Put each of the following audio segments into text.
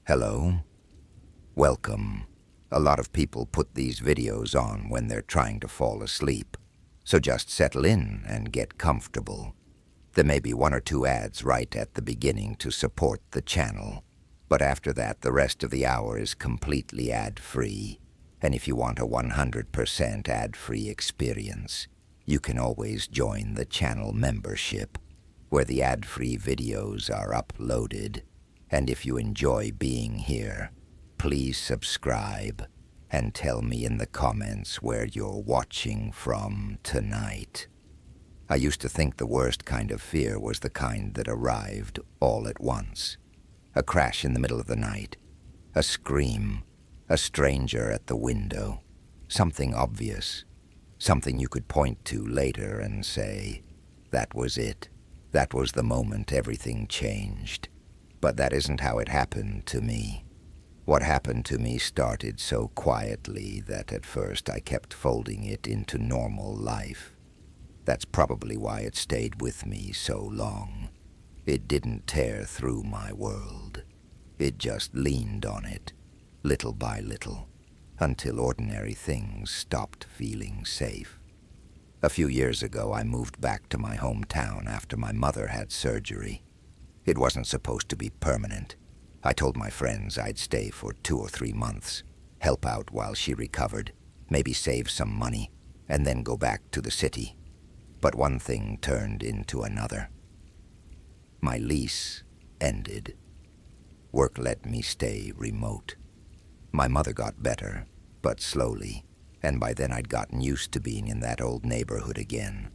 Hello? Welcome. A lot of people put these videos on when they're trying to fall asleep, so just settle in and get comfortable. There may be one or two ads right at the beginning to support the channel, but after that the rest of the hour is completely ad-free. And if you want a 100% ad-free experience, you can always join the channel membership, where the ad-free videos are uploaded. And if you enjoy being here, please subscribe and tell me in the comments where you're watching from tonight. I used to think the worst kind of fear was the kind that arrived all at once. A crash in the middle of the night, a scream, a stranger at the window, something obvious, something you could point to later and say, that was it. That was the moment everything changed. But that isn't how it happened to me. What happened to me started so quietly that at first I kept folding it into normal life. That's probably why it stayed with me so long. It didn't tear through my world. It just leaned on it, little by little, until ordinary things stopped feeling safe. A few years ago, I moved back to my hometown after my mother had surgery. It wasn't supposed to be permanent. I told my friends I'd stay for 2 or 3 months, help out while she recovered, maybe save some money, and then go back to the city. But one thing turned into another. My lease ended. Work let me stay remote. My mother got better, but slowly, and by then I'd gotten used to being in that old neighborhood again.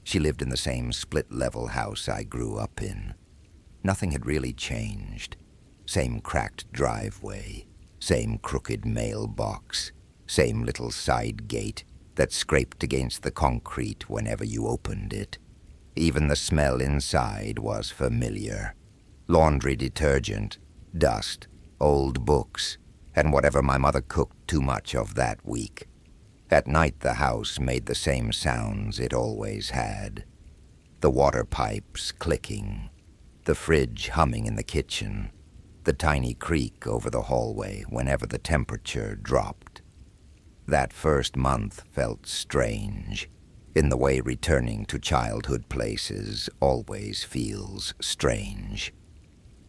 She lived in the same split-level house I grew up in. Nothing had really changed. Same cracked driveway, same crooked mailbox, same little side gate that scraped against the concrete whenever you opened it. Even the smell inside was familiar. Laundry detergent, dust, old books, and whatever my mother cooked too much of that week. At night the house made the same sounds it always had. The water pipes clicking, the fridge humming in the kitchen, the tiny creak over the hallway whenever the temperature dropped. That first month felt strange, in the way returning to childhood places always feels strange.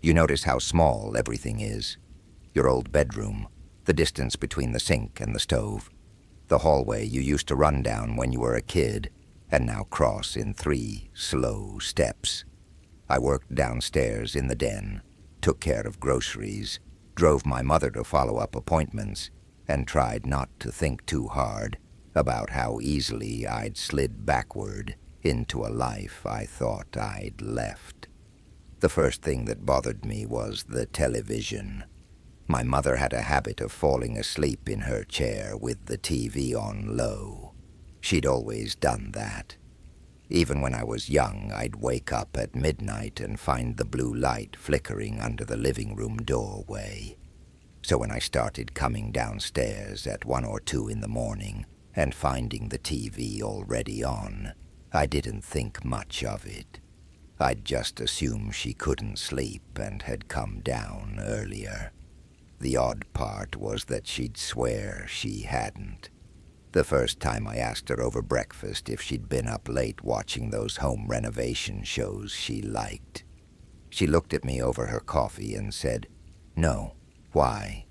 You notice how small everything is. Your old bedroom, the distance between the sink and the stove, the hallway you used to run down when you were a kid and now cross in 3 slow steps. I worked downstairs in the den, took care of groceries, drove my mother to follow up appointments, and tried not to think too hard about how easily I'd slid backward into a life I thought I'd left. The first thing that bothered me was the television. My mother had a habit of falling asleep in her chair with the TV on low. She'd always done that. Even when I was young, I'd wake up at midnight and find the blue light flickering under the living room doorway. So when I started coming downstairs at 1 or 2 in the morning and finding the TV already on, I didn't think much of it. I'd just assume she couldn't sleep and had come down earlier. The odd part was that she'd swear she hadn't. The first time I asked her over breakfast if she'd been up late watching those home renovation shows she liked. She looked at me over her coffee and said, "No, why?"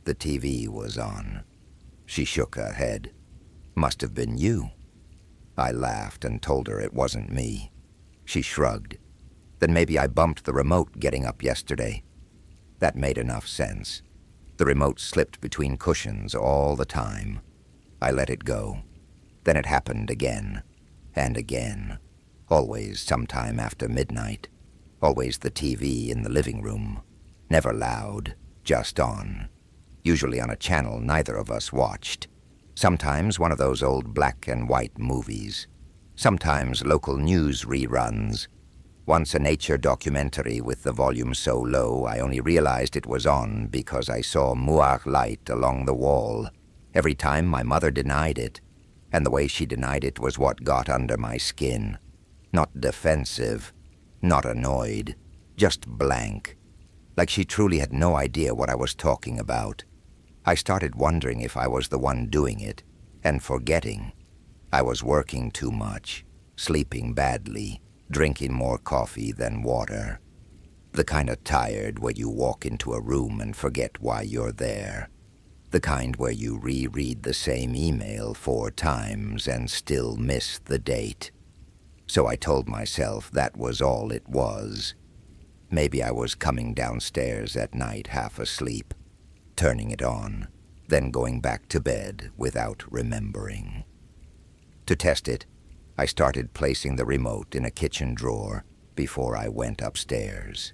The TV was on. She shook her head. "Must have been you." I laughed and told her it wasn't me. She shrugged. "Then maybe I bumped the remote getting up yesterday." That made enough sense. The remote slipped between cushions all the time. I let it go. Then it happened again, and again. Always sometime after midnight. Always the TV in the living room. Never loud, just on. Usually on a channel neither of us watched. Sometimes one of those old black and white movies. Sometimes local news reruns. Once a nature documentary with the volume so low I only realized it was on because I saw moire light along the wall. Every time my mother denied it, and the way she denied it was what got under my skin. Not defensive, not annoyed, just blank. like she truly had no idea what I was talking about. I started wondering if I was the one doing it, and forgetting. I was working too much, sleeping badly, drinking more coffee than water. The kind of tired where you walk into a room and forget why you're there. The kind where you reread the same email 4 times and still miss the date. So I told myself that was all it was. Maybe I was coming downstairs at night half asleep, turning it on, then going back to bed without remembering. To test it, I started placing the remote in a kitchen drawer before I went upstairs.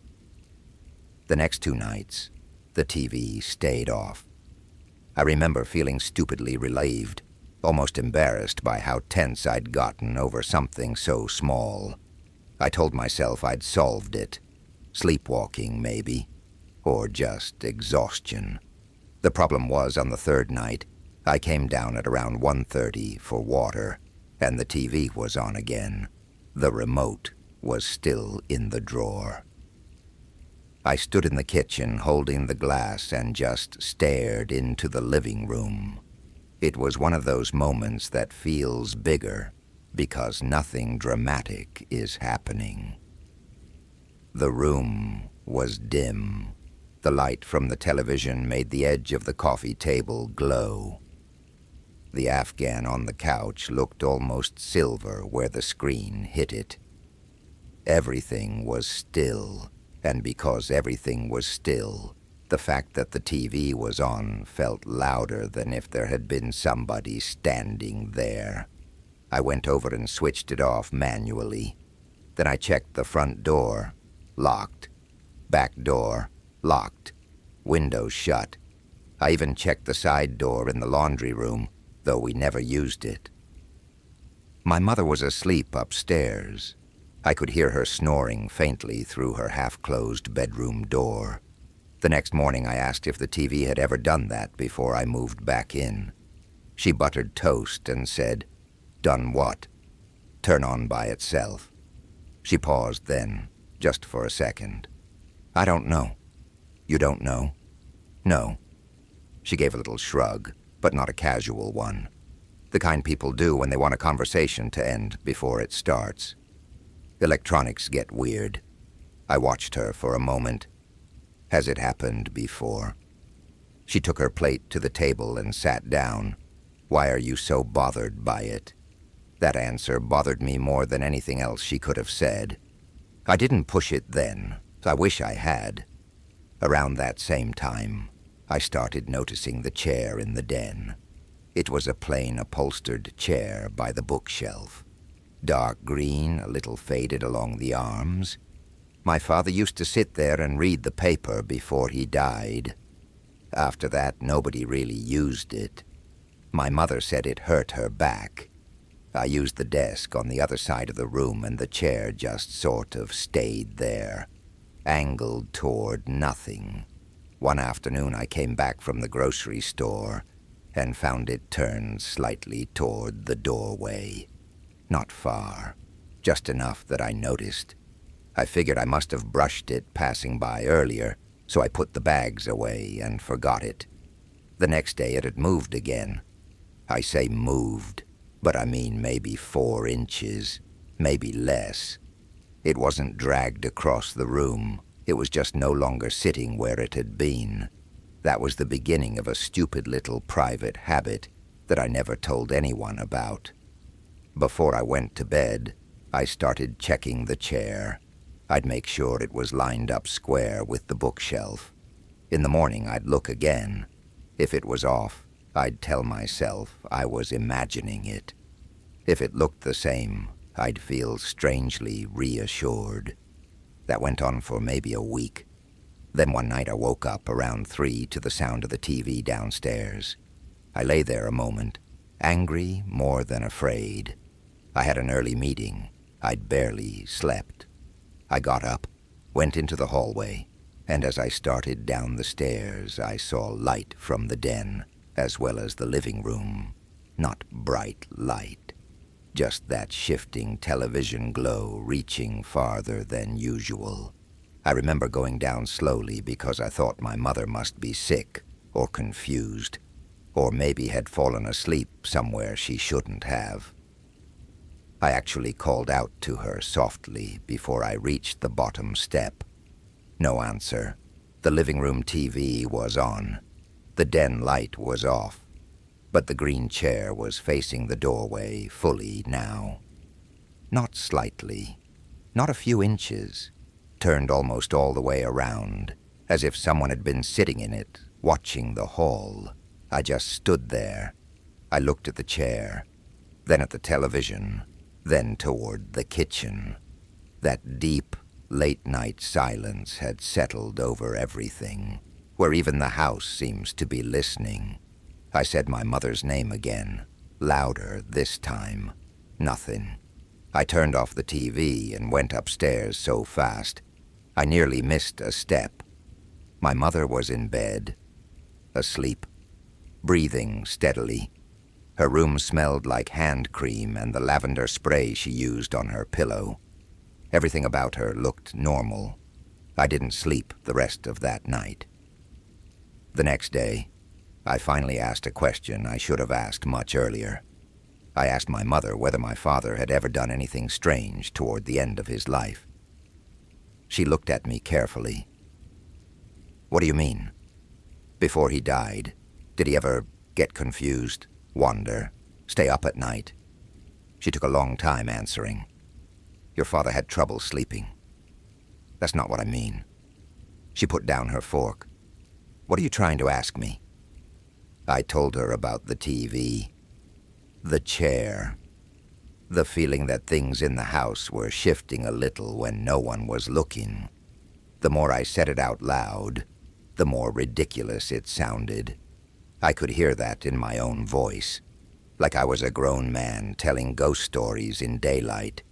The next 2 nights, the TV stayed off. I remember feeling stupidly relieved, almost embarrassed by how tense I'd gotten over something so small. I told myself I'd solved it. Sleepwalking, maybe, or just exhaustion. The problem was, on the 3rd night, I came down at around 1:30 for water, and the TV was on again. The remote was still in the drawer. I stood in the kitchen holding the glass and just stared into the living room. It was one of those moments that feels bigger because nothing dramatic is happening. The room was dim. The light from the television made the edge of the coffee table glow. The Afghan on the couch looked almost silver where the screen hit it. Everything was still, and because everything was still, the fact that the TV was on felt louder than if there had been somebody standing there. I went over and switched it off manually. Then I checked the front door. Locked. Back door. Locked. Windows shut. I even checked the side door in the laundry room, though we never used it. My mother was asleep upstairs. I could hear her snoring faintly through her half-closed bedroom door. The next morning I asked if the TV had ever done that before I moved back in. She buttered toast and said, "Done what?" "Turn on by itself." She paused then, just for a second. "I don't know." "You don't know?" "No." She gave a little shrug, but not a casual one. The kind people do when they want a conversation to end before it starts. Electronics get weird. I watched her for a moment. Has it happened before? She took her plate to the table and sat down. "Why are you so bothered by it?" That answer bothered me more than anything else she could have said. I didn't push it then. I wish I had. Around that same time, I started noticing the chair in the den. It was a plain upholstered chair by the bookshelf. Dark green, a little faded along the arms. My father used to sit there and read the paper before he died. After that, nobody really used it. My mother said it hurt her back. I used the desk on the other side of the room, and the chair just sort of stayed there, angled toward nothing. One afternoon I came back from the grocery store and found it turned slightly toward the doorway. Not far, just enough that I noticed. I figured I must have brushed it passing by earlier, so I put the bags away and forgot it. The next day it had moved again. I say moved, but I mean maybe 4 inches, maybe less. It wasn't dragged across the room. It was just no longer sitting where it had been. That was the beginning of a stupid little private habit that I never told anyone about. Before I went to bed, I started checking the chair. I'd make sure it was lined up square with the bookshelf. In the morning, I'd look again. If it was off, I'd tell myself I was imagining it. If it looked the same, I'd feel strangely reassured. That went on for maybe a week. Then one night I woke up around 3 to the sound of the TV downstairs. I lay there a moment, angry more than afraid. I had an early meeting. I'd barely slept. I got up, went into the hallway, and as I started down the stairs, I saw light from the den, as well as the living room. Not bright light, just that shifting television glow reaching farther than usual. I remember going down slowly because I thought my mother must be sick or confused, or maybe had fallen asleep somewhere she shouldn't have. I actually called out to her softly before I reached the bottom step. No answer. The living room TV was on. The den light was off, but the green chair was facing the doorway fully now. Not slightly, not a few inches, turned almost all the way around, as if someone had been sitting in it, watching the hall. I just stood there. I looked at the chair, then at the television, then toward the kitchen. That deep, late-night silence had settled over everything, where even the house seems to be listening. I said my mother's name again, louder this time. Nothing. I turned off the TV and went upstairs so fast, I nearly missed a step. My mother was in bed, asleep, breathing steadily. Her room smelled like hand cream and the lavender spray she used on her pillow. Everything about her looked normal. I didn't sleep the rest of that night. The next day, I finally asked a question I should have asked much earlier. I asked my mother whether my father had ever done anything strange toward the end of his life. She looked at me carefully. What do you mean? Before he died, did he ever get confused, wander, stay up at night? She took a long time answering. Your father had trouble sleeping. That's not what I mean. She put down her fork. What are you trying to ask me? I told her about the TV, the chair, the feeling that things in the house were shifting a little when no one was looking. The more I said it out loud, the more ridiculous it sounded. I could hear that in my own voice, like I was a grown man telling ghost stories in daylight.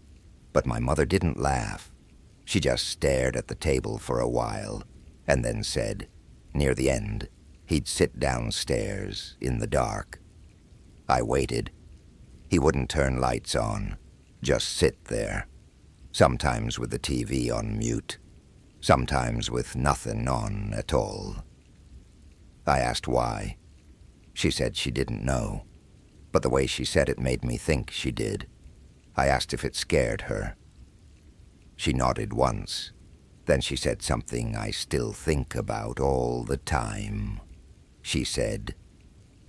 But my mother didn't laugh. She just stared at the table for a while, and then said, near the end, he'd sit downstairs in the dark. I waited. He wouldn't turn lights on, just sit there, sometimes with the TV on mute, sometimes with nothing on at all. I asked why. She said she didn't know, but the way she said it made me think she did. I asked if it scared her. She nodded once. Then she said something I still think about all the time. She said,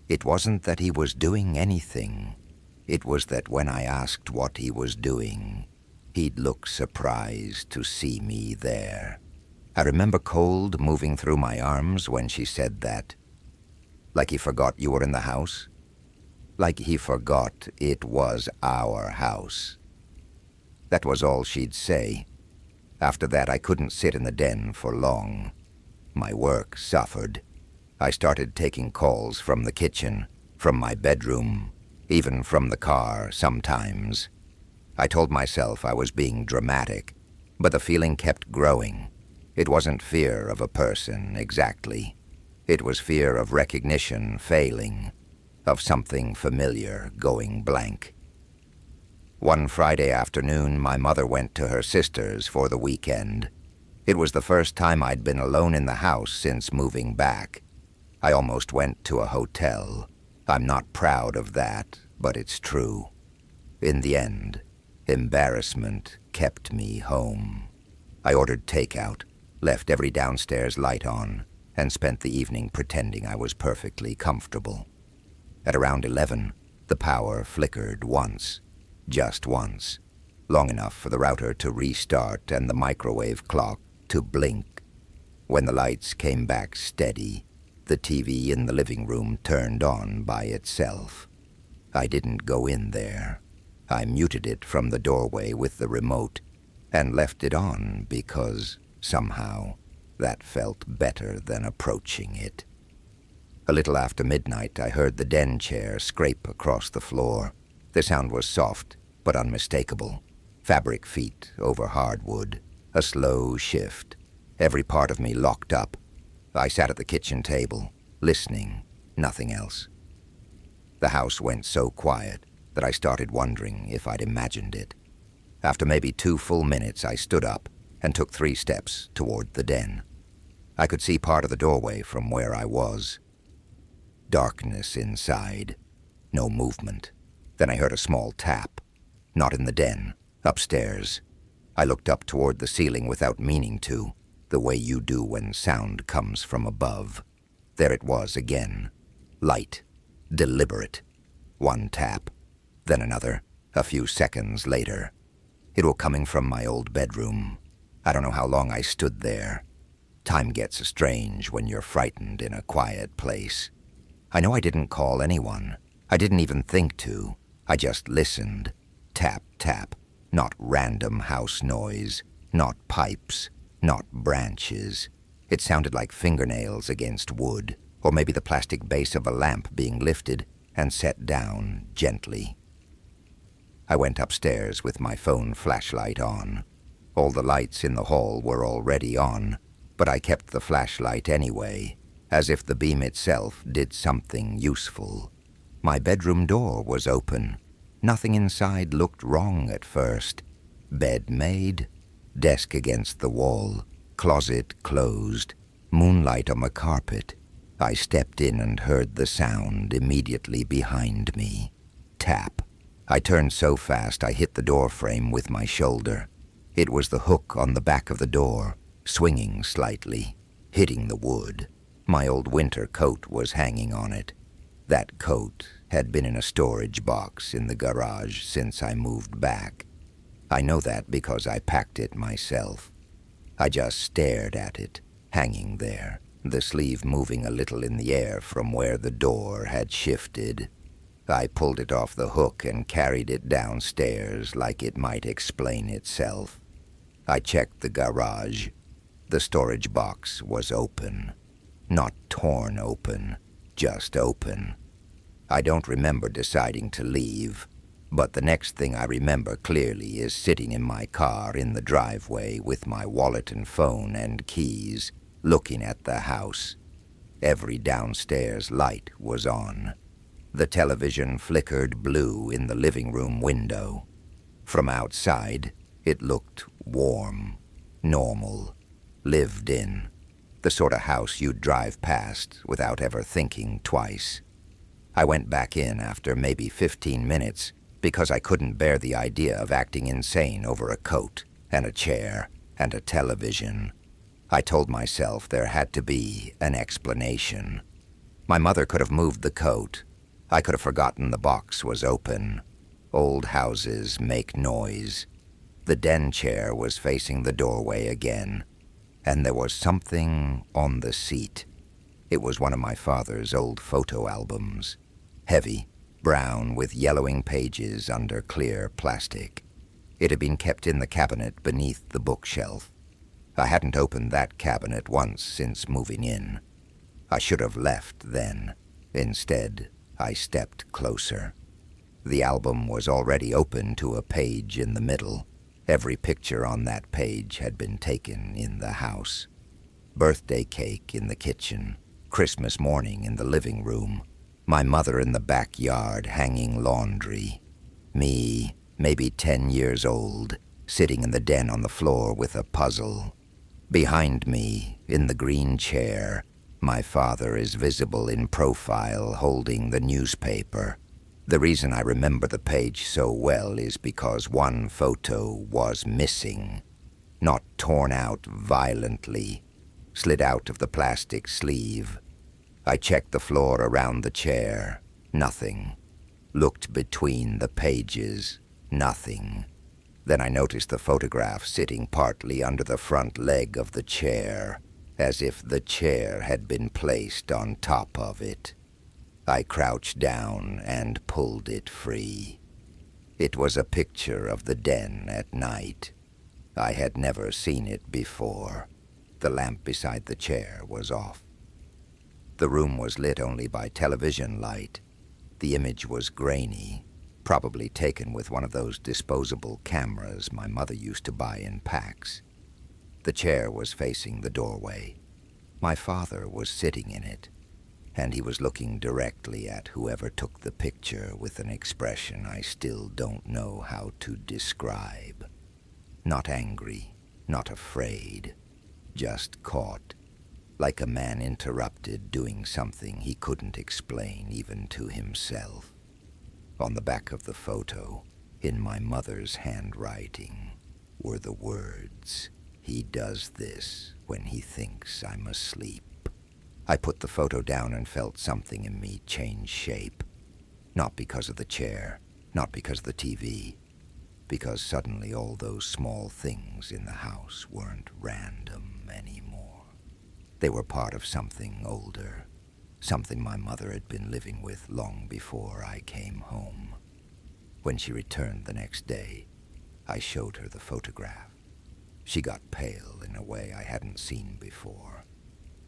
"It wasn't that he was doing anything. It was that when I asked what he was doing, he'd look surprised to see me there." I remember cold moving through my arms when she said that. Like he forgot you were in the house? Like he forgot it was our house. That was all she'd say. After that, I couldn't sit in the den for long. My work suffered. I started taking calls from the kitchen, from my bedroom, even from the car sometimes. I told myself I was being dramatic, but the feeling kept growing. It wasn't fear of a person exactly. It was fear of recognition failing, of something familiar going blank. One Friday afternoon, my mother went to her sister's for the weekend. It was the first time I'd been alone in the house since moving back. I almost went to a hotel. I'm not proud of that, but it's true. In the end, embarrassment kept me home. I ordered takeout, left every downstairs light on, and spent the evening pretending I was perfectly comfortable. At around 11, the power flickered once, just once, long enough for the router to restart and the microwave clock to blink. When the lights came back steady, the TV in the living room turned on by itself. I didn't go in there. I muted it from the doorway with the remote and left it on because, somehow, that felt better than approaching it. A little after midnight, I heard the den chair scrape across the floor. The sound was soft, but unmistakable. Fabric feet over hardwood. A slow shift. Every part of me locked up. I sat at the kitchen table, listening, nothing else. The house went so quiet that I started wondering if I'd imagined it. After maybe 2 full minutes, I stood up, and took 3 steps toward the den. I could see part of the doorway from where I was. Darkness inside. No movement. Then I heard a small tap. Not in the den. Upstairs. I looked up toward the ceiling without meaning to, the way you do when sound comes from above. There it was again. Light. Deliberate. 1 tap. Then another. A few seconds later. It was coming from my old bedroom. I don't know how long I stood there. Time gets strange when you're frightened in a quiet place. I know I didn't call anyone. I didn't even think to. I just listened. Tap, tap. Not random house noise. Not pipes. Not branches. It sounded like fingernails against wood, or maybe the plastic base of a lamp being lifted and set down gently. I went upstairs with my phone flashlight on. All the lights in the hall were already on, but I kept the flashlight anyway, as if the beam itself did something useful. My bedroom door was open. Nothing inside looked wrong at first. Bed made, desk against the wall, closet closed, moonlight on the carpet. I stepped in and heard the sound immediately behind me. Tap. I turned so fast I hit the door frame with my shoulder. It was the hook on the back of the door, swinging slightly, hitting the wood. My old winter coat was hanging on it. That coat had been in a storage box in the garage since I moved back. I know that because I packed it myself. I just stared at it, hanging there, the sleeve moving a little in the air from where the door had shifted. I pulled it off the hook and carried it downstairs like it might explain itself. I checked the garage. The storage box was open. Not torn open, just open. I don't remember deciding to leave, but the next thing I remember clearly is sitting in my car in the driveway with my wallet and phone and keys, looking at the house. Every downstairs light was on. The television flickered blue in the living room window. From outside, it looked warm, normal, lived in. The sort of house you'd drive past without ever thinking twice. I went back in after maybe 15 minutes because I couldn't bear the idea of acting insane over a coat and a chair and a television. I told myself there had to be an explanation. My mother could have moved the coat. I could have forgotten the box was open. Old houses make noise. The den chair was facing the doorway again, and there was something on the seat. It was one of my father's old photo albums. Heavy, brown with yellowing pages under clear plastic. It had been kept in the cabinet beneath the bookshelf. I hadn't opened that cabinet once since moving in. I should have left then. Instead, I stepped closer. The album was already open to a page in the middle. Every picture on that page had been taken in the house. Birthday cake in the kitchen, Christmas morning in the living room, my mother in the backyard hanging laundry, me, maybe 10 years old, sitting in the den on the floor with a puzzle. Behind me, in the green chair, my father is visible in profile holding the newspaper. The reason I remember the page so well is because one photo was missing. Not torn out violently, slid out of the plastic sleeve. I checked the floor around the chair. Nothing. Looked between the pages. Nothing. Then I noticed the photograph sitting partly under the front leg of the chair, as if the chair had been placed on top of it. I crouched down and pulled it free. It was a picture of the den at night. I had never seen it before. The lamp beside the chair was off. The room was lit only by television light. The image was grainy, probably taken with one of those disposable cameras my mother used to buy in packs. The chair was facing the doorway. My father was sitting in it, and he was looking directly at whoever took the picture with an expression I still don't know how to describe. Not angry, not afraid, just caught, like a man interrupted doing something he couldn't explain even to himself. On the back of the photo, in my mother's handwriting, were the words, "He does this when he thinks I'm asleep." I put the photo down and felt something in me change shape. Not because of the chair, not because of the TV, because suddenly all those small things in the house weren't random anymore. They were part of something older, something my mother had been living with long before I came home. When she returned the next day, I showed her the photograph. She got pale in a way I hadn't seen before.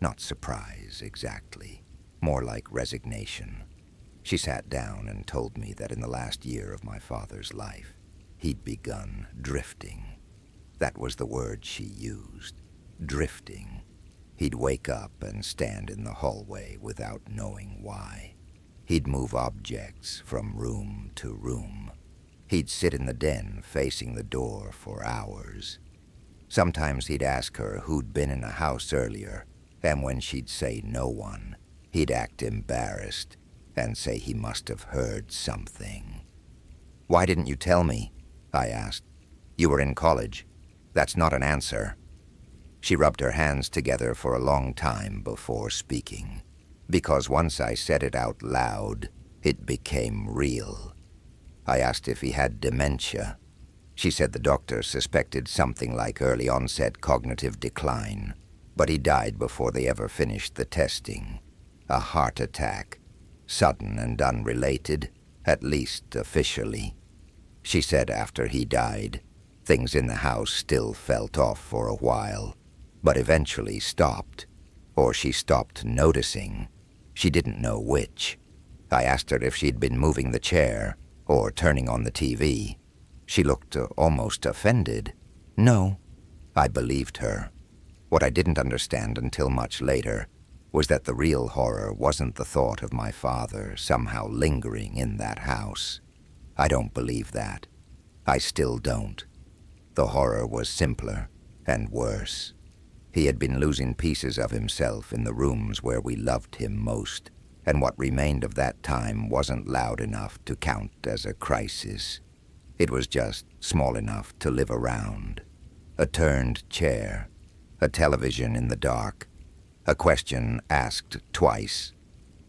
Not surprise exactly, more like resignation. She sat down and told me that in the last year of my father's life, he'd begun drifting. That was the word she used, drifting. He'd wake up and stand in the hallway without knowing why. He'd move objects from room to room. He'd sit in the den facing the door for hours. Sometimes he'd ask her who'd been in the house earlier, and when she'd say no one, he'd act embarrassed and say he must have heard something. "Why didn't you tell me?" I asked. "You were in college. That's not an answer." She rubbed her hands together for a long time before speaking, because once I said it out loud, it became real. I asked if he had dementia. She said the doctor suspected something like early onset cognitive decline, but he died before they ever finished the testing. A heart attack, sudden and unrelated, at least officially. She said after he died, things in the house still felt off for a while, but eventually stopped, or she stopped noticing. She didn't know which. I asked her if she'd been moving the chair or turning on the TV. She looked almost offended. No, I believed her. What I didn't understand until much later was that the real horror wasn't the thought of my father somehow lingering in that house. I don't believe that. I still don't. The horror was simpler and worse. He had been losing pieces of himself in the rooms where we loved him most, and what remained of that time wasn't loud enough to count as a crisis. It was just small enough to live around. A turned chair, a television in the dark, a question asked twice,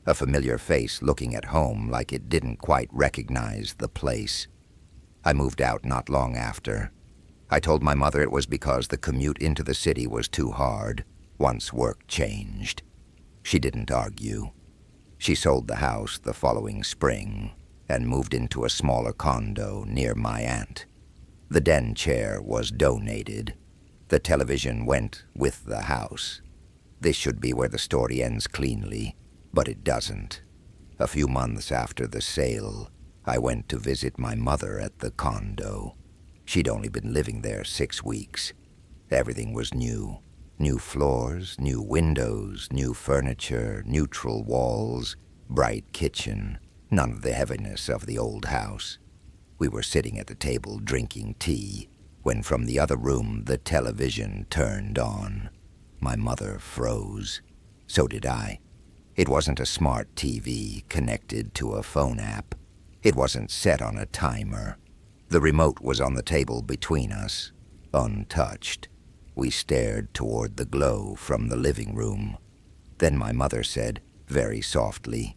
a familiar face looking at home like it didn't quite recognize the place. I moved out not long after. I told my mother it was because the commute into the city was too hard once work changed. She didn't argue. She sold the house the following spring and moved into a smaller condo near my aunt. The den chair was donated. The television went with the house. This should be where the story ends cleanly, but it doesn't. A few months after the sale, I went to visit my mother at the condo. She'd only been living there 6 weeks. Everything was new. New floors, new windows, new furniture, neutral walls, bright kitchen, none of the heaviness of the old house. We were sitting at the table drinking tea when from the other room the television turned on. My mother froze. So did I. It wasn't a smart TV connected to a phone app. It wasn't set on a timer. The remote was on the table between us, untouched. We stared toward the glow from the living room. Then my mother said, very softly,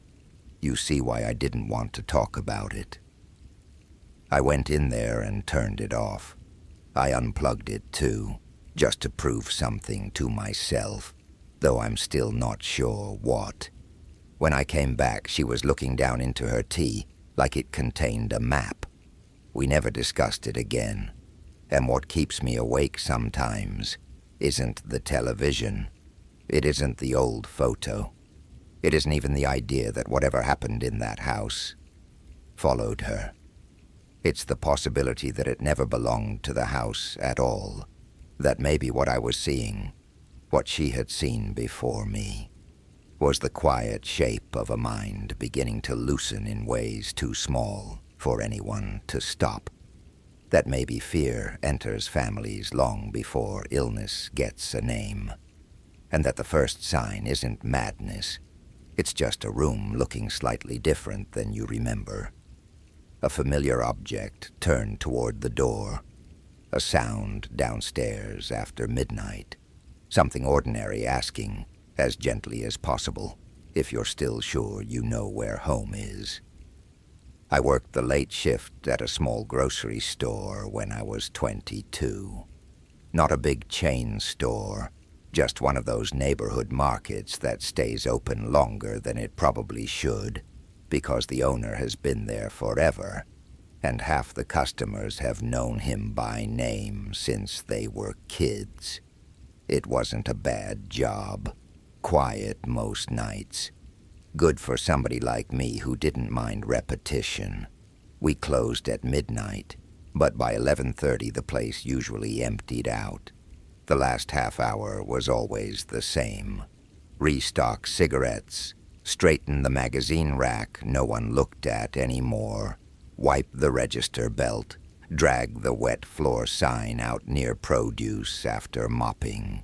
"You see why I didn't want to talk about it." I went in there and turned it off. I unplugged it too, just to prove something to myself, though I'm still not sure what. When I came back, she was looking down into her tea like it contained a map. We never discussed it again. And what keeps me awake sometimes isn't the television. It isn't the old photo. It isn't even the idea that whatever happened in that house followed her. It's the possibility that it never belonged to the house at all, that maybe what I was seeing, what she had seen before me, was the quiet shape of a mind beginning to loosen in ways too small for anyone to stop. that maybe fear enters families long before illness gets a name, and that the first sign isn't madness. It's just a room looking slightly different than you remember. A familiar object turned toward the door. A sound downstairs after midnight. Something ordinary asking, as gently as possible, if you're still sure you know where home is. I worked the late shift at a small grocery store when I was 22. Not a big chain store, just one of those neighborhood markets that stays open longer than it probably should, because the owner has been there forever, and half the customers have known him by name since they were kids. It wasn't a bad job. Quiet most nights. Good for somebody like me who didn't mind repetition. We closed at midnight, but by 11:30 the place usually emptied out. The last half hour was always the same. Restock cigarettes, straighten the magazine rack no one looked at anymore, wipe the register belt, drag the wet floor sign out near produce after mopping.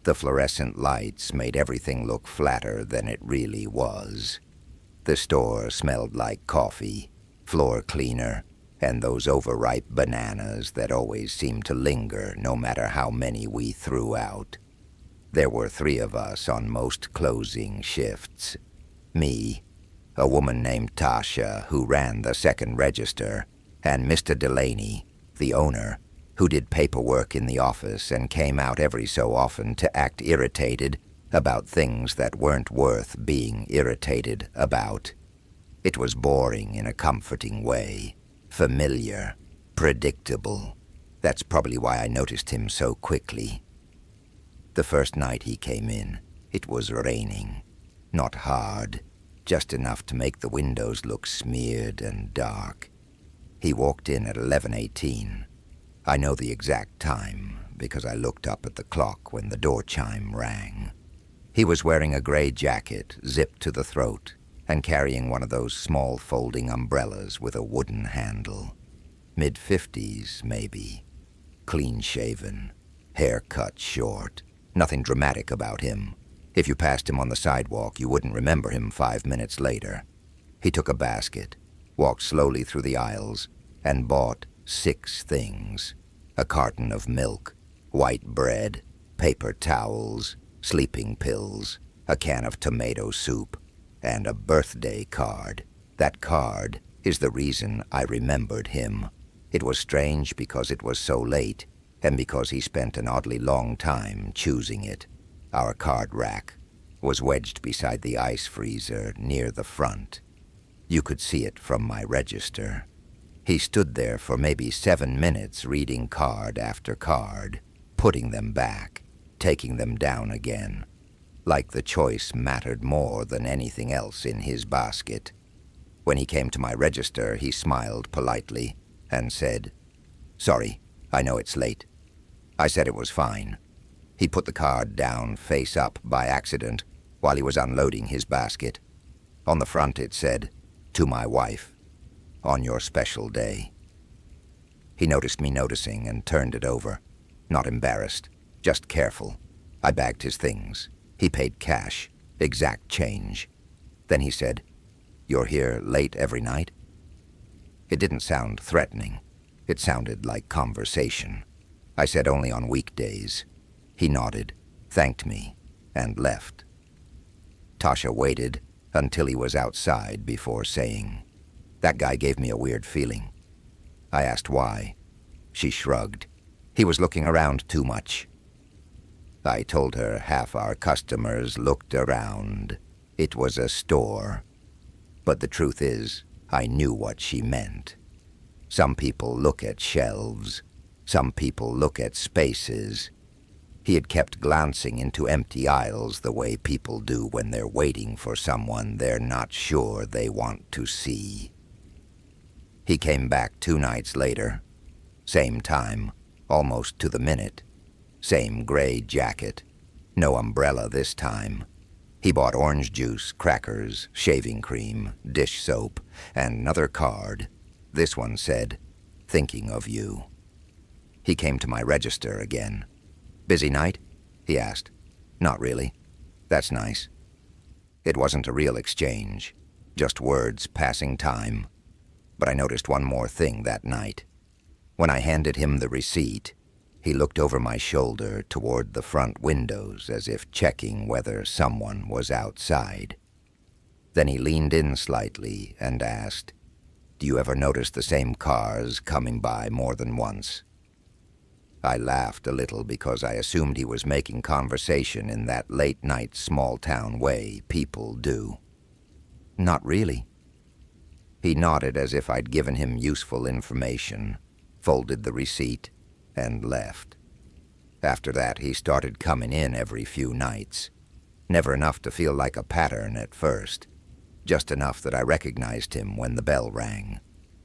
The fluorescent lights made everything look flatter than it really was. The store smelled like coffee, floor cleaner, and those overripe bananas that always seemed to linger no matter how many we threw out. There were 3 of us on most closing shifts. Me, a woman named Tasha who ran the second register, and Mr. Delaney, the owner, who did paperwork in the office and came out every so often to act irritated about things that weren't worth being irritated about. It was boring in a comforting way, familiar, predictable. That's probably why I noticed him so quickly. The first night he came in, it was raining. Not hard, just enough to make the windows look smeared and dark. He walked in at 11:18. I know the exact time because I looked up at the clock when the door chime rang. He was wearing a gray jacket zipped to the throat and carrying one of those small folding umbrellas with a wooden handle. Mid-50s, maybe. Clean-shaven, hair cut short. Nothing dramatic about him. If you passed him on the sidewalk, you wouldn't remember him 5 minutes later. He took a basket, walked slowly through the aisles, and bought 6 things. A carton of milk, white bread, paper towels, sleeping pills, a can of tomato soup, and a birthday card. That card is the reason I remembered him. It was strange because it was so late, and because he spent an oddly long time choosing it. Our card rack was wedged beside the ice freezer near the front. You could see it from my register. He stood there for maybe 7 minutes reading card after card, putting them back, taking them down again, like the choice mattered more than anything else in his basket. When he came to my register, he smiled politely and said, "Sorry, I know it's late." I said it was fine. He put the card down face up by accident while he was unloading his basket. On the front it said, "To my wife, on your special day." He noticed me noticing and turned it over. Not embarrassed, just careful. I bagged his things. He paid cash, exact change. Then he said, "You're here late every night?" It didn't sound threatening. It sounded like conversation. I said only on weekdays. He nodded, thanked me, and left. Tasha waited until he was outside before saying, "That guy gave me a weird feeling." I asked why. She shrugged. He was looking around too much. I told her half our customers looked around. It was a store. But the truth is, I knew what she meant. Some people look at shelves. Some people look at spaces. He had kept glancing into empty aisles the way people do when they're waiting for someone they're not sure they want to see. He came back 2 nights later. Same time, almost to the minute. Same gray jacket. No umbrella this time. He bought orange juice, crackers, shaving cream, dish soap, and another card. This one said, thinking of you." He came to my register again. "Busy night?" he asked. "Not really." "That's nice." It wasn't a real exchange, just words passing time. But I noticed one more thing that night. When I handed him the receipt, he looked over my shoulder toward the front windows as if checking whether someone was outside. Then he leaned in slightly and asked, "Do you ever notice the same cars coming by more than once?" I laughed a little because I assumed he was making conversation in that late-night small-town way people do. "Not really." He nodded as if I'd given him useful information, folded the receipt, and left. After that, he started coming in every few nights. Never enough to feel like a pattern at first, just enough that I recognized him when the bell rang.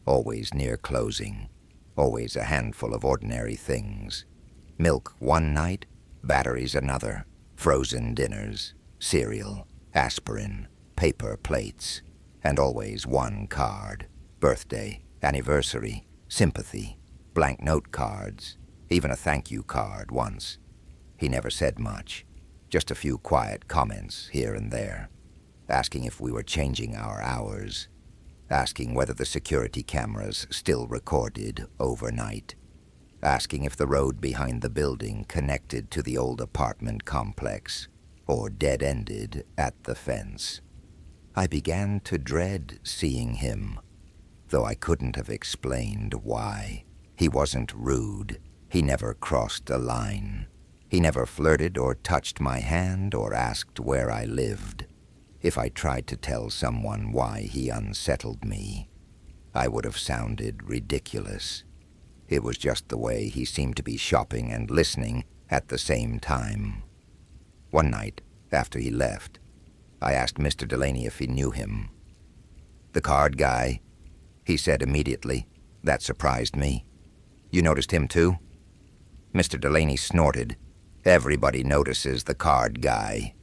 Always near closing. Always a handful of ordinary things. Milk one night, batteries another, frozen dinners, cereal, aspirin, paper plates, and always one card. Birthday, anniversary, sympathy, blank note cards, even a thank you card once. He never said much, just a few quiet comments here and there, asking if we were changing our hours, asking whether the security cameras still recorded overnight, asking if the road behind the building connected to the old apartment complex or dead-ended at the fence. I began to dread seeing him, though I couldn't have explained why. He wasn't rude. He never crossed a line. He never flirted or touched my hand or asked where I lived. If I tried to tell someone why he unsettled me, I would have sounded ridiculous. It was just the way he seemed to be shopping and listening at the same time. One night, after he left, I asked Mr. Delaney if he knew him. "The card guy," he said immediately. That surprised me. "You noticed him too?" Mr. Delaney snorted. "Everybody notices the card guy."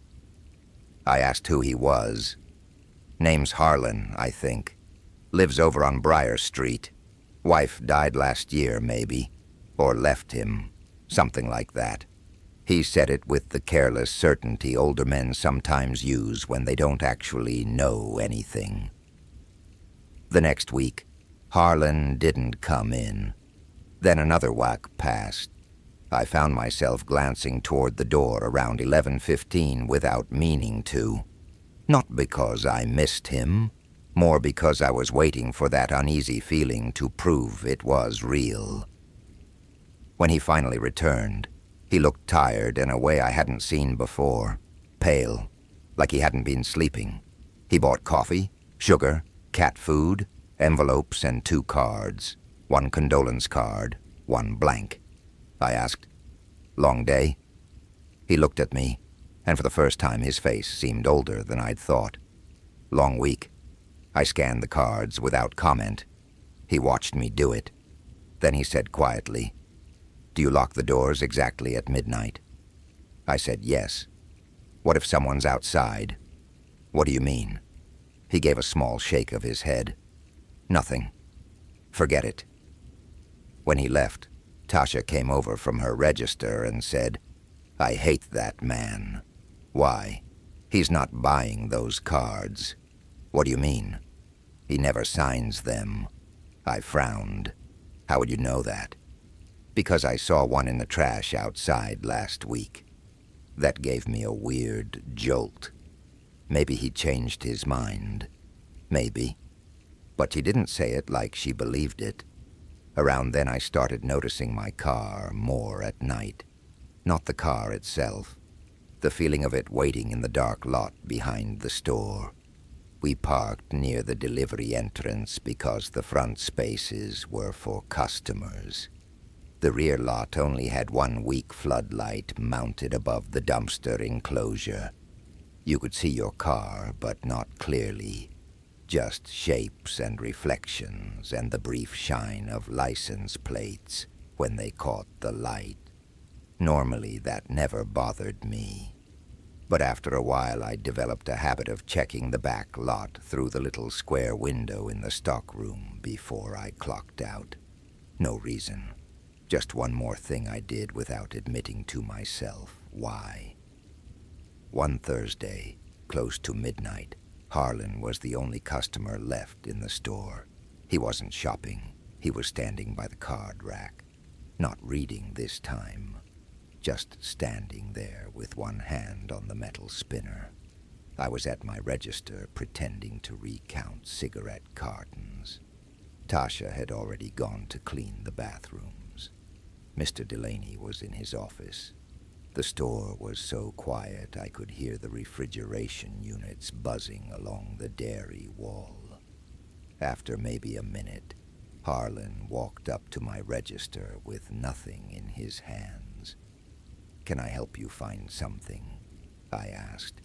I asked who he was. "Name's Harlan, I think. Lives over on Briar Street. Wife died last year, maybe. Or left him. Something like that." He said it with the careless certainty older men sometimes use when they don't actually know anything. The next week, Harlan didn't come in. Then another whack passed. I found myself glancing toward the door around 11:15 without meaning to. Not because I missed him, more because I was waiting for that uneasy feeling to prove it was real. When he finally returned, he looked tired in a way I hadn't seen before, pale, like he hadn't been sleeping. He bought coffee, sugar, cat food, envelopes, and 2 cards, 1 condolence card, 1 blank. I asked, "Long day?" He looked at me, and for the first time his face seemed older than I'd thought. "Long week." I scanned the cards without comment. He watched me do it. Then he said quietly, "Do you lock the doors exactly at midnight?" I said yes. "What if someone's outside?" "What do you mean?" He gave a small shake of his head. "Nothing. Forget it." When he left, Tasha came over from her register and said, "I hate that man." "Why?" "He's not buying those cards." "What do you mean?" "He never signs them." I frowned. "How would you know that?" "Because I saw one in the trash outside last week." That gave me a weird jolt. Maybe he changed his mind. Maybe. But she didn't say it like she believed it. Around then I started noticing my car more at night. Not the car itself. The feeling of it waiting in the dark lot behind the store. We parked near the delivery entrance because the front spaces were for customers. The rear lot only had 1 weak floodlight mounted above the dumpster enclosure. You could see your car, but not clearly. Just shapes and reflections and the brief shine of license plates when they caught the light. Normally, that never bothered me. But after a while, I developed a habit of checking the back lot through the little square window in the stockroom before I clocked out. No reason. Just one more thing I did without admitting to myself why. One Thursday, close to midnight, Harlan was the only customer left in the store. He wasn't shopping. He was standing by the card rack. Not reading this time. Just standing there with one hand on the metal spinner. I was at my register pretending to recount cigarette cartons. Tasha had already gone to clean the bathrooms. Mr. Delaney was in his office. The store was so quiet I could hear the refrigeration units buzzing along the dairy wall. After maybe a minute, Harlan walked up to my register with nothing in his hands. "Can I help you find something?" I asked.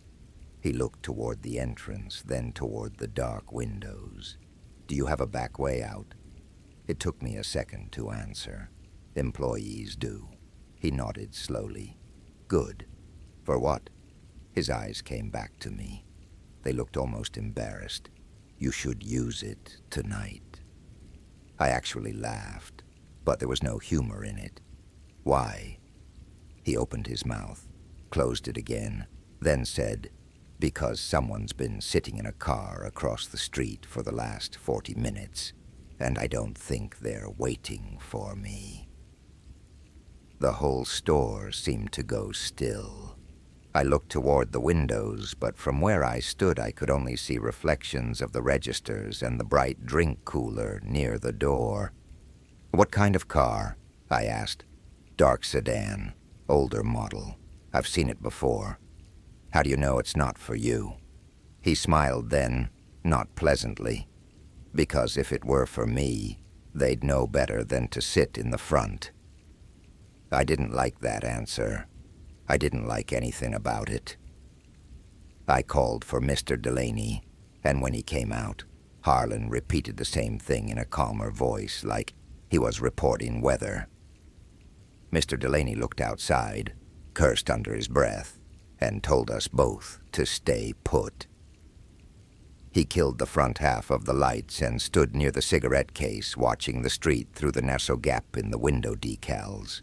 He looked toward the entrance, then toward the dark windows. "Do you have a back way out?" It took me a second to answer. "Employees do." He nodded slowly. "Good. For what?" His eyes came back to me. They looked almost embarrassed. "You should use it tonight." I actually laughed, but there was no humor in it. "Why?" He opened his mouth, closed it again, then said, "Because someone's been sitting in a car across the street for the last 40 minutes, and I don't think they're waiting for me." The whole store seemed to go still. I looked toward the windows, but from where I stood I could only see reflections of the registers and the bright drink cooler near the door. "What kind of car?" I asked. "Dark sedan, older model. I've seen it before." "How do you know it's not for you?" He smiled then, not pleasantly. "Because if it were for me, they'd know better than to sit in the front." I didn't like that answer. I didn't like anything about it. I called for Mr. Delaney, and when he came out, Harlan repeated the same thing in a calmer voice, like he was reporting weather. Mr. Delaney looked outside, cursed under his breath, and told us both to stay put. He killed the front half of the lights and stood near the cigarette case watching the street through the narrow gap in the window decals.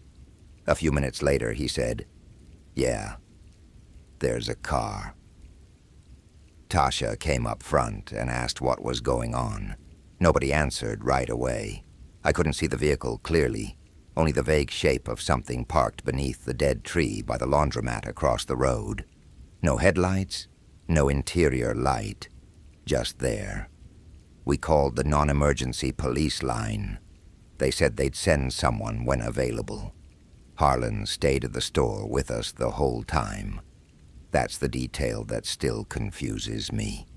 A few minutes later, he said, "Yeah, there's a car." Tasha came up front and asked what was going on. Nobody answered right away. I couldn't see the vehicle clearly, only the vague shape of something parked beneath the dead tree by the laundromat across the road. No headlights, no interior light, just there. We called the non-emergency police line. They said they'd send someone when available. Harlan stayed at the store with us the whole time. That's the detail that still confuses me.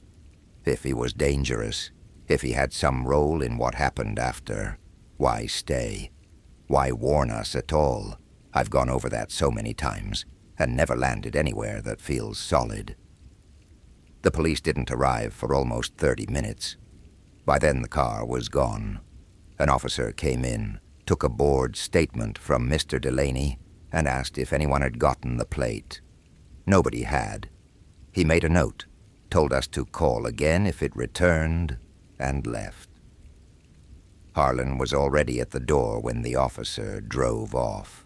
If he was dangerous, if he had some role in what happened after, why stay? Why warn us at all? I've gone over that so many times and never landed anywhere that feels solid. The police didn't arrive for almost 30 minutes. By then the car was gone. An officer came in, took a board statement from Mr. Delaney, and asked if anyone had gotten the plate. Nobody had. He made a note, told us to call again if it returned, and left. Harlan was already at the door when the officer drove off.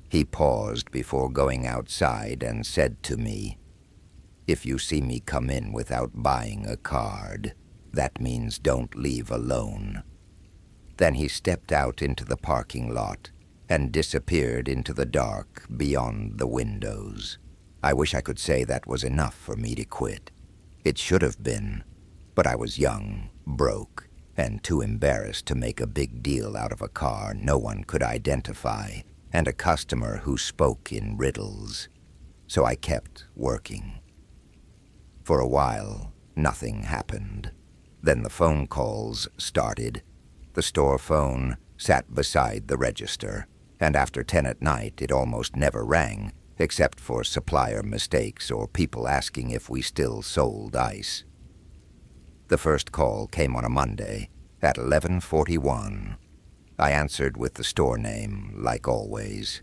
He paused before going outside and said to me, "If you see me come in without buying a card, that means don't leave alone." Then he stepped out into the parking lot and disappeared into the dark beyond the windows. I wish I could say that was enough for me to quit. It should have been, but I was young, broke, and too embarrassed to make a big deal out of a car no one could identify and a customer who spoke in riddles. So I kept working. For a while, nothing happened. Then the phone calls started. The store phone sat beside the register, and after 10 at night it almost never rang, except for supplier mistakes or people asking if we still sold ice. The first call came on a Monday at 11:41. I answered with the store name, like always.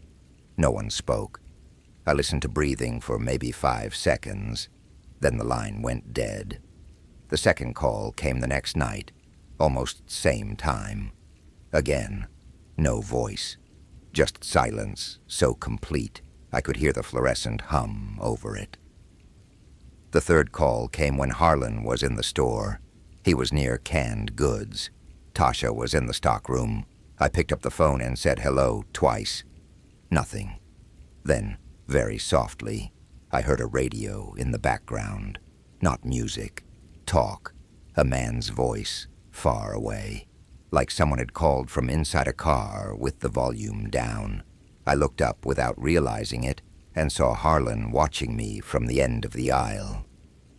No one spoke. I listened to breathing for maybe 5 seconds. Then the line went dead. The second call came the next night, almost same time. Again, No voice. Just silence, so complete I could hear the fluorescent hum over it. The third call came when Harlan was in the store. He was near canned goods. Tasha was in the stockroom. I picked up the phone and said hello twice. Nothing. Then, very softly, I heard a radio in the background. Not music. Talk. A man's voice, far away. Like someone had called from inside a car with the volume down. I looked up without realizing it and saw Harlan watching me from the end of the aisle.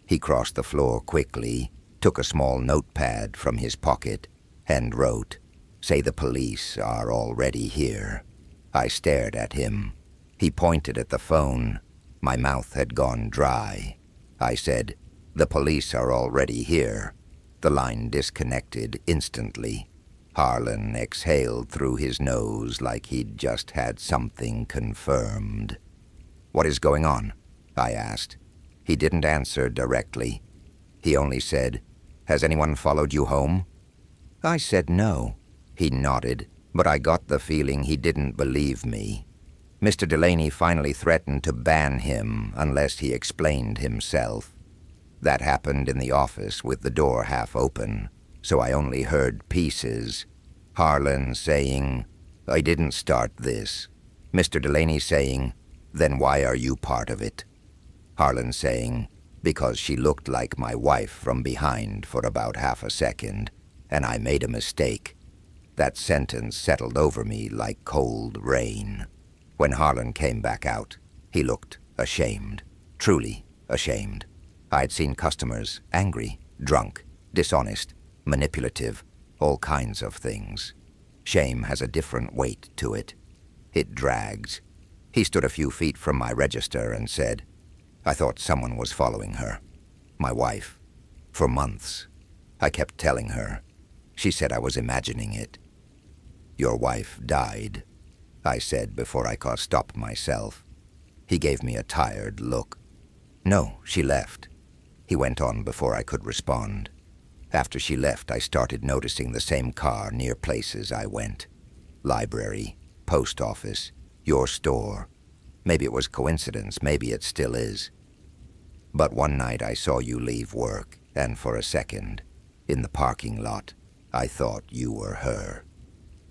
He crossed the floor quickly, took a small notepad from his pocket, and wrote, "Say the police are already here." I stared at him. He pointed at the phone. My mouth had gone dry. I said, "The police are already here." The line disconnected instantly. Harlan exhaled through his nose like he'd just had something confirmed. "What is going on?" I asked. He didn't answer directly. He only said, "Has anyone followed you home?" I said no. He nodded, but I got the feeling he didn't believe me. Mr. Delaney finally threatened to ban him unless he explained himself. That happened in the office with the door half open, so I only heard pieces. Harlan saying, "I didn't start this." Mr. Delaney saying, "Then why are you part of it?" Harlan saying, "Because she looked like my wife from behind for about half a second, and I made a mistake." That sentence settled over me like cold rain. When Harlan came back out, he looked ashamed, truly ashamed. I'd seen customers angry, drunk, dishonest, manipulative, all kinds of things. Shame has a different weight to it. It drags. He stood a few feet from my register and said, "I thought someone was following her. My wife. For months. I kept telling her. She said I was imagining it." "Your wife died," I said before I could stop myself. He gave me a tired look. "No, she left." He went on before I could respond. After she left, I started noticing the same car near places I went. Library, post office, your store. Maybe it was coincidence, maybe it still is. But one night I saw you leave work, and for a second, in the parking lot, I thought you were her.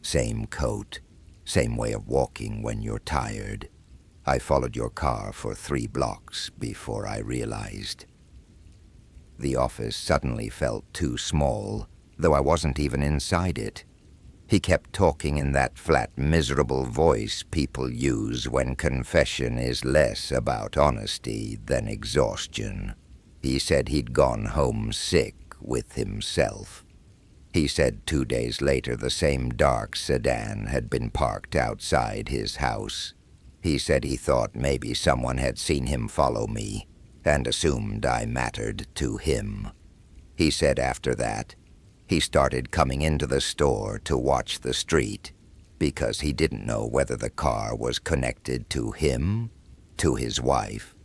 Same coat, same way of walking when you're tired. I followed your car for 3 blocks before I realized. The office suddenly felt too small, though I wasn't even inside it. He kept talking in that flat, miserable voice people use when confession is less about honesty than exhaustion. He said he'd gone home sick with himself. He said 2 days later the same dark sedan had been parked outside his house. He said he thought maybe someone had seen him follow me and assumed I mattered to him. He said after that, he started coming into the store to watch the street because he didn't know whether the car was connected to him, to his wife,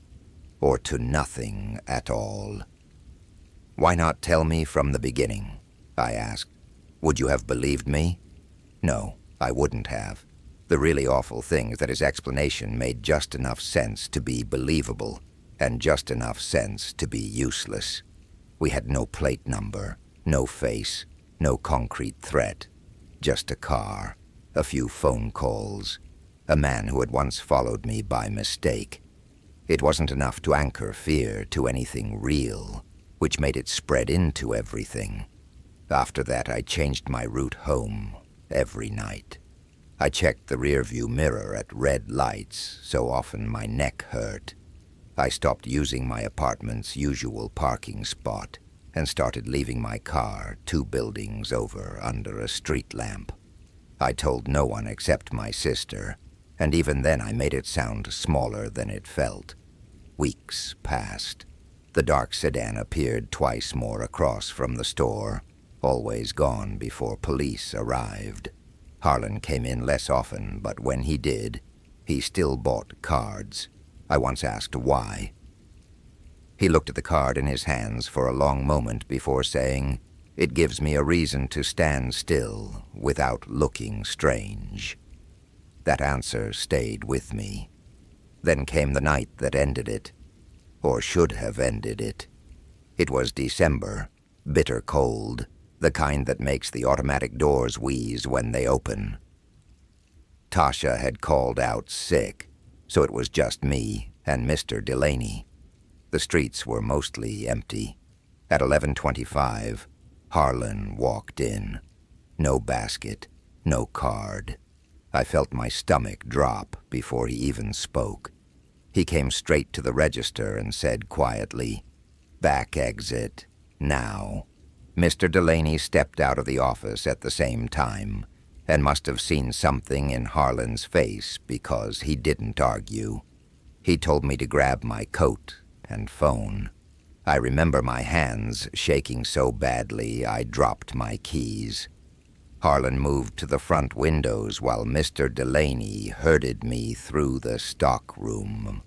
or to nothing at all. "Why not tell me from the beginning?" I asked. "Would you have believed me?" No, I wouldn't have. The really awful thing is that his explanation made just enough sense to be believable, and just enough sense to be useless. We had no plate number, no face, no concrete threat. Just a car, a few phone calls, a man who had once followed me by mistake. It wasn't enough to anchor fear to anything real, which made it spread into everything. After that, I changed my route home every night. I checked the rearview mirror at red lights, so often my neck hurt. I stopped using my apartment's usual parking spot and started leaving my car 2 buildings over under a street lamp. I told no one except my sister, and even then I made it sound smaller than it felt. Weeks passed. The dark sedan appeared twice more across from the store, always gone before police arrived. Harlan came in less often, but when he did, he still bought cards. I once asked why. He looked at the card in his hands for a long moment before saying, It gives me a reason to stand still without looking strange. That answer stayed with me. Then came the night that ended it, or should have ended it. It was December, bitter cold, the kind that makes the automatic doors wheeze when they open. Tasha had called out sick, so it was just me and Mr. Delaney. The streets were mostly empty. At 11:25, Harlan walked in. No basket, no card. I felt my stomach drop before he even spoke. He came straight to the register and said quietly, "Back exit, now." Mr. Delaney stepped out of the office at the same time and must have seen something in Harlan's face because he didn't argue. He told me to grab my coat and phone. I remember my hands shaking so badly I dropped my keys. Harlan moved to the front windows while Mr. Delaney herded me through the stock room.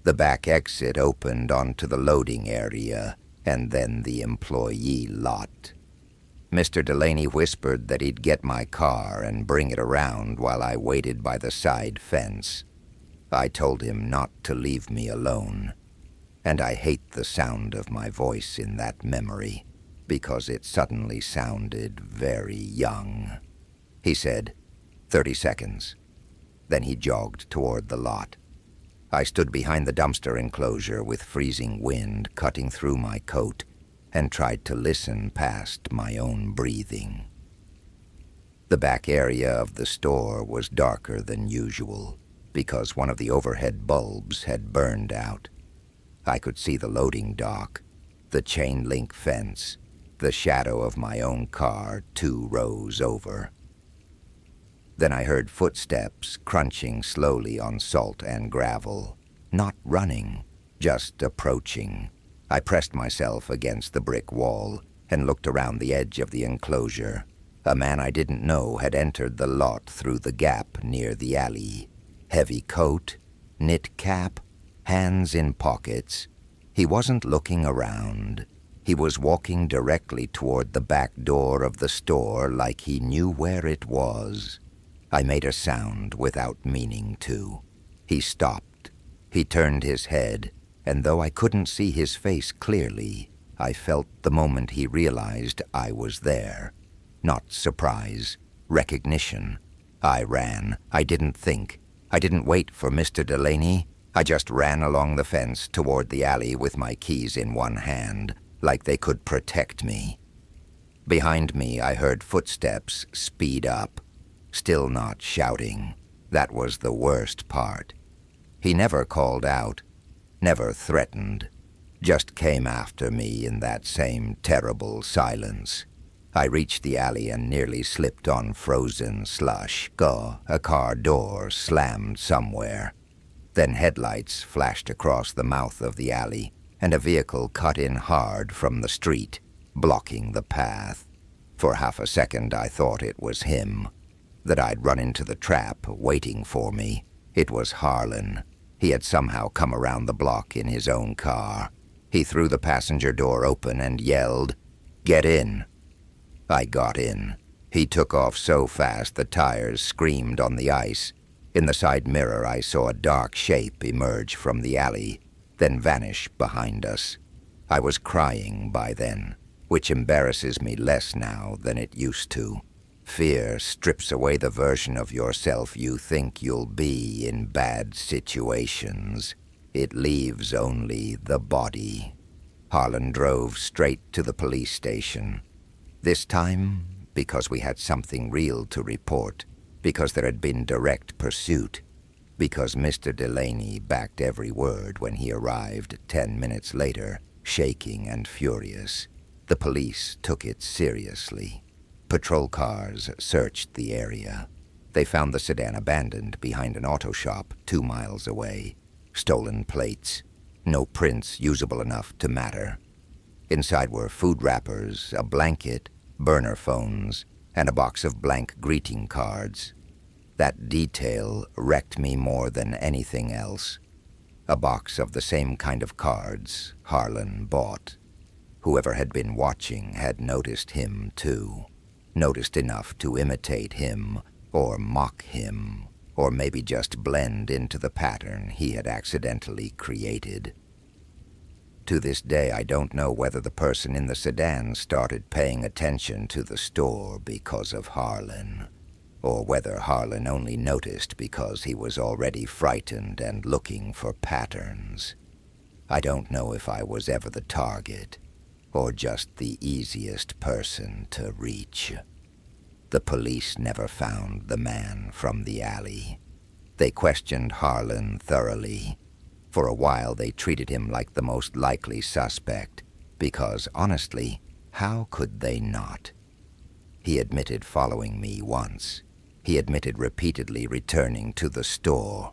The back exit opened onto the loading area and then the employee lot. Mr. Delaney whispered that he'd get my car and bring it around while I waited by the side fence. I told him not to leave me alone, and I hate the sound of my voice in that memory because it suddenly sounded very young. He said, 30 seconds. Then he jogged toward the lot. I stood behind the dumpster enclosure with freezing wind cutting through my coat and tried to listen past my own breathing. The back area of the store was darker than usual because one of the overhead bulbs had burned out. I could see the loading dock, the chain-link fence, the shadow of my own car 2 rows over. Then I heard footsteps crunching slowly on salt and gravel, not running, just approaching. I pressed myself against the brick wall and looked around the edge of the enclosure. A man I didn't know had entered the lot through the gap near the alley. Heavy coat, knit cap, hands in pockets. He wasn't looking around. He was walking directly toward the back door of the store like he knew where it was. I made a sound without meaning to. He stopped. He turned his head, and though I couldn't see his face clearly, I felt the moment he realized I was there. Not surprise, recognition. I ran. I didn't think. I didn't wait for Mr. Delaney. I just ran along the fence toward the alley with my keys in one hand, like they could protect me. Behind me, I heard footsteps speed up. Still not shouting. That was the worst part. He never called out, never threatened, just came after me in that same terrible silence. I reached the alley and nearly slipped on frozen slush. A car door slammed somewhere. Then headlights flashed across the mouth of the alley, and a vehicle cut in hard from the street, blocking the path. For half a second I thought it was him, that I'd run into the trap waiting for me. It was Harlan. He had somehow come around the block in his own car. He threw the passenger door open and yelled, "Get in." I got in. He took off so fast the tires screamed on the ice. In the side mirror I saw a dark shape emerge from the alley, then vanish behind us. I was crying by then, which embarrasses me less now than it used to. Fear strips away the version of yourself you think you'll be in bad situations. It leaves only the body. Harlan drove straight to the police station. This time, because we had something real to report, because there had been direct pursuit, because Mr. Delaney backed every word when he arrived 10 minutes later, shaking and furious. The police took it seriously. Patrol cars searched the area. They found the sedan abandoned behind an auto shop 2 miles away. Stolen plates. No prints usable enough to matter. Inside were food wrappers, a blanket, burner phones, and a box of blank greeting cards. That detail wrecked me more than anything else. A box of the same kind of cards Harlan bought. Whoever had been watching had noticed him too. Noticed enough to imitate him, or mock him, or maybe just blend into the pattern he had accidentally created. To this day, I don't know whether the person in the sedan started paying attention to the store because of Harlan, or whether Harlan only noticed because he was already frightened and looking for patterns. I don't know if I was ever the target, or just the easiest person to reach. The police never found the man from the alley. They questioned Harlan thoroughly. For a while they treated him like the most likely suspect, because honestly, how could they not? He admitted following me once. He admitted repeatedly returning to the store.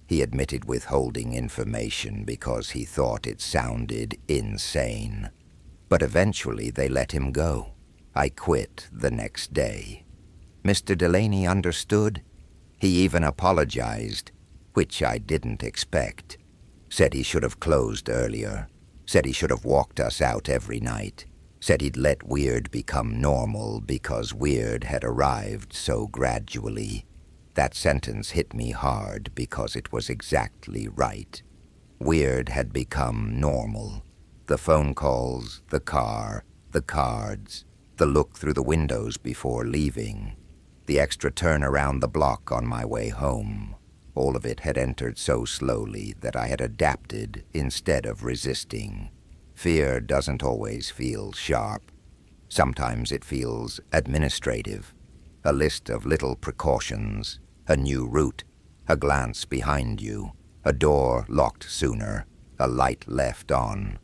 He admitted withholding information because he thought it sounded insane. But eventually they let him go. I quit the next day. Mr. Delaney understood. He even apologized, which I didn't expect. Said he should have closed earlier. Said he should have walked us out every night. Said he'd let weird become normal because weird had arrived so gradually. That sentence hit me hard because it was exactly right. Weird had become normal. The phone calls, the car, the cards, the look through the windows before leaving, the extra turn around the block on my way home. All of it had entered so slowly that I had adapted instead of resisting. Fear doesn't always feel sharp. Sometimes it feels administrative. A list of little precautions, a new route, a glance behind you, a door locked sooner, a light left on.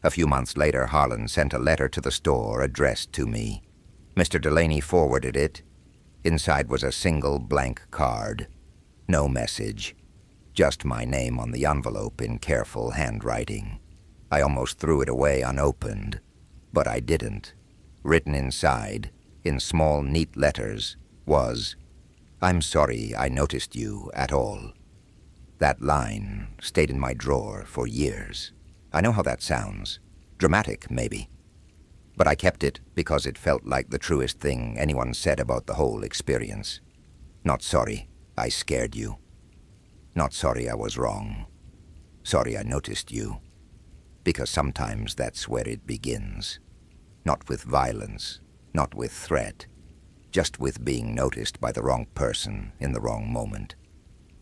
A few months later, Harlan sent a letter to the store addressed to me. Mr. Delaney forwarded it. Inside was a single blank card. No message. Just my name on the envelope in careful handwriting. I almost threw it away unopened, but I didn't. Written inside, in small, neat letters, was, "I'm sorry I noticed you at all." That line stayed in my drawer for years. I know how that sounds. Dramatic, maybe. But I kept it because it felt like the truest thing anyone said about the whole experience. Not sorry I scared you. Not sorry I was wrong. Sorry I noticed you. Because sometimes that's where it begins. Not with violence, not with threat, just with being noticed by the wrong person in the wrong moment.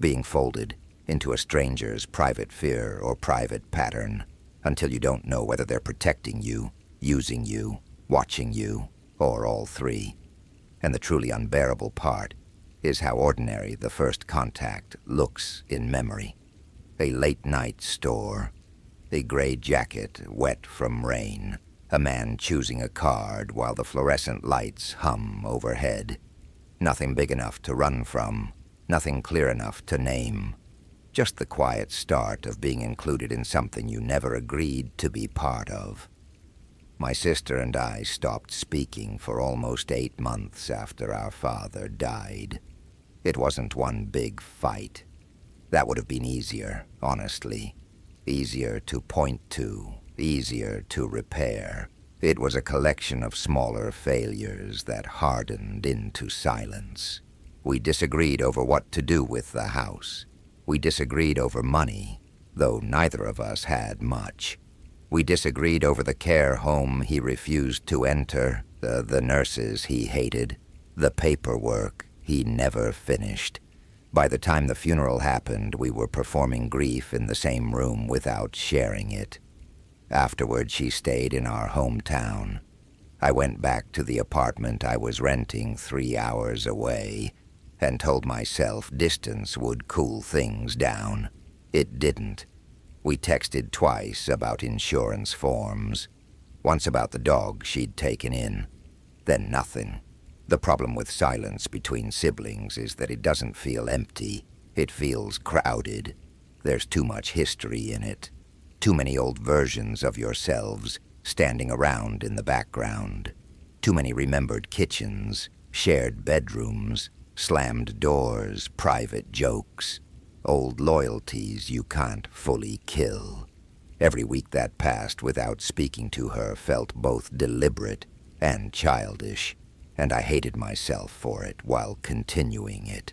Being folded into a stranger's private fear or private pattern until you don't know whether they're protecting you, using you, watching you, or all three. And the truly unbearable part is how ordinary the first contact looks in memory. A late-night store, a gray jacket wet from rain, a man choosing a card while the fluorescent lights hum overhead. Nothing big enough to run from, nothing clear enough to name. Just the quiet start of being included in something you never agreed to be part of. My sister and I stopped speaking for almost 8 months after our father died. It wasn't one big fight. That would have been easier, honestly. Easier to point to, easier to repair. It was a collection of smaller failures that hardened into silence. We disagreed over what to do with the house. We disagreed over money, though neither of us had much. We disagreed over the care home he refused to enter, the nurses he hated, the paperwork he never finished. By the time the funeral happened, we were performing grief in the same room without sharing it. Afterward, she stayed in our hometown. I went back to the apartment I was renting 3 hours away and told myself distance would cool things down. It didn't. We texted twice about insurance forms. Once about the dog she'd taken in. Then nothing. The problem with silence between siblings is that it doesn't feel empty. It feels crowded. There's too much history in it. Too many old versions of yourselves standing around in the background. Too many remembered kitchens, shared bedrooms, slammed doors, private jokes, old loyalties you can't fully kill. Every week that passed without speaking to her felt both deliberate and childish, and I hated myself for it while continuing it.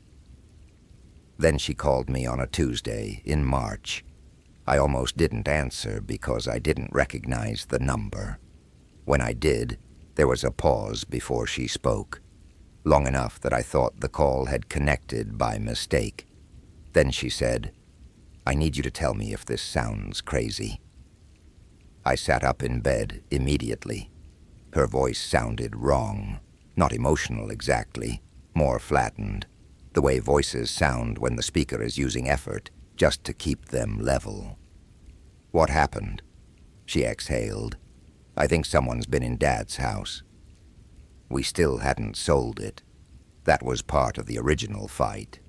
Then she called me on a Tuesday in March. I almost didn't answer because I didn't recognize the number. When I did, there was a pause before she spoke, long enough that I thought the call had connected by mistake. Then she said, "I need you to tell me if this sounds crazy." I sat up in bed immediately. Her voice sounded wrong, not emotional exactly, more flattened, the way voices sound when the speaker is using effort just to keep them level. "What happened?" She exhaled. "I think someone's been in Dad's house." We still hadn't sold it. That was part of the original fight.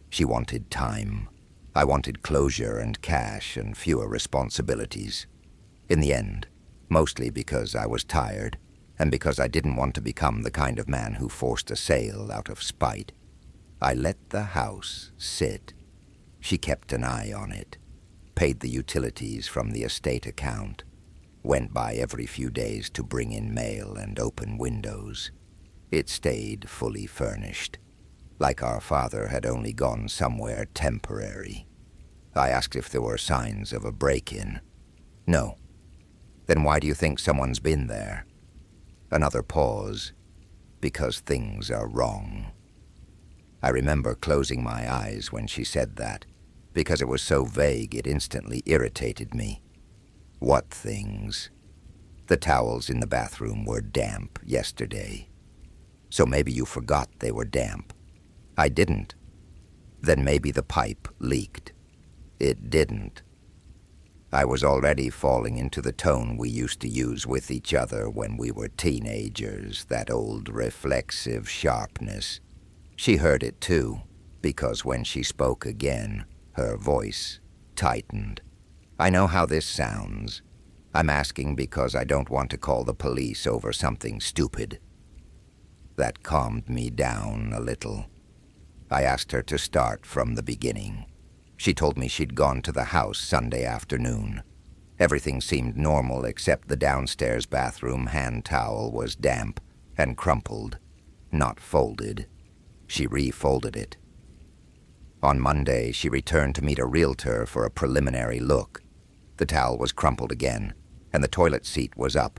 She wanted time. I wanted closure and cash and fewer responsibilities. In the end, mostly because I was tired, and because I didn't want to become the kind of man who forced a sale out of spite, I let the house sit. She kept an eye on it, paid the utilities from the estate account, went by every few days to bring in mail and open windows. It stayed fully furnished, like our father had only gone somewhere temporary. I asked if there were signs of a break-in. "No." "Then why do you think someone's been there?" Another pause. "Because things are wrong." I remember closing my eyes when she said that, because it was so vague it instantly irritated me. What things? The towels in the bathroom were damp yesterday. So maybe you forgot they were damp. I didn't. Then maybe the pipe leaked. It didn't. I was already falling into the tone we used to use with each other when we were teenagers, that old reflexive sharpness. She heard it too, because when she spoke again, her voice tightened. "I know how this sounds. I'm asking because I don't want to call the police over something stupid." That calmed me down a little. I asked her to start from the beginning. She told me she'd gone to the house Sunday afternoon. Everything seemed normal except the downstairs bathroom hand towel was damp and crumpled, not folded. She refolded it. On Monday, she returned to meet a realtor for a preliminary look. The towel was crumpled again, and the toilet seat was up.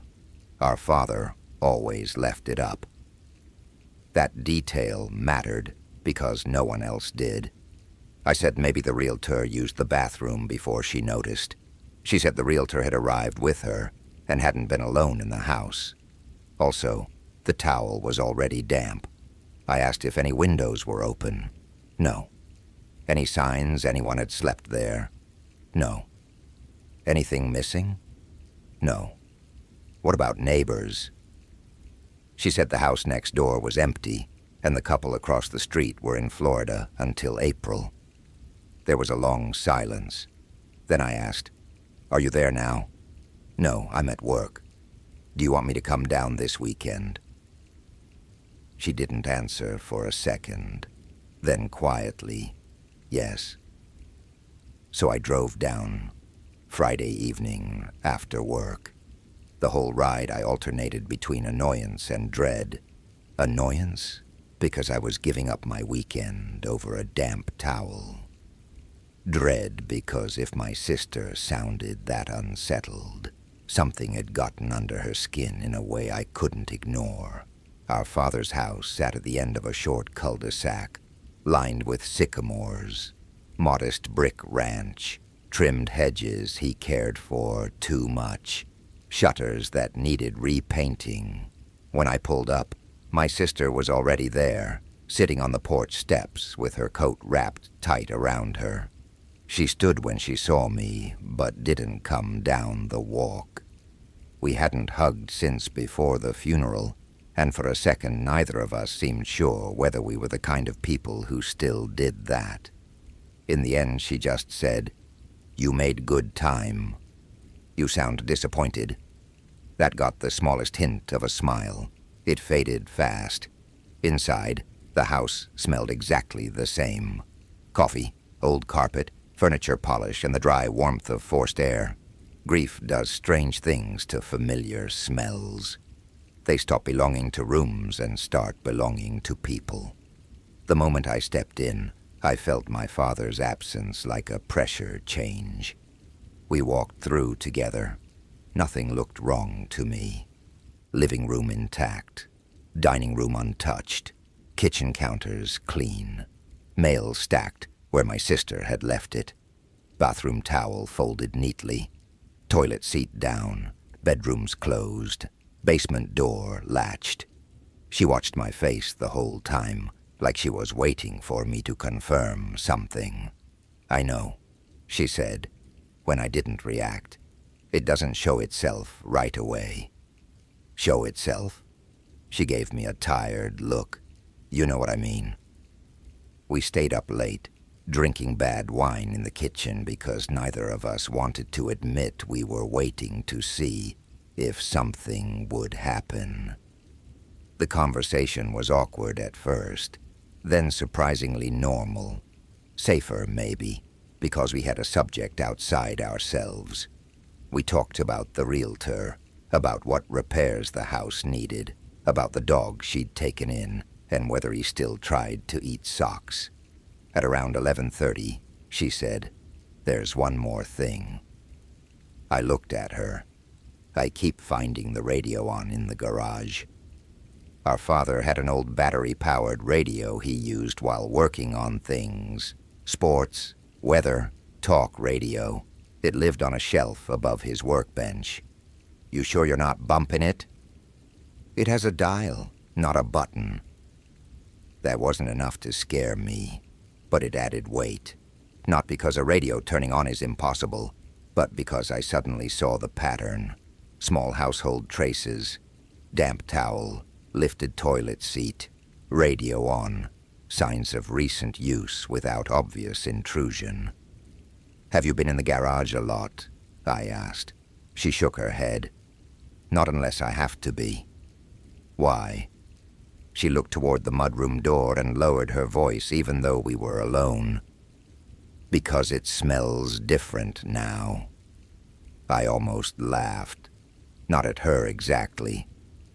Our father always left it up. That detail mattered because no one else did. I said maybe the realtor used the bathroom before she noticed. She said the realtor had arrived with her and hadn't been alone in the house. Also, the towel was already damp. I asked if any windows were open. No. Any signs anyone had slept there? No. Anything missing? No. What about neighbors? She said the house next door was empty, and the couple across the street were in Florida until April. There was a long silence. Then I asked, "Are you there now?" "No, I'm at work." "Do you want me to come down this weekend?" She didn't answer for a second. Then quietly, "Yes." So I drove down, Friday evening, after work. The whole ride I alternated between annoyance and dread. Annoyance, because I was giving up my weekend over a damp towel. Dread, because if my sister sounded that unsettled, something had gotten under her skin in a way I couldn't ignore. Our father's house sat at the end of a short cul-de-sac, lined with sycamores, modest brick ranch, trimmed hedges he cared for too much, shutters that needed repainting. When I pulled up, my sister was already there, sitting on the porch steps with her coat wrapped tight around her. She stood when she saw me, but didn't come down the walk. We hadn't hugged since before the funeral, and for a second neither of us seemed sure whether we were the kind of people who still did that. In the end, she just said, "You made good time. You sound disappointed." That got the smallest hint of a smile. It faded fast. Inside, the house smelled exactly the same. Coffee, old carpet, furniture polish, and the dry warmth of forced air. Grief does strange things to familiar smells. They stop belonging to rooms and start belonging to people. The moment I stepped in, I felt my father's absence like a pressure change. We walked through together. Nothing looked wrong to me. Living room intact, dining room untouched, kitchen counters clean, mail stacked where my sister had left it, bathroom towel folded neatly, toilet seat down, bedrooms closed, basement door latched. She watched my face the whole time, like she was waiting for me to confirm something. "I know," she said, when I didn't react. "It doesn't show itself right away." "Show itself?" She gave me a tired look. "You know what I mean." We stayed up late, drinking bad wine in the kitchen because neither of us wanted to admit we were waiting to see if something would happen. The conversation was awkward at first, then surprisingly normal. Safer, maybe, because we had a subject outside ourselves. We talked about the realtor, about what repairs the house needed, about the dog she'd taken in, and whether he still tried to eat socks. At around 11:30, she said, "There's one more thing." I looked at her. "I keep finding the radio on in the garage." Our father had an old battery-powered radio he used while working on things. Sports, weather, talk radio. It lived on a shelf above his workbench. "You sure you're not bumping it?" "It has a dial, not a button." That wasn't enough to scare me, but it added weight. Not because a radio turning on is impossible, but because I suddenly saw the pattern. Small household traces, damp towel, lifted toilet seat, radio on, signs of recent use without obvious intrusion. "Have you been in the garage a lot?" I asked. She shook her head. "Not unless I have to be." "Why?" She looked toward the mudroom door and lowered her voice even though we were alone. "Because it smells different now." I almost laughed. Not at her exactly.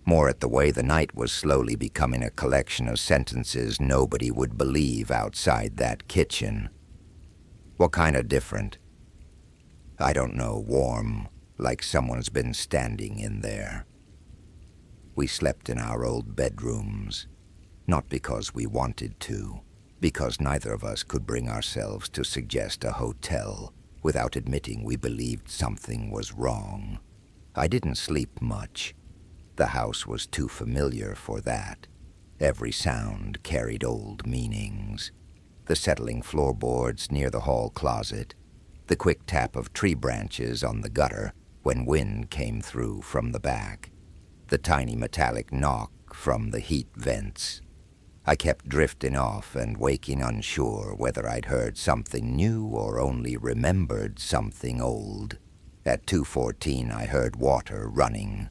More at the way the night was slowly becoming a collection of sentences nobody would believe outside that kitchen. "What kind of different?" "I don't know, warm, like someone's been standing in there." We slept in our old bedrooms, not because we wanted to, because neither of us could bring ourselves to suggest a hotel without admitting we believed something was wrong. I didn't sleep much. The house was too familiar for that. Every sound carried old meanings. The settling floorboards near the hall closet, the quick tap of tree branches on the gutter when wind came through from the back, the tiny metallic knock from the heat vents. I kept drifting off and waking unsure whether I'd heard something new or only remembered something old. At 2:14 I heard water running.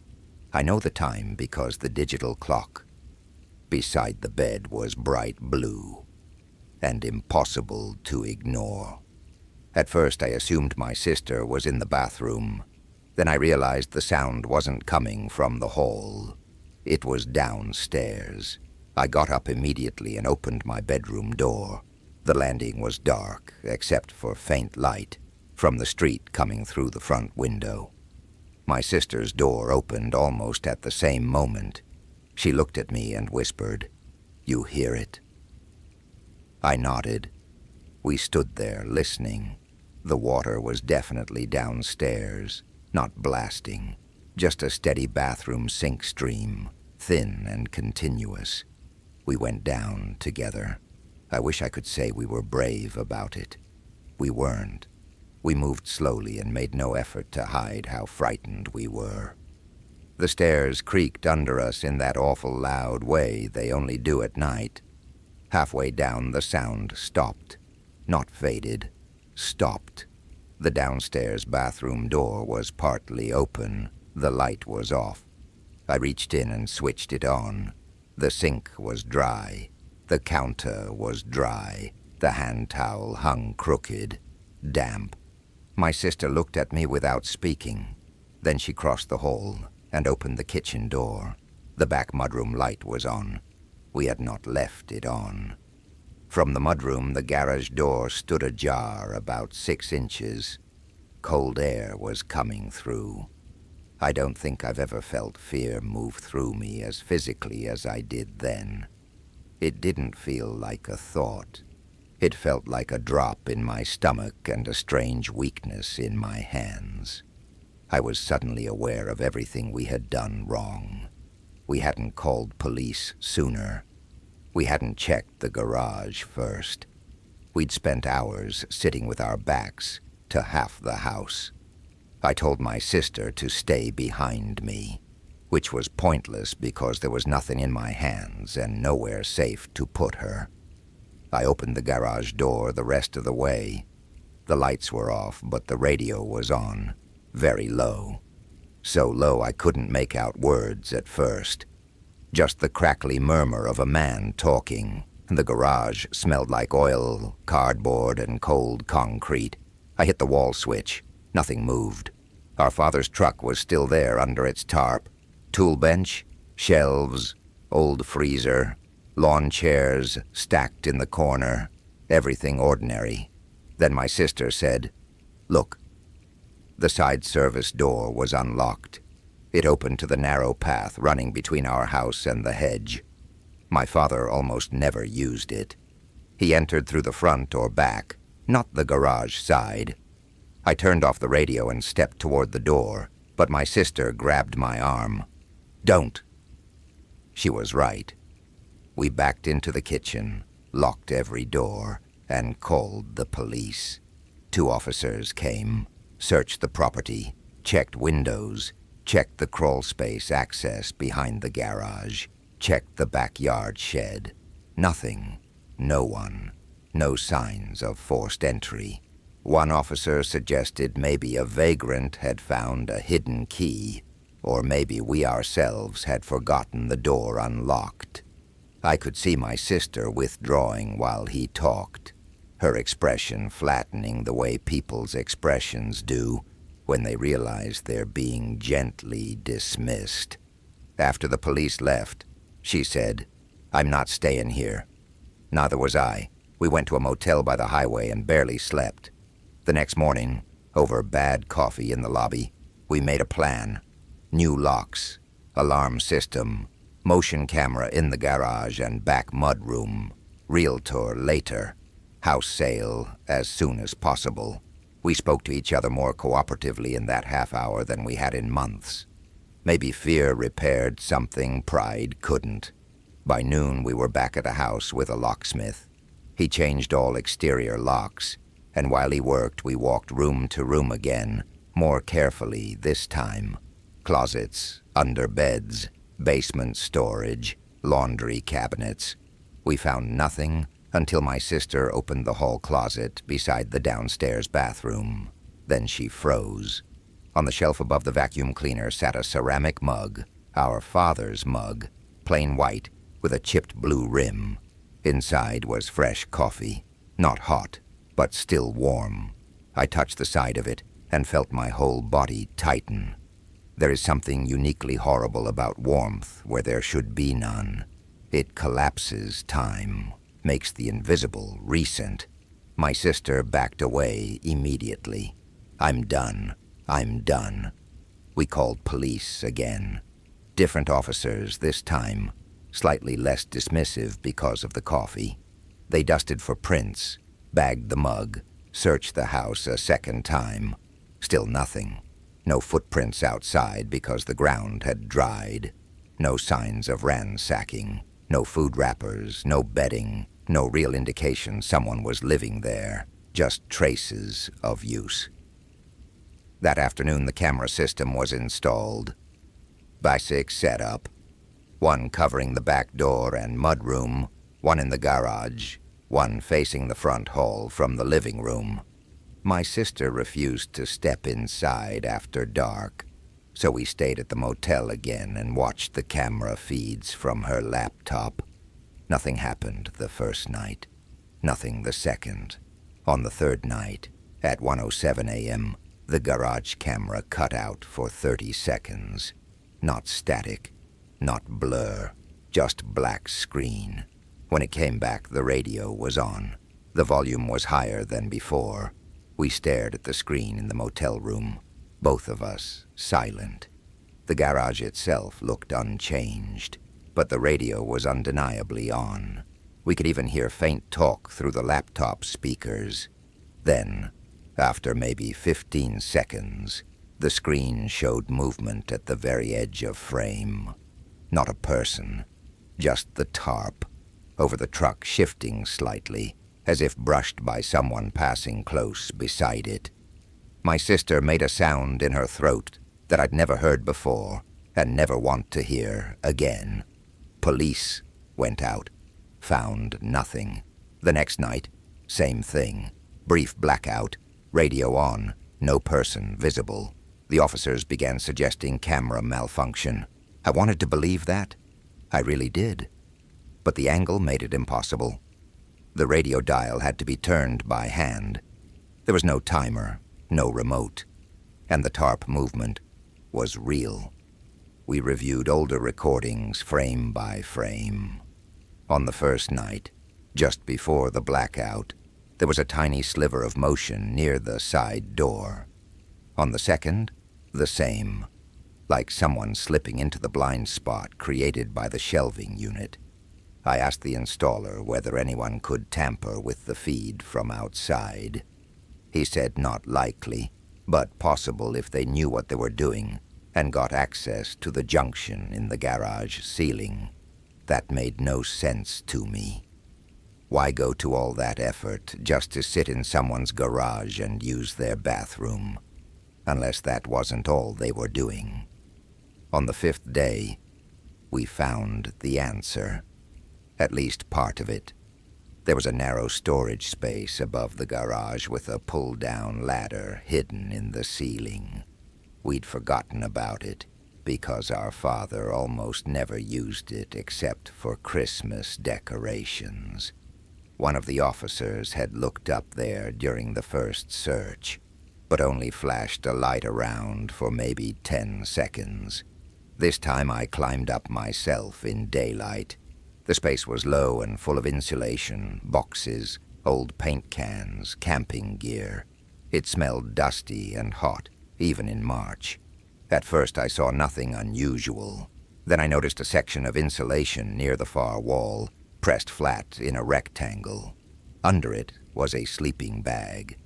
I know the time because the digital clock beside the bed was bright blue and impossible to ignore. At first I assumed my sister was in the bathroom. Then I realized the sound wasn't coming from the hall. It was downstairs. I got up immediately and opened my bedroom door. The landing was dark, except for faint light from the street coming through the front window. My sister's door opened almost at the same moment. She looked at me and whispered, "You hear it?" I nodded. We stood there, listening. The water was definitely downstairs, not blasting, just a steady bathroom sink stream, thin and continuous. We went down together. I wish I could say we were brave about it. We weren't. We moved slowly and made no effort to hide how frightened we were. The stairs creaked under us in that awful loud way they only do at night. Halfway down, the sound stopped. Not faded. Stopped. The downstairs bathroom door was partly open. The light was off. I reached in and switched it on. The sink was dry. The counter was dry. The hand towel hung crooked, damp. My sister looked at me without speaking. Then she crossed the hall and opened the kitchen door. The back mudroom light was on. We had not left it on. From the mudroom, the garage door stood ajar about 6 inches. Cold air was coming through. I don't think I've ever felt fear move through me as physically as I did then. It didn't feel like a thought. It felt like a drop in my stomach and a strange weakness in my hands. I was suddenly aware of everything we had done wrong. We hadn't called police sooner. We hadn't checked the garage first. We'd spent hours sitting with our backs to half the house. I told my sister to stay behind me, which was pointless because there was nothing in my hands and nowhere safe to put her. I opened the garage door the rest of the way. The lights were off, but the radio was on, very low. So low I couldn't make out words at first. Just the crackly murmur of a man talking. The garage smelled like oil, cardboard, and cold concrete. I hit the wall switch. Nothing moved. Our father's truck was still there under its tarp. Tool bench, shelves, old freezer, lawn chairs stacked in the corner. Everything ordinary. Then my sister said, "Look." The side service door was unlocked. It opened to the narrow path running between our house and the hedge. My father almost never used it. He entered through the front or back, not the garage side. I turned off the radio and stepped toward the door, but my sister grabbed my arm. "Don't." She was right. We backed into the kitchen, locked every door, and called the police. 2 officers came, searched the property, checked windows, checked the crawl space access behind the garage, checked the backyard shed. Nothing. No one. No signs of forced entry. One officer suggested maybe a vagrant had found a hidden key, or maybe we ourselves had forgotten the door unlocked. I could see my sister withdrawing while he talked, her expression flattening the way people's expressions do when they realize they're being gently dismissed. After the police left, she said, "I'm not staying here." Neither was I. We went to a motel by the highway and barely slept. The next morning, over bad coffee in the lobby, we made a plan. New locks, alarm system, motion camera in the garage and back mudroom, realtor later, house sale as soon as possible. We spoke to each other more cooperatively in that half hour than we had in months. Maybe fear repaired something pride couldn't. By noon, we were back at the house with a locksmith. He changed all exterior locks, and while he worked, we walked room to room again, more carefully this time. Closets, under beds, basement storage, laundry cabinets. We found nothing until my sister opened the hall closet beside the downstairs bathroom. Then she froze. On the shelf above the vacuum cleaner sat a ceramic mug, our father's mug, plain white with a chipped blue rim. Inside was fresh coffee, not hot, but still warm. I touched the side of it and felt my whole body tighten. There is something uniquely horrible about warmth where there should be none. It collapses time, makes the invisible recent. My sister backed away immediately. "I'm done. I'm done." We called police again. Different officers this time, slightly less dismissive because of the coffee. They dusted for prints, bagged the mug, searched the house a second time. Still nothing. No footprints outside because the ground had dried. No signs of ransacking. No food wrappers, no bedding, no real indication someone was living there. Just traces of use. That afternoon, the camera system was installed. Basic setup. One covering the back door and mudroom, one in the garage, one facing the front hall from the living room. My sister refused to step inside after dark, so we stayed at the motel again and watched the camera feeds from her laptop. Nothing happened the first night. Nothing the second. On the third night, At 1:07 a.m., the garage camera cut out for 30 seconds. Not static, not blur, just black screen. When it came back, the radio was on. The volume was higher than before. We stared at the screen in the motel room, both of us silent. The garage itself looked unchanged, but the radio was undeniably on. We could even hear faint talk through the laptop speakers. Then, after maybe 15 seconds, the screen showed movement at the very edge of frame. Not a person, just the tarp, over the truck shifting slightly, as if brushed by someone passing close beside it. My sister made a sound in her throat that I'd never heard before and never want to hear again. Police went out, found nothing. The next night, same thing. Brief blackout, radio on, no person visible. The officers began suggesting camera malfunction. I wanted to believe that. I really did. But the angle made it impossible. The radio dial had to be turned by hand. There was no timer, no remote, and the tarp movement was real. We reviewed older recordings frame by frame. On the first night, just before the blackout, there was a tiny sliver of motion near the side door. On the second, the same, like someone slipping into the blind spot created by the shelving unit. I asked the installer whether anyone could tamper with the feed from outside. He said not likely, but possible if they knew what they were doing and got access to the junction in the garage ceiling. That made no sense to me. Why go to all that effort just to sit in someone's garage and use their bathroom? Unless that wasn't all they were doing. On the 5th day, we found the answer. At least part of it. There was a narrow storage space above the garage with a pull-down ladder hidden in the ceiling. We'd forgotten about it because our father almost never used it except for Christmas decorations. One of the officers had looked up there during the first search, but only flashed a light around for maybe 10 seconds. This time I climbed up myself in daylight. The space was low and full of insulation, boxes, old paint cans, camping gear. It smelled dusty and hot, even in March. At first I saw nothing unusual. Then I noticed a section of insulation near the far wall, pressed flat in a rectangle. Under it was a sleeping bag.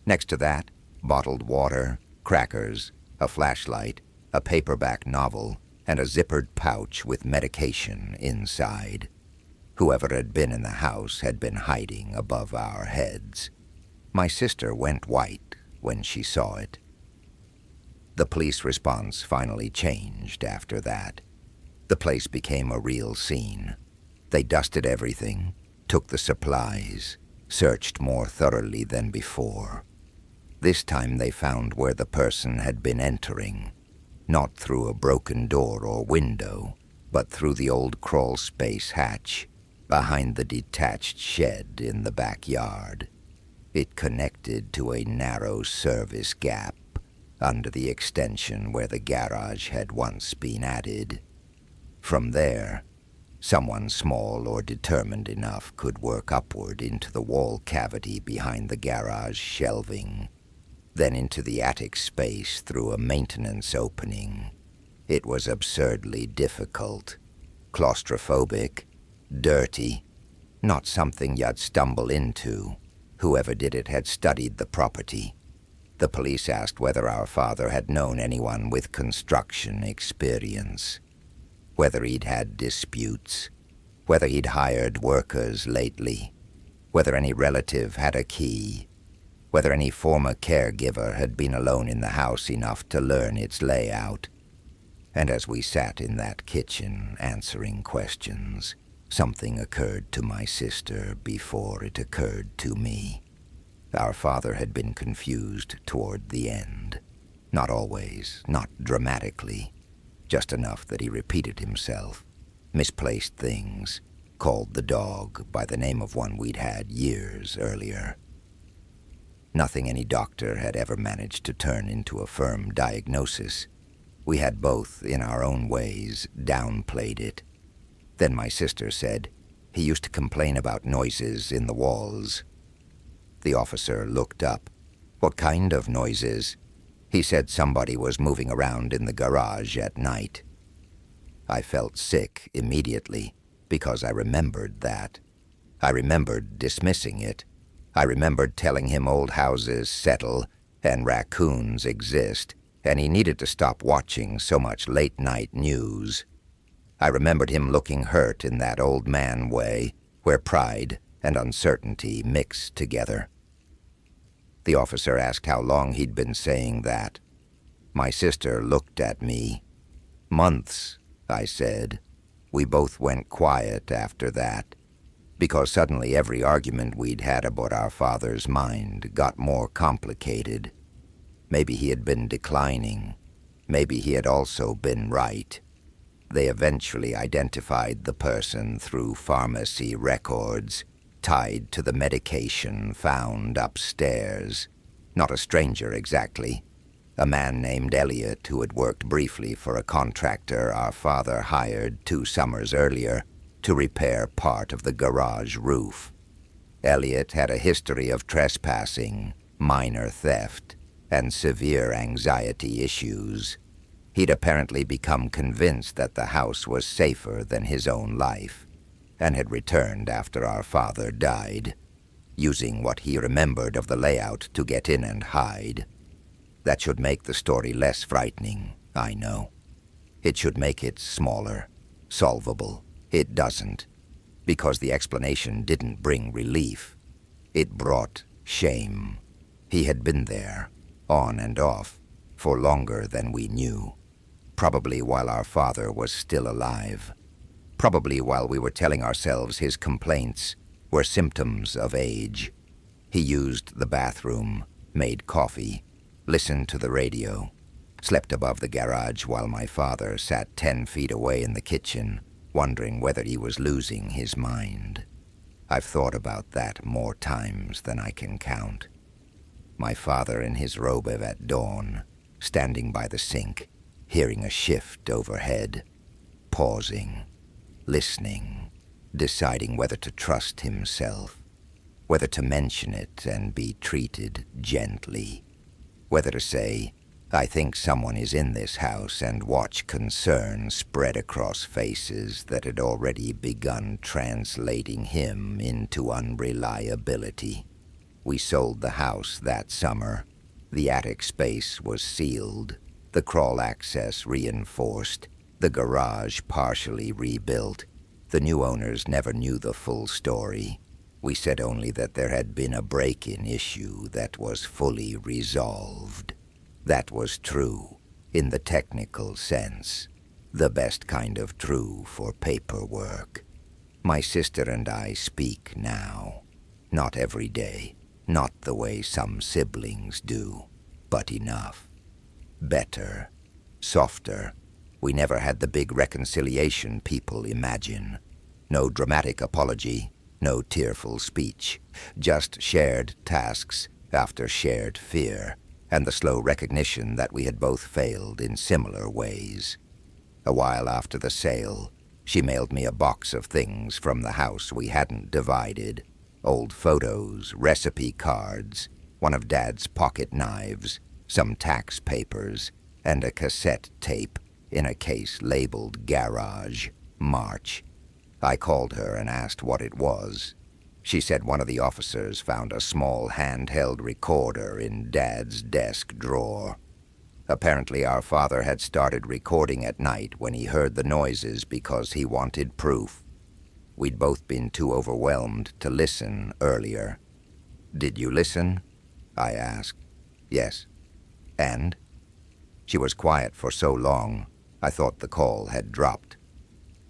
Next to that, bottled water, crackers, a flashlight, a paperback novel, and a zippered pouch with medication inside. Whoever had been in the house had been hiding above our heads. My sister went white when she saw it. The police response finally changed after that. The place became a real scene. They dusted everything, took the supplies, searched more thoroughly than before. This time they found where the person had been entering. Not through a broken door or window, but through the old crawl space hatch, behind the detached shed in the backyard. It connected to a narrow service gap under the extension where the garage had once been added. From there, someone small or determined enough could work upward into the wall cavity behind the garage shelving, then into the attic space through a maintenance opening. It was absurdly difficult, claustrophobic, dirty, not something you'd stumble into. Whoever did it had studied the property. The police asked whether our father had known anyone with construction experience, whether he'd had disputes, whether he'd hired workers lately, whether any relative had a key, whether any former caregiver had been alone in the house enough to learn its layout. And as we sat in that kitchen answering questions, something occurred to my sister before it occurred to me. Our father had been confused toward the end. Not always, not dramatically, just enough that he repeated himself, misplaced things, called the dog by the name of one we'd had years earlier. Nothing any doctor had ever managed to turn into a firm diagnosis. We had both, in our own ways, downplayed it. Then my sister said, "He used to complain about noises in the walls." The officer looked up. "What kind of noises?" He said somebody was moving around in the garage at night. I felt sick immediately because I remembered that. I remembered dismissing it. I remembered telling him old houses settle and raccoons exist, and he needed to stop watching so much late-night news. I remembered him looking hurt in that old man way, where pride and uncertainty mix together. The officer asked how long he'd been saying that. My sister looked at me. "Months," I said. We both went quiet after that, because suddenly every argument we'd had about our father's mind got more complicated. Maybe he had been declining. Maybe he had also been right. They eventually identified the person through pharmacy records, tied to the medication found upstairs. Not a stranger exactly. A man named Elliot who had worked briefly for a contractor our father hired 2 summers earlier to repair part of the garage roof. Elliot had a history of trespassing, minor theft, and severe anxiety issues. He'd apparently become convinced that the house was safer than his own life, and had returned after our father died, using what he remembered of the layout to get in and hide. That should make the story less frightening, I know. It should make it smaller, solvable. It doesn't, because the explanation didn't bring relief. It brought shame. He had been there, on and off, for longer than we knew. Probably while our father was still alive. Probably while we were telling ourselves his complaints were symptoms of age. He used the bathroom, made coffee, listened to the radio, slept above the garage while my father sat 10 feet away in the kitchen, wondering whether he was losing his mind. I've thought about that more times than I can count. My father in his robe at dawn, standing by the sink, hearing a shift overhead, pausing, listening, deciding whether to trust himself, whether to mention it and be treated gently, whether to say, "I think someone is in this house," and watch concern spread across faces that had already begun translating him into unreliability. We sold the house that summer. The attic space was sealed, the crawl access reinforced, the garage partially rebuilt. The new owners never knew the full story. We said only that there had been a break-in issue that was fully resolved. That was true, in the technical sense. The best kind of true for paperwork. My sister and I speak now. Not every day, not the way some siblings do, but enough. Better, softer. We never had the big reconciliation people imagine. No dramatic apology, no tearful speech. Just shared tasks after shared fear, and the slow recognition that we had both failed in similar ways. A while after the sale, she mailed me a box of things from the house we hadn't divided. Old photos, recipe cards, one of Dad's pocket knives, some tax papers, and a cassette tape in a case labeled Garage, March. I called her and asked what it was. She said one of the officers found a small handheld recorder in Dad's desk drawer. Apparently our father had started recording at night when he heard the noises because he wanted proof. We'd both been too overwhelmed to listen earlier. "Did you listen?" I asked. "Yes." "And?" She was quiet for so long, I thought the call had dropped.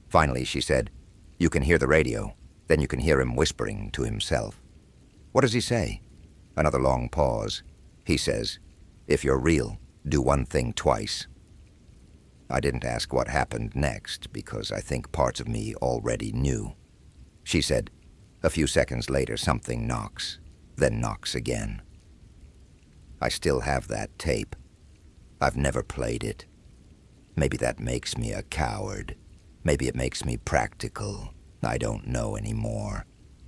Finally she said, "You can hear the radio. Then you can hear him whispering to himself." "What does he say?" Another long pause. He says, "If you're real, do one thing twice." I didn't ask what happened next because I think parts of me already knew. She said, "A few seconds later something knocks, then knocks again." I still have that tape. I've never played it. Maybe that makes me a coward. Maybe it makes me practical. I don't know anymore.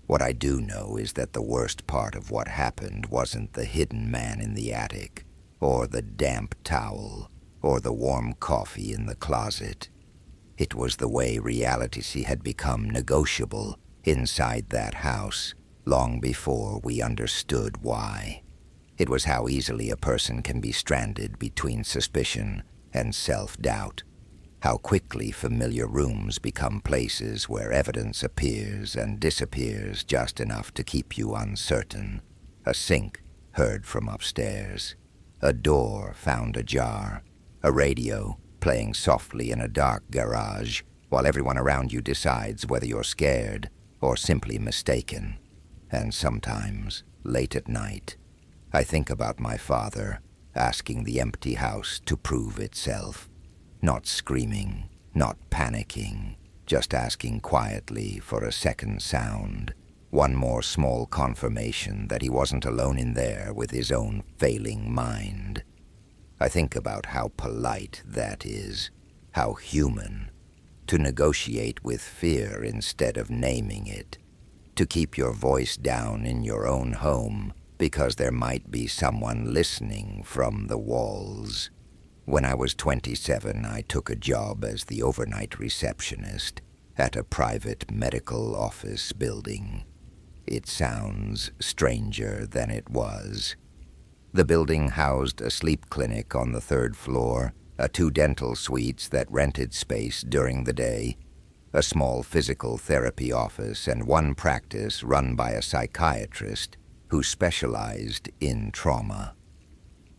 What I do know is that the worst part of what happened wasn't the hidden man in the attic, or the damp towel, or the warm coffee in the closet. It was the way reality had become negotiable inside that house, long before we understood why. It was how easily a person can be stranded between suspicion and self-doubt. How quickly familiar rooms become places where evidence appears and disappears just enough to keep you uncertain. A sink heard from upstairs. A door found ajar. A radio playing softly in a dark garage while everyone around you decides whether you're scared or simply mistaken. And sometimes, late at night, I think about my father asking the empty house to prove itself. Not screaming, not panicking, just asking quietly for a second sound. One more small confirmation that he wasn't alone in there with his own failing mind. I think about how polite that is, how human, to negotiate with fear instead of naming it, to keep your voice down in your own home because there might be someone listening from the walls. When I was 27, I took a job as the overnight receptionist at a private medical office building. It sounds stranger than it was. The building housed a sleep clinic on the 3rd floor, 2 dental suites that rented space during the day, a small physical therapy office, and 1 practice run by a psychiatrist who specialized in trauma.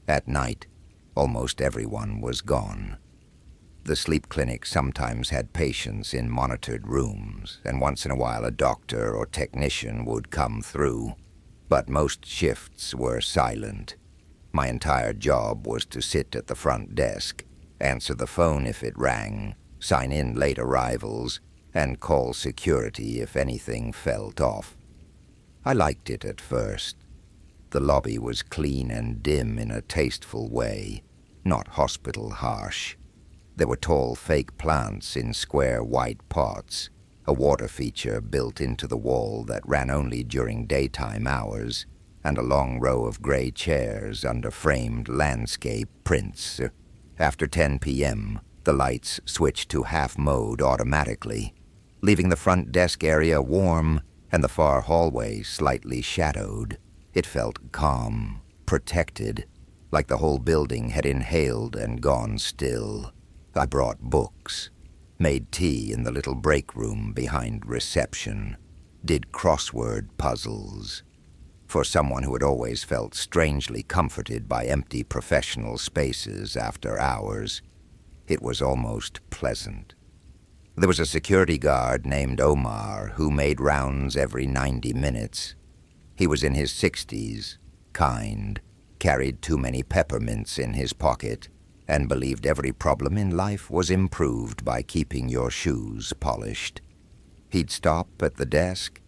At night, almost everyone was gone. The sleep clinic sometimes had patients in monitored rooms, and once in a while a doctor or technician would come through. But most shifts were silent. My entire job was to sit at the front desk, answer the phone if it rang, sign in late arrivals, and call security if anything felt off. I liked it at first. The lobby was clean and dim in a tasteful way, not hospital harsh. There were tall fake plants in square white pots, a water feature built into the wall that ran only during daytime hours, and a long row of gray chairs under framed landscape prints. After 10 p.m., the lights switched to half mode automatically, leaving the front desk area warm and the far hallway slightly shadowed. It felt calm, protected, like the whole building had inhaled and gone still. I brought books, made tea in the little break room behind reception, did crossword puzzles. For someone who had always felt strangely comforted by empty professional spaces after hours, it was almost pleasant. There was a security guard named Omar who made rounds every 90 minutes. He was in his 60s, kind, carried too many peppermints in his pocket, and believed every problem in life was improved by keeping your shoes polished. He'd stop at the desk,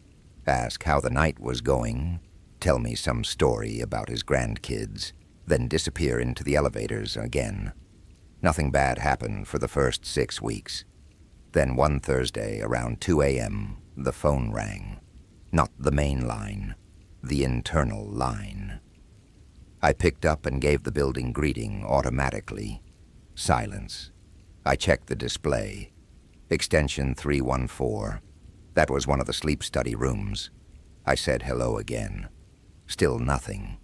ask how the night was going, tell me some story about his grandkids, then disappear into the elevators again. Nothing bad happened for the first 6 weeks. Then one Thursday around 2 a.m., the phone rang. Not the main line, the internal line. I picked up and gave the building greeting automatically. Silence. I checked the display. Extension 314. That was one of the sleep study rooms. I said hello again. Still nothing.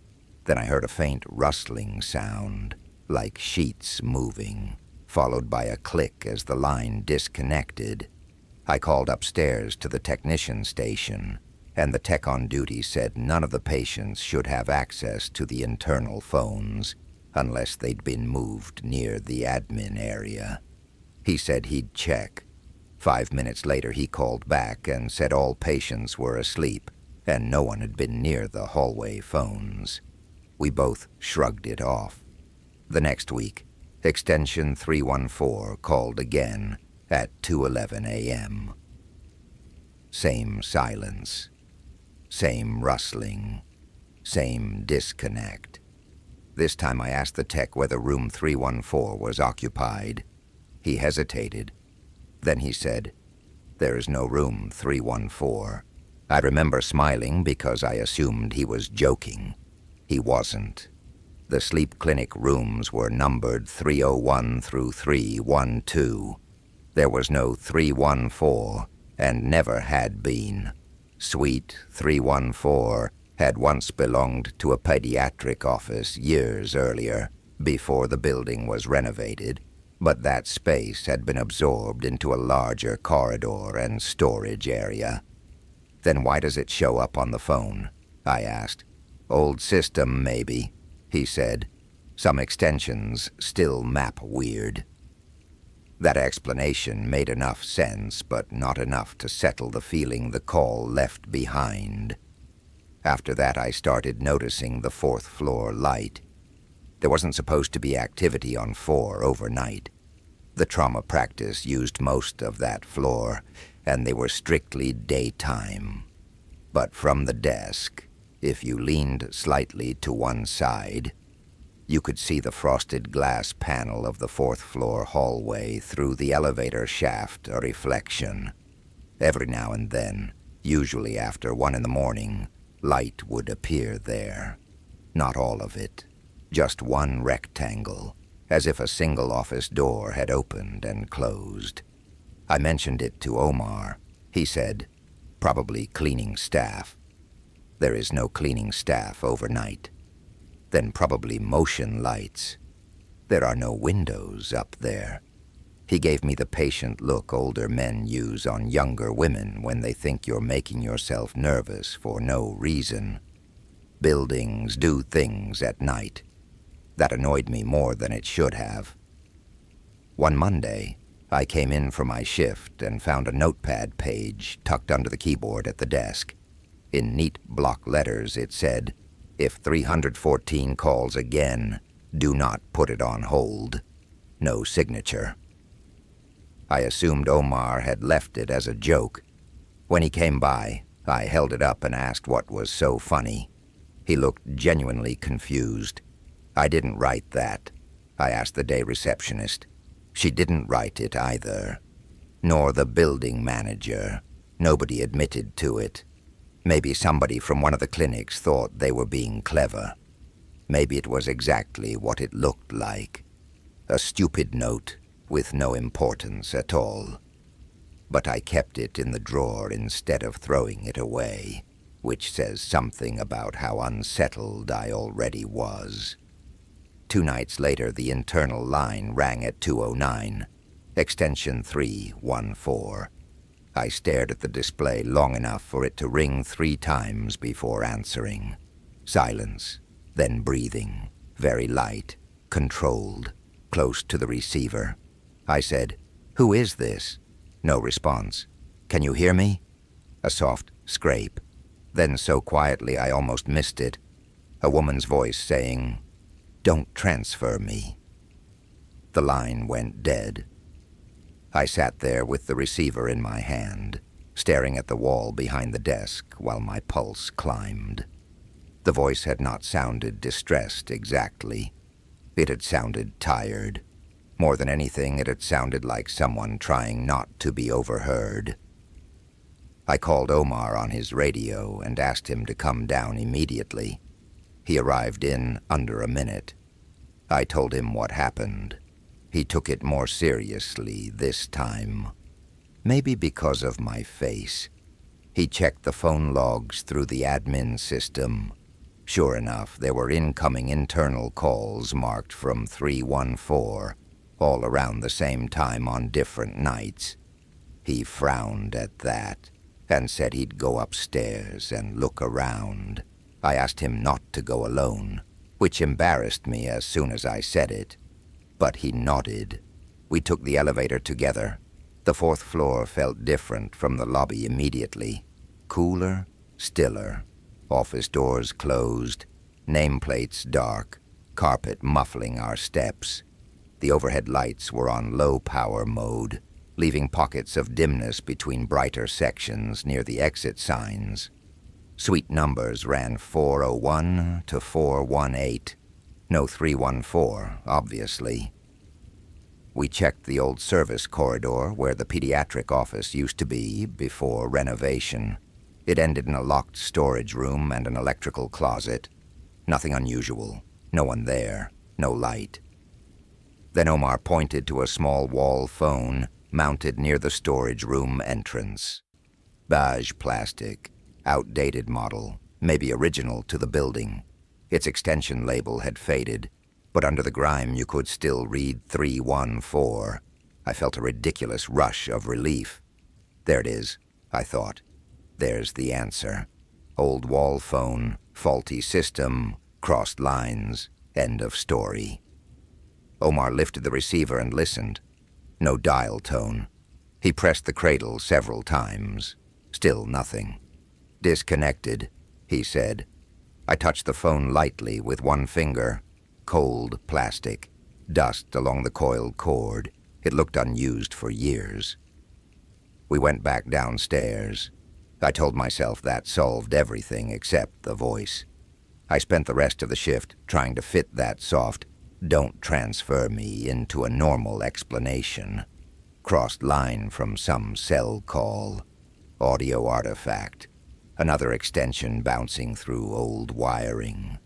Then I heard a faint rustling sound, like sheets moving, followed by a click as the line disconnected. I called upstairs to the technician station, and the tech on duty said none of the patients should have access to the internal phones unless they'd been moved near the admin area. He said he'd check. 5 minutes later he called back and said all patients were asleep and no one had been near the hallway phones. We both shrugged it off. The next week, extension 314 called again at 2:11 a.m. Same silence. Same rustling, same disconnect. This time I asked the tech whether room 314 was occupied. He hesitated. Then he said, "There is no room 314. I remember smiling because I assumed he was joking. He wasn't. The sleep clinic rooms were numbered 301 through 312. There was no 314, and never had been. Suite 314 had once belonged to a pediatric office years earlier, before the building was renovated, but that space had been absorbed into a larger corridor and storage area." "Then why does it show up on the phone?" I asked. "Old system, maybe," he said. "Some extensions still map weird." That explanation made enough sense, but not enough to settle the feeling the call left behind. After that, I started noticing the fourth-floor light. There wasn't supposed to be activity on 4 overnight. The trauma practice used most of that floor, and they were strictly daytime. But from the desk, if you leaned slightly to one side, you could see the frosted glass panel of the fourth-floor hallway through the elevator shaft, a reflection. Every now and then, usually after 1 in the morning, light would appear there. Not all of it, just one rectangle, as if a single office door had opened and closed. I mentioned it to Omar. He said, "Probably cleaning staff." "There is no cleaning staff overnight." "Then probably motion lights." "There are no windows up there." He gave me the patient look older men use on younger women when they think you're making yourself nervous for no reason. Buildings do things at night. That annoyed me more than it should have. One Monday, I came in for my shift and found a notepad page tucked under the keyboard at the desk. In neat block letters it said, "If 314 calls again, do not put it on hold." No signature. I assumed Omar had left it as a joke. When he came by, I held it up and asked what was so funny. He looked genuinely confused. "I didn't write that," I asked the day receptionist. She didn't write it either. Nor the building manager. Nobody admitted to it. Maybe somebody from one of the clinics thought they were being clever. Maybe it was exactly what it looked like. A stupid note with no importance at all. But I kept it in the drawer instead of throwing it away, which says something about how unsettled I already was. 2 nights later, the internal line rang at 209, extension 314. I stared at the display long enough for it to ring 3 times before answering. Silence, then breathing, very light, controlled, close to the receiver. I said, "Who is this?" No response. "Can you hear me?" A soft scrape. Then so quietly I almost missed it. A woman's voice saying, "Don't transfer me." The line went dead. I sat there with the receiver in my hand, staring at the wall behind the desk while my pulse climbed. The voice had not sounded distressed exactly. It had sounded tired. More than anything, it had sounded like someone trying not to be overheard. I called Omar on his radio and asked him to come down immediately. He arrived in under a minute. I told him what happened. He took it more seriously this time. Maybe because of my face. He checked the phone logs through the admin system. Sure enough, there were incoming internal calls marked from 314, all around the same time on different nights. He frowned at that and said he'd go upstairs and look around. I asked him not to go alone, which embarrassed me as soon as I said it. But he nodded. We took the elevator together. The 4th floor felt different from the lobby immediately. Cooler, stiller. Office doors closed, nameplates dark, carpet muffling our steps. The overhead lights were on low power mode, leaving pockets of dimness between brighter sections near the exit signs. Suite numbers ran 401 to 418. No 314, obviously. We checked the old service corridor where the pediatric office used to be before renovation. It ended in a locked storage room and an electrical closet. Nothing unusual. No one there. No light. Then Omar pointed to a small wall phone mounted near the storage room entrance. Beige plastic, outdated model, maybe original to the building. Its extension label had faded, but under the grime you could still read 314. I felt a ridiculous rush of relief. There it is, I thought. There's the answer. Old wall phone, faulty system, crossed lines, end of story. Omar lifted the receiver and listened. No dial tone. He pressed the cradle several times. Still nothing. Disconnected, he said. I touched the phone lightly with one finger. Cold plastic. Dust along the coiled cord. It looked unused for years. We went back downstairs. I told myself that solved everything except the voice. I spent the rest of the shift trying to fit that soft, "Don't transfer me" into a normal explanation. Crossed line from some cell call. Audio artifact. Another extension bouncing through old wiring.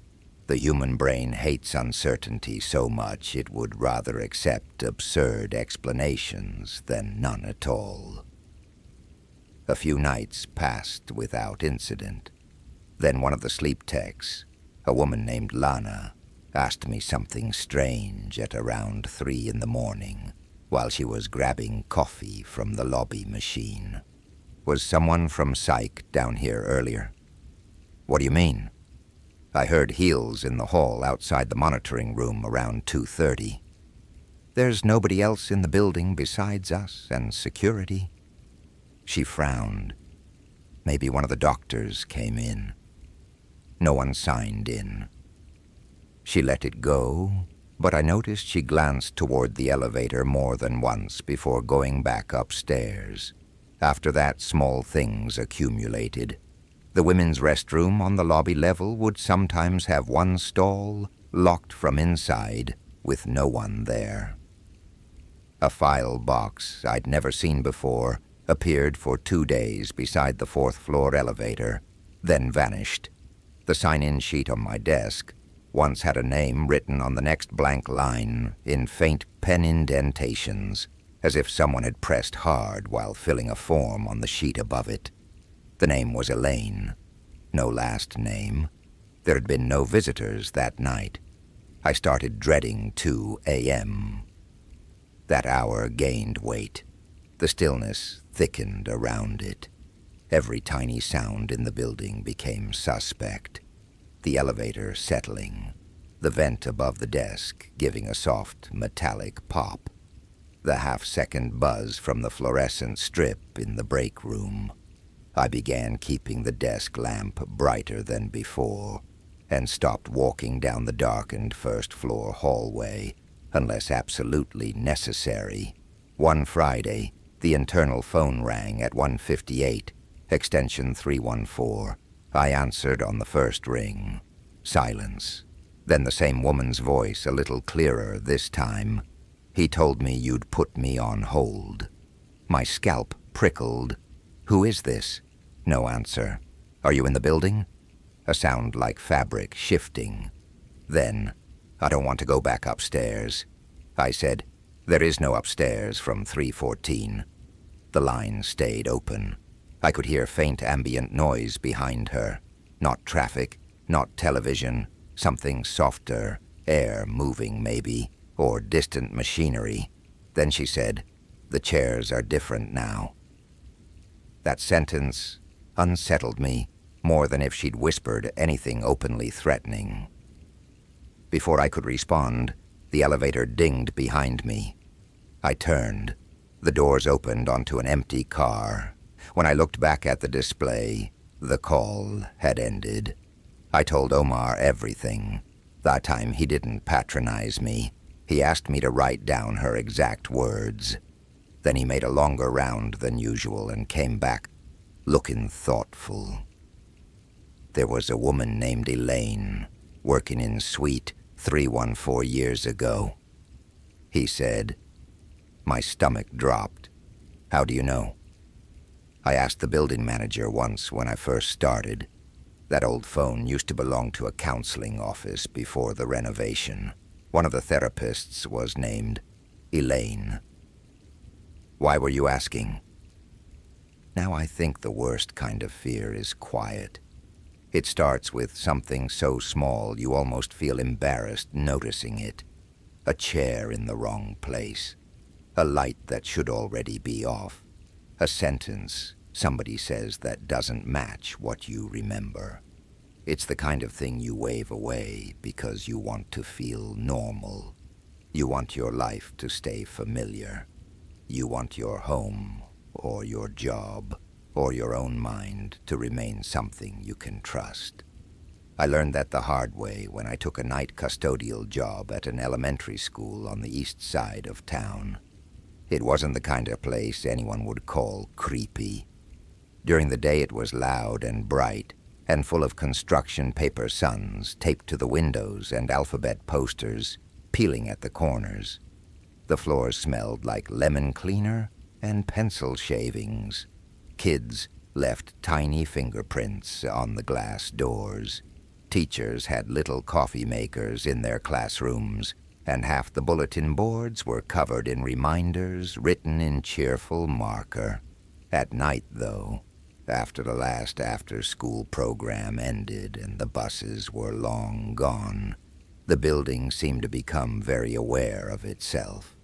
The human brain hates uncertainty so much it would rather accept absurd explanations than none at all. A few nights passed without incident. Then one of the sleep techs, a woman named Lana, asked me something strange at around 3 in the morning while she was grabbing coffee from the lobby machine. "Was someone from Psych down here earlier?" "What do you mean?" "I heard heels in the hall outside the monitoring room around 2:30. "There's nobody else in the building besides us and security." She frowned. Maybe one of the doctors came in. No one signed in. She let it go, but I noticed she glanced toward the elevator more than once before going back upstairs. After that, small things accumulated. The women's restroom on the lobby level would sometimes have one stall, locked from inside, with no one there. A file box I'd never seen before appeared for 2 days beside the 4th-floor elevator, then vanished. The sign-in sheet on my desk once had a name written on the next blank line in faint pen indentations, as if someone had pressed hard while filling a form on the sheet above it. The name was Elaine. No last name. There had been no visitors that night. I started dreading 2 a.m. That hour gained weight. The stillness thickened around it. Every tiny sound in the building became suspect. The elevator settling. The vent above the desk giving a soft metallic pop. The half-second buzz from the fluorescent strip in the break room. I began keeping the desk lamp brighter than before and stopped walking down the darkened first-floor hallway unless absolutely necessary. One Friday, the internal phone rang at 1:58, extension 314. I answered on the first ring. Silence. Then the same woman's voice, a little clearer this time. "He told me you'd put me on hold." My scalp prickled. "Who is this?" No answer. "Are you in the building?" A sound like fabric shifting. Then, "I don't want to go back upstairs." I said, "There is no upstairs from 314. The line stayed open. I could hear faint ambient noise behind her. Not traffic, not television, something softer, air moving maybe, or distant machinery. Then she said, "The chairs are different now." That sentence unsettled me more than if she'd whispered anything openly threatening. Before I could respond, the elevator dinged behind me. I turned. The doors opened onto an empty car. When I looked back at the display, the call had ended. I told Omar everything. That time he didn't patronize me. He asked me to write down her exact words. Then he made a longer round than usual and came back, looking thoughtful. There was a woman named Elaine, working in Suite 314 years ago," he said. My stomach dropped. "How do you know?" "I asked the building manager once when I first started. That old phone used to belong to a counseling office before the renovation. One of the therapists was named Elaine." "Why were you asking?" Now I think the worst kind of fear is quiet. It starts with something so small you almost feel embarrassed noticing it. A chair in the wrong place. A light that should already be off. A sentence somebody says that doesn't match what you remember. It's the kind of thing you wave away because you want to feel normal. You want your life to stay familiar. You want your home, or your job, or your own mind to remain something you can trust. I learned that the hard way when I took a night custodial job at an elementary school on the east side of town. It wasn't the kind of place anyone would call creepy. During the day it was loud and bright, and full of construction paper suns taped to the windows and alphabet posters peeling at the corners. The floors smelled like lemon cleaner and pencil shavings. Kids left tiny fingerprints on the glass doors. Teachers had little coffee makers in their classrooms, and half the bulletin boards were covered in reminders written in cheerful marker. At night, though, after the last after-school program ended and the buses were long gone, the building seemed to become very aware of itself.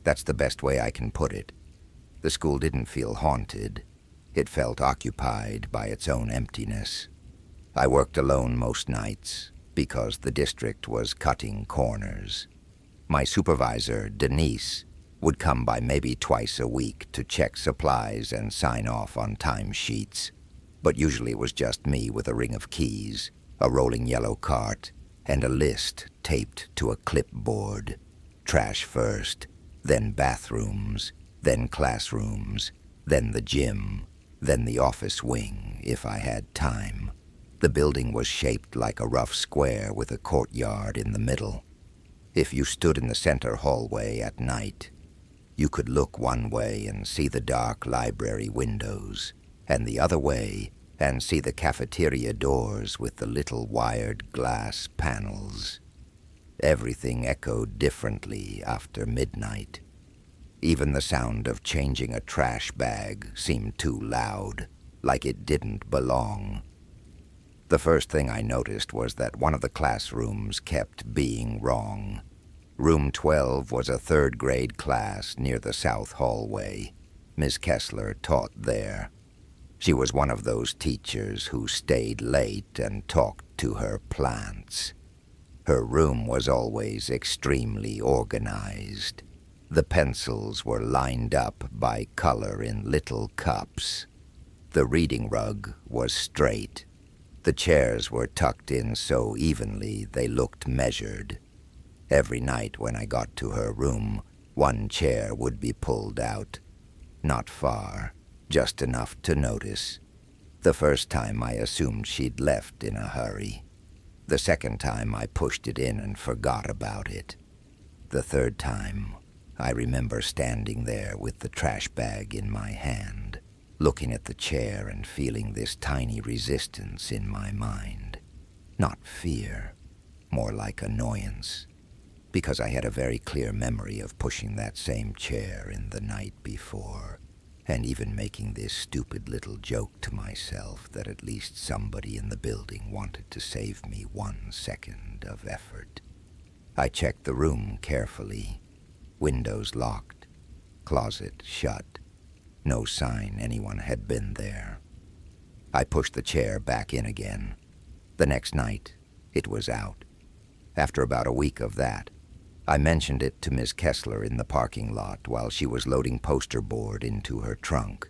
That's the best way I can put it. The school didn't feel haunted. It felt occupied by its own emptiness. I worked alone most nights because the district was cutting corners. My supervisor, Denise, would come by maybe twice a week to check supplies and sign off on timesheets, but usually it was just me with a ring of keys, a rolling yellow cart, and a list taped to a clipboard. Trash first, then bathrooms, then classrooms, then the gym, then the office wing, if I had time. The building was shaped like a rough square with a courtyard in the middle. If you stood in the center hallway at night, you could look one way and see the dark library windows, and the other way and see the cafeteria doors with the little wired glass panels. Everything echoed differently after midnight. Even the sound of changing a trash bag seemed too loud, like it didn't belong. The first thing I noticed was that one of the classrooms kept being wrong. Room 12 was a third-grade class near the south hallway. Ms. Kessler taught there. She was one of those teachers who stayed late and talked to her plants. Her room was always extremely organized. The pencils were lined up by color in little cups. The reading rug was straight. The chairs were tucked in so evenly they looked measured. Every night when I got to her room, one chair would be pulled out. Not far, just enough to notice. The first time I assumed she'd left in a hurry. The second time I pushed it in and forgot about it. The third time, I remember standing there with the trash bag in my hand, looking at the chair and feeling this tiny resistance in my mind. Not fear, more like annoyance, because I had a very clear memory of pushing that same chair in the night before, and even making this stupid little joke to myself that at least somebody in the building wanted to save me 1 second of effort. I checked the room carefully. Windows locked, closet shut. No sign anyone had been there. I pushed the chair back in again. The next night, it was out. After about a week of that, I mentioned it to Miss Kessler in the parking lot while she was loading poster board into her trunk.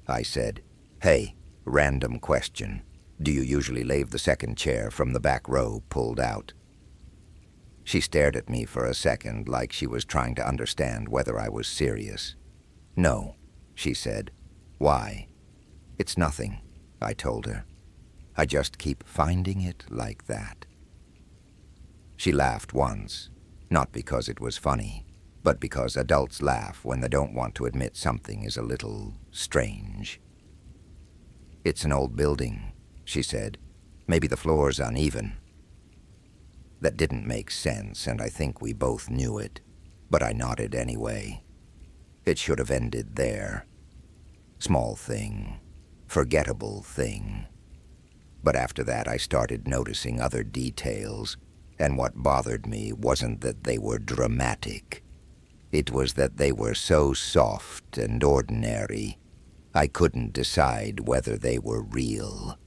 I said, "Hey, random question. Do you usually leave the second chair from the back row pulled out?" She stared at me for a second like she was trying to understand whether I was serious. "No," she said. "Why?" "It's nothing," I told her. "I just keep finding it like that." She laughed once, not because it was funny, but because adults laugh when they don't want to admit something is a little strange. "It's an old building," she said. "Maybe the floor's uneven." That didn't make sense, and I think we both knew it, but I nodded anyway. It should have ended there. Small thing, forgettable thing. But after that I started noticing other details, and what bothered me wasn't that they were dramatic. It was that they were so soft and ordinary, I couldn't decide whether they were real.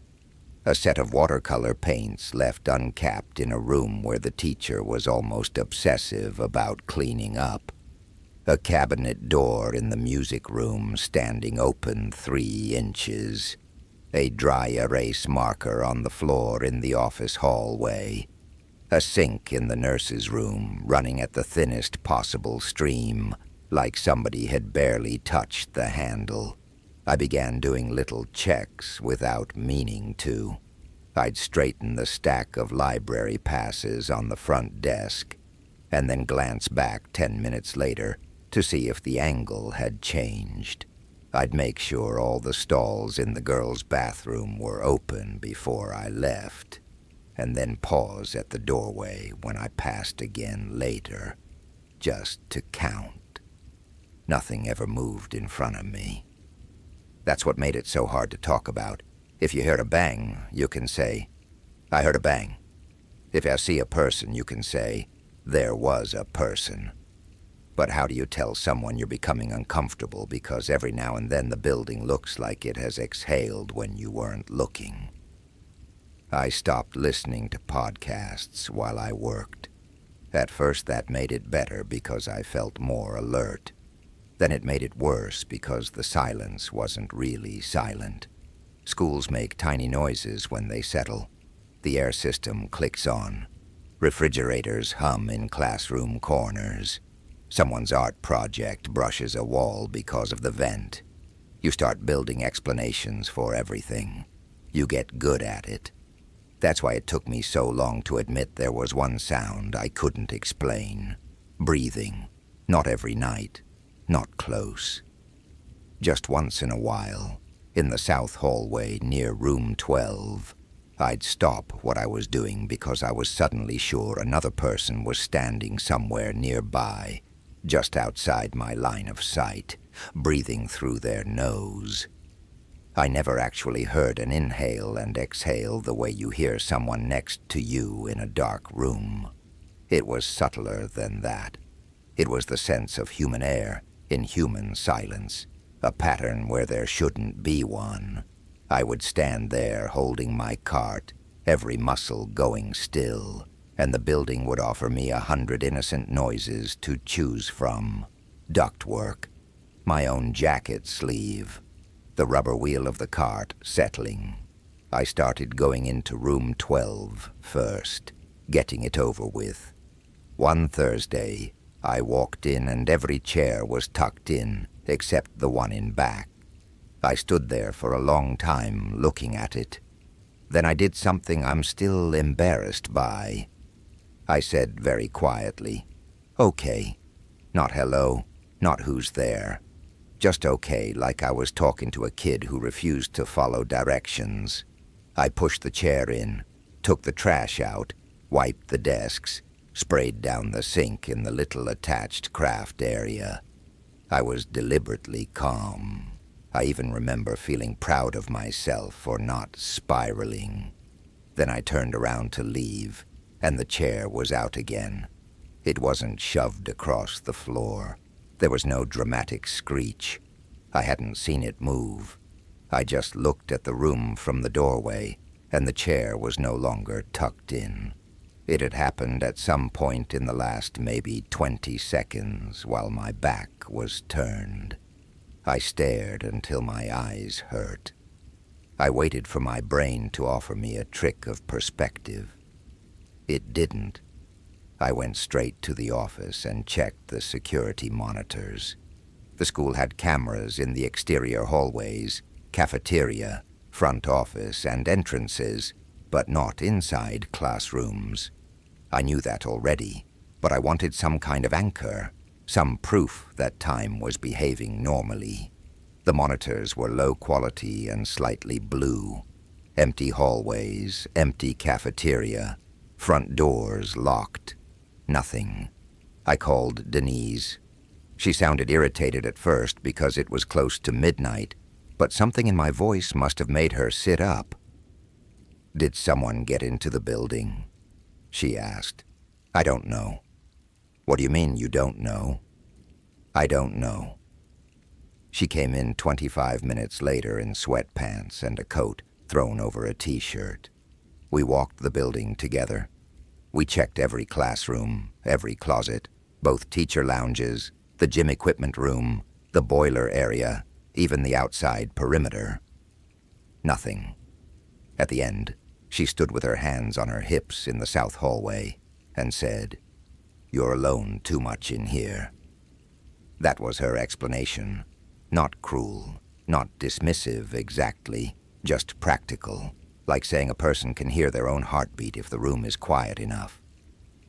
A set of watercolor paints left uncapped in a room where the teacher was almost obsessive about cleaning up. A cabinet door in the music room standing open 3 inches. A dry erase marker on the floor in the office hallway. A sink in the nurse's room running at the thinnest possible stream, like somebody had barely touched the handle. I began doing little checks without meaning to. I'd straighten the stack of library passes on the front desk, and then glance back 10 minutes later to see if the angle had changed. I'd make sure all the stalls in the girls' bathroom were open before I left, and then pause at the doorway when I passed again later, just to count. Nothing ever moved in front of me. That's what made it so hard to talk about. If you heard a bang, you can say, "I heard a bang." If you see a person, you can say, "There was a person." But how do you tell someone you're becoming uncomfortable because every now and then the building looks like it has exhaled when you weren't looking? I stopped listening to podcasts while I worked. At first that made it better because I felt more alert. Then it made it worse because the silence wasn't really silent. Schools make tiny noises when they settle. The air system clicks on. Refrigerators hum in classroom corners. Someone's art project brushes a wall because of the vent. You start building explanations for everything. You get good at it. That's why it took me so long to admit there was one sound I couldn't explain. Breathing. Not every night. Not close. Just once in a while, in the south hallway near room 12, I'd stop what I was doing because I was suddenly sure another person was standing somewhere nearby, just outside my line of sight, breathing through their nose. I never actually heard an inhale and exhale the way you hear someone next to you in a dark room. It was subtler than that. It was the sense of human air in human silence, a pattern where there shouldn't be one. I would stand there holding my cart, every muscle going still, and the building would offer me 100 innocent noises to choose from. Ductwork, my own jacket sleeve, the rubber wheel of the cart settling. I started going into room 12 first, getting it over with. One Thursday, I walked in and every chair was tucked in, except the one in back. I stood there for a long time looking at it. Then I did something I'm still embarrassed by. I said very quietly, "Okay." Not hello, not who's there. Just okay, like I was talking to a kid who refused to follow directions. I pushed the chair in, took the trash out, wiped the desks, sprayed down the sink in the little attached craft area. I was deliberately calm. I even remember feeling proud of myself for not spiraling. Then I turned around to leave, and the chair was out again. It wasn't shoved across the floor. There was no dramatic screech. I hadn't seen it move. I just looked at the room from the doorway, and the chair was no longer tucked in. It had happened at some point in the last maybe 20 seconds while my back was turned. I stared until my eyes hurt. I waited for my brain to offer me a trick of perspective. It didn't. I went straight to the office and checked the security monitors. The school had cameras in the exterior hallways, cafeteria, front office, and entrances, but not inside classrooms. I knew that already, but I wanted some kind of anchor, some proof that time was behaving normally. The monitors were low quality and slightly blue. Empty hallways, empty cafeteria, front doors locked. Nothing. I called Denise. She sounded irritated at first because it was close to midnight, but something in my voice must have made her sit up. "Did someone get into the building?" she asked. "I don't know." "What do you mean you don't know?" "I don't know." She came in 25 minutes later in sweatpants and a coat thrown over a t-shirt. We walked the building together. We checked every classroom, every closet, both teacher lounges, the gym equipment room, the boiler area, even the outside perimeter. Nothing. At the end, she stood with her hands on her hips in the south hallway and said, "You're alone too much in here." That was her explanation. Not cruel, not dismissive exactly, just practical, like saying a person can hear their own heartbeat if the room is quiet enough.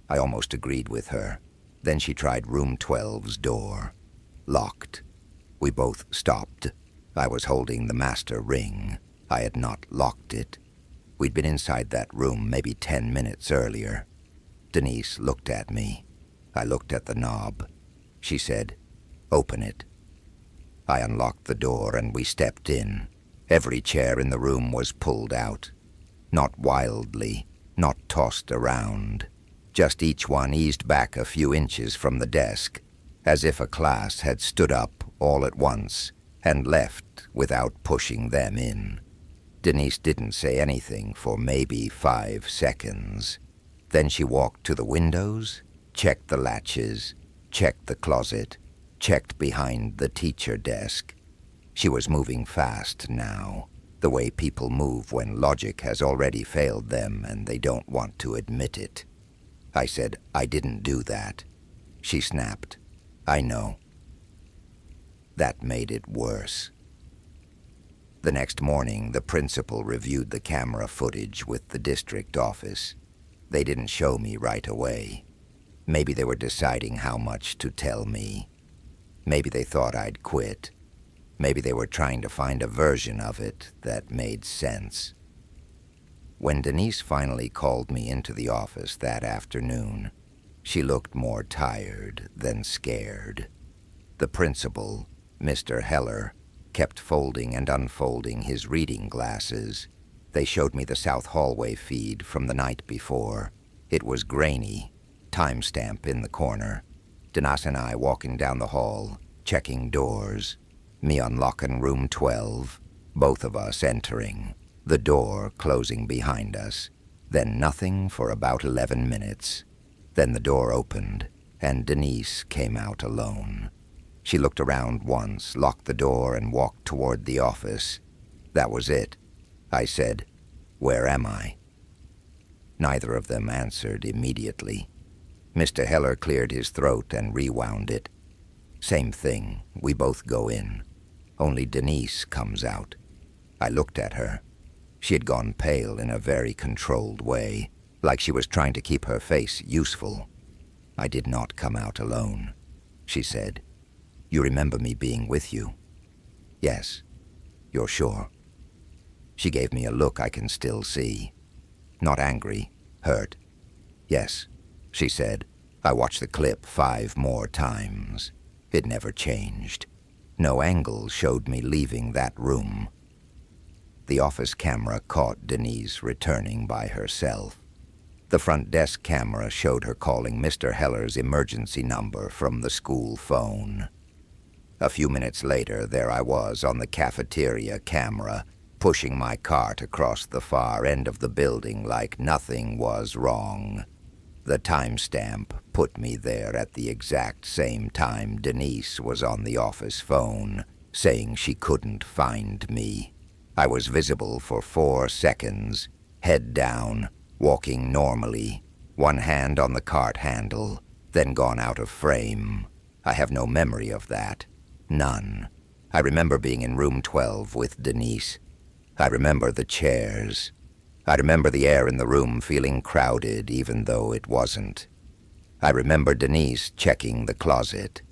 I almost agreed with her. Then she tried room 12's door. Locked. We both stopped. I was holding the master ring. I had not locked it. We'd been inside that room maybe 10 minutes earlier. Denise looked at me. I looked at the knob. She said, "Open it." I unlocked the door and we stepped in. Every chair in the room was pulled out. Not wildly, not tossed around. Just each one eased back a few inches from the desk, as if a class had stood up all at once and left without pushing them in. Denise didn't say anything for maybe 5 seconds. Then she walked to the windows, checked the latches, checked the closet, checked behind the teacher desk. She was moving fast now, the way people move when logic has already failed them and they don't want to admit it. I said, "I didn't do that." She snapped, "I know." That made it worse. The next morning, the principal reviewed the camera footage with the district office. They didn't show me right away. Maybe they were deciding how much to tell me. Maybe they thought I'd quit. Maybe they were trying to find a version of it that made sense. When Denise finally called me into the office that afternoon, she looked more tired than scared. The principal, Mr. Heller, kept folding and unfolding his reading glasses. They showed me the south hallway feed from the night before. It was grainy, timestamp in the corner. Denise and I walking down the hall, checking doors. Me unlocking room 12, both of us entering, the door closing behind us. Then nothing for about 11 minutes. Then the door opened, and Denise came out alone. She looked around once, locked the door, and walked toward the office. That was it. I said, "Where am I?" Neither of them answered immediately. Mr. Heller cleared his throat and rewound it. Same thing, we both go in. Only Denise comes out. I looked at her. She had gone pale in a very controlled way, like she was trying to keep her face useful. "I did not come out alone," she said. "You remember me being with you?" "Yes." "You're sure?" She gave me a look I can still see. Not angry, hurt. "Yes," she said. "I watched the clip 5 more times. It never changed. No angle showed me leaving that room." The office camera caught Denise returning by herself. The front desk camera showed her calling Mr. Heller's emergency number from the school phone. A few minutes later, there I was on the cafeteria camera, pushing my cart across the far end of the building like nothing was wrong. The timestamp put me there at the exact same time Denise was on the office phone, saying she couldn't find me. I was visible for 4 seconds, head down, walking normally, one hand on the cart handle, then gone out of frame. I have no memory of that. None. I remember being in room 12 with Denise. I remember the chairs. I remember the air in the room feeling crowded even though it wasn't. I remember Denise checking the closet.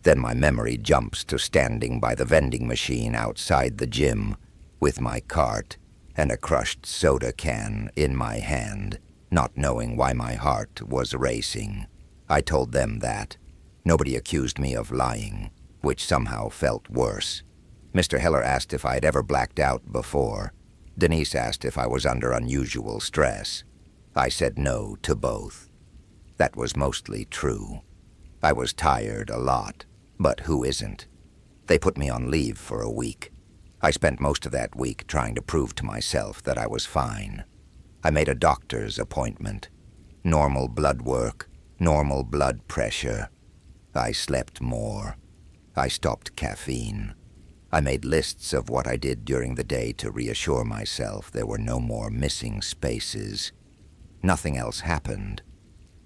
Then my memory jumps to standing by the vending machine outside the gym with my cart and a crushed soda can in my hand, not knowing why my heart was racing. I told them that. Nobody accused me of lying, which somehow felt worse. Mr. Heller asked if I had ever blacked out before. Denise asked if I was under unusual stress. I said no to both. That was mostly true. I was tired a lot, but who isn't? They put me on leave for a week. I spent most of that week trying to prove to myself that I was fine. I made a doctor's appointment. Normal blood work, normal blood pressure. I slept more. I stopped caffeine. I made lists of what I did during the day to reassure myself there were no more missing spaces. Nothing else happened.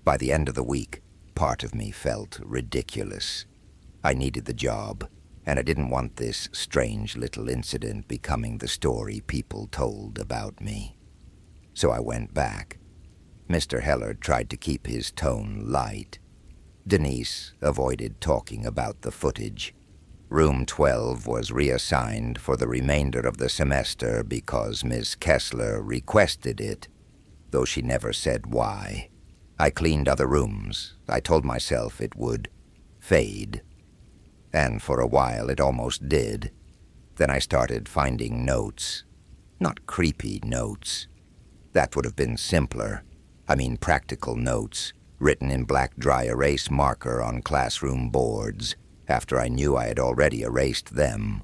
By the end of the week, part of me felt ridiculous. I needed the job, and I didn't want this strange little incident becoming the story people told about me. So I went back. Mr. Heller tried to keep his tone light. Denise avoided talking about the footage. Room 12 was reassigned for the remainder of the semester because Miss Kessler requested it, though she never said why. I cleaned other rooms. I told myself it would fade. And for a while it almost did. Then I started finding notes. Not creepy notes. That would have been simpler. I mean practical notes, written in black dry erase marker on classroom boards, after I knew I had already erased them.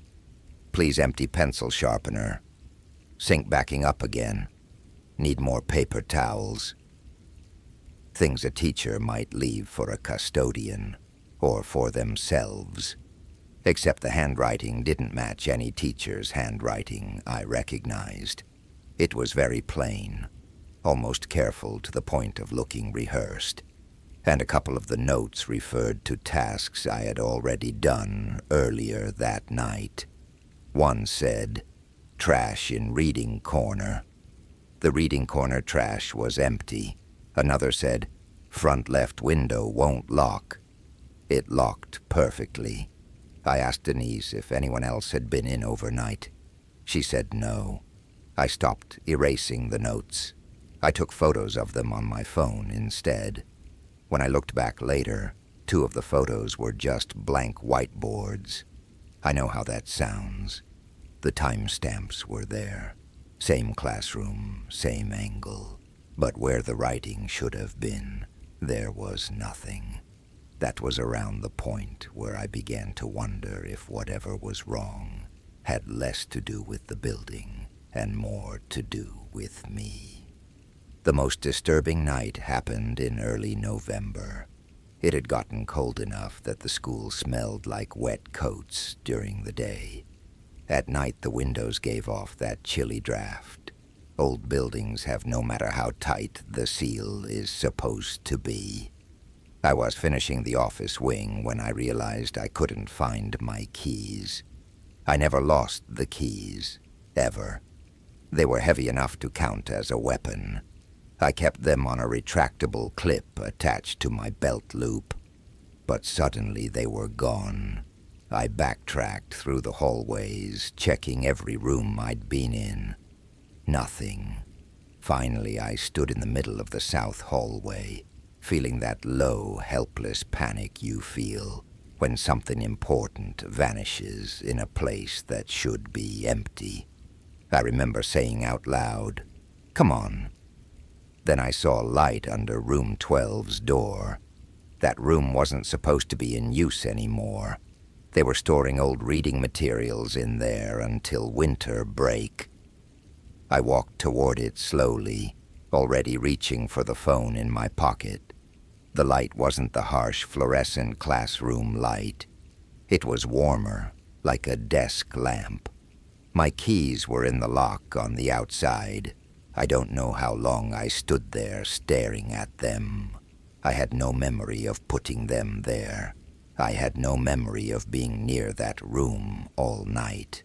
Please empty pencil sharpener. Sink backing up again. Need more paper towels. Things a teacher might leave for a custodian, or for themselves. Except the handwriting didn't match any teacher's handwriting I recognized. It was very plain, almost careful to the point of looking rehearsed. And a couple of the notes referred to tasks I had already done earlier that night. One said, "Trash in reading corner." The reading corner trash was empty. Another said, "Front left window won't lock." It locked perfectly. I asked Denise if anyone else had been in overnight. She said no. I stopped erasing the notes. I took photos of them on my phone instead. When I looked back later, 2 of the photos were just blank whiteboards. I know how that sounds. The timestamps were there. Same classroom, same angle. But where the writing should have been, there was nothing. That was around the point where I began to wonder if whatever was wrong had less to do with the building and more to do with me. The most disturbing night happened in early November. It had gotten cold enough that the school smelled like wet coats during the day. At night, the windows gave off that chilly draft. Old buildings have no matter how tight the seal is supposed to be. I was finishing the office wing when I realized I couldn't find my keys. I never lost the keys, ever. They were heavy enough to count as a weapon. I kept them on a retractable clip attached to my belt loop. But suddenly they were gone. I backtracked through the hallways, checking every room I'd been in. Nothing. Finally, I stood in the middle of the south hallway, feeling that low, helpless panic you feel when something important vanishes in a place that should be empty. I remember saying out loud, "Come on." Then I saw light under room 12's door. That room wasn't supposed to be in use anymore. They were storing old reading materials in there until winter break. I walked toward it slowly, already reaching for the phone in my pocket. The light wasn't the harsh fluorescent classroom light. It was warmer, like a desk lamp. My keys were in the lock on the outside. I don't know how long I stood there staring at them. I had no memory of putting them there. I had no memory of being near that room all night.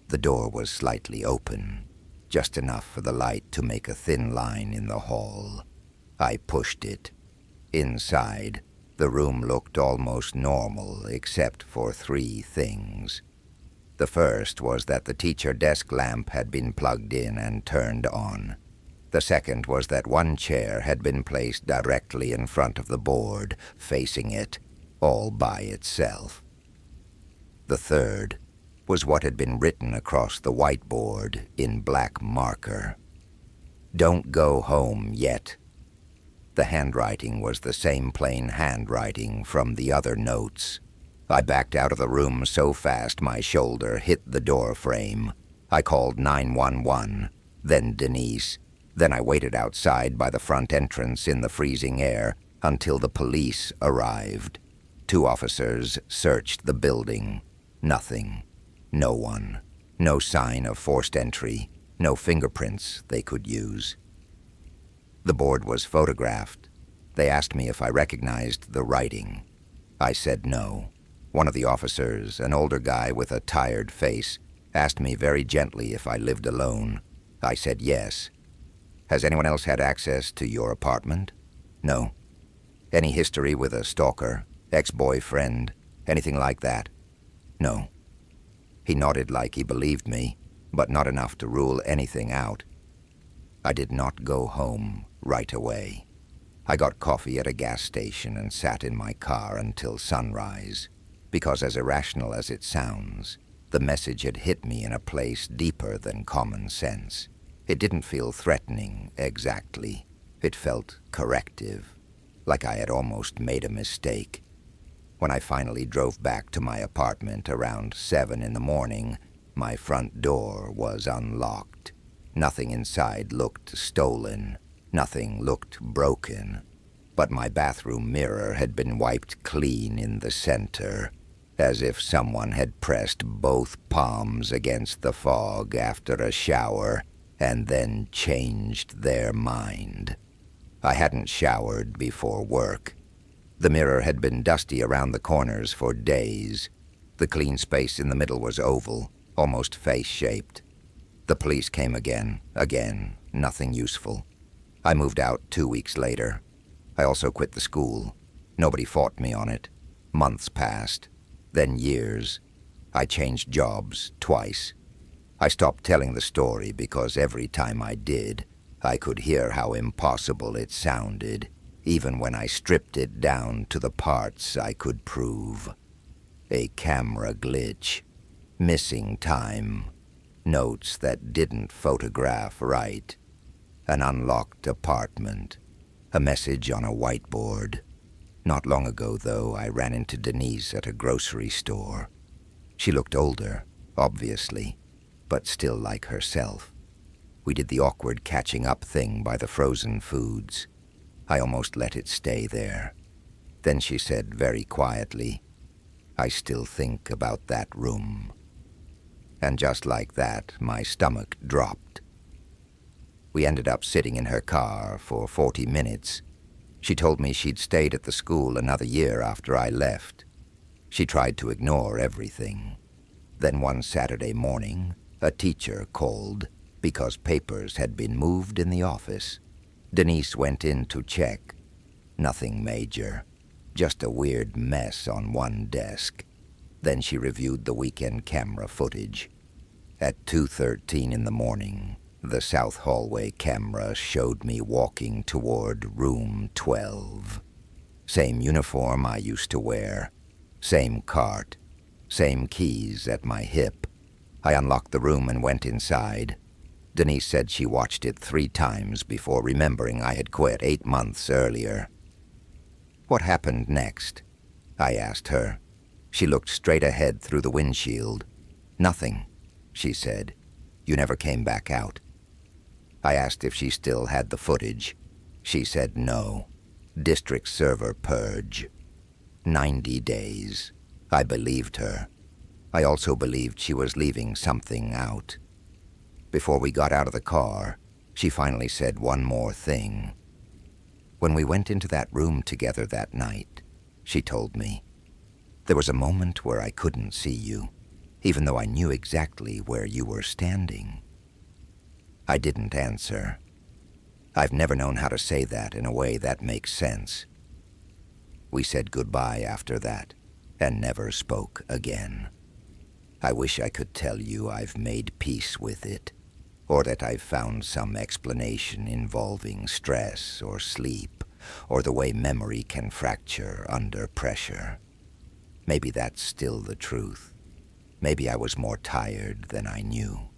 The door was slightly open. just enough for the light to make a thin line in the hall. I pushed it. Inside, the room looked almost normal except for three things. The first was that the teacher desk lamp had been plugged in and turned on. The second was that one chair had been placed directly in front of the board, facing it, all by itself. The third was what had been written across the whiteboard in black marker. "Don't go home yet." The handwriting was the same plain handwriting from the other notes. I backed out of the room so fast my shoulder hit the door frame. I called 911, then Denise. Then I waited outside by the front entrance in the freezing air until the police arrived. 2 officers searched the building. Nothing. No one. No sign of forced entry. No fingerprints they could use. The board was photographed. They asked me if I recognized the writing. I said no. One of the officers, an older guy with a tired face, asked me very gently if I lived alone. I said yes. "Has anyone else had access to your apartment?" "No." "Any history with a stalker, ex-boyfriend, anything like that?" "No." He nodded like he believed me, but not enough to rule anything out. I did not go home right away. I got coffee at a gas station and sat in my car until sunrise, because as irrational as it sounds, the message had hit me in a place deeper than common sense. It didn't feel threatening exactly. It felt corrective, like I had almost made a mistake. When I finally drove back to my apartment around 7 in the morning, my front door was unlocked. Nothing inside looked stolen. Nothing looked broken. But my bathroom mirror had been wiped clean in the center, as if someone had pressed both palms against the fog after a shower and then changed their mind. I hadn't showered before work. The mirror had been dusty around the corners for days. The clean space in the middle was oval, almost face-shaped. The police came again, nothing useful. I moved out 2 weeks later. I also quit the school. Nobody fought me on it. Months passed, then years. I changed jobs twice. I stopped telling the story because every time I did, I could hear how impossible it sounded, even when I stripped it down to the parts I could prove. A camera glitch, missing time, notes that didn't photograph right, an unlocked apartment, a message on a whiteboard. Not long ago, though, I ran into Denise at a grocery store. She looked older, obviously, but still like herself. We did the awkward catching up thing by the frozen foods. I almost let it stay there. Then she said very quietly, "I still think about that room." And just like that, my stomach dropped. We ended up sitting in her car for 40 minutes. She told me she'd stayed at the school another year after I left. She tried to ignore everything. Then one Saturday morning, a teacher called because papers had been moved in the office. Denise went in to check. Nothing major, just a weird mess on one desk. Then she reviewed the weekend camera footage. At 2:13 in the morning, the south hallway camera showed me walking toward room 12. Same uniform I used to wear, same cart, same keys at my hip. I unlocked the room and went inside. Denise said she watched it 3 times before remembering I had quit 8 months earlier. "What happened next?" I asked her. She looked straight ahead through the windshield. "Nothing," she said. "You never came back out." I asked if she still had the footage. She said no. District server purge. 90 days. I believed her. I also believed she was leaving something out. Before we got out of the car, she finally said one more thing. "When we went into that room together that night," she told me, "there was a moment where I couldn't see you, even though I knew exactly where you were standing." I didn't answer. I've never known how to say that in a way that makes sense. We said goodbye after that, and never spoke again. I wish I could tell you I've made peace with it, or that I've found some explanation involving stress or sleep, or the way memory can fracture under pressure. Maybe that's still the truth. Maybe I was more tired than I knew.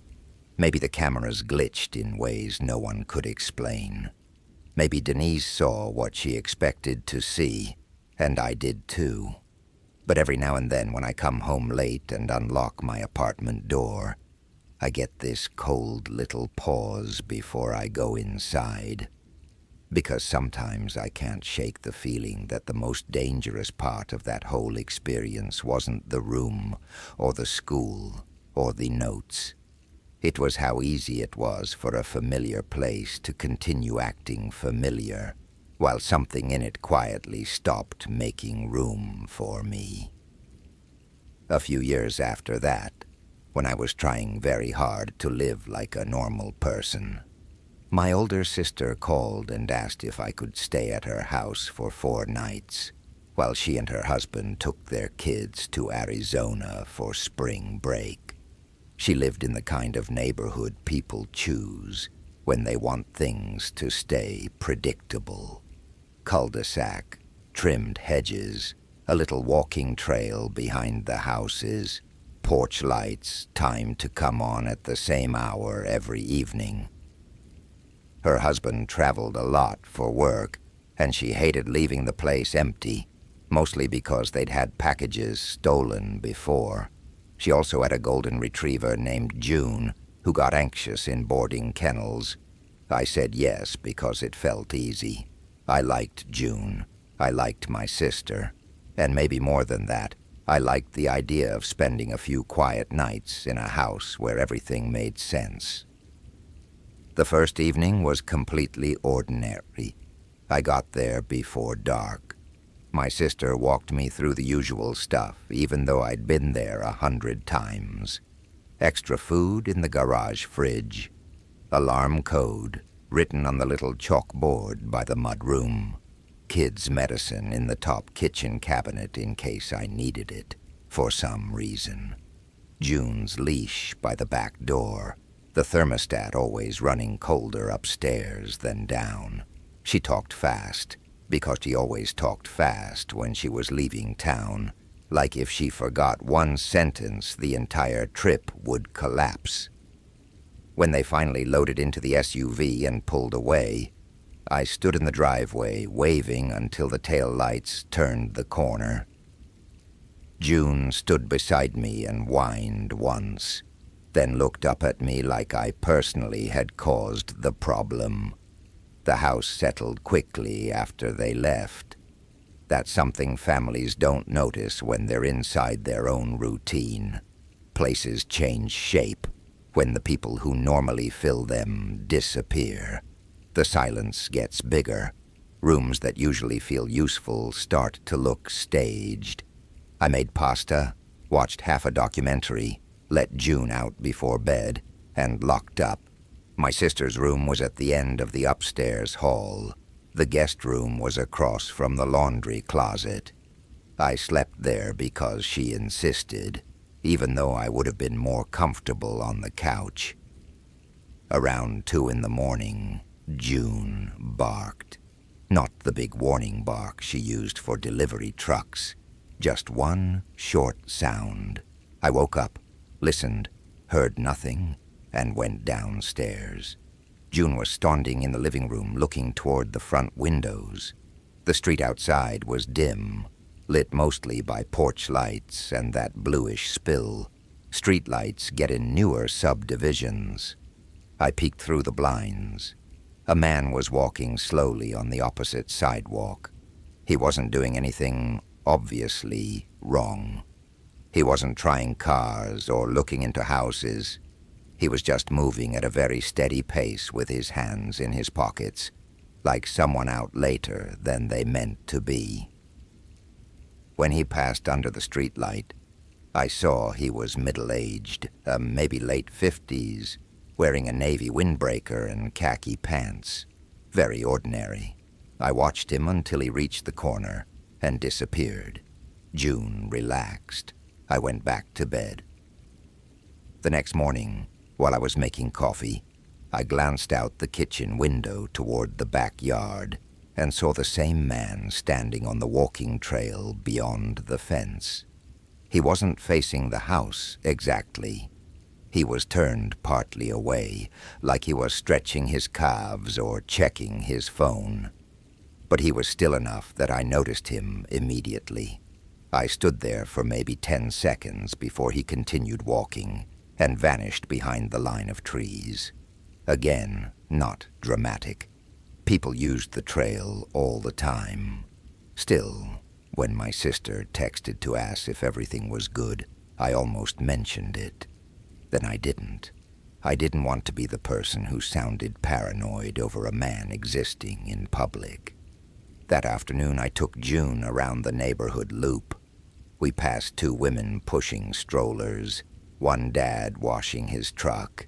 Maybe the cameras glitched in ways no one could explain. Maybe Denise saw what she expected to see, and I did too. But every now and then when I come home late and unlock my apartment door, I get this cold little pause before I go inside. Because sometimes I can't shake the feeling that the most dangerous part of that whole experience wasn't the room, or the school, or the notes. It was how easy it was for a familiar place to continue acting familiar, while something in it quietly stopped making room for me. A few years after that, when I was trying very hard to live like a normal person, my older sister called and asked if I could stay at her house for 4 nights, while she and her husband took their kids to Arizona for spring break. She lived in the kind of neighborhood people choose when they want things to stay predictable. Cul-de-sac, trimmed hedges, a little walking trail behind the houses, porch lights timed to come on at the same hour every evening. Her husband traveled a lot for work, and she hated leaving the place empty, mostly because they'd had packages stolen before. She also had a golden retriever named June, who got anxious in boarding kennels. I said yes because it felt easy. I liked June. I liked my sister. And maybe more than that, I liked the idea of spending a few quiet nights in a house where everything made sense. The first evening was completely ordinary. I got there before dark. My sister walked me through the usual stuff, even though I'd been there 100 times. Extra food in the garage fridge. Alarm code, written on the little chalkboard by the mudroom. Kids' medicine in the top kitchen cabinet in case I needed it, for some reason. June's leash by the back door. The thermostat always running colder upstairs than down. She talked fast, because she always talked fast when she was leaving town, like if she forgot one sentence, the entire trip would collapse. When they finally loaded into the SUV and pulled away, I stood in the driveway, waving until the tail lights turned the corner. June stood beside me and whined once, then looked up at me like I personally had caused the problem. The house settled quickly after they left. That's something families don't notice when they're inside their own routine. Places change shape when the people who normally fill them disappear. The silence gets bigger. Rooms that usually feel useful start to look staged. I made pasta, watched half a documentary, let June out before bed, and locked up. My sister's room was at the end of the upstairs hall. The guest room was across from the laundry closet. I slept there because she insisted, even though I would have been more comfortable on the couch. Around 2 a.m, June barked. Not the big warning bark she used for delivery trucks. Just one short sound. I woke up, listened, heard nothing, and went downstairs. June was standing in the living room looking toward the front windows. The street outside was dim, lit mostly by porch lights and that bluish spill. Street lights get in newer subdivisions. I peeked through the blinds. A man was walking slowly on the opposite sidewalk. He wasn't doing anything obviously wrong. He wasn't trying cars or looking into houses. He was just moving at a very steady pace with his hands in his pockets, like someone out later than they meant to be. When he passed under the streetlight, I saw he was middle-aged, maybe late 50s, wearing a navy windbreaker and khaki pants. Very ordinary. I watched him until he reached the corner and disappeared. June relaxed. I went back to bed. The next morning, while I was making coffee, I glanced out the kitchen window toward the backyard and saw the same man standing on the walking trail beyond the fence. He wasn't facing the house exactly. He was turned partly away, like he was stretching his calves or checking his phone. But he was still enough that I noticed him immediately. I stood there for maybe 10 seconds before he continued walking and vanished behind the line of trees. Again, not dramatic. People used the trail all the time. Still, when my sister texted to ask if everything was good, I almost mentioned it. Then I didn't. I didn't want to be the person who sounded paranoid over a man existing in public. That afternoon I took June around the neighborhood loop. We passed 2 women pushing strollers, one dad washing his truck,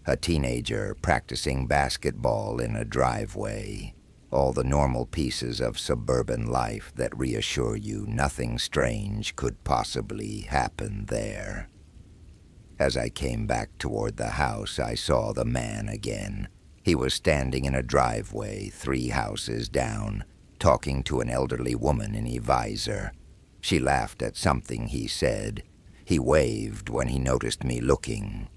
a teenager practicing basketball in a driveway, all the normal pieces of suburban life that reassure you nothing strange could possibly happen there. As I came back toward the house, I saw the man again. He was standing in a driveway 3 houses down, talking to an elderly woman in a visor. She laughed at something he said. He waved when he noticed me looking.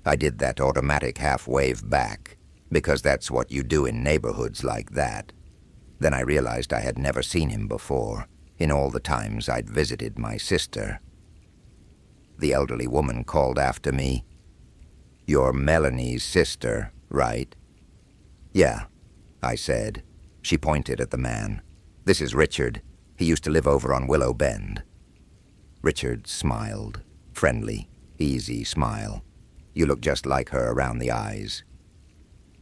I did that automatic half-wave back, because that's what you do in neighborhoods like that. Then I realized I had never seen him before, in all the times I'd visited my sister. The elderly woman called after me, "You're Melanie's sister, right?" "Yeah," I said. She pointed at the man. "This is Richard. He used to live over on Willow Bend." Richard smiled. Friendly, easy smile. You look just like her around the eyes.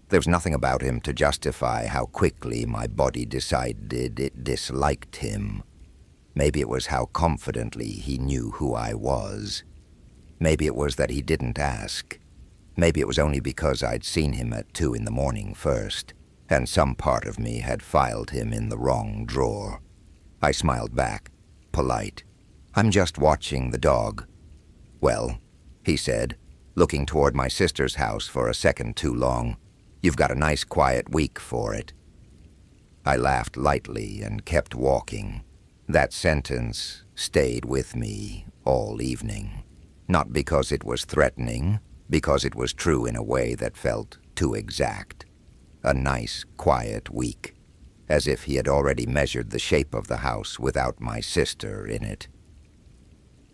There was nothing about him to justify how quickly my body decided it disliked him. Maybe it was how confidently he knew who I was. Maybe it was that he didn't ask. Maybe it was only because I'd seen him at 2 in the morning first, and some part of me had filed him in the wrong drawer. I smiled back, polite. "I'm just watching the dog." "Well," he said, looking toward my sister's house for a second too long, "you've got a nice quiet week for it." I laughed lightly and kept walking. That sentence stayed with me all evening. Not because it was threatening, because it was true in a way that felt too exact. A nice, quiet week, as if he had already measured the shape of the house without my sister in it.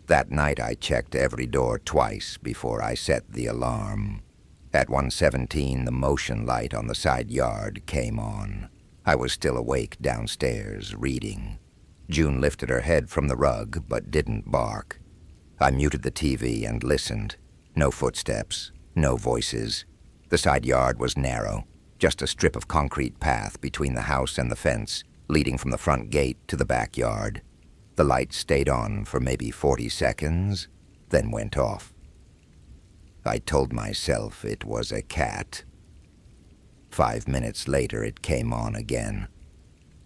That night I checked every door twice before I set the alarm. At 1:17, the motion light on the side yard came on. I was still awake downstairs, reading. June lifted her head from the rug, but didn't bark. I muted the TV and listened. No footsteps, no voices. The side yard was narrow, just a strip of concrete path between the house and the fence, leading from the front gate to the backyard. The light stayed on for maybe 40 seconds, then went off. I told myself it was a cat. 5 minutes later, it came on again.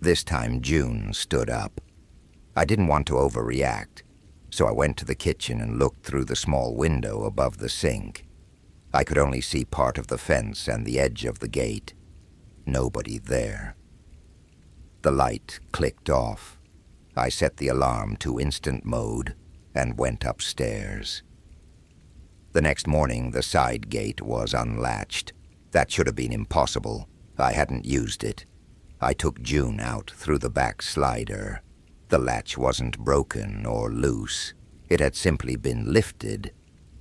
This time, June stood up. I didn't want to overreact, so I went to the kitchen and looked through the small window above the sink. I could only see part of the fence and the edge of the gate. Nobody there. The light clicked off. I set the alarm to instant mode and went upstairs. The next morning, the side gate was unlatched. That should have been impossible. I hadn't used it. I took June out through the back slider. The latch wasn't broken or loose. It had simply been lifted.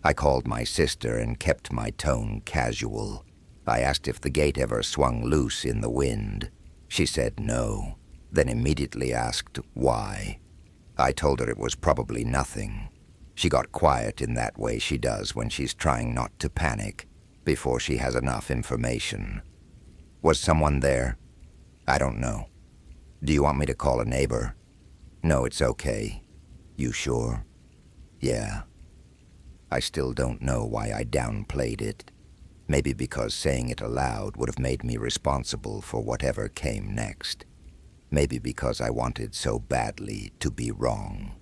I called my sister and kept my tone casual. I asked if the gate ever swung loose in the wind. She said no, then immediately asked why. I told her it was probably nothing. She got quiet in that way she does when she's trying not to panic before she has enough information. Was someone there? I don't know. Do you want me to call a neighbor? No, it's okay. You sure? Yeah. I still don't know why I downplayed it. Maybe because saying it aloud would have made me responsible for whatever came next. Maybe because I wanted so badly to be wrong.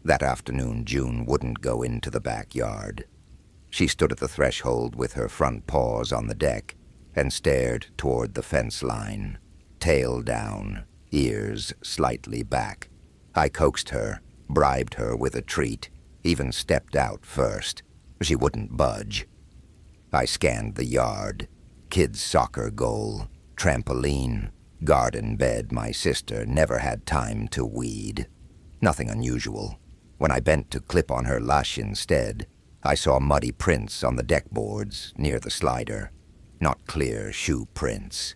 That afternoon, June wouldn't go into the backyard. She stood at the threshold with her front paws on the deck and stared toward the fence line, tail down, ears slightly back. I coaxed her, bribed her with a treat, even stepped out first. She wouldn't budge. I scanned the yard, kids' soccer goal, trampoline, garden bed my sister never had time to weed. Nothing unusual. When I bent to clip on her lush instead, I saw muddy prints on the deck boards near the slider. Not clear shoe prints.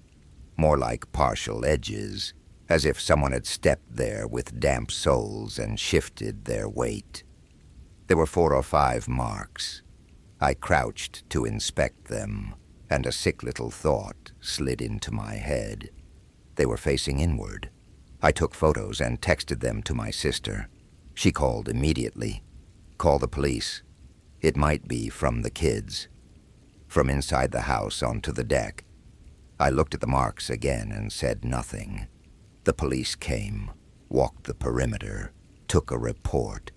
More like partial edges, as if someone had stepped there with damp soles and shifted their weight. There were 4 or 5 marks. I crouched to inspect them, and a sick little thought slid into my head. They were facing inward. I took photos and texted them to my sister. She called immediately. Call the police. It might be from the kids. From inside the house onto the deck. I looked at the marks again and said nothing. The police came, walked the perimeter, took a report.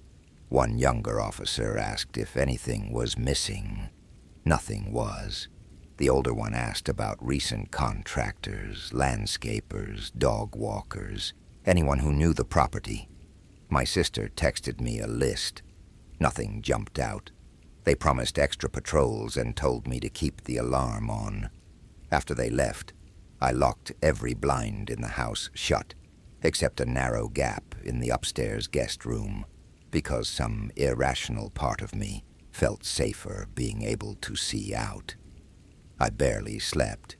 One younger officer asked if anything was missing. Nothing was. The older one asked about recent contractors, landscapers, dog walkers, anyone who knew the property. My sister texted me a list. Nothing jumped out. They promised extra patrols and told me to keep the alarm on. After they left, I locked every blind in the house shut, except a narrow gap in the upstairs guest room, because some irrational part of me felt safer being able to see out. I barely slept.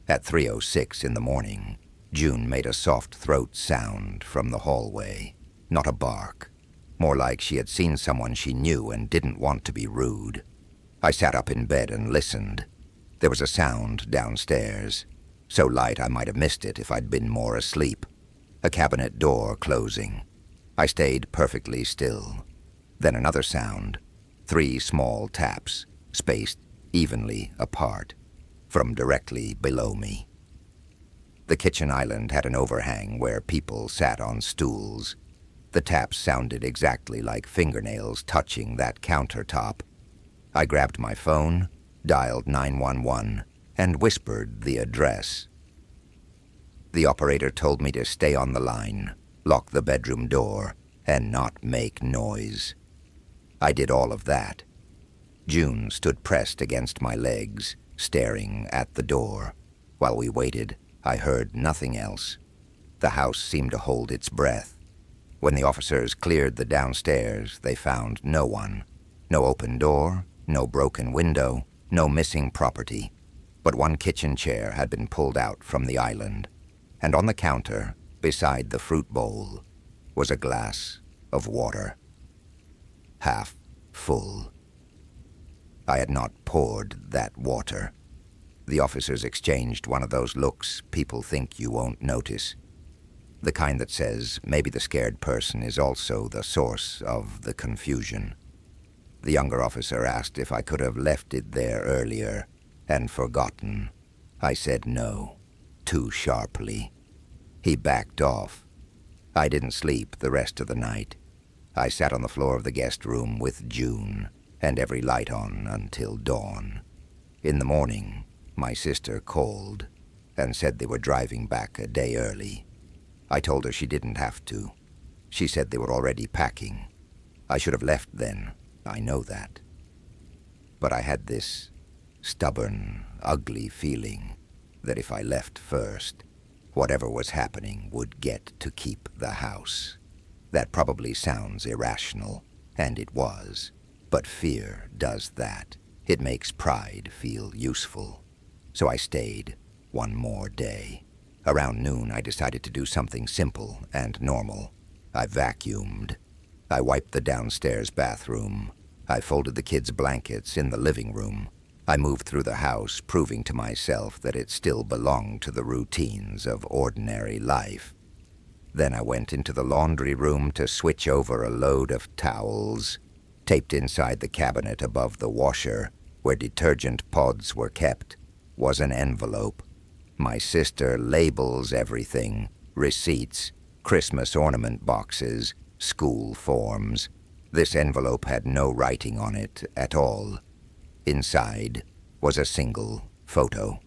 At 3:06 in the morning, June made a soft throat sound from the hallway. Not a bark. More like she had seen someone she knew and didn't want to be rude. I sat up in bed and listened. There was a sound downstairs, so light I might have missed it if I'd been more asleep. A cabinet door closing. I stayed perfectly still. Then another sound. 3 small taps, spaced evenly apart, from directly below me. The kitchen island had an overhang where people sat on stools. The taps sounded exactly like fingernails touching that countertop. I grabbed my phone, dialed 911, and whispered the address. The operator told me to stay on the line, lock the bedroom door, and not make noise. I did all of that. June stood pressed against my legs, staring at the door. While we waited, I heard nothing else. The house seemed to hold its breath. When the officers cleared the downstairs, they found no one. No open door, no broken window, no missing property. But one kitchen chair had been pulled out from the island, and on the counter, beside the fruit bowl, was a glass of water. Half full. I had not poured that water. The officers exchanged one of those looks people think you won't notice. The kind that says maybe the scared person is also the source of the confusion. The younger officer asked if I could have left it there earlier and forgotten. I said no, too sharply. He backed off. I didn't sleep the rest of the night. I sat on the floor of the guest room with June, and every light on until dawn. In the morning, my sister called and said they were driving back a day early. I told her she didn't have to. She said they were already packing. I should have left then, I know that. But I had this stubborn, ugly feeling that if I left first, whatever was happening would get to keep the house. That probably sounds irrational, and it was. But fear does that. It makes pride feel useful. So I stayed one more day. Around noon, I decided to do something simple and normal. I vacuumed. I wiped the downstairs bathroom. I folded the kids' blankets in the living room. I moved through the house, proving to myself that it still belonged to the routines of ordinary life. Then I went into the laundry room to switch over a load of towels. Taped inside the cabinet above the washer where detergent pods were kept, was an envelope. My sister labels everything: receipts, Christmas ornament boxes, school forms. This envelope had no writing on it at all. Inside was a single photo.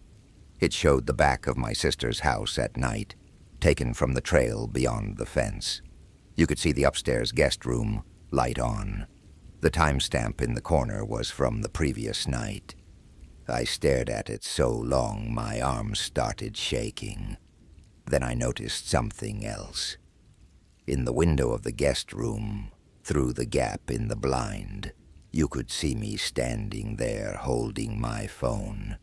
It showed the back of my sister's house at night, taken from the trail beyond the fence. You could see the upstairs guest room, light on. The timestamp in the corner was from the previous night. I stared at it so long my arms started shaking. Then I noticed something else. In the window of the guest room, through the gap in the blind, you could see me standing there holding my phone,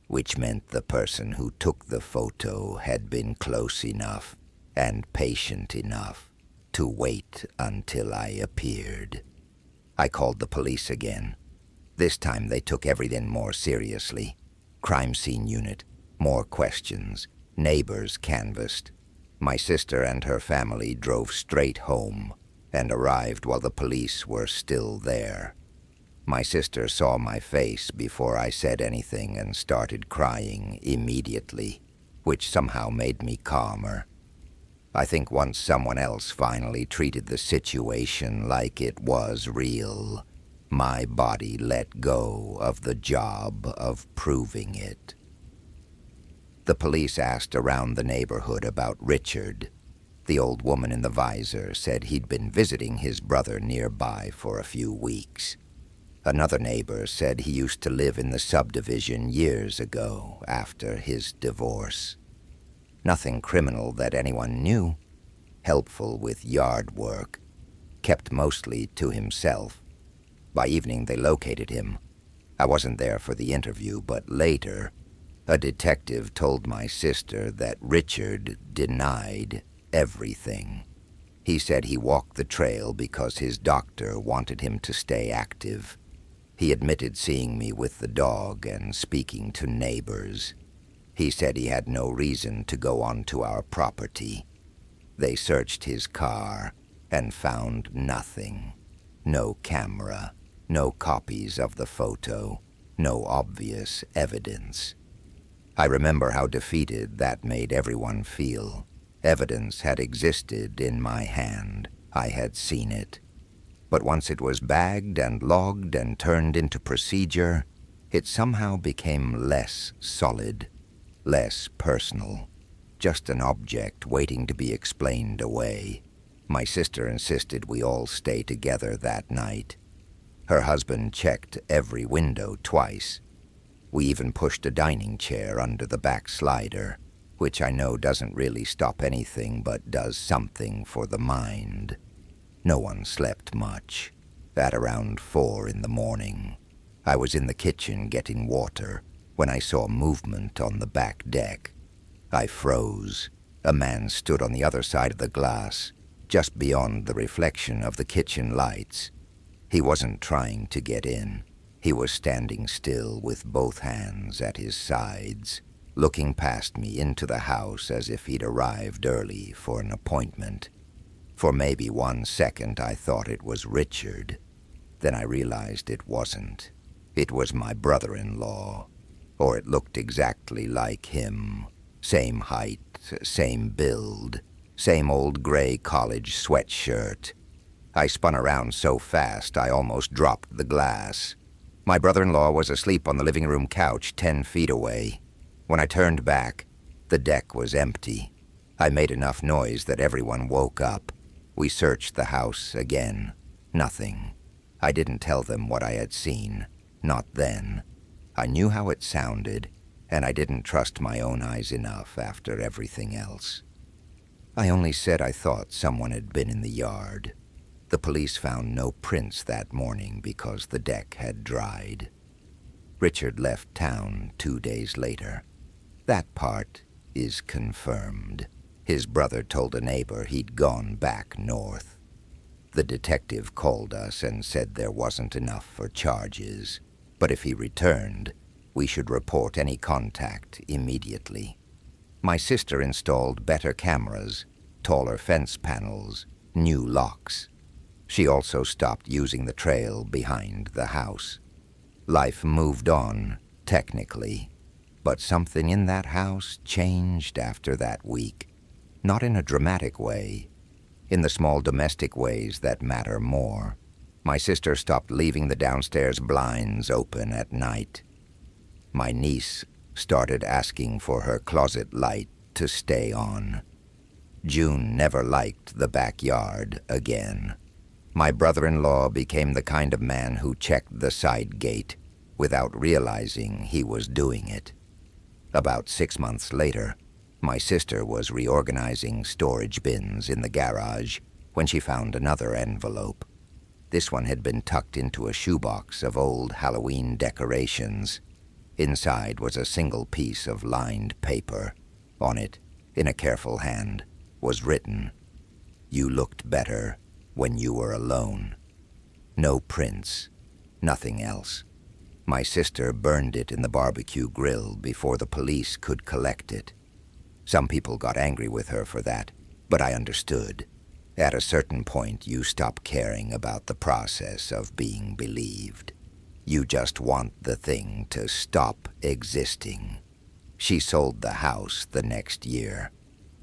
which meant the person who took the photo had been close enough and patient enough to wait until I appeared. I called the police again. This time they took everything more seriously. Crime scene unit, more questions, neighbors canvassed. My sister and her family drove straight home and arrived while the police were still there. My sister saw my face before I said anything and started crying immediately, which somehow made me calmer. I think once someone else finally treated the situation like it was real, my body let go of the job of proving it. The police asked around the neighborhood about Richard. The old woman in the visor said he'd been visiting his brother nearby for a few weeks. Another neighbor said he used to live in the subdivision years ago after his divorce. Nothing criminal that anyone knew. Helpful with yard work. Kept mostly to himself. By evening they located him. I wasn't there for the interview, but later, a detective told my sister that Richard denied everything. He said he walked the trail because his doctor wanted him to stay active. He admitted seeing me with the dog and speaking to neighbors. He said he had no reason to go onto our property. They searched his car and found nothing. No camera, no copies of the photo, no obvious evidence. I remember how defeated that made everyone feel. Evidence had existed in my hand. I had seen it. But once it was bagged and logged and turned into procedure, it somehow became less solid. Less personal, just an object waiting to be explained away. My sister insisted we all stay together that night. Her husband checked every window twice. We even pushed a dining chair under the back slider, which I know doesn't really stop anything but does something for the mind. No one slept much. At around 4 in the morning, I was in the kitchen getting water when I saw movement on the back deck. I froze. A man stood on the other side of the glass, just beyond the reflection of the kitchen lights. He wasn't trying to get in. He was standing still with both hands at his sides, looking past me into the house as if he'd arrived early for an appointment. For maybe 1 second I thought it was Richard. Then I realized it wasn't. It was my brother-in-law. Or it looked exactly like him. Same height, same build, same old gray college sweatshirt. I spun around so fast I almost dropped the glass. My brother-in-law was asleep on the living room couch 10 feet away. When I turned back, the deck was empty. I made enough noise that everyone woke up. We searched the house again. Nothing. I didn't tell them what I had seen. Not then. I knew how it sounded, and I didn't trust my own eyes enough after everything else. I only said I thought someone had been in the yard. The police found no prints that morning because the deck had dried. Richard left town 2 days later. That part is confirmed. His brother told a neighbor he'd gone back north. The detective called us and said there wasn't enough for charges, but if he returned, we should report any contact immediately. My sister installed better cameras, taller fence panels, new locks. She also stopped using the trail behind the house. Life moved on, technically, but something in that house changed after that week. Not in a dramatic way, in the small domestic ways that matter more. My sister stopped leaving the downstairs blinds open at night. My niece started asking for her closet light to stay on. June never liked the backyard again. My brother-in-law became the kind of man who checked the side gate without realizing he was doing it. About 6 months later, my sister was reorganizing storage bins in the garage when she found another envelope. This one had been tucked into a shoebox of old Halloween decorations. Inside was a single piece of lined paper. On it, in a careful hand, was written, "You looked better when you were alone." No prints, nothing else. My sister burned it in the barbecue grill before the police could collect it. Some people got angry with her for that, but I understood. At a certain point, you stop caring about the process of being believed. You just want the thing to stop existing. She sold the house the next year.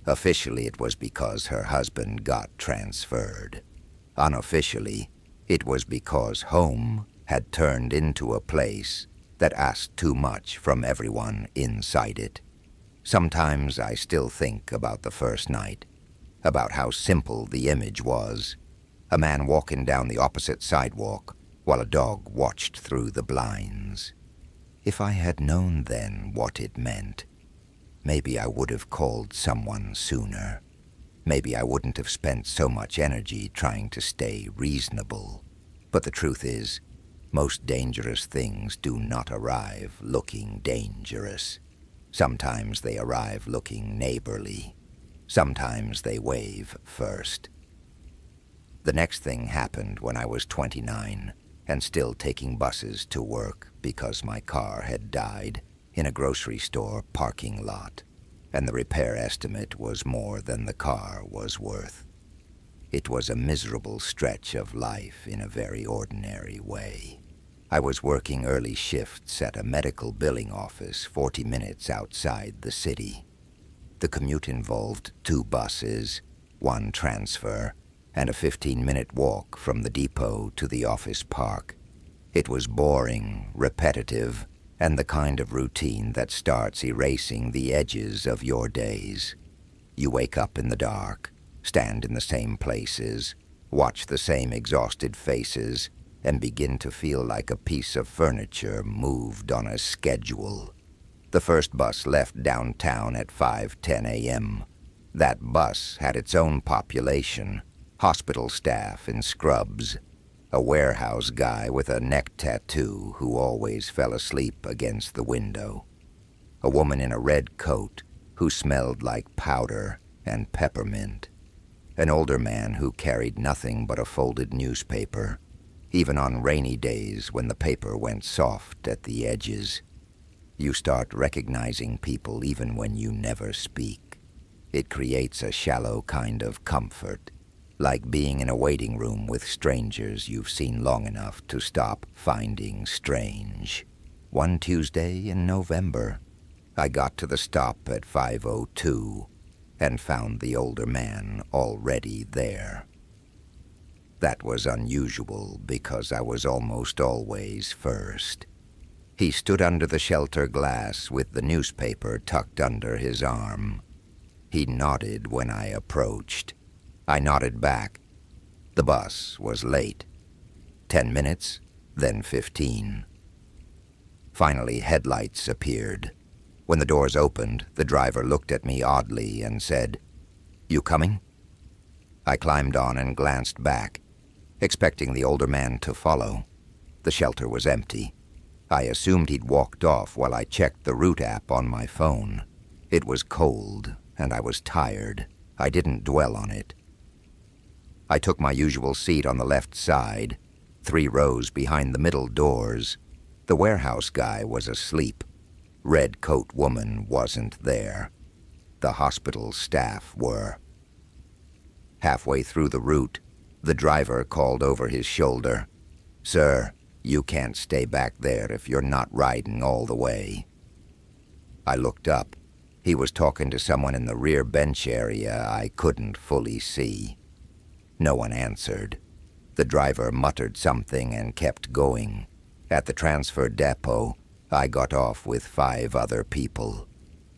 Officially, it was because her husband got transferred. Unofficially, it was because home had turned into a place that asked too much from everyone inside it. Sometimes I still think about the first night, about how simple the image was. A man walking down the opposite sidewalk while a dog watched through the blinds. If I had known then what it meant, maybe I would have called someone sooner. Maybe I wouldn't have spent so much energy trying to stay reasonable. But the truth is, most dangerous things do not arrive looking dangerous. Sometimes they arrive looking neighborly. Sometimes they wave first. The next thing happened when I was 29 and still taking buses to work because my car had died in a grocery store parking lot, and the repair estimate was more than the car was worth. It was a miserable stretch of life in a very ordinary way. I was working early shifts at a medical billing office 40 minutes outside the city. The commute involved 2 buses, 1 transfer, and a 15-minute walk from the depot to the office park. It was boring, repetitive, and the kind of routine that starts erasing the edges of your days. You wake up in the dark, stand in the same places, watch the same exhausted faces, and begin to feel like a piece of furniture moved on a schedule. The first bus left downtown at 5:10 a.m. That bus had its own population, hospital staff in scrubs, a warehouse guy with a neck tattoo who always fell asleep against the window, a woman in a red coat who smelled like powder and peppermint, an older man who carried nothing but a folded newspaper, even on rainy days when the paper went soft at the edges. You start recognizing people even when you never speak. It creates a shallow kind of comfort, like being in a waiting room with strangers you've seen long enough to stop finding strange. One Tuesday in November, I got to the stop at 5:02 and found the older man already there. That was unusual because I was almost always first. He stood under the shelter glass with the newspaper tucked under his arm. He nodded when I approached. I nodded back. The bus was late. 10 minutes, then 15. Finally, headlights appeared. When the doors opened, the driver looked at me oddly and said, "You coming?" I climbed on and glanced back, expecting the older man to follow. The shelter was empty. I assumed he'd walked off while I checked the route app on my phone. It was cold, and I was tired. I didn't dwell on it. I took my usual seat on the left side, 3 rows behind the middle doors. The warehouse guy was asleep. Red coat woman wasn't there. The hospital staff were. Halfway through the route, the driver called over his shoulder, "Sir, You can't stay back there if you're not riding all the way." I looked up. He was talking to someone in the rear bench area I couldn't fully see. No one answered. The driver muttered something and kept going. At the transfer depot, I got off with 5 other people.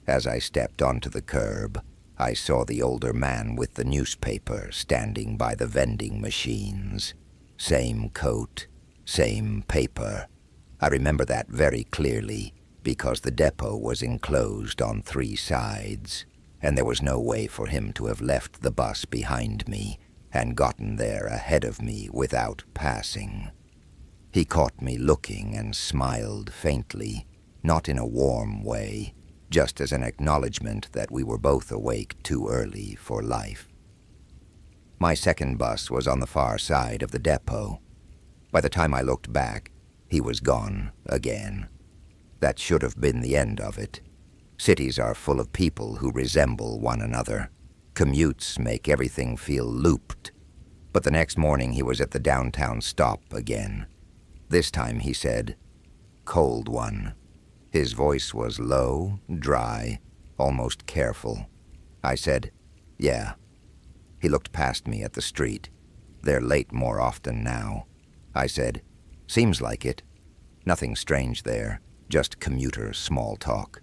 As I stepped onto the curb, I saw the older man with the newspaper standing by the vending machines. Same coat, same paper. I remember that very clearly because the depot was enclosed on 3 sides, and there was no way for him to have left the bus behind me and gotten there ahead of me without passing. He caught me looking and smiled faintly, not in a warm way, just as an acknowledgement that we were both awake too early for life. My second bus was on the far side of the depot. By the time I looked back, he was gone again. That should have been the end of it. Cities are full of people who resemble one another. Commutes make everything feel looped. But the next morning he was at the downtown stop again. This time he said, "Cold one." His voice was low, dry, almost careful. I said, "Yeah." He looked past me at the street. "They're late more often now." I said, "Seems like it." Nothing strange there, just commuter small talk.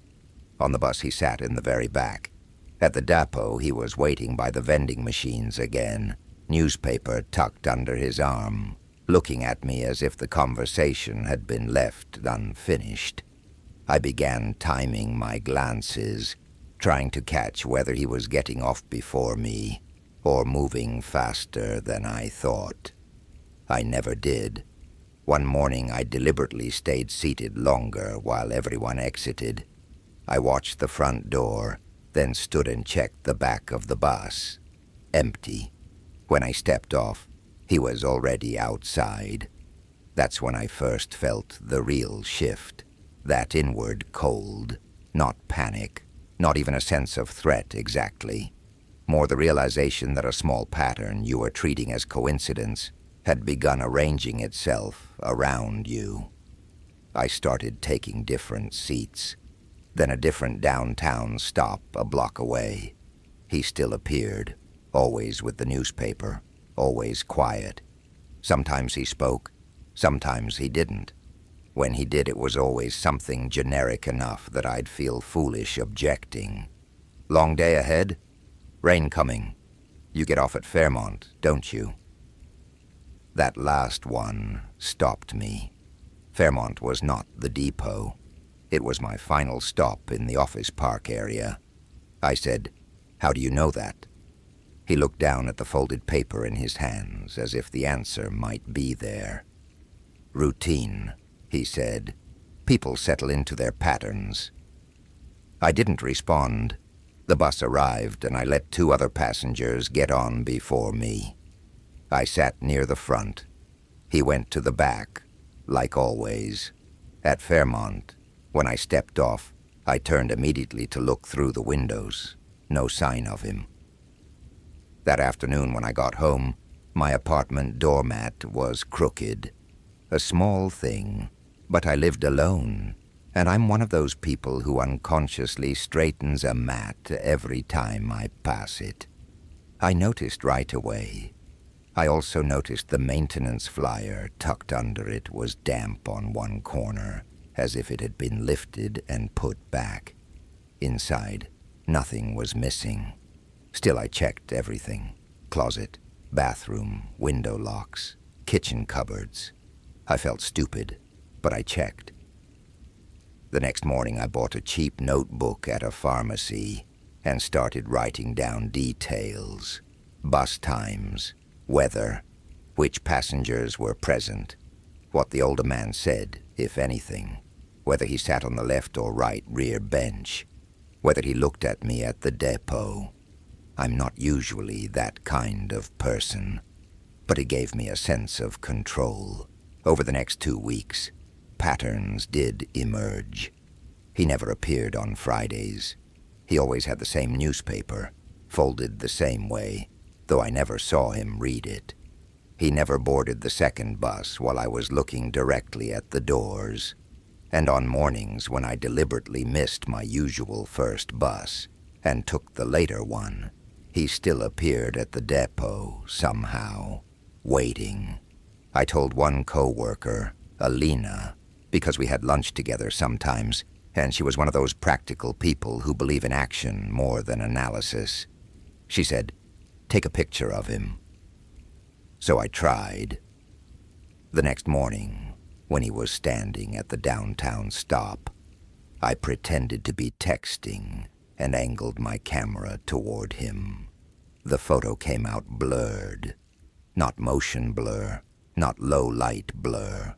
On the bus he sat in the very back. At the depot he was waiting by the vending machines again, newspaper tucked under his arm, looking at me as if the conversation had been left unfinished. I began timing my glances, trying to catch whether he was getting off before me or moving faster than I thought. I never did. One morning I deliberately stayed seated longer while everyone exited. I watched the front door, then stood and checked the back of the bus. Empty. When I stepped off, he was already outside. That's when I first felt the real shift. That inward cold, not panic, not even a sense of threat exactly. More the realization that a small pattern you were treating as coincidence had begun arranging itself around you. I started taking different seats, then a different downtown stop a block away. He still appeared, always with the newspaper, always quiet. Sometimes he spoke, sometimes he didn't. When he did, it was always something generic enough that I'd feel foolish objecting. "Long day ahead? Rain coming. You get off at Fairmont, don't you?" That last one stopped me. Fairmont was not the depot. It was my final stop in the office park area. I said, "How do you know that?" He looked down at the folded paper in his hands as if the answer might be there. "Routine," he said. "People settle into their patterns." I didn't respond. The bus arrived and I let 2 other passengers get on before me. I sat near the front. He went to the back, like always. At Fairmont, when I stepped off, I turned immediately to look through the windows. No sign of him. That afternoon when I got home, my apartment doormat was crooked. A small thing, but I lived alone, and I'm one of those people who unconsciously straightens a mat every time I pass it. I noticed right away. I also noticed the maintenance flyer tucked under it was damp on one corner, as if it had been lifted and put back. Inside, nothing was missing. Still, I checked everything. Closet, bathroom, window locks, kitchen cupboards. I felt stupid, but I checked. The next morning I bought a cheap notebook at a pharmacy and started writing down details. Bus times, weather, which passengers were present, what the older man said, if anything, whether he sat on the left or right rear bench, whether he looked at me at the depot. I'm not usually that kind of person, but it gave me a sense of control. Over the next 2 weeks, patterns did emerge. He never appeared on Fridays. He always had the same newspaper, folded the same way, though I never saw him read it. He never boarded the second bus while I was looking directly at the doors, and on mornings when I deliberately missed my usual first bus and took the later one, he still appeared at the depot somehow, waiting. I told one co-worker, Alina, because we had lunch together sometimes, and she was one of those practical people who believe in action more than analysis. She said, "Take a picture of him." So I tried. The next morning, when he was standing at the downtown stop, I pretended to be texting and angled my camera toward him. The photo came out blurred. Not motion blur, not low light blur.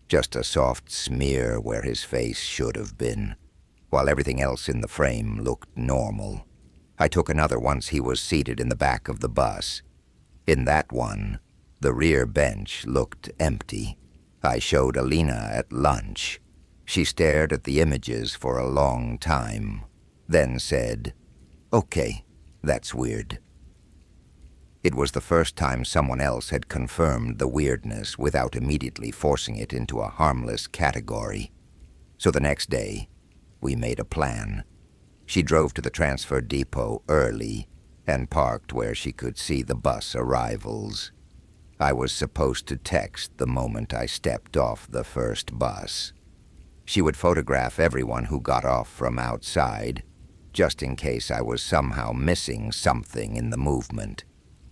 Just a soft smear where his face should have been, while everything else in the frame looked normal. I took another once he was seated in the back of the bus. In that one, the rear bench looked empty. I showed Alina at lunch. She stared at the images for a long time, then said, "Okay, that's weird." It was the first time someone else had confirmed the weirdness without immediately forcing it into a harmless category. So the next day, we made a plan. She drove to the transfer depot early and parked where she could see the bus arrivals. I was supposed to text the moment I stepped off the first bus. She would photograph everyone who got off from outside, just in case I was somehow missing something in the movement.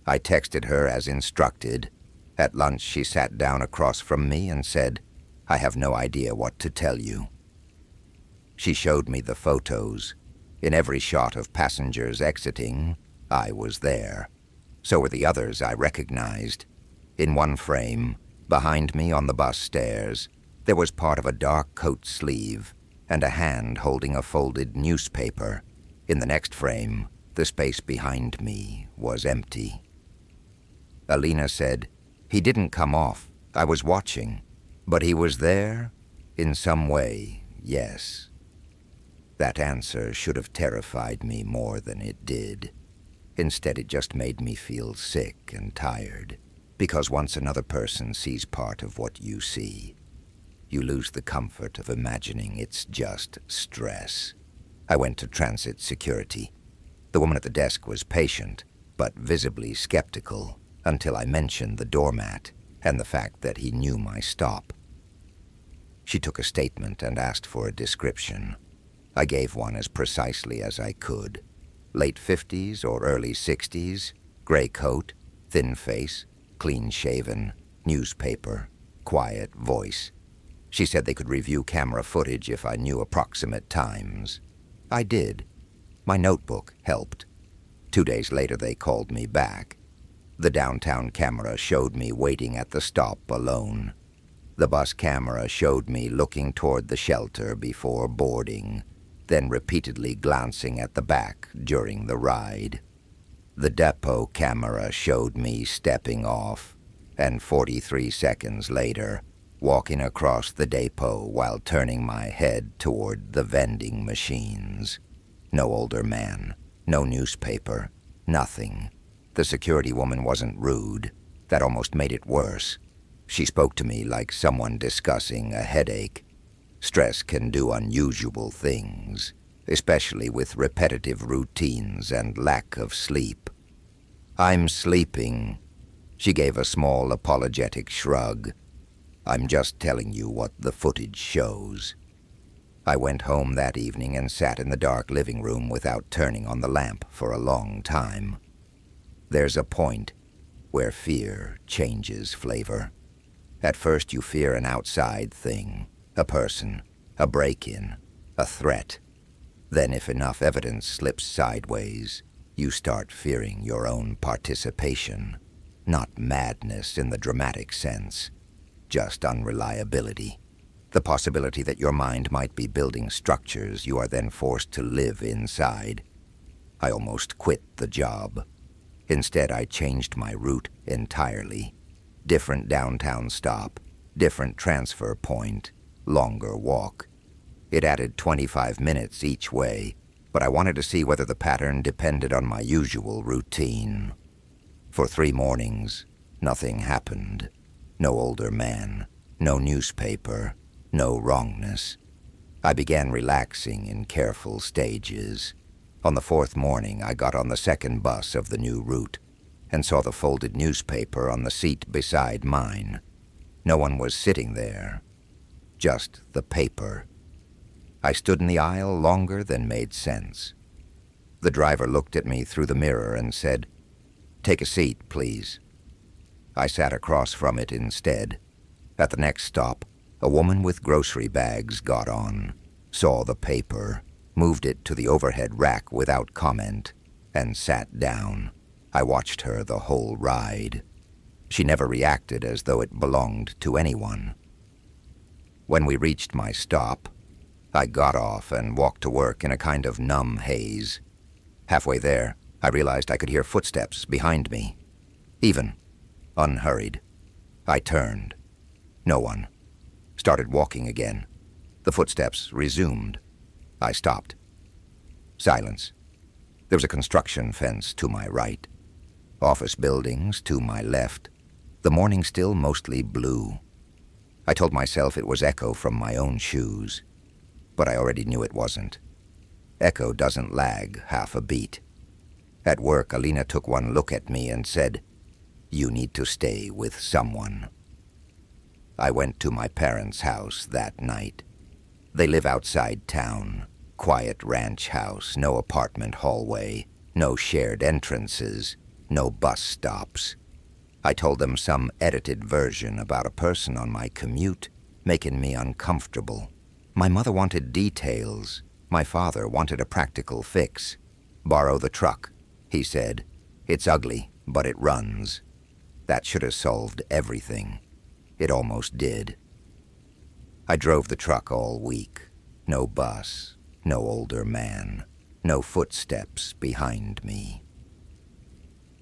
I texted her as instructed. At lunch, she sat down across from me and said, "I have no idea what to tell you." She showed me the photos. In every shot of passengers exiting, I was there. So were the others I recognized. In one frame, behind me on the bus stairs, there was part of a dark coat sleeve and a hand holding a folded newspaper. In the next frame, the space behind me was empty. Alina said, "He didn't come off. I was watching. But he was there? In some way, yes." That answer should have terrified me more than it did. Instead, it just made me feel sick and tired. Because once another person sees part of what you see, you lose the comfort of imagining it's just stress. I went to transit security. The woman at the desk was patient, but visibly skeptical, until I mentioned the doormat and the fact that he knew my stop. She took a statement and asked for a description. I gave one as precisely as I could. Late 50s or early 60s, gray coat, thin face, clean-shaven, newspaper, quiet voice. She said they could review camera footage if I knew approximate times. I did. My notebook helped. 2 days later, they called me back. The downtown camera showed me waiting at the stop alone. The bus camera showed me looking toward the shelter before boarding, then repeatedly glancing at the back during the ride. The depot camera showed me stepping off, and 43 seconds later, walking across the depot while turning my head toward the vending machines. No older man, no newspaper, nothing. The security woman wasn't rude. That almost made it worse. She spoke to me like someone discussing a headache. Stress can do unusual things, especially with repetitive routines and lack of sleep. "I'm sleeping." She gave a small apologetic shrug. "I'm just telling you what the footage shows." I went home that evening and sat in the dark living room without turning on the lamp for a long time. There's a point where fear changes flavor. At first you fear an outside thing, a person, a break-in, a threat. Then if enough evidence slips sideways, you start fearing your own participation. Not madness in the dramatic sense, just unreliability. The possibility that your mind might be building structures you are then forced to live inside. I almost quit the job. Instead, I changed my route entirely. Different downtown stop, different transfer point, longer walk. It added 25 minutes each way, but I wanted to see whether the pattern depended on my usual routine. For 3 mornings, Nothing happened. No older man, no newspaper, no wrongness. I began relaxing in careful stages. On the fourth morning, I got on the second bus of the new route and saw the folded newspaper on the seat beside mine. No one was sitting there, just the paper. I stood in the aisle longer than made sense. The driver looked at me through the mirror and said, "Take a seat, please." I sat across from it instead. At the next stop, a woman with grocery bags got on, saw the paper, moved it to the overhead rack without comment, and sat down. I watched her the whole ride. She never reacted as though it belonged to anyone. When we reached my stop, I got off and walked to work in a kind of numb haze. Halfway there, I realized I could hear footsteps behind me. Even, unhurried. I turned. No one. Started walking again. The footsteps resumed. I stopped. Silence. There was a construction fence to my right. Office buildings to my left. The morning still mostly blue. I told myself it was echo from my own shoes, but I already knew it wasn't. Echo doesn't lag half a beat. At work, Alina took one look at me and said, "You need to stay with someone." I went to my parents' house that night. They live outside town. Quiet ranch house, no apartment hallway, no shared entrances, no bus stops. I told them some edited version about a person on my commute, making me uncomfortable. My mother wanted details. My father wanted a practical fix. "Borrow the truck," he said. "It's ugly, but it runs." That should have solved everything. It almost did. I drove the truck all week. No bus, no older man, no footsteps behind me.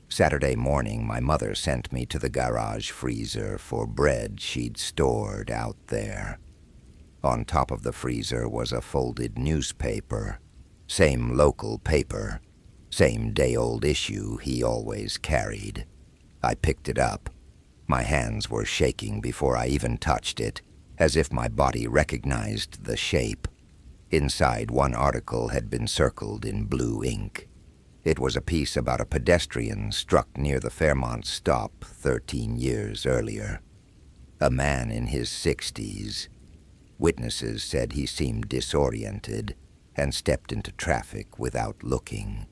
Saturday morning, my mother sent me to the garage freezer for bread she'd stored out there. On top of the freezer was a folded newspaper. Same local paper. Same day-old issue he always carried. I picked it up. My hands were shaking before I even touched it, as if my body recognized the shape. Inside, one article had been circled in blue ink. It was a piece about a pedestrian struck near the Fairmont stop 13 years earlier. A man in his 60s. Witnesses said he seemed disoriented and stepped into traffic without looking.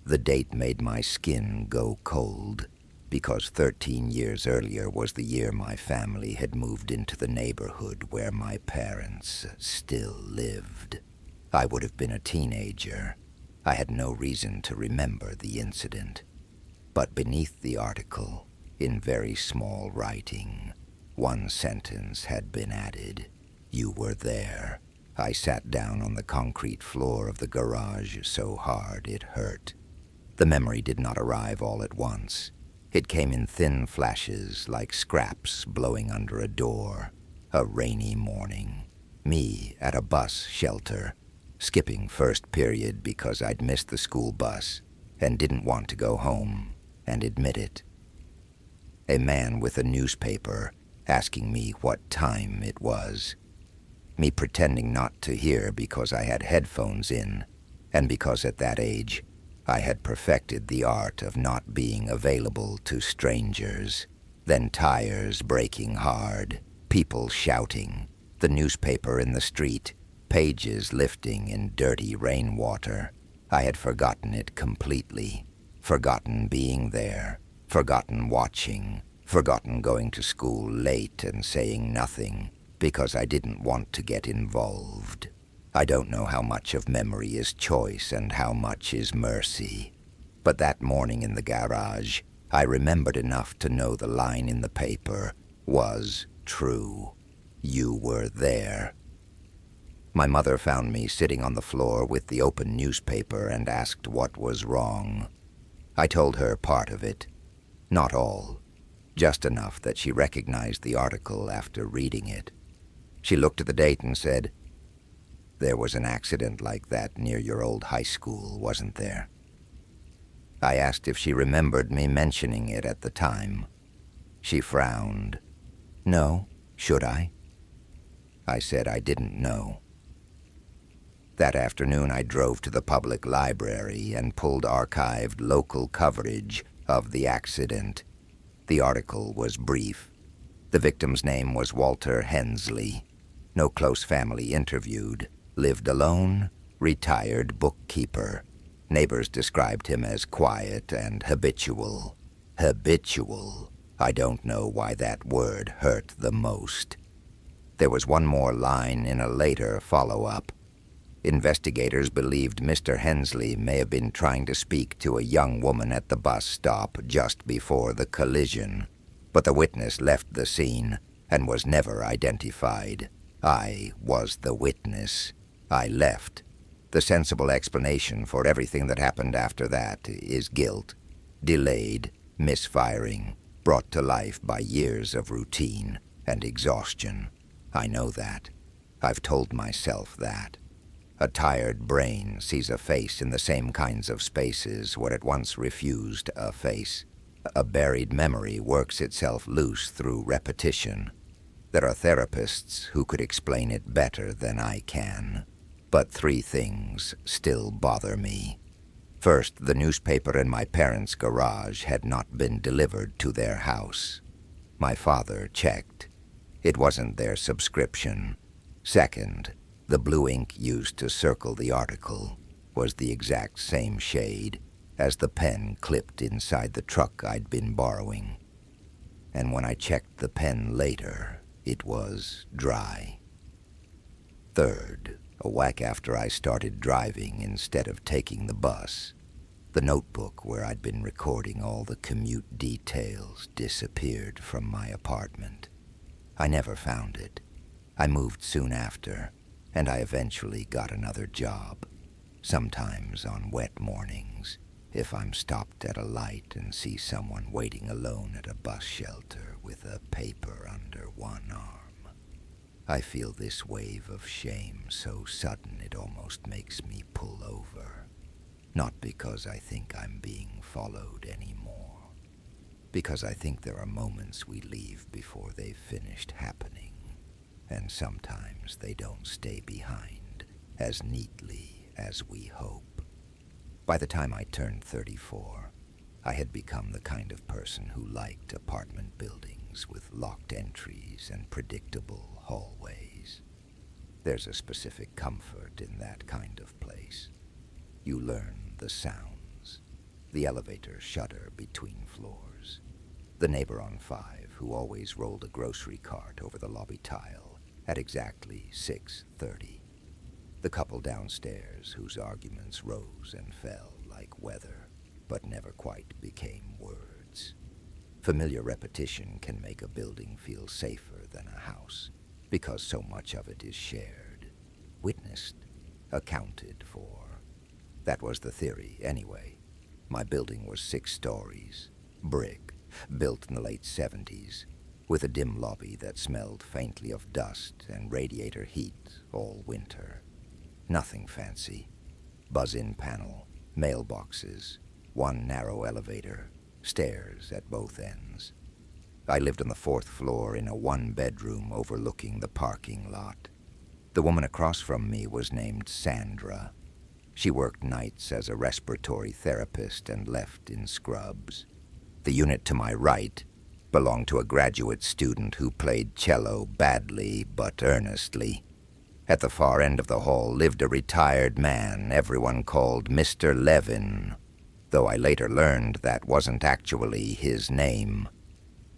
The date made my skin go cold, because 13 years earlier was the year my family had moved into the neighborhood where my parents still lived. I would have been a teenager. I had no reason to remember the incident. But beneath the article, in very small writing, one sentence had been added. "You were there." I sat down on the concrete floor of the garage so hard it hurt. The memory did not arrive all at once. It came in thin flashes like scraps blowing under a door. A rainy morning. Me at a bus shelter, skipping first period because I'd missed the school bus and didn't want to go home and admit it. A man with a newspaper asking me what time it was. Me pretending not to hear because I had headphones in, and because at that age I had perfected the art of not being available to strangers. Then tires braking hard, people shouting, the newspaper in the street, pages lifting in dirty rainwater. I had forgotten it completely, forgotten being there, forgotten watching, forgotten going to school late and saying nothing because I didn't want to get involved. I don't know how much of memory is choice and how much is mercy. But that morning in the garage, I remembered enough to know the line in the paper was true. You were there. My mother found me sitting on the floor with the open newspaper and asked what was wrong. I told her part of it, not all, just enough that she recognized the article after reading it. She looked at the date and said, "There was an accident like that near your old high school, wasn't there?" I asked if she remembered me mentioning it at the time. She frowned. No, should I? I said I didn't know. That afternoon I drove to the public library and pulled archived local coverage of the accident. The article was brief. The victim's name was Walter Hensley. No close family interviewed. Lived alone, retired bookkeeper. Neighbors described him as quiet and habitual. Habitual. I don't know why that word hurt the most. There was one more line in a later follow-up. Investigators believed Mr. Hensley may have been trying to speak to a young woman at the bus stop just before the collision, but the witness left the scene and was never identified. I was the witness. I left. The sensible explanation for everything that happened after that is guilt. Delayed, misfiring, brought to life by years of routine and exhaustion. I know that. I've told myself that. A tired brain sees a face in the same kinds of spaces where it once refused a face. A buried memory works itself loose through repetition. There are therapists who could explain it better than I can. But 3 things still bother me. First, the newspaper in my parents' garage had not been delivered to their house. My father checked. It wasn't their subscription. Second, the blue ink used to circle the article was the exact same shade as the pen clipped inside the truck I'd been borrowing. And when I checked the pen later, it was dry. Third, a whack after I started driving instead of taking the bus, the notebook where I'd been recording all the commute details disappeared from my apartment. I never found it. I moved soon after, and I eventually got another job, sometimes on wet mornings, if I'm stopped at a light and see someone waiting alone at a bus shelter with a paper under one arm. I feel this wave of shame so sudden it almost makes me pull over. Not because I think I'm being followed anymore, because I think there are moments we leave before they've finished happening. And sometimes they don't stay behind as neatly as we hope. By the time I turned 34, I had become the kind of person who liked apartment buildings with locked entries and predictable hallways. There's a specific comfort in that kind of place. You learn the sounds. The elevator shudder between floors. The neighbor on 5 who always rolled a grocery cart over the lobby tile at exactly 6:30. The couple downstairs whose arguments rose and fell like weather, but never quite became words. Familiar repetition can make a building feel safer than a house, because so much of it is shared, witnessed, accounted for. That was the theory, anyway. My building was 6 stories, brick, built in the late 70s, with a dim lobby that smelled faintly of dust and radiator heat all winter. Nothing fancy. Buzz-in panel, mailboxes, one narrow elevator, stairs at both ends. I lived on the 4th floor in a 1-bedroom overlooking the parking lot. The woman across from me was named Sandra. She worked nights as a respiratory therapist and left in scrubs. The unit to my right belonged to a graduate student who played cello badly but earnestly. At the far end of the hall lived a retired man everyone called Mr. Levin, though I later learned that wasn't actually his name.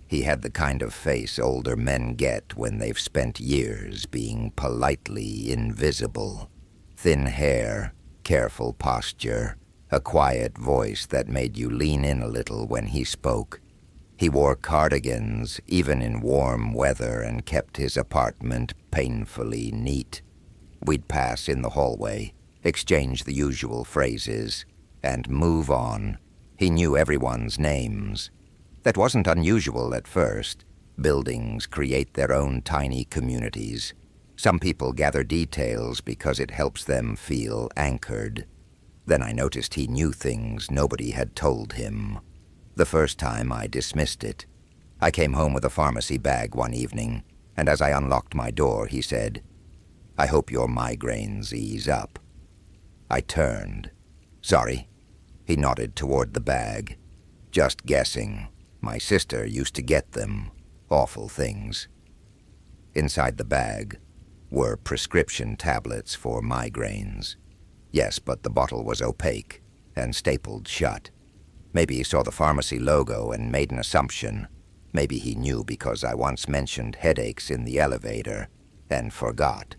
He had the kind of face older men get when they've spent years being politely invisible. Thin hair, careful posture, a quiet voice that made you lean in a little when he spoke. He wore cardigans, even in warm weather, and kept his apartment painfully neat. We'd pass in the hallway, exchange the usual phrases, and move on. He knew everyone's names. That wasn't unusual at first. Buildings create their own tiny communities. Some people gather details because it helps them feel anchored. Then I noticed he knew things nobody had told him. The first time I dismissed it. I came home with a pharmacy bag one evening, and as I unlocked my door, he said, "I hope your migraines ease up." I turned. "Sorry." He nodded toward the bag. "Just guessing. My sister used to get them. Awful things." Inside the bag were prescription tablets for migraines. Yes, but the bottle was opaque and stapled shut. Maybe he saw the pharmacy logo and made an assumption. Maybe he knew because I once mentioned headaches in the elevator and forgot.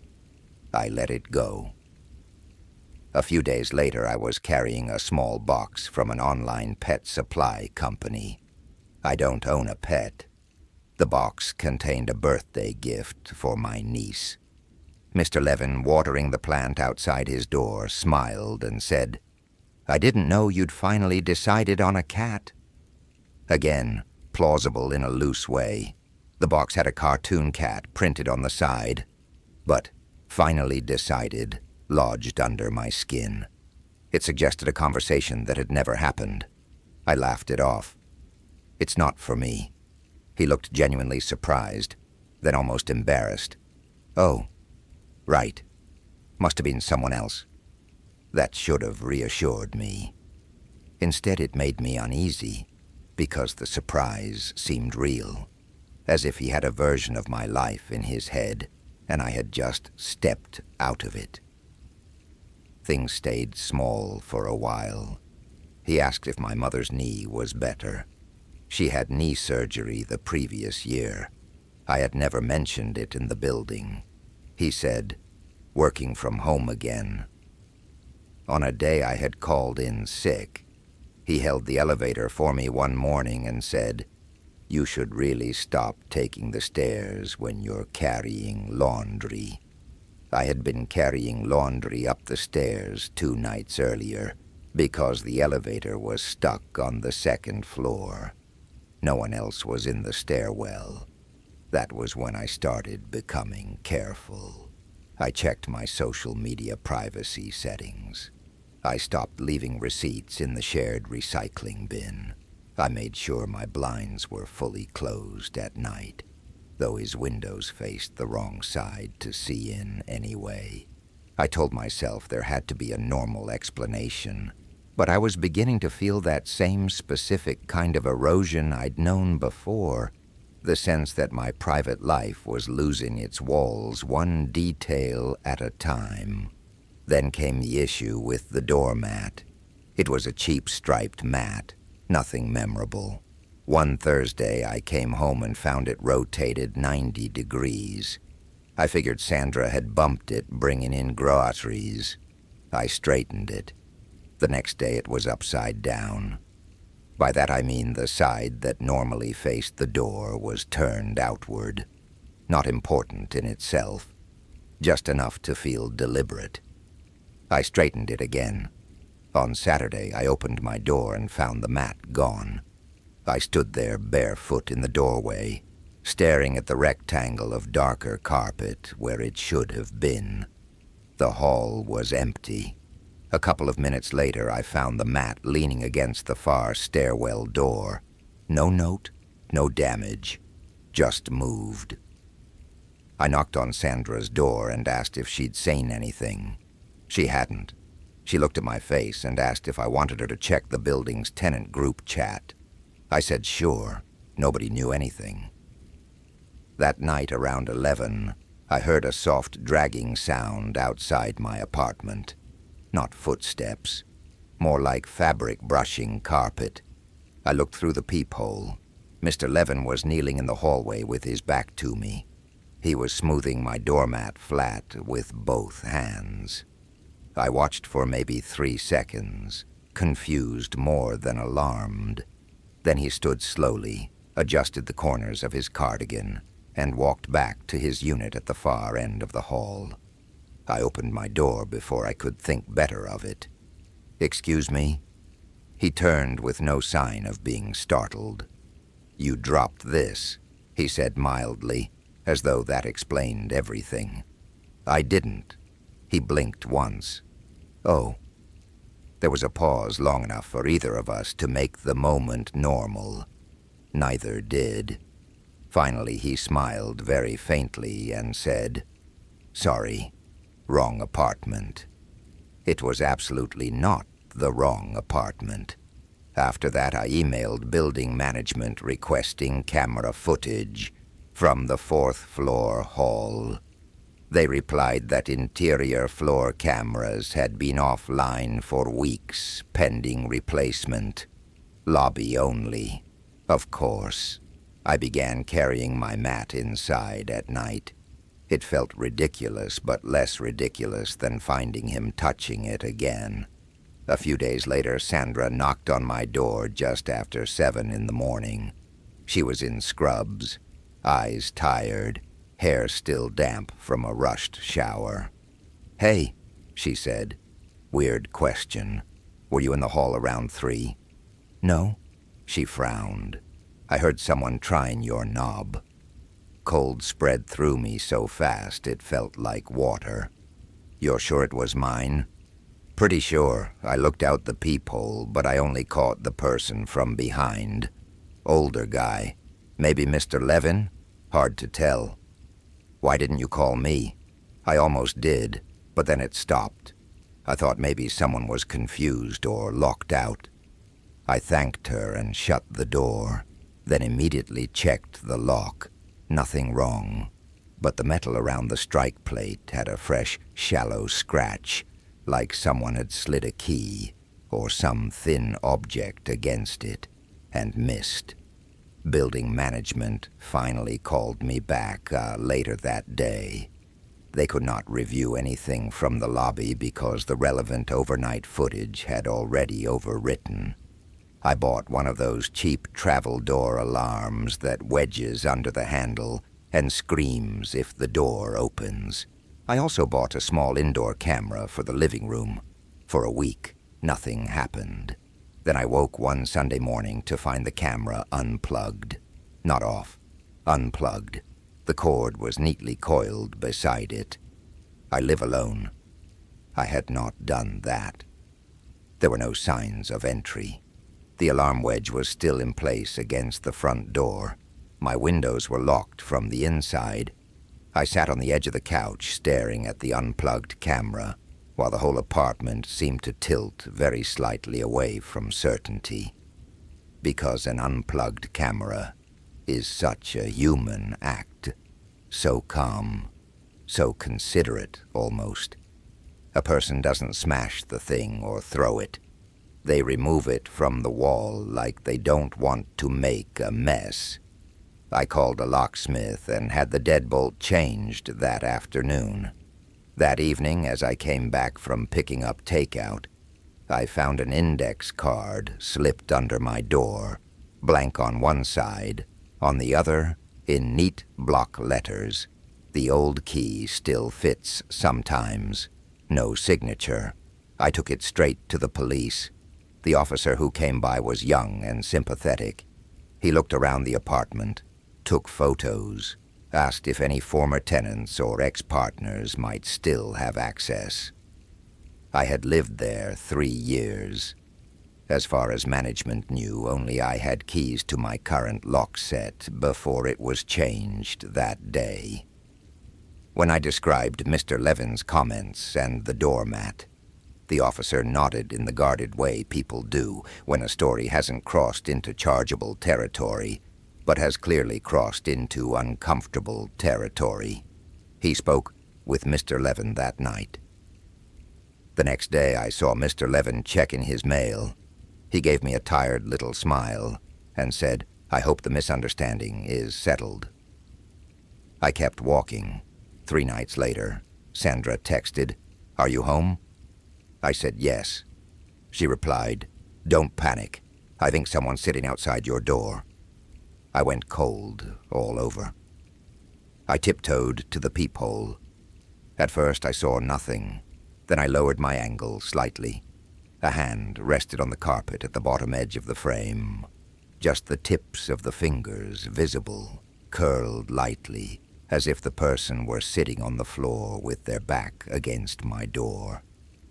I let it go. A few days later, I was carrying a small box from an online pet supply company. I don't own a pet. The box contained a birthday gift for my niece. Mr. Levin, watering the plant outside his door, smiled and said, "I didn't know you'd finally decided on a cat." Again, plausible in a loose way. The box had a cartoon cat printed on the side, but "finally decided" lodged under my skin. It suggested a conversation that had never happened. I laughed it off. "It's not for me." He looked genuinely surprised, then almost embarrassed. "Oh, right. Must have been someone else." That should have reassured me. Instead, it made me uneasy, because the surprise seemed real, as if he had a version of my life in his head, and I had just stepped out of it. Things stayed small for a while. He asked if my mother's knee was better. She had knee surgery the previous year. I had never mentioned it in the building. He said, "Working from home again." On a day I had called in sick, he held the elevator for me one morning and said, "You should really stop taking the stairs when you're carrying laundry." I had been carrying laundry up the stairs 2 nights earlier because the elevator was stuck on the 2nd floor. No one else was in the stairwell. That was when I started becoming careful. I checked my social media privacy settings. I stopped leaving receipts in the shared recycling bin. I made sure my blinds were fully closed at night, though his windows faced the wrong side to see in anyway. I told myself there had to be a normal explanation, but I was beginning to feel that same specific kind of erosion I'd known before, the sense that my private life was losing its walls one detail at a time. Then came the issue with the doormat. It was a cheap striped mat, nothing memorable. One Thursday, I came home and found it rotated 90 degrees. I figured Sandra had bumped it, bringing in groceries. I straightened it. The next day, it was upside down. By that I mean the side that normally faced the door was turned outward. Not important in itself, just enough to feel deliberate. I straightened it again. On Saturday, I opened my door and found the mat gone. I stood there barefoot in the doorway, staring at the rectangle of darker carpet where it should have been. The hall was empty. A couple of minutes later, I found the mat leaning against the far stairwell door. No note, no damage, just moved. I knocked on Sandra's door and asked if she'd seen anything. She hadn't. She looked at my face and asked if I wanted her to check the building's tenant group chat. I said sure. Nobody knew anything. That night around 11, I heard a soft dragging sound outside my apartment. Not footsteps, more like fabric brushing carpet. I looked through the peephole. Mr. Levin was kneeling in the hallway with his back to me. He was smoothing my doormat flat with both hands. I watched for maybe 3 seconds, confused more than alarmed. Then he stood slowly, adjusted the corners of his cardigan, and walked back to his unit at the far end of the hall. I opened my door before I could think better of it. "Excuse me?" He turned with no sign of being startled. "You dropped this," he said mildly, as though that explained everything. "I didn't." He blinked once. "Oh." There was a pause long enough for either of us to make the moment normal. Neither did. Finally, he smiled very faintly and said, "Sorry, wrong apartment." It was absolutely not the wrong apartment. After that, I emailed building management requesting camera footage from the fourth-floor hall. They replied that interior floor cameras had been offline for weeks, pending replacement. Lobby only. Of course. I began carrying my mat inside at night. It felt ridiculous, but less ridiculous than finding him touching it again. A few days later, Sandra knocked on my door just after 7 in the morning. She was in scrubs, eyes tired, hair still damp from a rushed shower. "Hey," she said. Weird question. "Were you in the hall around 3? "No." She frowned. "I heard someone trying your knob." Cold spread through me so fast it felt like water. "You're sure it was mine?" "Pretty sure. I looked out the peephole, but I only caught the person from behind. Older guy. Maybe Mr. Levin? Hard to tell." "Why didn't you call me?" "I almost did, but then it stopped. I thought maybe someone was confused or locked out." I thanked her and shut the door, then immediately checked the lock. Nothing wrong, but the metal around the strike plate had a fresh, shallow scratch, like someone had slid a key or some thin object against it and missed. Building management finally called me back later that day. They could not review anything from the lobby because the relevant overnight footage had already overwritten. I bought one of those cheap travel door alarms that wedges under the handle and screams if the door opens. I also bought a small indoor camera for the living room. For a week, nothing happened. Then I woke one Sunday morning to find the camera unplugged. Not off, unplugged. The cord was neatly coiled beside it. I live alone. I had not done that. There were no signs of entry. The alarm wedge was still in place against the front door. My windows were locked from the inside. I sat on the edge of the couch staring at the unplugged camera, while the whole apartment seemed to tilt very slightly away from certainty. Because an unplugged camera is such a human act. So calm, so considerate almost. A person doesn't smash the thing or throw it. They remove it from the wall like they don't want to make a mess. I called a locksmith and had the deadbolt changed that afternoon. That evening, as I came back from picking up takeout, I found an index card slipped under my door, blank on one side, on the other, in neat block letters. The old key still fits sometimes. No signature. I took it straight to the police. The officer who came by was young and sympathetic. He looked around the apartment, took photos, asked if any former tenants or ex-partners might still have access. I had lived there 3 years. As far as management knew, only I had keys to my current lock set before it was changed that day. When I described Mr. Levin's comments and the doormat, the officer nodded in the guarded way people do when a story hasn't crossed into chargeable territory, but has clearly crossed into uncomfortable territory. He spoke with Mr. Levin that night. The next day I saw Mr. Levin checking his mail. He gave me a tired little smile and said, "I hope the misunderstanding is settled." I kept walking. 3 nights later, Sandra texted, "Are you home?" I said yes. She replied, "Don't panic. I think someone's sitting outside your door." I went cold all over. I tiptoed to the peephole. At first I saw nothing. Then I lowered my angle slightly. A hand rested on the carpet at the bottom edge of the frame. Just the tips of the fingers visible, curled lightly, as if the person were sitting on the floor with their back against my door.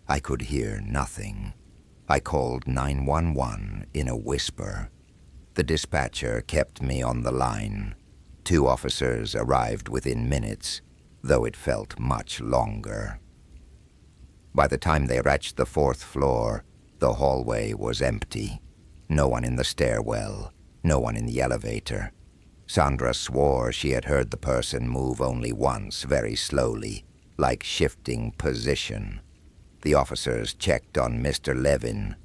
I could hear nothing. I called 911 in a whisper. The dispatcher kept me on the line. 2 officers arrived within minutes, though it felt much longer. By the time they reached the 4th floor, the hallway was empty. No one in the stairwell, no one in the elevator. Sandra swore she had heard the person move only once, very slowly, like shifting position. The officers checked on Mr. Levin.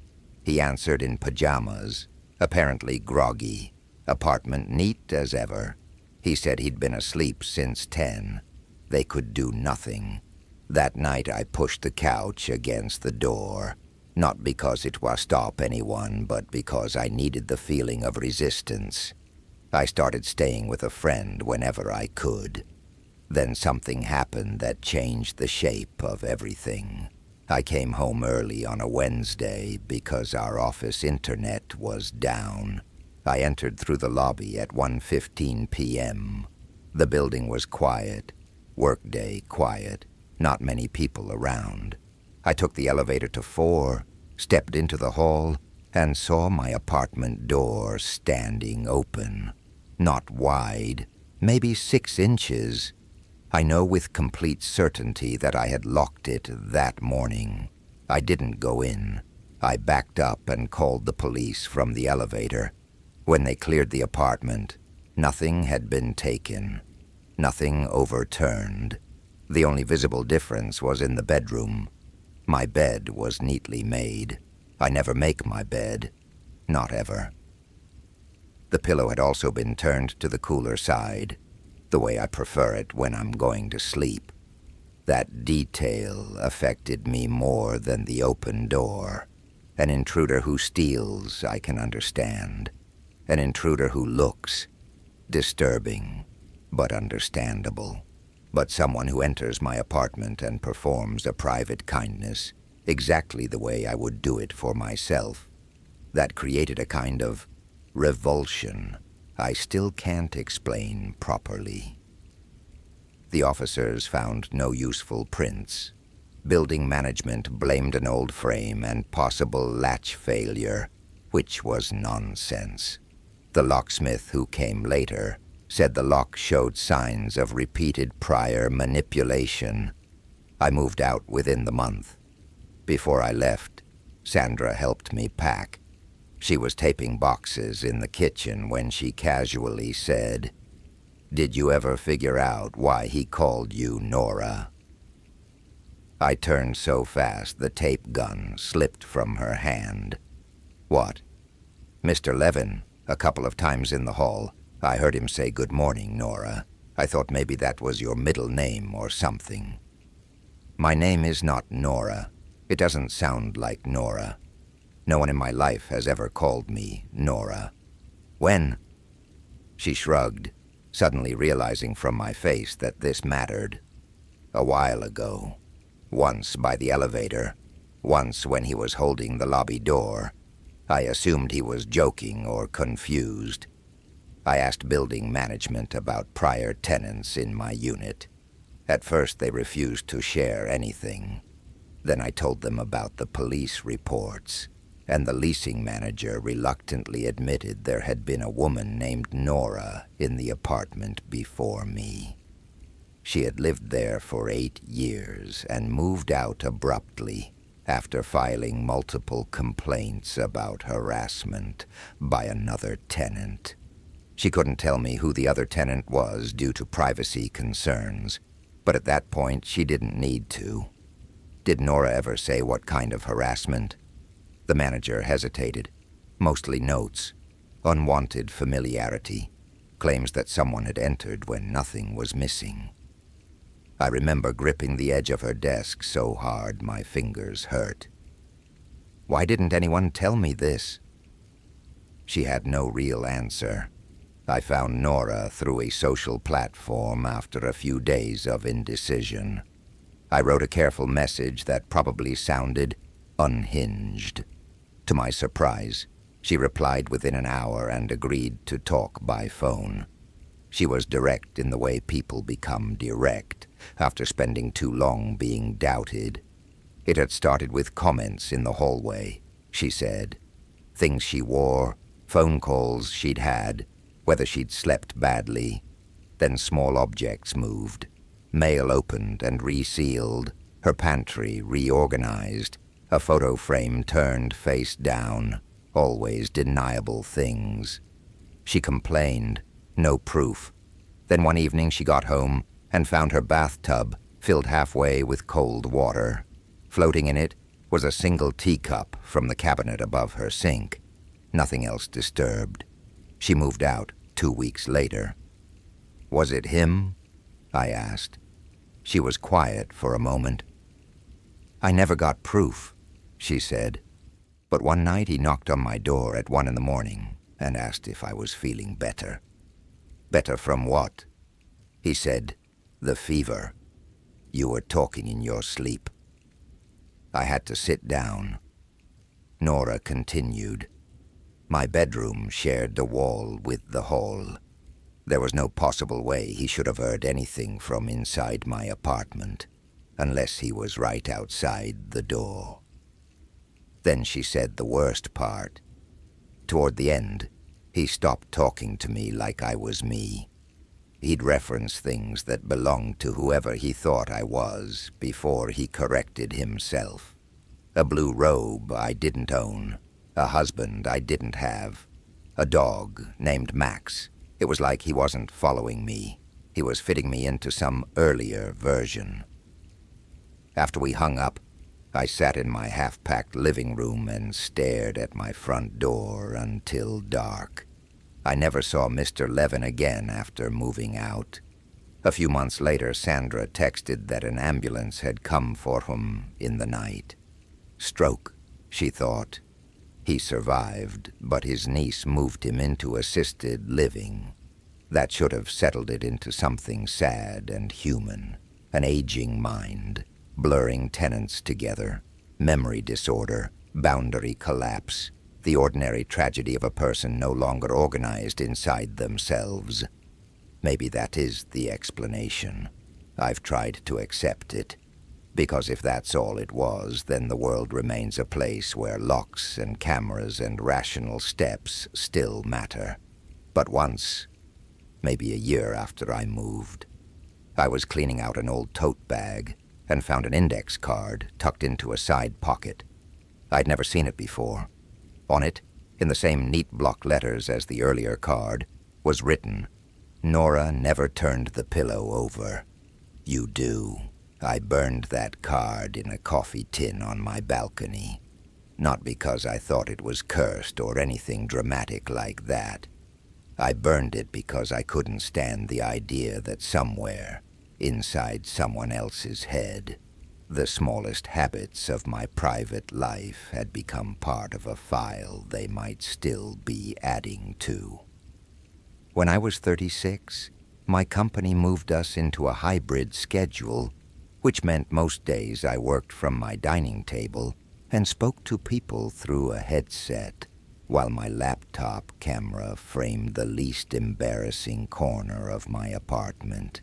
He answered in pajamas, apparently groggy. Apartment neat as ever. He said he'd been asleep since 10. They could do nothing. That night I pushed the couch against the door, not because it was stop anyone, but because I needed the feeling of resistance. I started staying with a friend whenever I could. Then something happened that changed the shape of everything. I came home early on a Wednesday because our office internet was down. I entered through the lobby at 1:15 p.m. The building was quiet, workday quiet, not many people around. I took the elevator to 4, stepped into the hall, and saw my apartment door standing open. Not wide, maybe 6 inches. I know with complete certainty that I had locked it that morning. I didn't go in. I backed up and called the police from the elevator. When they cleared the apartment, nothing had been taken, nothing overturned. The only visible difference was in the bedroom. My bed was neatly made. I never make my bed, not ever. The pillow had also been turned to the cooler side, the way I prefer it when I'm going to sleep. That detail affected me more than the open door. An intruder who steals, I can understand. An intruder who looks disturbing, but understandable. But someone who enters my apartment and performs a private kindness, exactly the way I would do it for myself, that created a kind of revulsion I still can't explain properly. The officers found no useful prints. Building management blamed an old frame and possible latch failure, which was nonsense. The locksmith who came later said the lock showed signs of repeated prior manipulation. I moved out within the month. Before I left, Sandra helped me pack. She was taping boxes in the kitchen when she casually said, "Did you ever figure out why he called you Nora?" I turned so fast the tape gun slipped from her hand. "What?" "Mr. Levin, a couple of times in the hall. I heard him say good morning, Nora. I thought maybe that was your middle name or something." "My name is not Nora. It doesn't sound like Nora. No one in my life has ever called me Nora." "When?" She shrugged, suddenly realizing from my face that this mattered. "A while ago. Once by the elevator. Once when he was holding the lobby door. I assumed he was joking or confused. I asked building management about prior tenants in my unit. At first they refused to share anything. Then I told them about the police reports, and the leasing manager reluctantly admitted there had been a woman named Nora in the apartment before me. She had lived there for 8 years and moved out abruptly after filing multiple complaints about harassment by another tenant. She couldn't tell me who the other tenant was due to privacy concerns, but at that point she didn't need to. Did Nora ever say what kind of harassment? The manager hesitated. Mostly notes. Unwanted familiarity. Claims that someone had entered when nothing was missing. I remember gripping the edge of her desk so hard my fingers hurt. Why didn't anyone tell me this? She had no real answer. I found Nora through a social platform after a few days of indecision. I wrote a careful message that probably sounded unhinged. To my surprise, she replied within an hour and agreed to talk by phone. She was direct in the way people become direct after spending too long being doubted. It had started with comments in the hallway, she said. Things she wore, phone calls she'd had, whether she'd slept badly. Then small objects moved. Mail opened and resealed. Her pantry reorganized. A photo frame turned face down. Always deniable things. She complained. No proof. Then one evening she got home and found her bathtub filled halfway with cold water. Floating in it was a single teacup from the cabinet above her sink. Nothing else disturbed. She moved out 2 weeks later. Was it him? I asked. She was quiet for a moment. I never got proof, she said. But one night he knocked on my door at 1 a.m. and asked if I was feeling better. Better from what? He said, the fever. You were talking in your sleep. I had to sit down. Nora continued. My bedroom shared the wall with the hall. There was no possible way he should have heard anything from inside my apartment, unless he was right outside the door. Then she said the worst part. Toward the end, he stopped talking to me like I was me. He'd reference things that belonged to whoever he thought I was before he corrected himself. A blue robe I didn't own, a husband I didn't have, a dog named Max. It was like he wasn't following me. He was fitting me into some earlier version. After we hung up, I sat in my half-packed living room and stared at my front door until dark. I never saw Mr. Levin again after moving out. A few months later, Sandra texted that an ambulance had come for him in the night. Stroke, she thought. He survived, but his niece moved him into assisted living. That should have settled it into something sad and human. An aging mind, blurring tenants together, memory disorder, boundary collapse, the ordinary tragedy of a person no longer organized inside themselves. Maybe that is the explanation. I've tried to accept it. Because if that's all it was, then the world remains a place where locks and cameras and rational steps still matter. But once, maybe a year after I moved, I was cleaning out an old tote bag and found an index card tucked into a side pocket. I'd never seen it before. On it, in the same neat block letters as the earlier card, was written, Nora never turned the pillow over. You do. I burned that card in a coffee tin on my balcony. Not because I thought it was cursed or anything dramatic like that. I burned it because I couldn't stand the idea that somewhere, inside someone else's head, the smallest habits of my private life had become part of a file they might still be adding to. When I was 36, my company moved us into a hybrid schedule, which meant most days I worked from my dining table and spoke to people through a headset, while my laptop camera framed the least embarrassing corner of my apartment.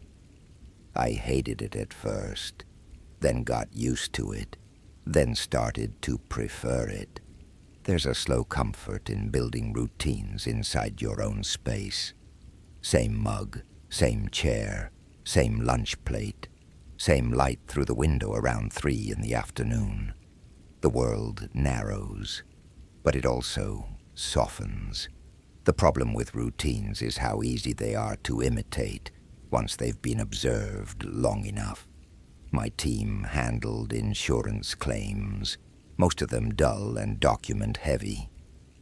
I hated it at first, then got used to it, then started to prefer it. There's a slow comfort in building routines inside your own space. Same mug, same chair, same lunch plate, same light through the window around 3 in the afternoon. The world narrows, but it also softens. The problem with routines is how easy they are to imitate once they've been observed long enough. My team handled insurance claims, most of them dull and document-heavy.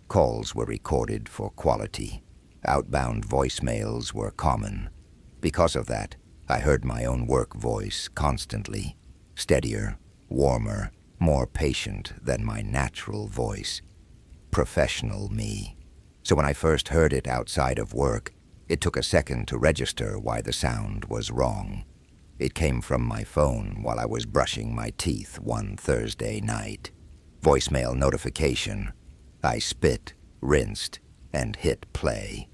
Calls were recorded for quality. Outbound voicemails were common. Because of that, I heard my own work voice constantly, steadier, warmer, more patient than my natural voice. Professional me. So when I first heard it outside of work, it took a second to register why the sound was wrong. It came from my phone while I was brushing my teeth one Thursday night. Voicemail notification. I spit, rinsed, and hit play.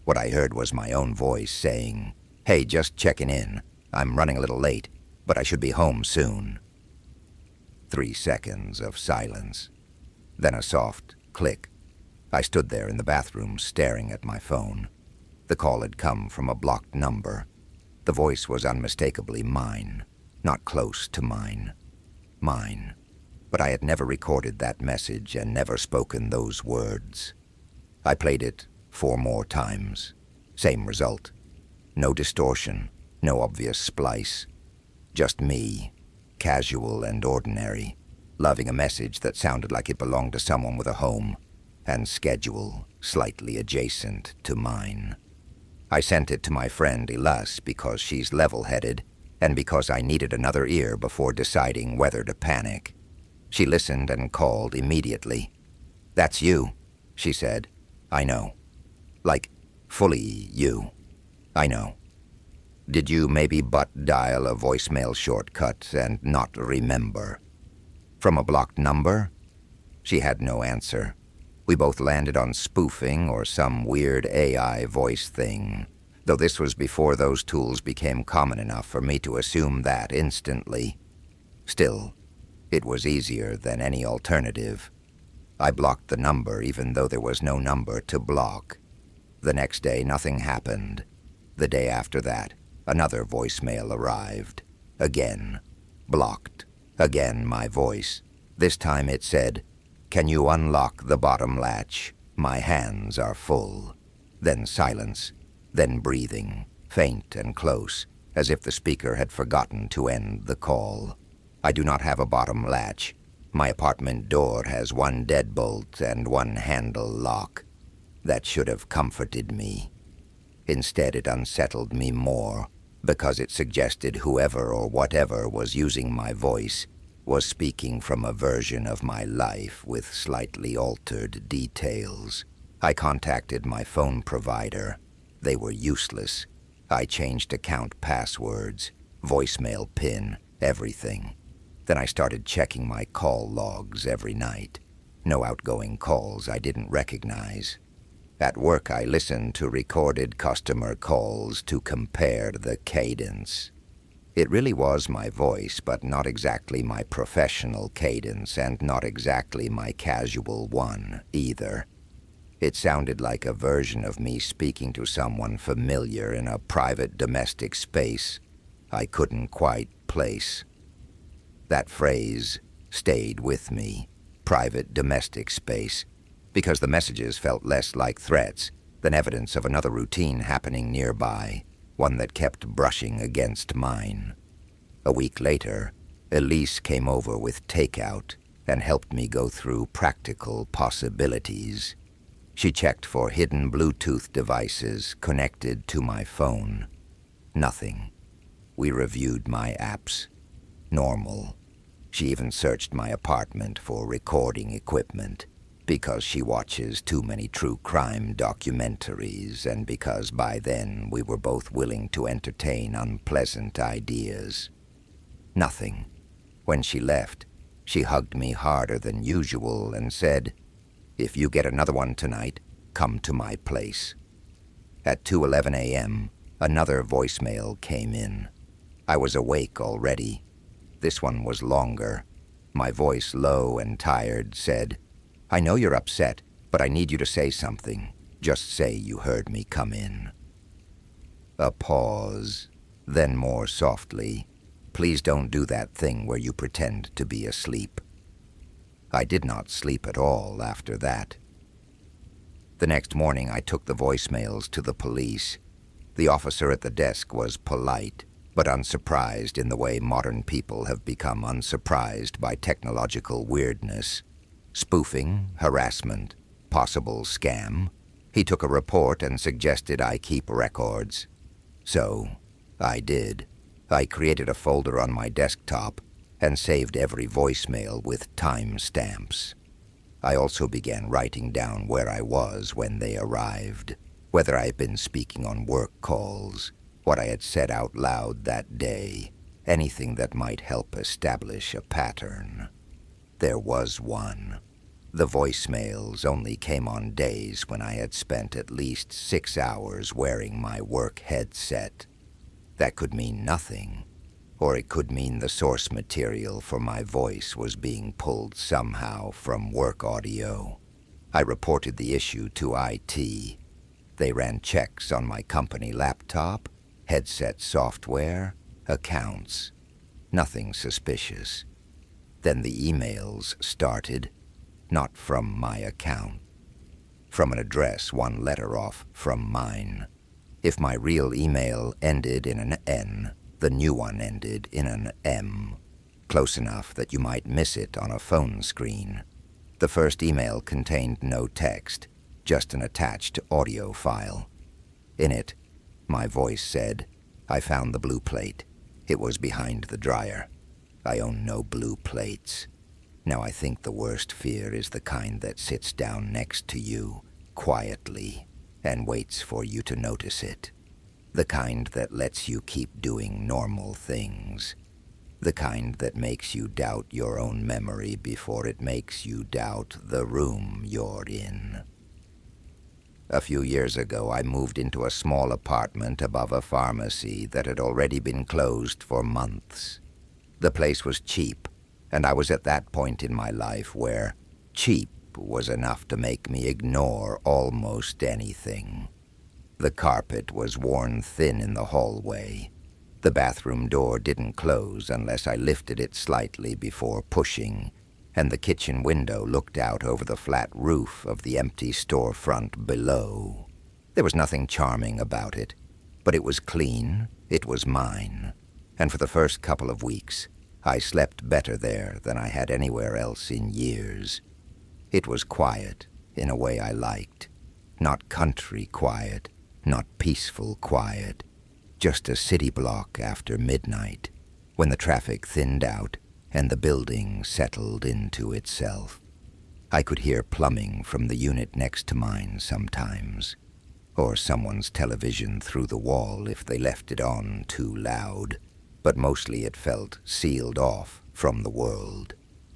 What I heard was my own voice saying, "Hey, just checking in. I'm running a little late, but I should be home soon." 3 seconds of silence. Then a soft click. I stood there in the bathroom staring at my phone. The call had come from a blocked number. The voice was unmistakably mine, not close to mine. Mine. But I had never recorded that message and never spoken those words. I played it 4 more times. Same result. No distortion, no obvious splice. Just me, casual and ordinary, loving a message that sounded like it belonged to someone with a home, and schedule slightly adjacent to mine. I sent it to my friend Elas because she's level-headed, and because I needed another ear before deciding whether to panic. She listened and called immediately. "That's you," she said. "I know. Like, fully you. I know. Did you maybe butt dial a voicemail shortcut and not remember? From a blocked number?" She had no answer. We both landed on spoofing or some weird AI voice thing, though this was before those tools became common enough for me to assume that instantly. Still, it was easier than any alternative. I blocked the number even though there was no number to block. The next day, nothing happened. The day after that, another voicemail arrived. Again, blocked. Again, my voice. This time it said, "Can you unlock the bottom latch? My hands are full." Then silence, then breathing, faint and close, as if the speaker had forgotten to end the call. "I do not have a bottom latch. My apartment door has 1 deadbolt and 1 handle lock." That should have comforted me. Instead, it unsettled me more, because it suggested whoever or whatever was using my voice was speaking from a version of my life with slightly altered details. I contacted my phone provider. They were useless. I changed account passwords, voicemail PIN, everything. Then I started checking my call logs every night. No outgoing calls I didn't recognize. At work, I listened to recorded customer calls to compare the cadence. It really was my voice, but not exactly my professional cadence, and not exactly my casual one, either. It sounded like a version of me speaking to someone familiar in a private domestic space I couldn't quite place. That phrase stayed with me, private domestic space, because the messages felt less like threats than evidence of another routine happening nearby, one that kept brushing against mine. A week later, Elise came over with takeout and helped me go through practical possibilities. She checked for hidden Bluetooth devices connected to my phone. Nothing. We reviewed my apps. Normal. She even searched my apartment for recording equipment, because she watches too many true crime documentaries and because by then we were both willing to entertain unpleasant ideas. Nothing. When she left, she hugged me harder than usual and said, "If you get another one tonight, come to my place." At 2:11 a.m., another voicemail came in. I was awake already. This one was longer. My voice, low and tired, said, "I know you're upset, but I need you to say something. Just say you heard me come in." A pause, then more softly, "Please don't do that thing where you pretend to be asleep." I did not sleep at all after that. The next morning I took the voicemails to the police. The officer at the desk was polite, but unsurprised in the way modern people have become unsurprised by technological weirdness. Spoofing, harassment, possible scam. He took a report and suggested I keep records. So, I did. I created a folder on my desktop and saved every voicemail with timestamps. I also began writing down where I was when they arrived, whether I had been speaking on work calls, what I had said out loud that day, anything that might help establish a pattern. There was one. The voicemails only came on days when I had spent at least 6 hours wearing my work headset. That could mean nothing, or it could mean the source material for my voice was being pulled somehow from work audio. I reported the issue to IT. They ran checks on my company laptop, headset software, accounts. Nothing suspicious. Then the emails started, not from my account. From an address one letter off from mine. If my real email ended in an N, the new one ended in an M. Close enough that you might miss it on a phone screen. The first email contained no text, just an attached audio file. In it, my voice said, "I found the blue plate. It was behind the dryer. I own no blue plates. Now I think the worst fear is the kind that sits down next to you, quietly, and waits for you to notice it. The kind that lets you keep doing normal things. The kind that makes you doubt your own memory before it makes you doubt the room you're in." A few years ago, I moved into a small apartment above a pharmacy that had already been closed for months. The place was cheap, and I was at that point in my life where cheap was enough to make me ignore almost anything. The carpet was worn thin in the hallway. The bathroom door didn't close unless I lifted it slightly before pushing, and the kitchen window looked out over the flat roof of the empty storefront below. There was nothing charming about it, but it was clean, it was mine, and for the first couple of weeks, I slept better there than I had anywhere else in years. It was quiet, in a way I liked. Not country quiet, not peaceful quiet, just a city block after midnight, when the traffic thinned out and the building settled into itself. I could hear plumbing from the unit next to mine sometimes, or someone's television through the wall if they left it on too loud, but mostly it felt sealed off from the world.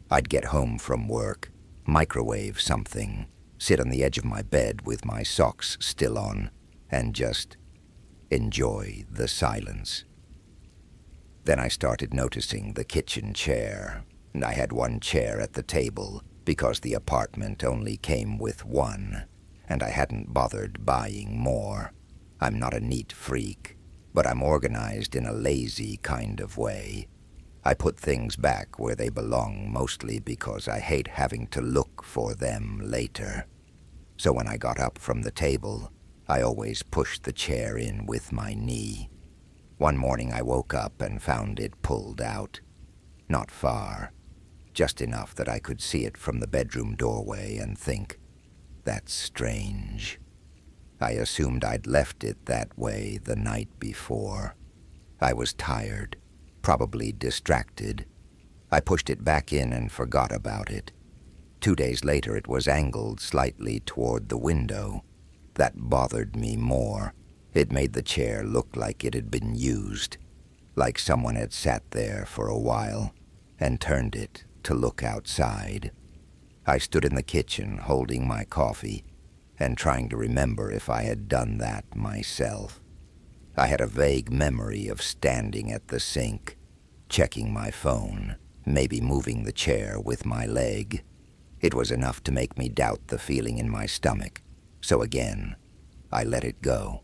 I'd get home from work, microwave something, sit on the edge of my bed with my socks still on, and just enjoy the silence. Then I started noticing the kitchen chair. I had one chair at the table because the apartment only came with one, and I hadn't bothered buying more. I'm not a neat freak, but I'm organized in a lazy kind of way. I put things back where they belong mostly because I hate having to look for them later. So when I got up from the table, I always pushed the chair in with my knee. One morning I woke up and found it pulled out. Not far, just enough that I could see it from the bedroom doorway and think, "That's strange." I assumed I'd left it that way the night before. I was tired, probably distracted. I pushed it back in and forgot about it. 2 days later it was angled slightly toward the window. That bothered me more. It made the chair look like it had been used, like someone had sat there for a while and turned it to look outside. I stood in the kitchen holding my coffee and trying to remember if I had done that myself. I had a vague memory of standing at the sink, checking my phone, maybe moving the chair with my leg. It was enough to make me doubt the feeling in my stomach, so again, I let it go.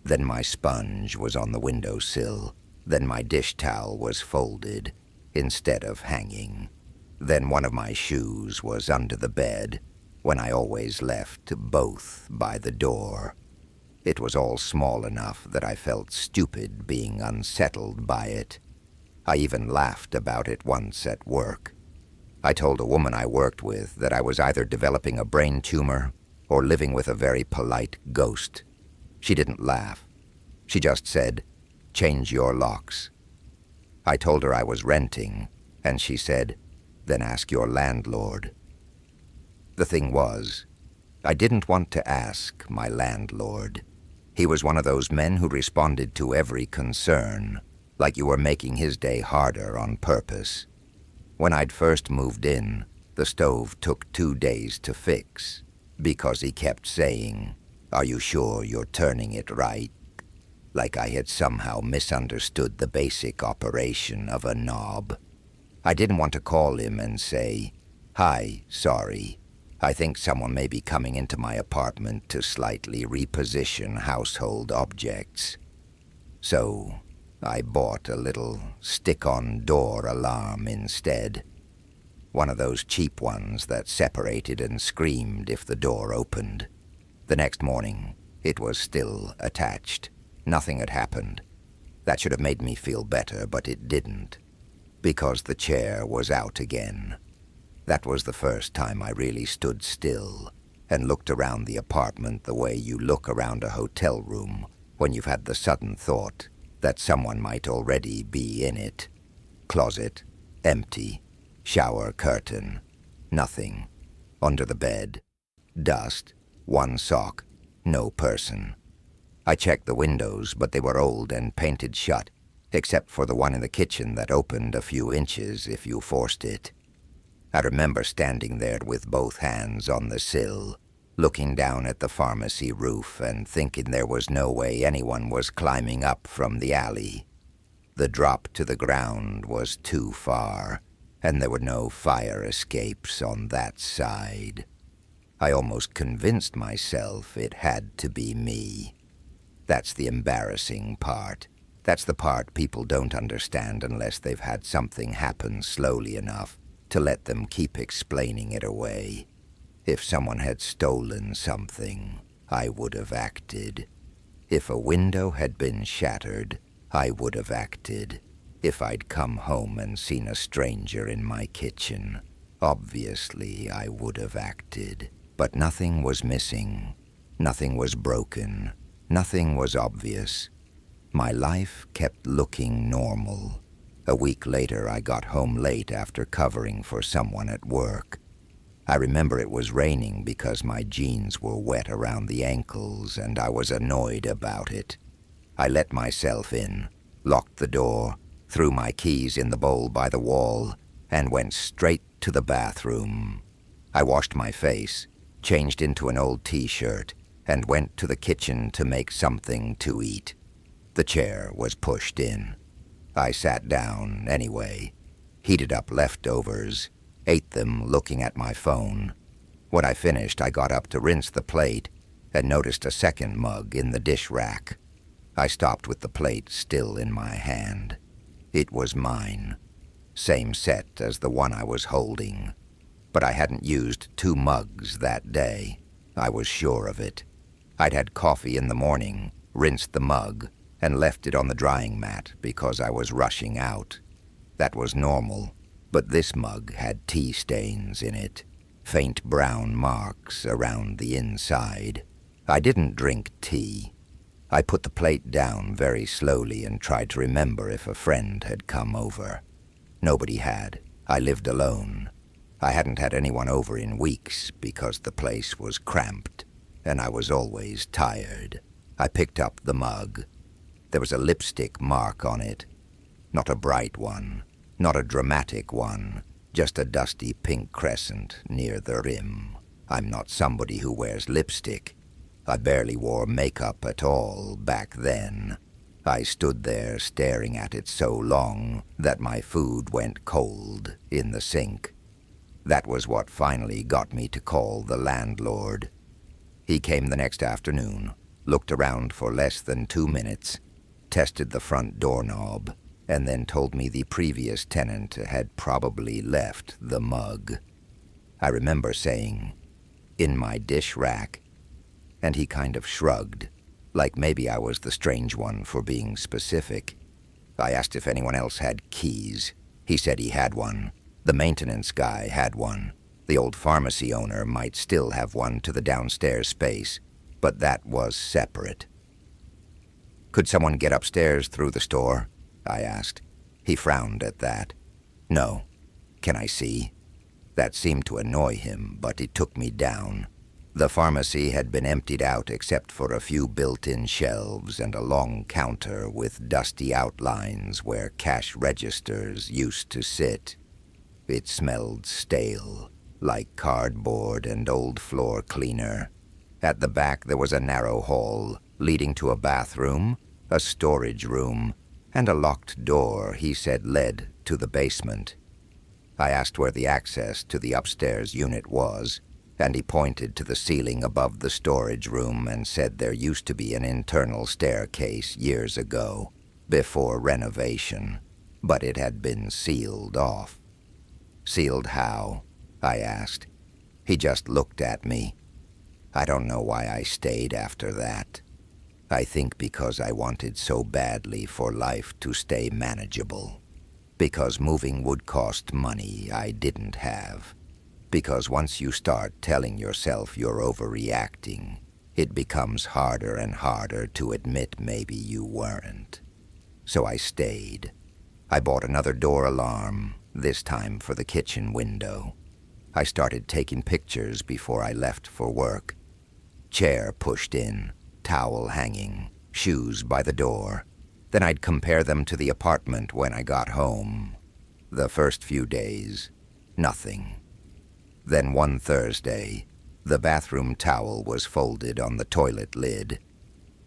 Then my sponge was on the windowsill. Then my dish towel was folded instead of hanging. Then one of my shoes was under the bed, when I always left both by the door. It was all small enough that I felt stupid being unsettled by it. I even laughed about it once at work. I told a woman I worked with that I was either developing a brain tumor or living with a very polite ghost. She didn't laugh. She just said, "Change your locks." I told her I was renting, and she said, "Then ask your landlord." The thing was, I didn't want to ask my landlord. He was one of those men who responded to every concern, like you were making his day harder on purpose. When I'd first moved in, the stove took 2 days to fix, because he kept saying, "Are you sure you're turning it right?" Like I had somehow misunderstood the basic operation of a knob. I didn't want to call him and say, "Hi, sorry. I think someone may be coming into my apartment to slightly reposition household objects. So I bought a little stick-on door alarm instead. One of those cheap ones that separated and screamed if the door opened. The next morning, it was still attached. Nothing had happened. That should have made me feel better, but it didn't, because the chair was out again. That was the first time I really stood still and looked around the apartment the way you look around a hotel room when you've had the sudden thought that someone might already be in it. Closet, empty. Shower curtain, nothing. Under the bed, dust, one sock, no person. I checked the windows, but they were old and painted shut, except for the one in the kitchen that opened a few inches if you forced it. I remember standing there with both hands on the sill, looking down at the pharmacy roof and thinking there was no way anyone was climbing up from the alley. The drop to the ground was too far, and there were no fire escapes on that side. I almost convinced myself it had to be me. That's the embarrassing part. That's the part people don't understand unless they've had something happen slowly enough to let them keep explaining it away. If someone had stolen something, I would have acted. If a window had been shattered, I would have acted. If I'd come home and seen a stranger in my kitchen, obviously I would have acted. But nothing was missing. Nothing was broken. Nothing was obvious. My life kept looking normal. A week later, I got home late after covering for someone at work. I remember it was raining because my jeans were wet around the ankles and I was annoyed about it. I let myself in, locked the door, threw my keys in the bowl by the wall, and went straight to the bathroom. I washed my face, changed into an old t-shirt, and went to the kitchen to make something to eat. The chair was pushed in. I sat down anyway, heated up leftovers, ate them looking at my phone. When I finished, I got up to rinse the plate and noticed a second mug in the dish rack. I stopped with the plate still in my hand. It was mine. Same set as the one I was holding. But I hadn't used 2 mugs that day. I was sure of it. I'd had coffee in the morning, rinsed the mug, and left it on the drying mat because I was rushing out. That was normal, but this mug had tea stains in it, faint brown marks around the inside. I didn't drink tea. I put the plate down very slowly and tried to remember if a friend had come over. Nobody had. I lived alone. I hadn't had anyone over in weeks because the place was cramped, and I was always tired. I picked up the mug. There was a lipstick mark on it. Not a bright one, not a dramatic one, just a dusty pink crescent near the rim. I'm not somebody who wears lipstick. I barely wore makeup at all back then. I stood there staring at it so long that my food went cold in the sink. That was what finally got me to call the landlord. He came the next afternoon, looked around for less than 2 minutes, tested the front doorknob, and then told me the previous tenant had probably left the mug. I remember saying, "In my dish rack," and he kind of shrugged, like maybe I was the strange one for being specific. I asked if anyone else had keys. He said he had one. The maintenance guy had one. The old pharmacy owner might still have one to the downstairs space, but that was separate. "Could someone get upstairs through the store?" I asked. He frowned at that. "No. Can I see?" That seemed to annoy him, but it took me down. The pharmacy had been emptied out except for a few built-in shelves and a long counter with dusty outlines where cash registers used to sit. It smelled stale, like cardboard and old floor cleaner. At the back there was a narrow hall leading to a bathroom, a storage room, and a locked door he said led to the basement. I asked where the access to the upstairs unit was, and he pointed to the ceiling above the storage room and said there used to be an internal staircase years ago, before renovation, but it had been sealed off. Sealed how? I asked. He just looked at me. I don't know why I stayed after that. I think because I wanted so badly for life to stay manageable. Because moving would cost money I didn't have. Because once you start telling yourself you're overreacting, it becomes harder and harder to admit maybe you weren't. So I stayed. I bought another door alarm, this time for the kitchen window. I started taking pictures before I left for work. Chair pushed in, towel hanging, shoes by the door. Then I'd compare them to the apartment when I got home. The first few days, nothing. Then one Thursday, the bathroom towel was folded on the toilet lid.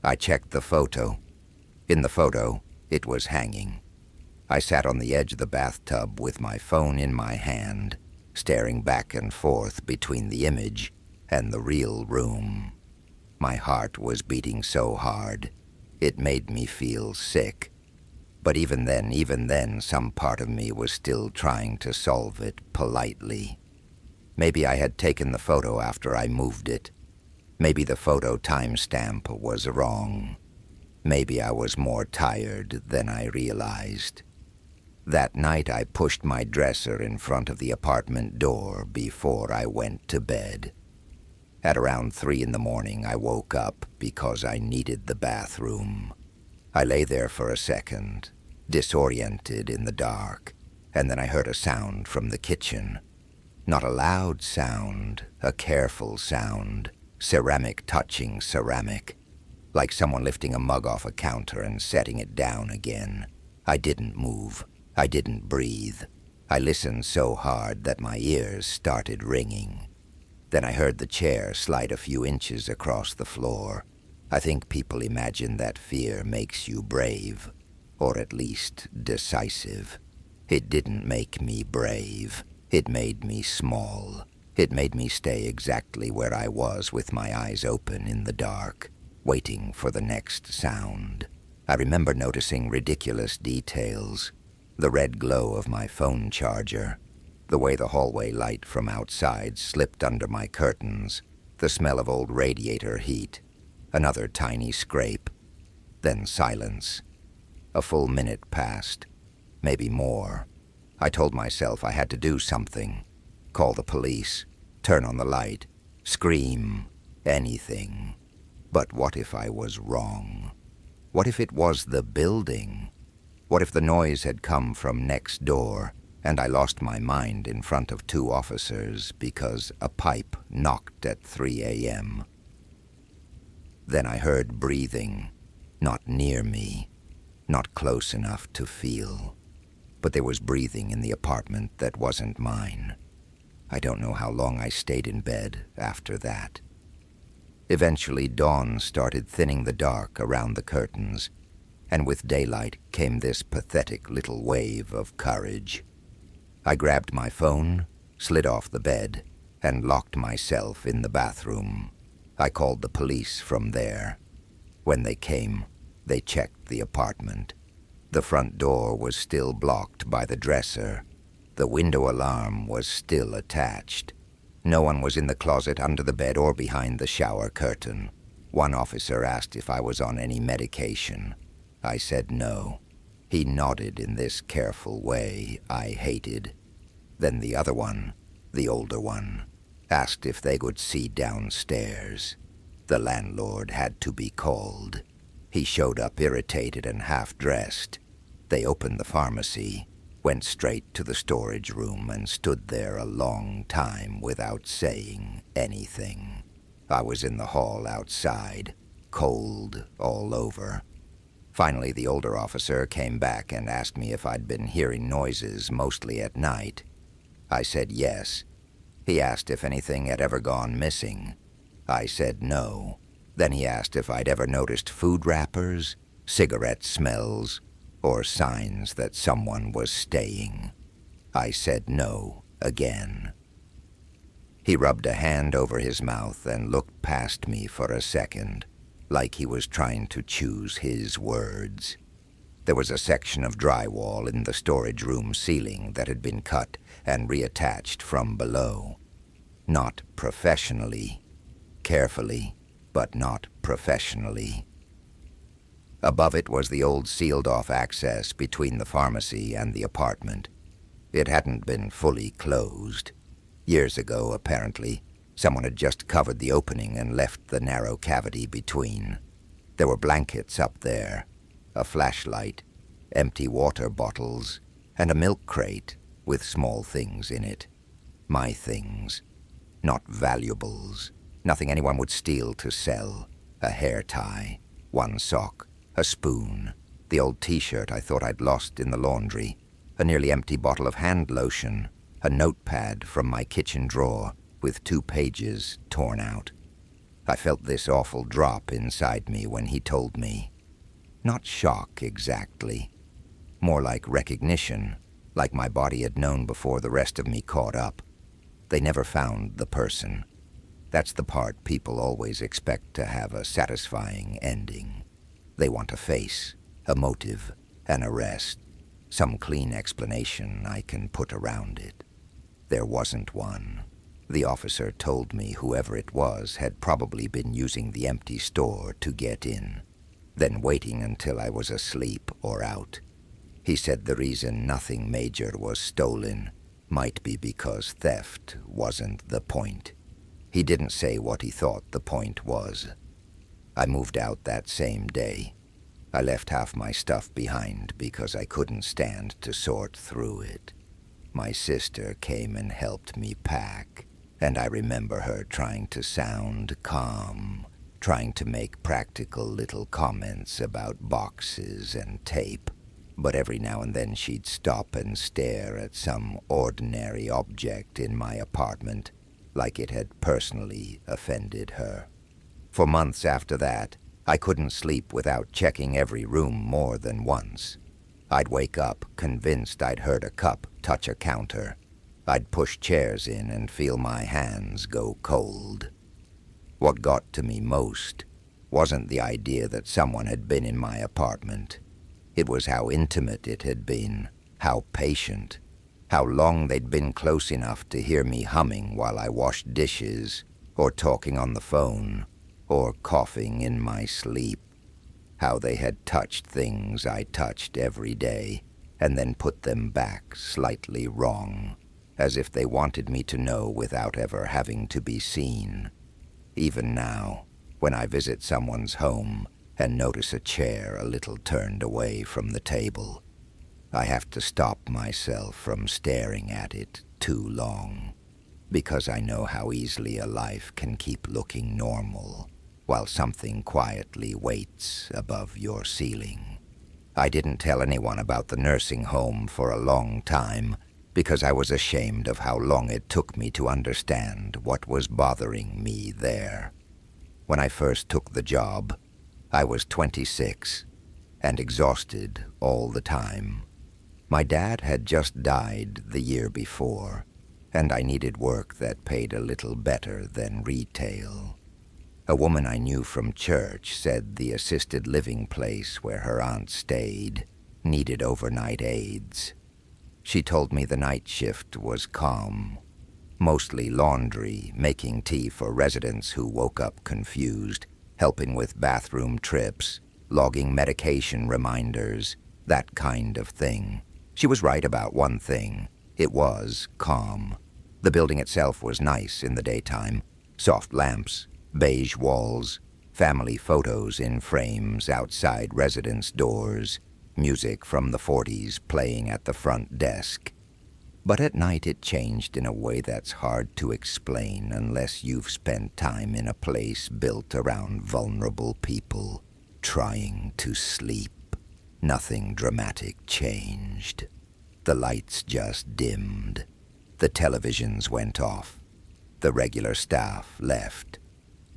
I checked the photo. In the photo, it was hanging. I sat on the edge of the bathtub with my phone in my hand, staring back and forth between the image and the real room. My heart was beating so hard, it made me feel sick. But even then, some part of me was still trying to solve it politely. Maybe I had taken the photo after I moved it. Maybe the photo timestamp was wrong. Maybe I was more tired than I realized. That night I pushed my dresser in front of the apartment door before I went to bed. At around 3 in the morning I woke up because I needed the bathroom. I lay there for a second, disoriented in the dark, and then I heard a sound from the kitchen. Not a loud sound, a careful sound, ceramic touching ceramic, like someone lifting a mug off a counter and setting it down again. I didn't move. I didn't breathe. I listened so hard that my ears started ringing. Then I heard the chair slide a few inches across the floor. I think people imagine that fear makes you brave, or at least decisive. It didn't make me brave. It made me small. It made me stay exactly where I was with my eyes open in the dark, waiting for the next sound. I remember noticing ridiculous details. The red glow of my phone charger, the way the hallway light from outside slipped under my curtains, the smell of old radiator heat, another tiny scrape, then silence. A full minute passed, maybe more. I told myself I had to do something. Call the police, turn on the light, scream, anything. But what if I was wrong? What if it was the building? What if the noise had come from next door, and I lost my mind in front of 2 officers because a pipe knocked at 3 a.m.? Then I heard breathing, not near me, not close enough to feel. But there was breathing in the apartment that wasn't mine. I don't know how long I stayed in bed after that. Eventually, dawn started thinning the dark around the curtains, and with daylight came this pathetic little wave of courage. I grabbed my phone, slid off the bed, and locked myself in the bathroom. I called the police from there. When they came, they checked the apartment. The front door was still blocked by the dresser. The window alarm was still attached. No one was in the closet, under the bed, or behind the shower curtain. One officer asked if I was on any medication. I said no. He nodded in this careful way I hated. Then the other one, the older one, asked if they could see downstairs. The landlord had to be called. He showed up irritated and half-dressed. They opened the pharmacy, went straight to the storage room, and stood there a long time without saying anything. I was in the hall outside, cold all over. Finally, the older officer came back and asked me if I'd been hearing noises, mostly at night. I said yes. He asked if anything had ever gone missing. I said no. Then he asked if I'd ever noticed food wrappers, cigarette smells, or signs that someone was staying. I said no again. He rubbed a hand over his mouth and looked past me for a second, like he was trying to choose his words. There was a section of drywall in the storage room ceiling that had been cut and reattached from below. Not professionally. Carefully, but not professionally. Above it was the old sealed-off access between the pharmacy and the apartment. It hadn't been fully closed. Years ago, apparently, someone had just covered the opening and left the narrow cavity between. There were blankets up there, a flashlight, empty water bottles, and a milk crate with small things in it. My things. Not valuables. Nothing anyone would steal to sell. A hair tie, one sock, a spoon, the old t-shirt I thought I'd lost in the laundry, a nearly empty bottle of hand lotion, a notepad from my kitchen drawer with 2 pages torn out. I felt this awful drop inside me when he told me. Not shock exactly. More like recognition, like my body had known before the rest of me caught up. They never found the person. That's the part people always expect to have a satisfying ending. They want a face, a motive, an arrest, some clean explanation I can put around it. There wasn't one. The officer told me whoever it was had probably been using the empty store to get in, then waiting until I was asleep or out. He said the reason nothing major was stolen might be because theft wasn't the point. He didn't say what he thought the point was. I moved out that same day. I left half my stuff behind because I couldn't stand to sort through it. My sister came and helped me pack, and I remember her trying to sound calm, trying to make practical little comments about boxes and tape, but every now and then she'd stop and stare at some ordinary object in my apartment, like it had personally offended her. For months after that, I couldn't sleep without checking every room more than once. I'd wake up convinced I'd heard a cup touch a counter. I'd push chairs in and feel my hands go cold. What got to me most wasn't the idea that someone had been in my apartment. It was how intimate it had been, how patient, how long they'd been close enough to hear me humming while I washed dishes, or talking on the phone, or coughing in my sleep. How they had touched things I touched every day, and then put them back slightly wrong, as if they wanted me to know without ever having to be seen. Even now, when I visit someone's home and notice a chair a little turned away from the table, I have to stop myself from staring at it too long, because I know how easily a life can keep looking normal while something quietly waits above your ceiling. I didn't tell anyone about the nursing home for a long time because I was ashamed of how long it took me to understand what was bothering me there. When I first took the job, I was 26 and exhausted all the time. My dad had just died the year before, and I needed work that paid a little better than retail. A woman I knew from church said the assisted living place where her aunt stayed needed overnight aides. She told me the night shift was calm, mostly laundry, making tea for residents who woke up confused, helping with bathroom trips, logging medication reminders, that kind of thing. She was right about one thing. It was calm. The building itself was nice in the daytime. Soft lamps, beige walls, family photos in frames outside residents' doors, music from the 40s playing at the front desk. But at night it changed in a way that's hard to explain unless you've spent time in a place built around vulnerable people trying to sleep. Nothing dramatic changed. The lights just dimmed. The televisions went off. The regular staff left.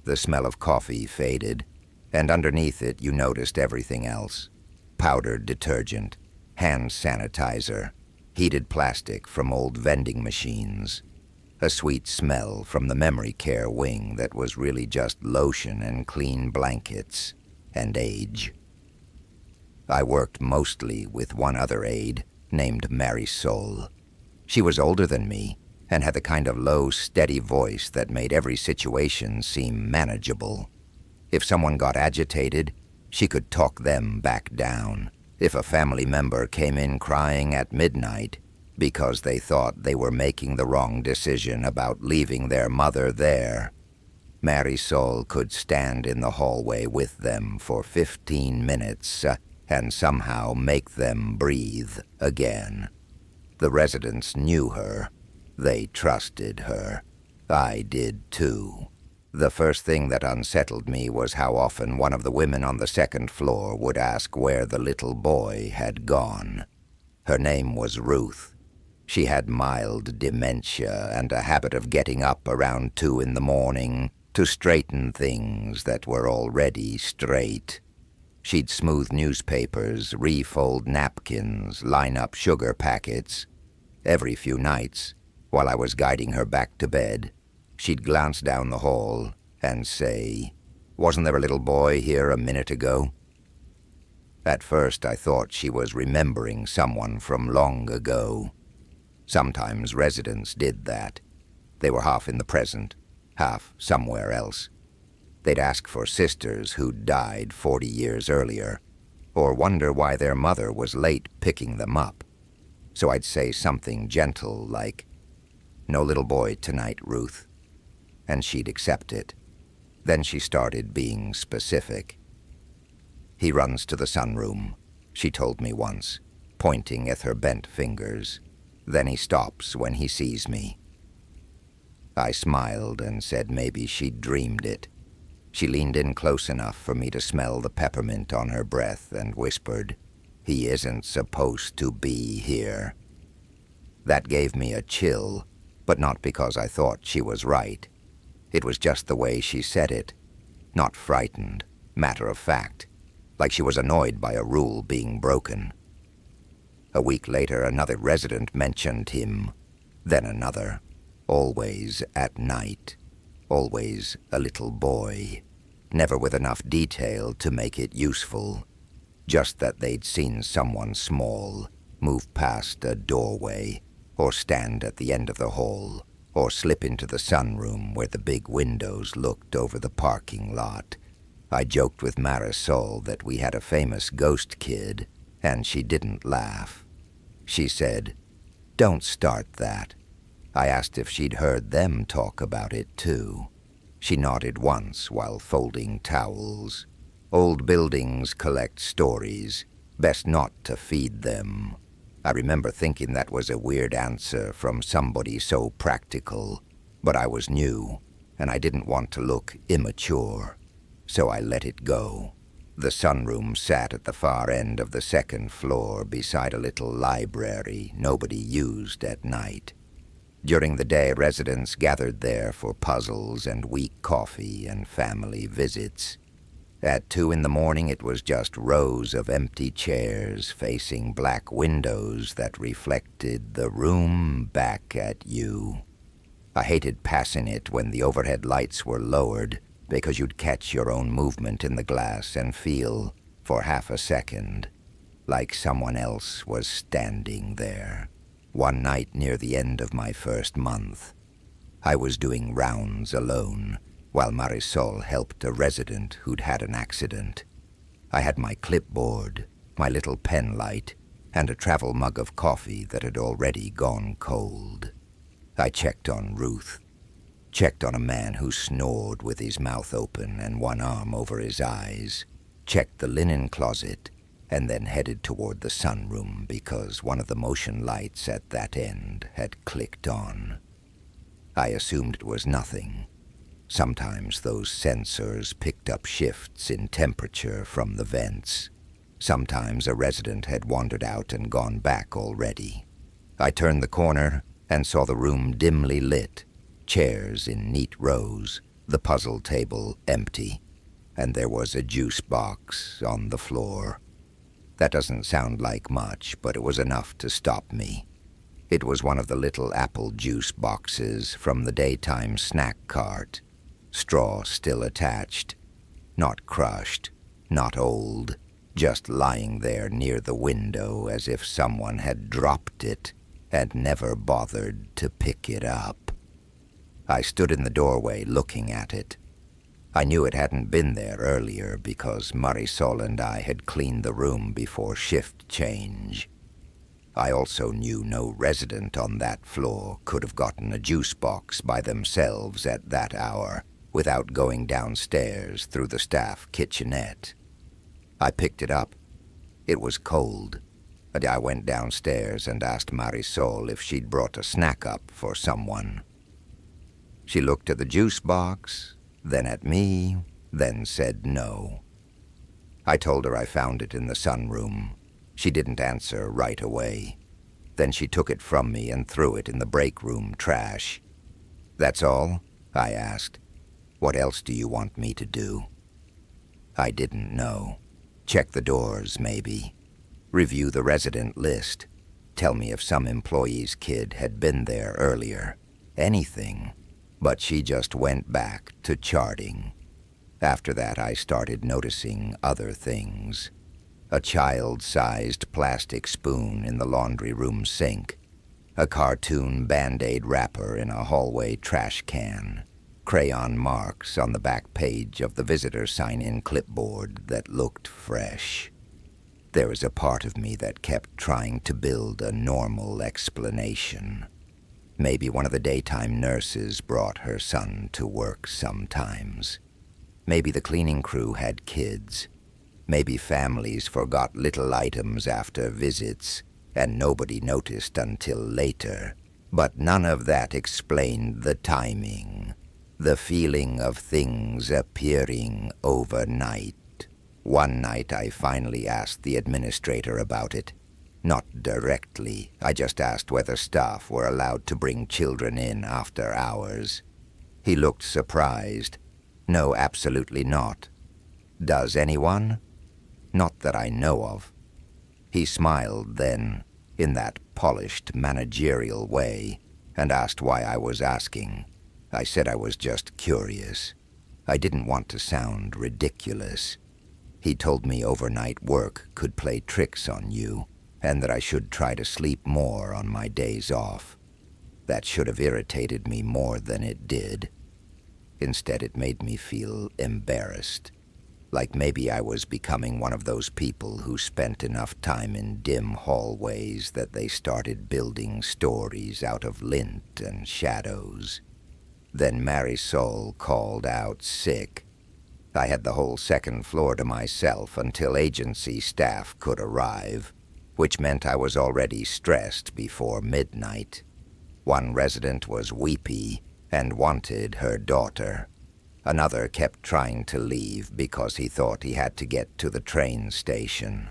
The smell of coffee faded, and underneath it you noticed everything else. Powdered detergent, hand sanitizer, heated plastic from old vending machines. a sweet smell from the memory care wing that was really just lotion and clean blankets and age. I worked mostly with one other aide named Marisol. She was older than me and had the kind of low, steady voice that made every situation seem manageable. If someone got agitated, she could talk them back down. If a family member came in crying at midnight because they thought they were making the wrong decision about leaving their mother there, Marisol could stand in the hallway with them for 15 minutes and somehow make them breathe again. The residents knew her. They trusted her. I did too. The first thing that unsettled me was how often one of the women on the second floor would ask where the little boy had gone. Her name was Ruth. She had mild dementia and a habit of getting up around 2 in the morning to straighten things that were already straight. She'd smooth newspapers, refold napkins, line up sugar packets. Every few nights, while I was guiding her back to bed, she'd glance down the hall and say, "Wasn't there a little boy here a minute ago?" At first I thought she was remembering someone from long ago. Sometimes residents did that. They were half in the present, half somewhere else. They'd ask for sisters who'd died 40 years earlier, or wonder why their mother was late picking them up. So I'd say something gentle like, "No little boy tonight, Ruth," and she'd accept it. Then she started being specific. "He runs to the sunroom," she told me once, pointing at her bent fingers. "Then he stops when he sees me." I smiled and said maybe she'd dreamed it. She leaned in close enough for me to smell the peppermint on her breath and whispered, "He isn't supposed to be here." That gave me a chill, but not because I thought she was right. It was just the way she said it. Not frightened, matter of fact, like she was annoyed by a rule being broken. A week later, another resident mentioned him, then another. Always at night. Always a little boy. Never with enough detail to make it useful. Just that they'd seen someone small move past a doorway, or stand at the end of the hall, or slip into the sunroom where the big windows looked over the parking lot. I joked with Marisol that we had a famous ghost kid, and she didn't laugh. She said, "Don't start that." I asked if she'd heard them talk about it too. She nodded once while folding towels. Old buildings collect stories. Best not to feed them. I remember thinking that was a weird answer from somebody so practical, but I was new, and I didn't want to look immature, so I let it go. The sunroom sat at the far end of the second floor beside a little library nobody used at night. During the day, residents gathered there for puzzles and weak coffee and family visits. At 2 in the morning, it was just rows of empty chairs facing black windows that reflected the room back at you. I hated passing it when the overhead lights were lowered, because you'd catch your own movement in the glass and feel, for half a second, like someone else was standing there. One night near the end of my first month, I was doing rounds alone, while Marisol helped a resident who'd had an accident. I had my clipboard, my little pen light, and a travel mug of coffee that had already gone cold. I checked on Ruth, checked on a man who snored with his mouth open and one arm over his eyes, checked the linen closet, and then headed toward the sunroom because one of the motion lights at that end had clicked on. I assumed it was nothing. Sometimes those sensors picked up shifts in temperature from the vents. Sometimes a resident had wandered out and gone back already. I turned the corner and saw the room dimly lit, chairs in neat rows, the puzzle table empty, and there was a juice box on the floor. That doesn't sound like much, but it was enough to stop me. It was one of the little apple juice boxes from the daytime snack cart, straw still attached, not crushed, not old, just lying there near the window as if someone had dropped it and never bothered to pick it up. I stood in the doorway looking at it. I knew it hadn't been there earlier because Marisol and I had cleaned the room before shift change. I also knew no resident on that floor could have gotten a juice box by themselves at that hour without going downstairs through the staff kitchenette. I picked it up. It was cold, and I went downstairs and asked Marisol if she'd brought a snack up for someone. She looked at the juice box, then at me, then said no. I told her I found it in the sunroom. She didn't answer right away. Then she took it from me and threw it in the break room trash. "That's all?" I asked. "What else do you want me to do?" I didn't know. Check the doors, maybe. Review the resident list. Tell me if some employee's kid had been there earlier. Anything. But she just went back to charting. After that, I started noticing other things. A child-sized plastic spoon in the laundry room sink. A cartoon Band-Aid wrapper in a hallway trash can. Crayon marks on the back page of the visitor sign-in clipboard that looked fresh. There was a part of me that kept trying to build a normal explanation. Maybe one of the daytime nurses brought her son to work sometimes. Maybe the cleaning crew had kids. Maybe families forgot little items after visits, and nobody noticed until later. But none of that explained the timing. The feeling of things appearing overnight. One night I finally asked the administrator about it. Not directly. I just asked whether staff were allowed to bring children in after hours. He looked surprised. "No, absolutely not." "Does anyone?" "Not that I know of." He smiled then, in that polished managerial way, and asked why I was asking. I said I was just curious. I didn't want to sound ridiculous. He told me overnight work could play tricks on you, and that I should try to sleep more on my days off. That should have irritated me more than it did. Instead, it made me feel embarrassed. Like maybe I was becoming one of those people who spent enough time in dim hallways that they started building stories out of lint and shadows. Then Marisol called out sick. I had the whole second floor to myself until agency staff could arrive, which meant I was already stressed before midnight. One resident was weepy and wanted her daughter. Another kept trying to leave because he thought he had to get to the train station.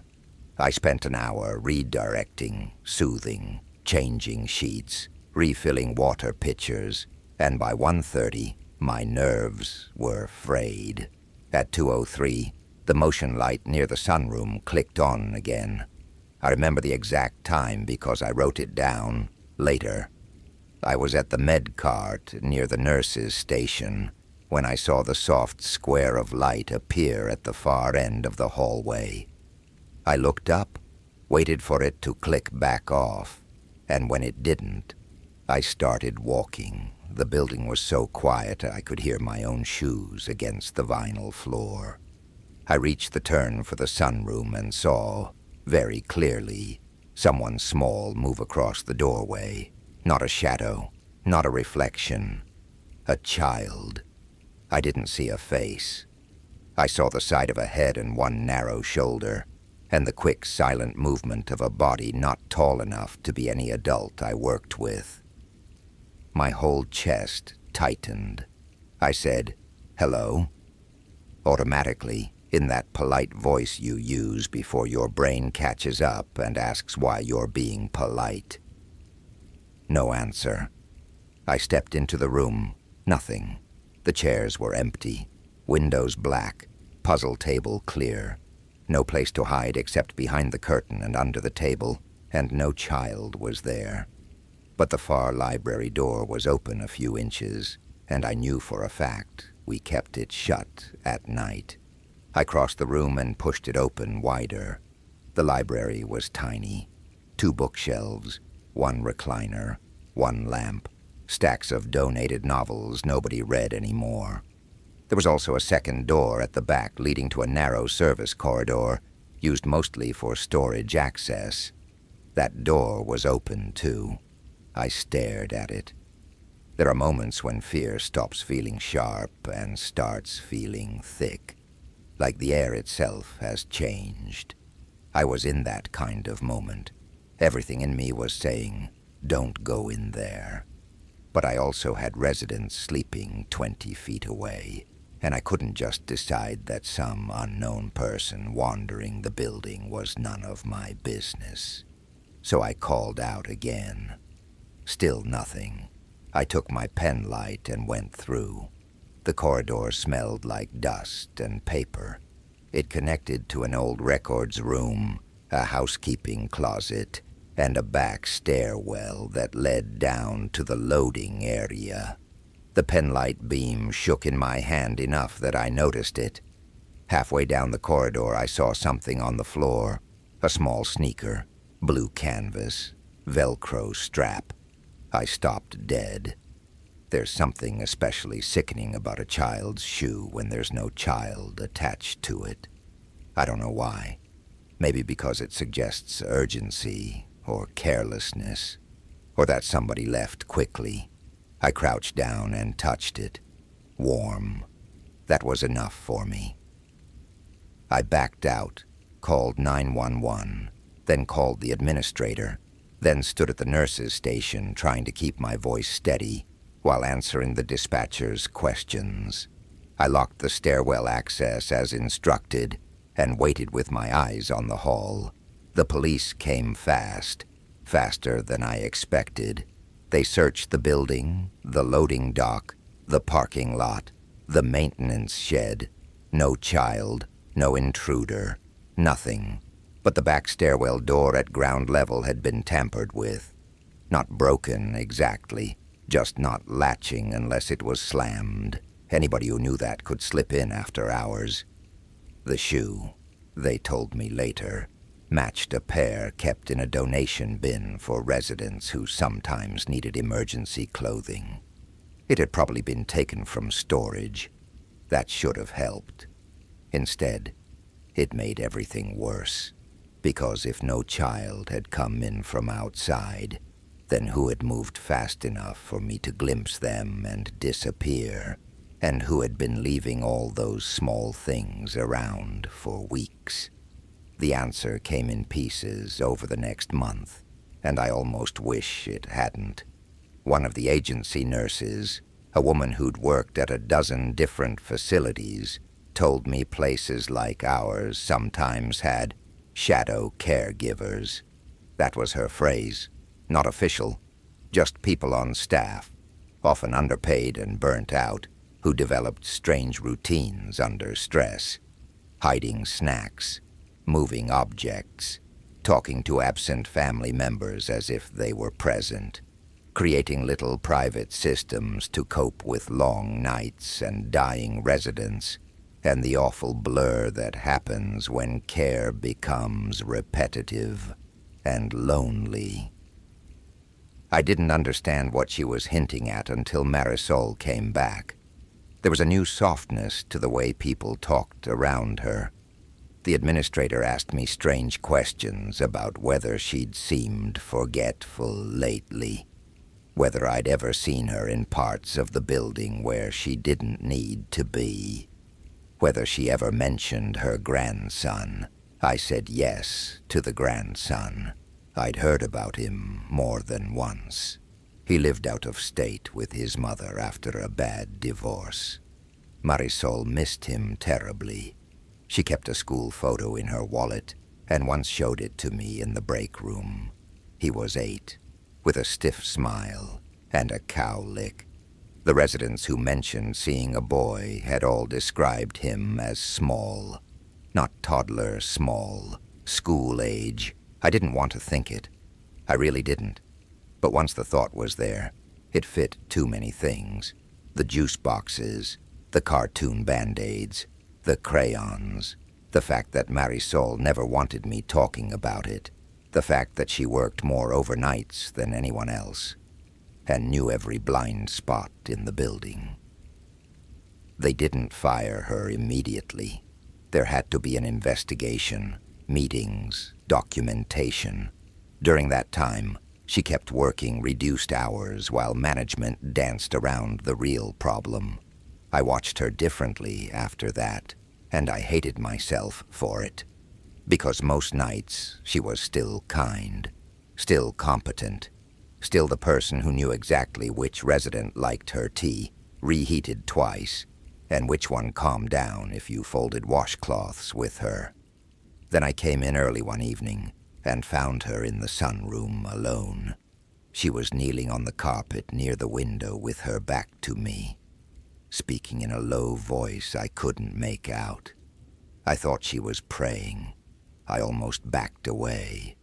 I spent an hour redirecting, soothing, changing sheets, refilling water pitchers, and by 1:30, my nerves were frayed. At 2:03, the motion light near the sunroom clicked on again. I remember the exact time because I wrote it down later. I was at the med cart near the nurse's station when I saw the soft square of light appear at the far end of the hallway. I looked up, waited for it to click back off, and when it didn't, I started walking. The building was so quiet I could hear my own shoes against the vinyl floor. I reached the turn for the sunroom and saw, very clearly, someone small move across the doorway. Not a shadow, not a reflection. A child. I didn't see a face. I saw the side of a head and one narrow shoulder, and the quick, silent movement of a body not tall enough to be any adult I worked with. My whole chest tightened. I said, "Hello?" Automatically, in that polite voice you use before your brain catches up and asks why you're being polite. No answer. I stepped into the room. Nothing. The chairs were empty. Windows black. Puzzle table clear. No place to hide except behind the curtain and under the table, and no child was there. but the far library door was open a few inches, and I knew for a fact we kept it shut at night. I crossed the room and pushed it open wider. The library was tiny. 2 bookshelves, 1 recliner, 1 lamp, stacks of donated novels nobody read anymore. There was also a second door at the back leading to a narrow service corridor, used mostly for storage access. That door was open, too. I stared at it. There are moments when fear stops feeling sharp and starts feeling thick, like the air itself has changed. I was in that kind of moment. Everything in me was saying, don't go in there. But I also had residents sleeping 20 feet away, and I couldn't just decide that some unknown person wandering the building was none of my business. So I called out again. Still nothing. I took my pen light and went through. The corridor smelled like dust and paper. It connected to an old records room, a housekeeping closet, and a back stairwell that led down to the loading area. The penlight beam shook in my hand enough that I noticed it. Halfway down the corridor, I saw something on the floor, a small sneaker, blue canvas, Velcro strap. I stopped dead. There's something especially sickening about a child's shoe when there's no child attached to it. I don't know why. Maybe because it suggests urgency or carelessness, or that somebody left quickly. I crouched down and touched it. Warm. That was enough for me. I backed out, called 911, then called the administrator, then stood at the nurse's station trying to keep my voice steady while answering the dispatcher's questions. I locked the stairwell access as instructed and waited with my eyes on the hall. The police came fast, faster than I expected. They searched the building, the loading dock, the parking lot, the maintenance shed. No child, no intruder, nothing. But the back stairwell door at ground level had been tampered with. Not broken exactly, just not latching unless it was slammed. Anybody who knew that could slip in after hours. The shoe, they told me later, matched a pair kept in a donation bin for residents who sometimes needed emergency clothing. It had probably been taken from storage. That should have helped. Instead, it made everything worse. Because if no child had come in from outside, then who had moved fast enough for me to glimpse them and disappear? And who had been leaving all those small things around for weeks? The answer came in pieces over the next month, and I almost wish it hadn't. One of the agency nurses, a woman who'd worked at a dozen different facilities, told me places like ours sometimes had shadow caregivers. That was her phrase. Not official, just people on staff, often underpaid and burnt out, who developed strange routines under stress, hiding snacks, moving objects, talking to absent family members as if they were present, creating little private systems to cope with long nights and dying residents, and the awful blur that happens when care becomes repetitive and lonely. I didn't understand what she was hinting at until Marisol came back. There was a new softness to the way people talked around her. The administrator asked me strange questions about whether she'd seemed forgetful lately, whether I'd ever seen her in parts of the building where she didn't need to be, whether she ever mentioned her grandson. I said yes to the grandson. I'd heard about him more than once. He lived out of state with his mother after a bad divorce. Marisol missed him terribly. She kept a school photo in her wallet and once showed it to me in the break room. He was 8, with a stiff smile and a cow lick. The residents who mentioned seeing a boy had all described him as small. Not toddler small, school age. I didn't want to think it. I really didn't. But once the thought was there, it fit too many things. The juice boxes, the cartoon band-aids, the crayons, the fact that Marisol never wanted me talking about it, the fact that she worked more overnights than anyone else, and knew every blind spot in the building. They didn't fire her immediately. There had to be an investigation, meetings, documentation. During that time, she kept working reduced hours while management danced around the real problem. I watched her differently after that, and I hated myself for it. Because most nights, she was still kind, still competent, still the person who knew exactly which resident liked her tea, reheated twice, and which one calmed down if you folded washcloths with her. Then I came in early one evening and found her in the sunroom alone. She was kneeling on the carpet near the window with her back to me, speaking in a low voice I couldn't make out. I thought she was praying. I almost backed away.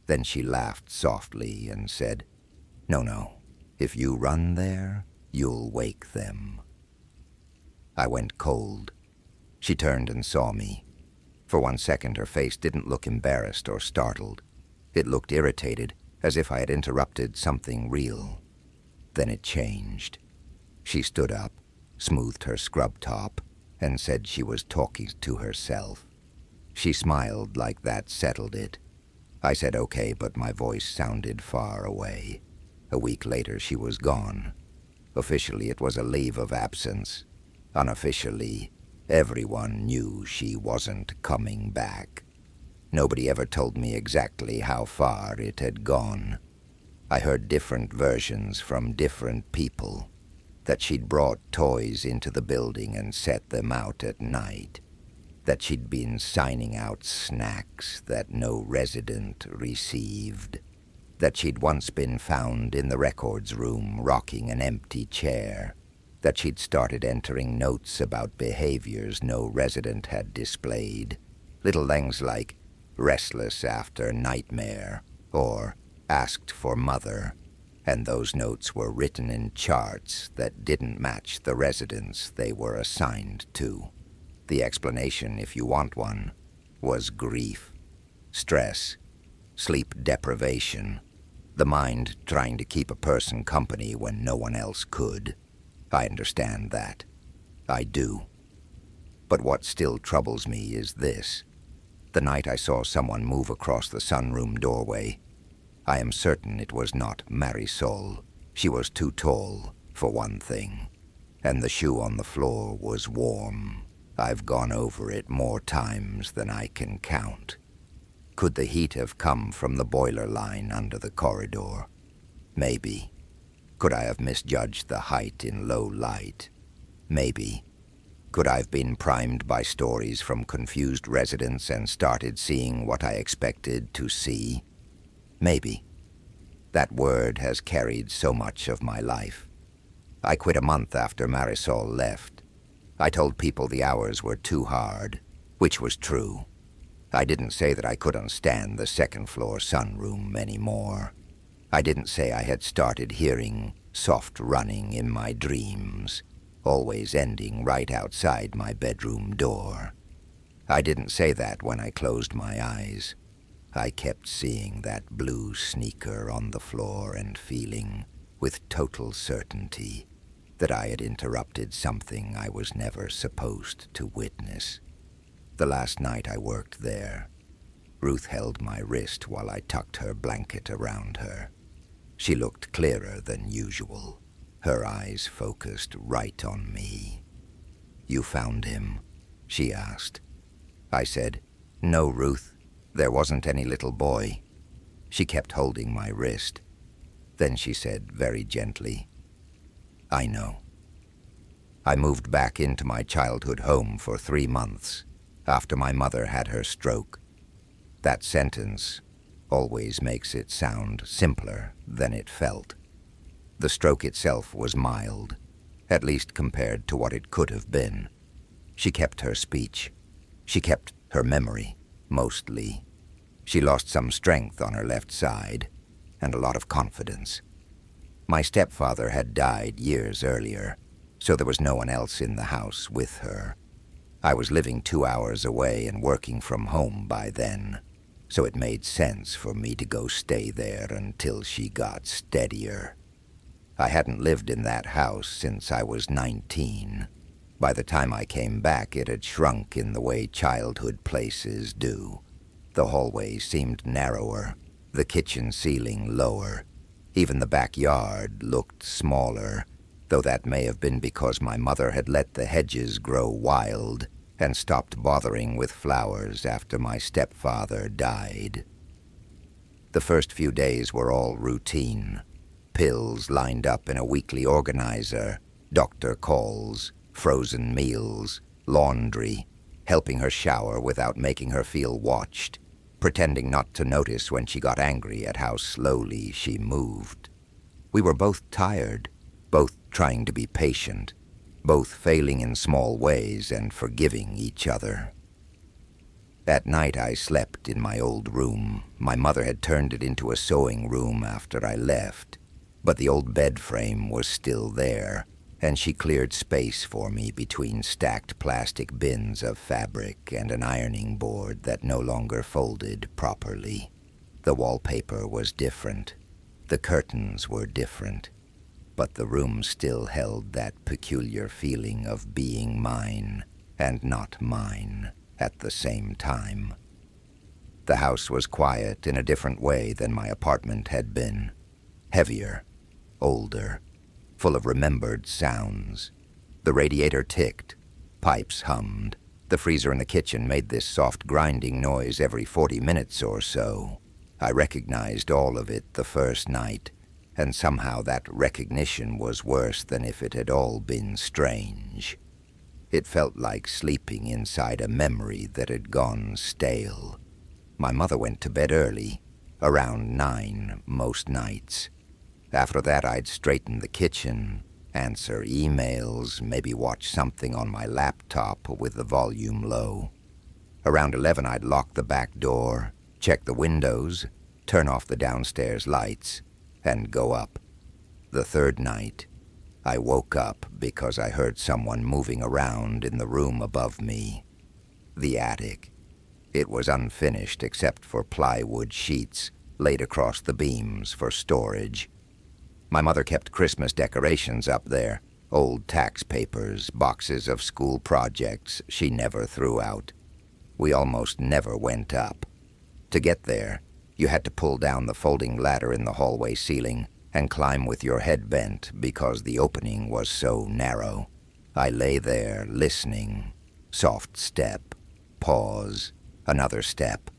Then she laughed softly and said, "No, if you run there, you'll wake them." I went cold. She turned and saw me. For 1 second, her face didn't look embarrassed or startled. It looked irritated, as if I had interrupted something real. Then it changed. She stood up, smoothed her scrub top, and said she was talking to herself. She smiled like that settled it. I said okay, but my voice sounded far away. A week later, she was gone. Officially, it was a leave of absence. Unofficially, everyone knew she wasn't coming back. Nobody ever told me exactly how far it had gone. I heard different versions from different people. That she'd brought toys into the building and set them out at night. That she'd been signing out snacks that no resident received. That she'd once been found in the records room rocking an empty chair. That she'd started entering notes about behaviors no resident had displayed. Little things like restless after nightmare or asked for mother. And those notes were written in charts that didn't match the residents they were assigned to. The explanation, if you want one, was grief, stress, sleep deprivation, the mind trying to keep a person company when no one else could. I understand that. I do. But what still troubles me is this. The night I saw someone move across the sunroom doorway, I am certain it was not Marisol. She was too tall, for one thing. And the shoe on the floor was warm. I've gone over it more times than I can count. Could the heat have come from the boiler line under the corridor? Maybe. Could I have misjudged the height in low light? Maybe. Could I have been primed by stories from confused residents and started seeing what I expected to see? Maybe. That word has carried so much of my life. I quit a month after Marisol left. I told people the hours were too hard, which was true. I didn't say that I couldn't stand the second-floor sunroom anymore. I didn't say I had started hearing soft running in my dreams, always ending right outside my bedroom door. I didn't say that when I closed my eyes. I kept seeing that blue sneaker on the floor and feeling, with total certainty, that I had interrupted something I was never supposed to witness. The last night I worked there, Ruth held my wrist while I tucked her blanket around her. She looked clearer than usual, her eyes focused right on me. "You found him?" she asked. I said, "No, Ruth, there wasn't any little boy." She kept holding my wrist. Then she said very gently, "I know." I moved back into my childhood home for 3 months after my mother had her stroke. That sentence always makes it sound simpler than it felt. The stroke itself was mild, at least compared to what it could have been. She kept her speech. She kept her memory, mostly. She lost some strength on her left side, and a lot of confidence. My stepfather had died years earlier, so there was no one else in the house with her. I was living 2 hours away and working from home by then, so it made sense for me to go stay there until she got steadier. I hadn't lived in that house since I was 19. By the time I came back, it had shrunk in the way childhood places do. The hallway seemed narrower, the kitchen ceiling lower. Even the backyard looked smaller, though that may have been because my mother had let the hedges grow wild and stopped bothering with flowers after my stepfather died. The first few days were all routine. Pills lined up in a weekly organizer, doctor calls, frozen meals, laundry, helping her shower without making her feel watched, pretending not to notice when she got angry at how slowly she moved. We were both tired, both trying to be patient, both failing in small ways and forgiving each other. At night I slept in my old room. My mother had turned it into a sewing room after I left, but the old bed frame was still there, and she cleared space for me between stacked plastic bins of fabric and an ironing board that no longer folded properly. The wallpaper was different. The curtains were different. But the room still held that peculiar feeling of being mine and not mine at the same time. The house was quiet in a different way than my apartment had been. Heavier, older, full of remembered sounds. The radiator ticked, pipes hummed. The freezer in the kitchen made this soft grinding noise every 40 minutes or so. I recognized all of it the first night, and somehow that recognition was worse than if it had all been strange. It felt like sleeping inside a memory that had gone stale. My mother went to bed early, around 9 most nights. After that, I'd straighten the kitchen, answer emails, maybe watch something on my laptop with the volume low. Around 11, I'd lock the back door, check the windows, turn off the downstairs lights, and go up. The third night, I woke up because I heard someone moving around in the room above me. The attic. It was unfinished except for plywood sheets laid across the beams for storage. My mother kept Christmas decorations up there, old tax papers, boxes of school projects she never threw out. We almost never went up. To get there, you had to pull down the folding ladder in the hallway ceiling and climb with your head bent because the opening was so narrow. I lay there listening. Soft step, pause, another step.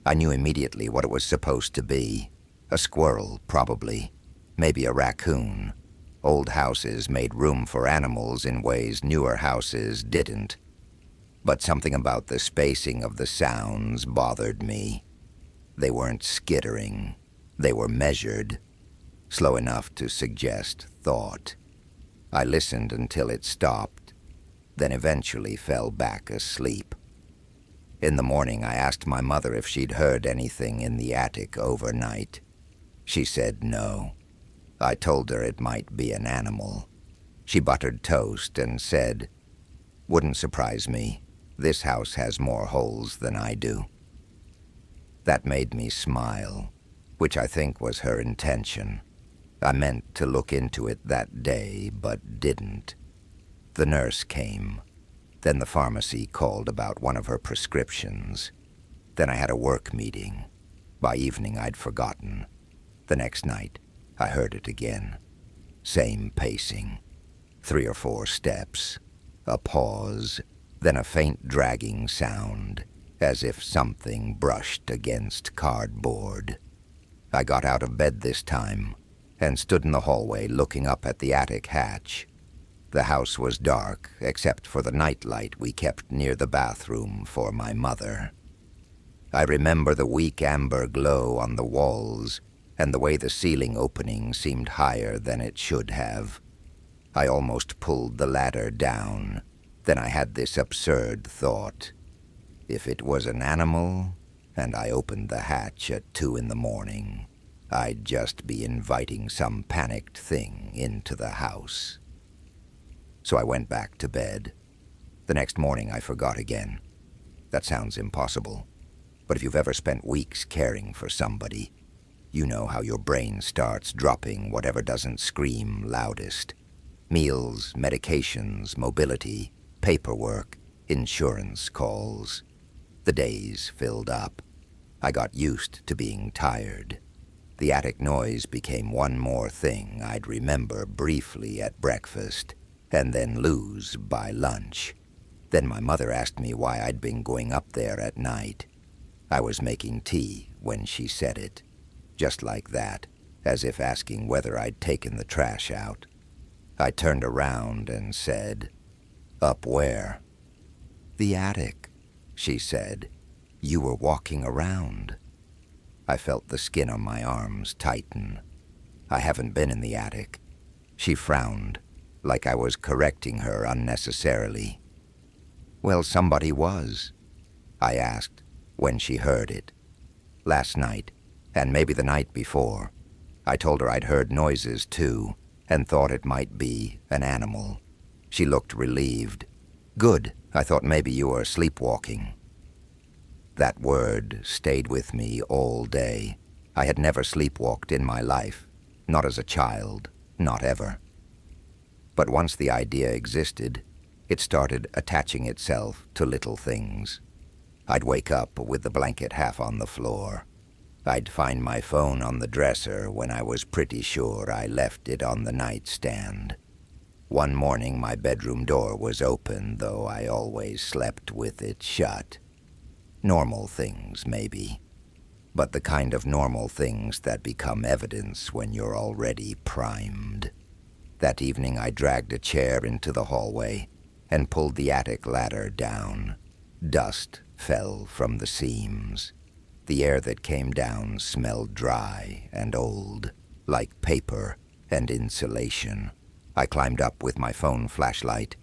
I knew immediately what it was supposed to be. A squirrel, probably. Maybe a raccoon. Old houses made room for animals in ways newer houses didn't. But something about the spacing of the sounds bothered me. They weren't skittering. They were measured, slow enough to suggest thought. I listened until it stopped, then eventually fell back asleep. In the morning, I asked my mother if she'd heard anything in the attic overnight. She said no. I told her it might be an animal. She buttered toast and said, "Wouldn't surprise me. This house has more holes than I do." That made me smile, which I think was her intention. I meant to look into it that day, but didn't. The nurse came. Then the pharmacy called about one of her prescriptions. Then I had a work meeting. By evening, I'd forgotten. The next night, I heard it again. Same pacing. 3 or 4 steps. A pause, then a faint dragging sound, as if something brushed against cardboard. I got out of bed this time and stood in the hallway looking up at the attic hatch. The house was dark, except for the nightlight we kept near the bathroom for my mother. I remember the weak amber glow on the walls and the way the ceiling opening seemed higher than it should have. I almost pulled the ladder down. Then I had this absurd thought. If it was an animal, and I opened the hatch at 2 in the morning, I'd just be inviting some panicked thing into the house. So I went back to bed. The next morning I forgot again. That sounds impossible, but if you've ever spent weeks caring for somebody, you know how your brain starts dropping whatever doesn't scream loudest. Meals, medications, mobility, paperwork, insurance calls. The days filled up. I got used to being tired. The attic noise became one more thing I'd remember briefly at breakfast, and then lose by lunch. Then my mother asked me why I'd been going up there at night. I was making tea when she said it. Just like that, as if asking whether I'd taken the trash out. I turned around and said, "Up where?" "The attic," she said. "You were walking around." I felt the skin on my arms tighten. "I haven't been in the attic." She frowned, like I was correcting her unnecessarily. "Well, somebody was," I asked when she heard it. "Last night, and maybe the night before." I told her I'd heard noises too, and thought it might be an animal. She looked relieved. "Good, I thought maybe you were sleepwalking." That word stayed with me all day. I had never sleepwalked in my life, not as a child, not ever. But once the idea existed, it started attaching itself to little things. I'd wake up with the blanket half on the floor. I'd find my phone on the dresser when I was pretty sure I left it on the nightstand. One morning my bedroom door was open, though I always slept with it shut. Normal things, maybe, but the kind of normal things that become evidence when you're already primed. That evening I dragged a chair into the hallway and pulled the attic ladder down. Dust fell from the seams. The air that came down smelled dry and old, like paper and insulation. I climbed up with my phone flashlight.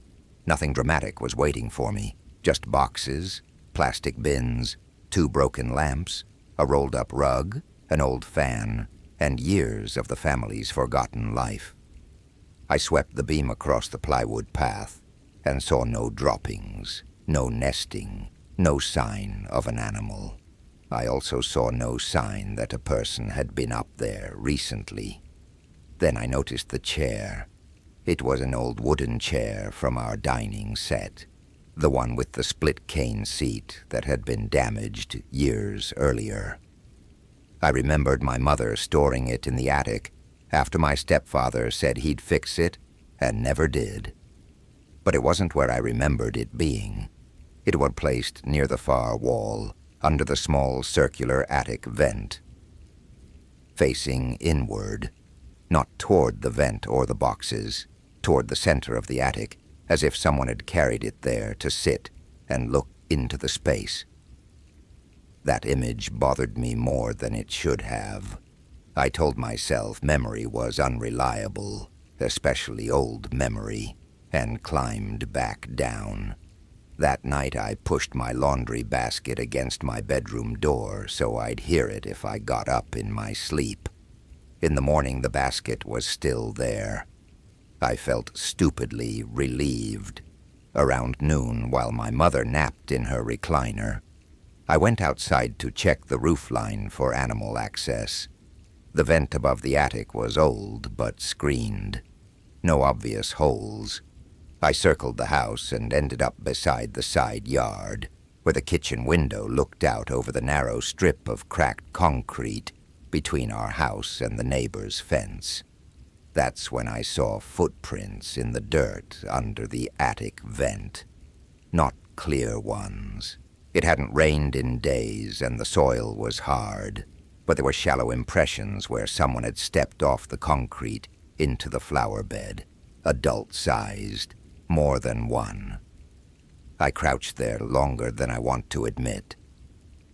Nothing dramatic was waiting for me, just boxes, plastic bins, 2 broken lamps, a rolled-up rug, an old fan, and years of the family's forgotten life. I swept the beam across the plywood path and saw no droppings, no nesting, no sign of an animal. I also saw no sign that a person had been up there recently. Then I noticed the chair. It was an old wooden chair from our dining set, the one with the split cane seat that had been damaged years earlier. I remembered my mother storing it in the attic after my stepfather said he'd fix it and never did. But it wasn't where I remembered it being. It was placed near the far wall, under the small circular attic vent, facing inward, not toward the vent or the boxes, toward the center of the attic, as if someone had carried it there to sit and look into the space. That image bothered me more than it should have. I told myself memory was unreliable, especially old memory, and climbed back down. That night I pushed my laundry basket against my bedroom door so I'd hear it if I got up in my sleep. In the morning the basket was still there. I felt stupidly relieved. Around noon, while my mother napped in her recliner, I went outside to check the roofline for animal access. The vent above the attic was old but screened. No obvious holes. I circled the house and ended up beside the side yard, where the kitchen window looked out over the narrow strip of cracked concrete between our house and the neighbor's fence. That's when I saw footprints in the dirt under the attic vent. Not clear ones. It hadn't rained in days and the soil was hard, but there were shallow impressions where someone had stepped off the concrete into the flower bed, adult-sized, more than one. I crouched there longer than I want to admit.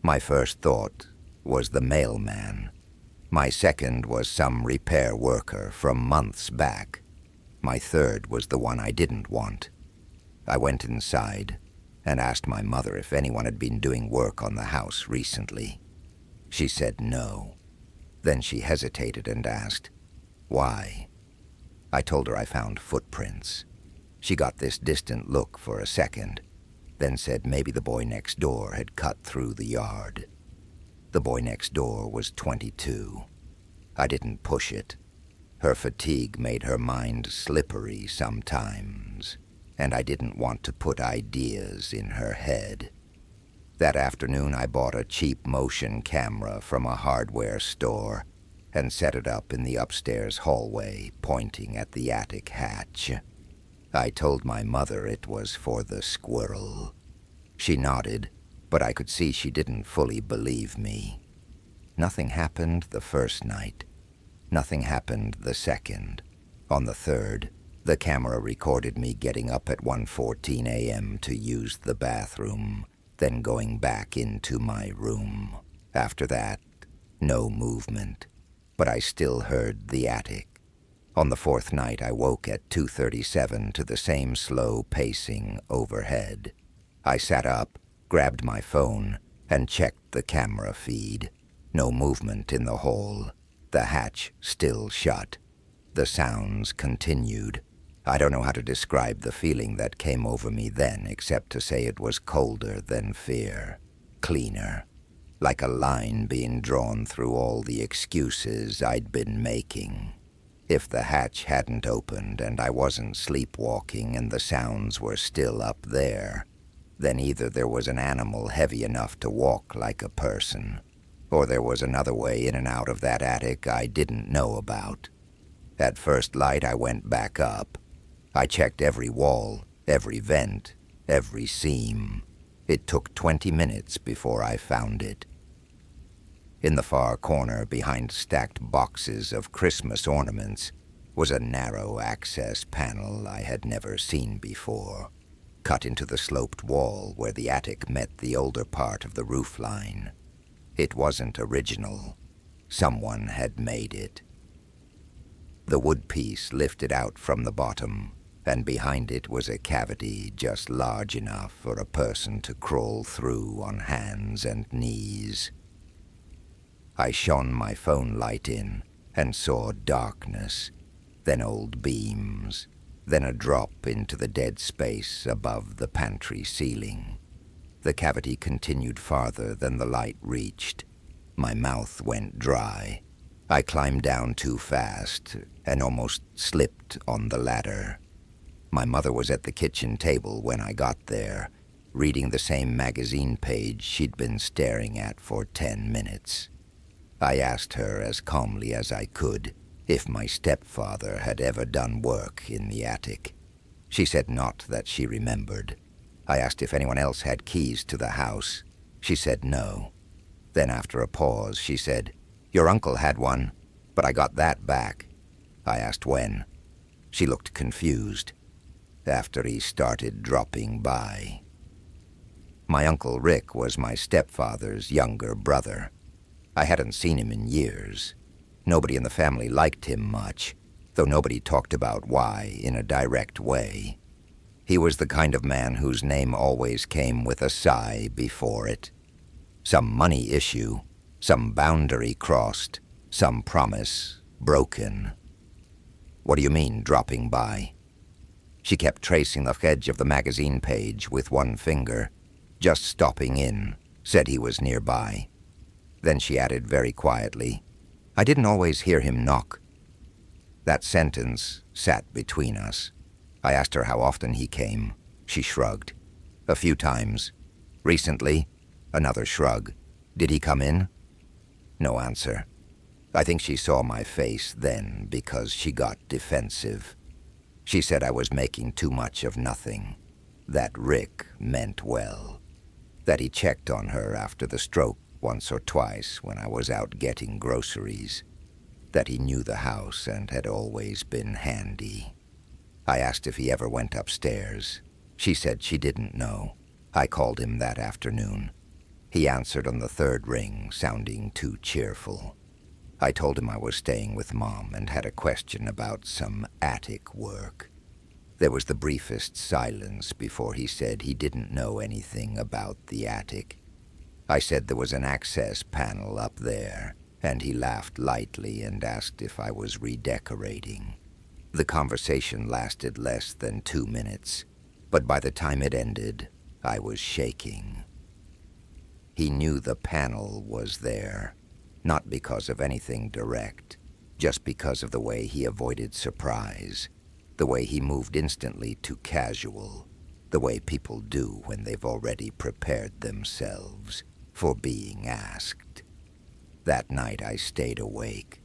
My first thought was the mailman. My second was some repair worker from months back. My third was the one I didn't want. I went inside and asked my mother if anyone had been doing work on the house recently. She said no. Then she hesitated and asked, "Why?" I told her I found footprints. She got this distant look for a second, then said maybe the boy next door had cut through the yard. The boy next door was 22. I didn't push it. Her fatigue made her mind slippery sometimes, and I didn't want to put ideas in her head. That afternoon I bought a cheap motion camera from a hardware store and set it up in the upstairs hallway, pointing at the attic hatch. I told my mother it was for the squirrel. She nodded, but I could see she didn't fully believe me. Nothing happened the first night. Nothing happened the second. On the third, the camera recorded me getting up at 1:14 a.m. to use the bathroom, then going back into my room. After that, no movement, but I still heard the attic. On the fourth night, I woke at 2:37 to the same slow pacing overhead. I sat up, grabbed my phone, and checked the camera feed. No movement in the hall. The hatch still shut. The sounds continued. I don't know how to describe the feeling that came over me then, except to say it was colder than fear. Cleaner. Like a line being drawn through all the excuses I'd been making. If the hatch hadn't opened and I wasn't sleepwalking and the sounds were still up there, then either there was an animal heavy enough to walk like a person, or there was another way in and out of that attic I didn't know about. At first light, I went back up. I checked every wall, every vent, every seam. It took 20 minutes before I found it. In the far corner, behind stacked boxes of Christmas ornaments, was a narrow access panel I had never seen before, cut into the sloped wall where the attic met the older part of the roof line. It wasn't original. Someone had made it. The wood piece lifted out from the bottom, and behind it was a cavity just large enough for a person to crawl through on hands and knees. I shone my phone light in and saw darkness, then old beams, then a drop into the dead space above the pantry ceiling. The cavity continued farther than the light reached. My mouth went dry. I climbed down too fast and almost slipped on the ladder. My mother was at the kitchen table when I got there, reading the same magazine page she'd been staring at for 10 minutes. I asked her as calmly as I could if my stepfather had ever done work in the attic. She said not that she remembered. I asked if anyone else had keys to the house. She said no. Then after a pause, she said, "Your uncle had one, but I got that back." I asked when. She looked confused. After he started dropping by. My Uncle Rick was my stepfather's younger brother. I hadn't seen him in years. Nobody in the family liked him much, though nobody talked about why in a direct way. He was the kind of man whose name always came with a sigh before it. Some money issue, some boundary crossed, some promise broken. "What do you mean, dropping by?" She kept tracing the edge of the magazine page with one finger, just stopping in, said he was nearby. Then she added very quietly, "I didn't always hear him knock." That sentence sat between us. I asked her how often he came. She shrugged. "A few times. Recently?" Another shrug. "Did he come in?" No answer. I think she saw my face then because she got defensive. She said I was making too much of nothing. That Rick meant well. That he checked on her after the stroke once or twice when I was out getting groceries. That he knew the house and had always been handy. I asked if he ever went upstairs. She said she didn't know. I called him that afternoon. He answered on the third ring, sounding too cheerful. I told him I was staying with Mom and had a question about some attic work. There was the briefest silence before he said he didn't know anything about the attic. I said there was an access panel up there, and he laughed lightly and asked if I was redecorating. The conversation lasted less than 2 minutes, but by the time it ended, I was shaking. He knew the panel was there, not because of anything direct, just because of the way he avoided surprise, the way he moved instantly to casual, the way people do when they've already prepared themselves for being asked. That night I stayed awake.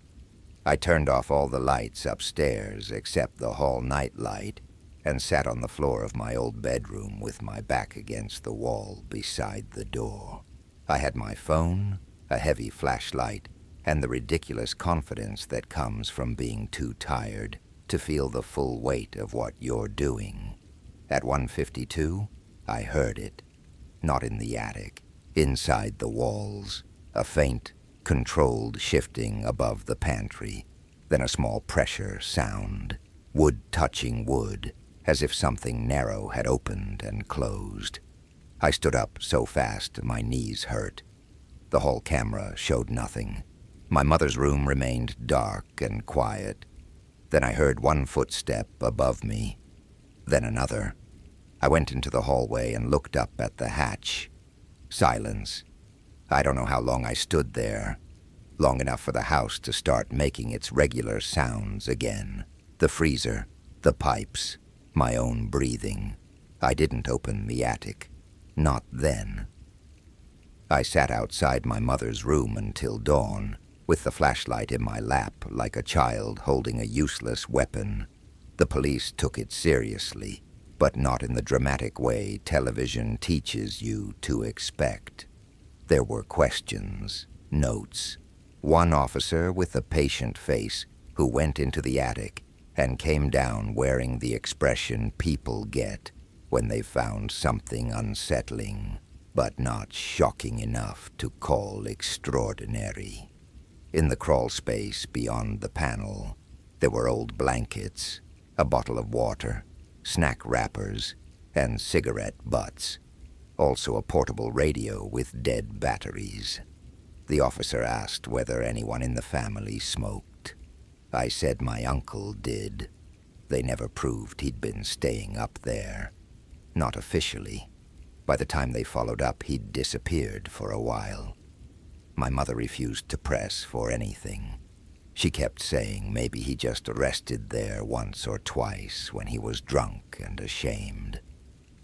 I turned off all the lights upstairs except the hall night light and sat on the floor of my old bedroom with my back against the wall beside the door. I had my phone, a heavy flashlight, and the ridiculous confidence that comes from being too tired to feel the full weight of what you're doing. At 1:52, I heard it. Not in the attic, inside the walls, a faint, controlled shifting above the pantry, then a small pressure sound, wood touching wood, as if something narrow had opened and closed. I stood up so fast my knees hurt. The hall camera showed nothing. My mother's room remained dark and quiet. Then I heard one footstep above me, then another. I went into the hallway and looked up at the hatch. Silence. I don't know how long I stood there. Long enough for the house to start making its regular sounds again. The freezer, the pipes, my own breathing. I didn't open the attic. Not then. I sat outside my mother's room until dawn, with the flashlight in my lap like a child holding a useless weapon. The police took it seriously, but not in the dramatic way television teaches you to expect. There were questions, notes. One officer with a patient face who went into the attic and came down wearing the expression people get when they found something unsettling, but not shocking enough to call extraordinary. In the crawl space beyond the panel, there were old blankets, a bottle of water, snack wrappers, and cigarette butts. Also a portable radio with dead batteries. The officer asked whether anyone in the family smoked. I said my uncle did. They never proved he'd been staying up there. Not officially. By the time they followed up, he'd disappeared for a while. My mother refused to press for anything. She kept saying maybe he just rested there once or twice when he was drunk and ashamed.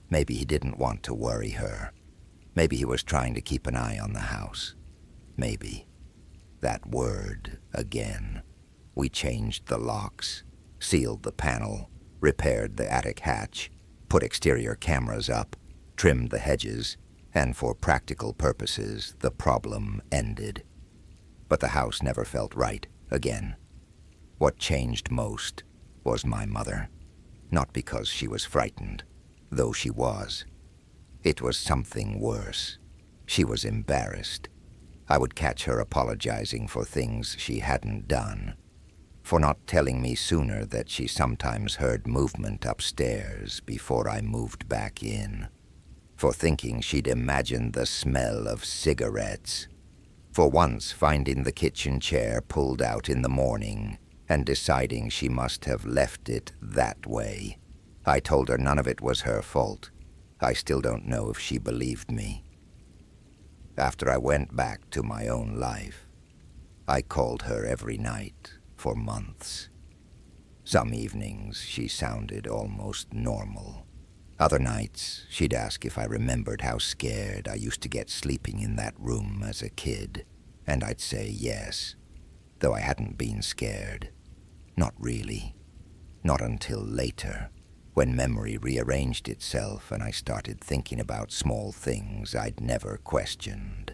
Maybe he didn't want to worry her. Maybe he was trying to keep an eye on the house. Maybe. That word again. We changed the locks, sealed the panel, repaired the attic hatch, put exterior cameras up, trimmed the hedges, and for practical purposes, the problem ended. But the house never felt right again. What changed most was my mother. Not because she was frightened, though she was. It was something worse. She was embarrassed. I would catch her apologizing for things she hadn't done, for not telling me sooner that she sometimes heard movement upstairs before I moved back in, for thinking she'd imagined the smell of cigarettes, for once finding the kitchen chair pulled out in the morning and deciding she must have left it that way. I told her none of it was her fault. I still don't know if she believed me. After I went back to my own life, I called her every night for months. Some evenings she sounded almost normal. Other nights she'd ask if I remembered how scared I used to get sleeping in that room as a kid, and I'd say yes, though I hadn't been scared. Not really. Not until later, when memory rearranged itself and I started thinking about small things I'd never questioned.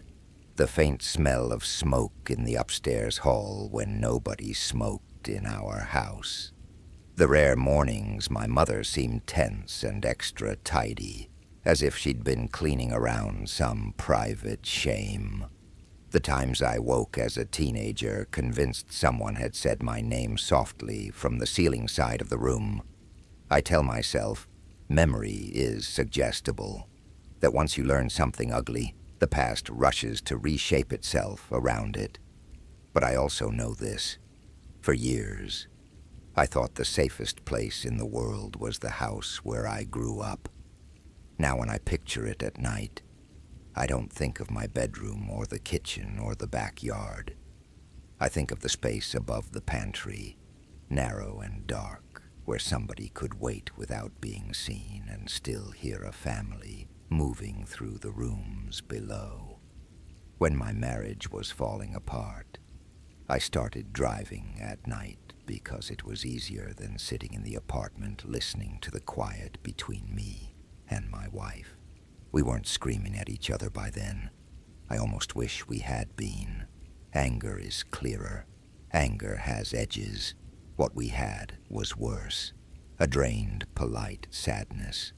The faint smell of smoke in the upstairs hall when nobody smoked in our house. The rare mornings my mother seemed tense and extra tidy, as if she'd been cleaning around some private shame. The times I woke as a teenager convinced someone had said my name softly from the ceiling side of the room. I tell myself, memory is suggestible, that once you learn something ugly, the past rushes to reshape itself around it. But I also know this. For years, I thought the safest place in the world was the house where I grew up. Now when I picture it at night, I don't think of my bedroom or the kitchen or the backyard. I think of the space above the pantry, narrow and dark, where somebody could wait without being seen and still hear a family moving through the rooms below. When my marriage was falling apart, I started driving at night because it was easier than sitting in the apartment listening to the quiet between me and my wife. We weren't screaming at each other by then. I almost wish we had been. Anger is clearer. Anger has edges. What we had was worse. A drained, polite sadness.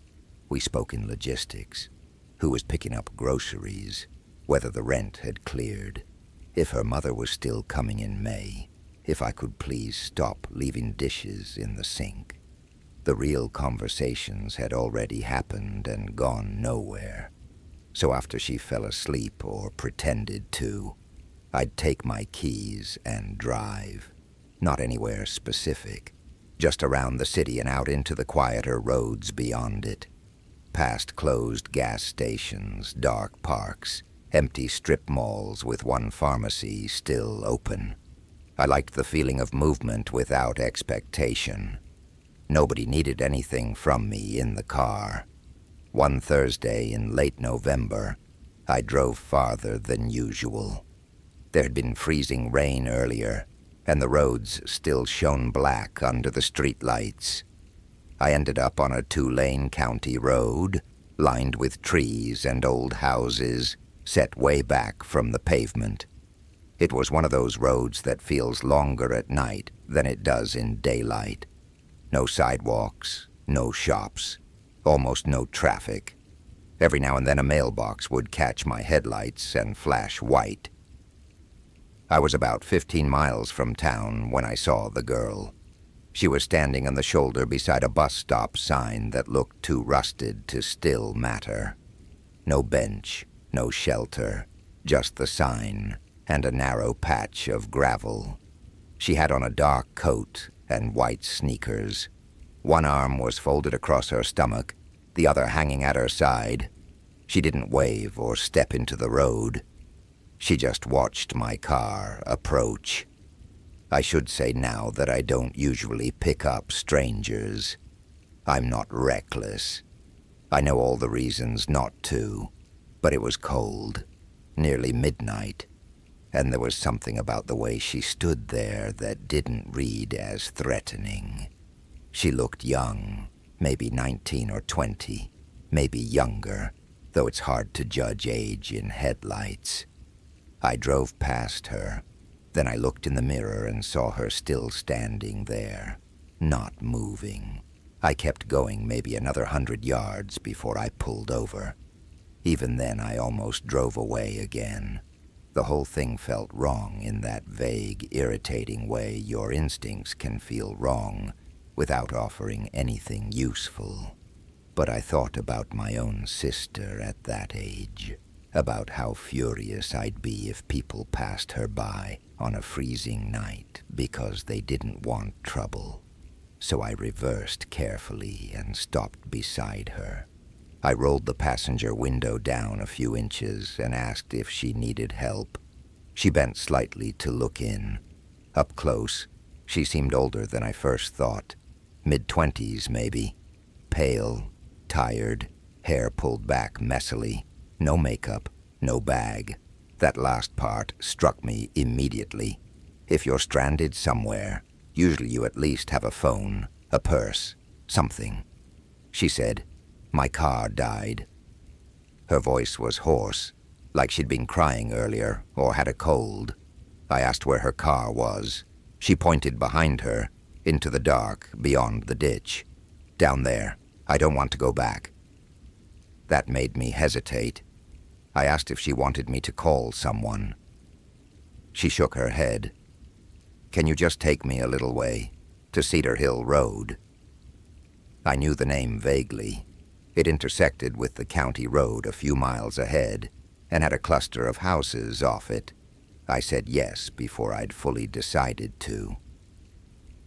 We spoke in logistics. Who was picking up groceries? Whether the rent had cleared? If her mother was still coming in May? If I could please stop leaving dishes in the sink? The real conversations had already happened and gone nowhere. So after she fell asleep or pretended to, I'd take my keys and drive. Not anywhere specific, just around the city and out into the quieter roads beyond it. Past closed gas stations, dark parks, empty strip malls with one pharmacy still open. I liked the feeling of movement without expectation. Nobody needed anything from me in the car. One Thursday in late November, I drove farther than usual. There had been freezing rain earlier, and the roads still shone black under the streetlights. I ended up on a 2-lane county road, lined with trees and old houses, set way back from the pavement. It was one of those roads that feels longer at night than it does in daylight. No sidewalks, no shops, almost no traffic. Every now and then a mailbox would catch my headlights and flash white. I was about 15 miles from town when I saw the girl. She was standing on the shoulder beside a bus stop sign that looked too rusted to still matter. No bench, no shelter, just the sign and a narrow patch of gravel. She had on a dark coat and white sneakers. One arm was folded across her stomach, the other hanging at her side. She didn't wave or step into the road. She just watched my car approach. I should say now that I don't usually pick up strangers. I'm not reckless. I know all the reasons not to, but it was cold, nearly midnight, and there was something about the way she stood there that didn't read as threatening. She looked young, maybe 19 or 20, maybe younger, though it's hard to judge age in headlights. I drove past her. Then I looked in the mirror and saw her still standing there, not moving. I kept going maybe another 100 yards before I pulled over. Even then I almost drove away again. The whole thing felt wrong in that vague, irritating way your instincts can feel wrong without offering anything useful. But I thought about my own sister at that age, about how furious I'd be if people passed her by on a freezing night because they didn't want trouble. So I reversed carefully and stopped beside her. I rolled the passenger window down a few inches and asked if she needed help. She bent slightly to look in. Up close, she seemed older than I first thought. Mid-20s, maybe. Pale, tired, hair pulled back messily. No makeup, no bag. That last part struck me immediately. If you're stranded somewhere, usually you at least have a phone, a purse, something. She said, "My car died." Her voice was hoarse, like she'd been crying earlier or had a cold. I asked where her car was. She pointed behind her, into the dark, beyond the ditch. "Down there. I don't want to go back." That made me hesitate. I asked if she wanted me to call someone. She shook her head. "Can you just take me a little way, to Cedar Hill Road?" I knew the name vaguely. It intersected with the county road a few miles ahead and had a cluster of houses off it. I said yes before I'd fully decided to.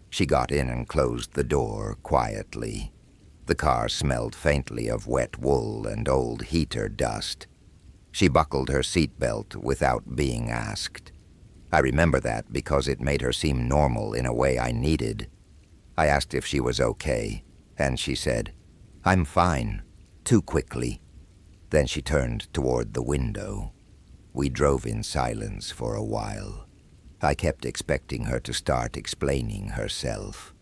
She got in and closed the door quietly. The car smelled faintly of wet wool and old heater dust. She buckled her seatbelt without being asked. I remember that because it made her seem normal in a way I needed. I asked if she was okay, and she said, "I'm fine," too quickly. Then she turned toward the window. We drove in silence for a while. I kept expecting her to start explaining herself.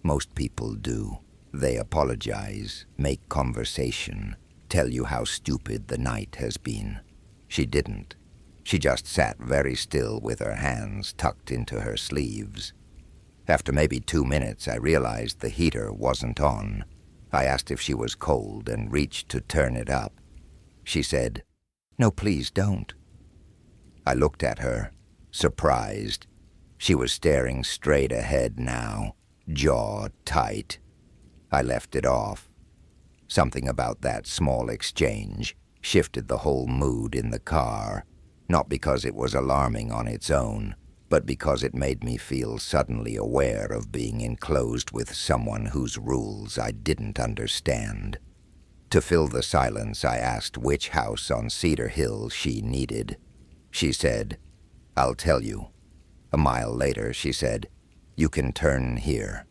Most people do. They apologize, make conversation, tell you how stupid the night has been. She didn't. She just sat very still with her hands tucked into her sleeves. After maybe 2 minutes, I realized the heater wasn't on. I asked if she was cold and reached to turn it up. She said, "No, please don't." I looked at her, surprised. She was staring straight ahead now, jaw tight. I left it off. Something about that small exchange shifted the whole mood in the car, not because it was alarming on its own, but because it made me feel suddenly aware of being enclosed with someone whose rules I didn't understand. To fill the silence, I asked which house on Cedar Hill she needed. She said, "I'll tell you." A mile later, she said, "You can turn here."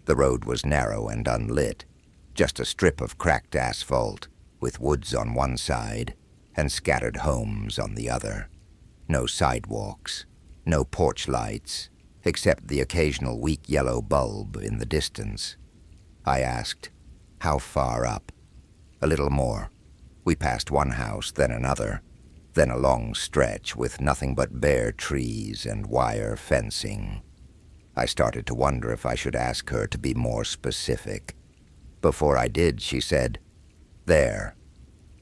The road was narrow and unlit, just a strip of cracked asphalt, with woods on one side and scattered homes on the other. No sidewalks, no porch lights, except the occasional weak yellow bulb in the distance. I asked, "How far up?" "A little more." We passed one house, then another, then a long stretch with nothing but bare trees and wire fencing. I started to wonder if I should ask her to be more specific. Before I did, she said, "There."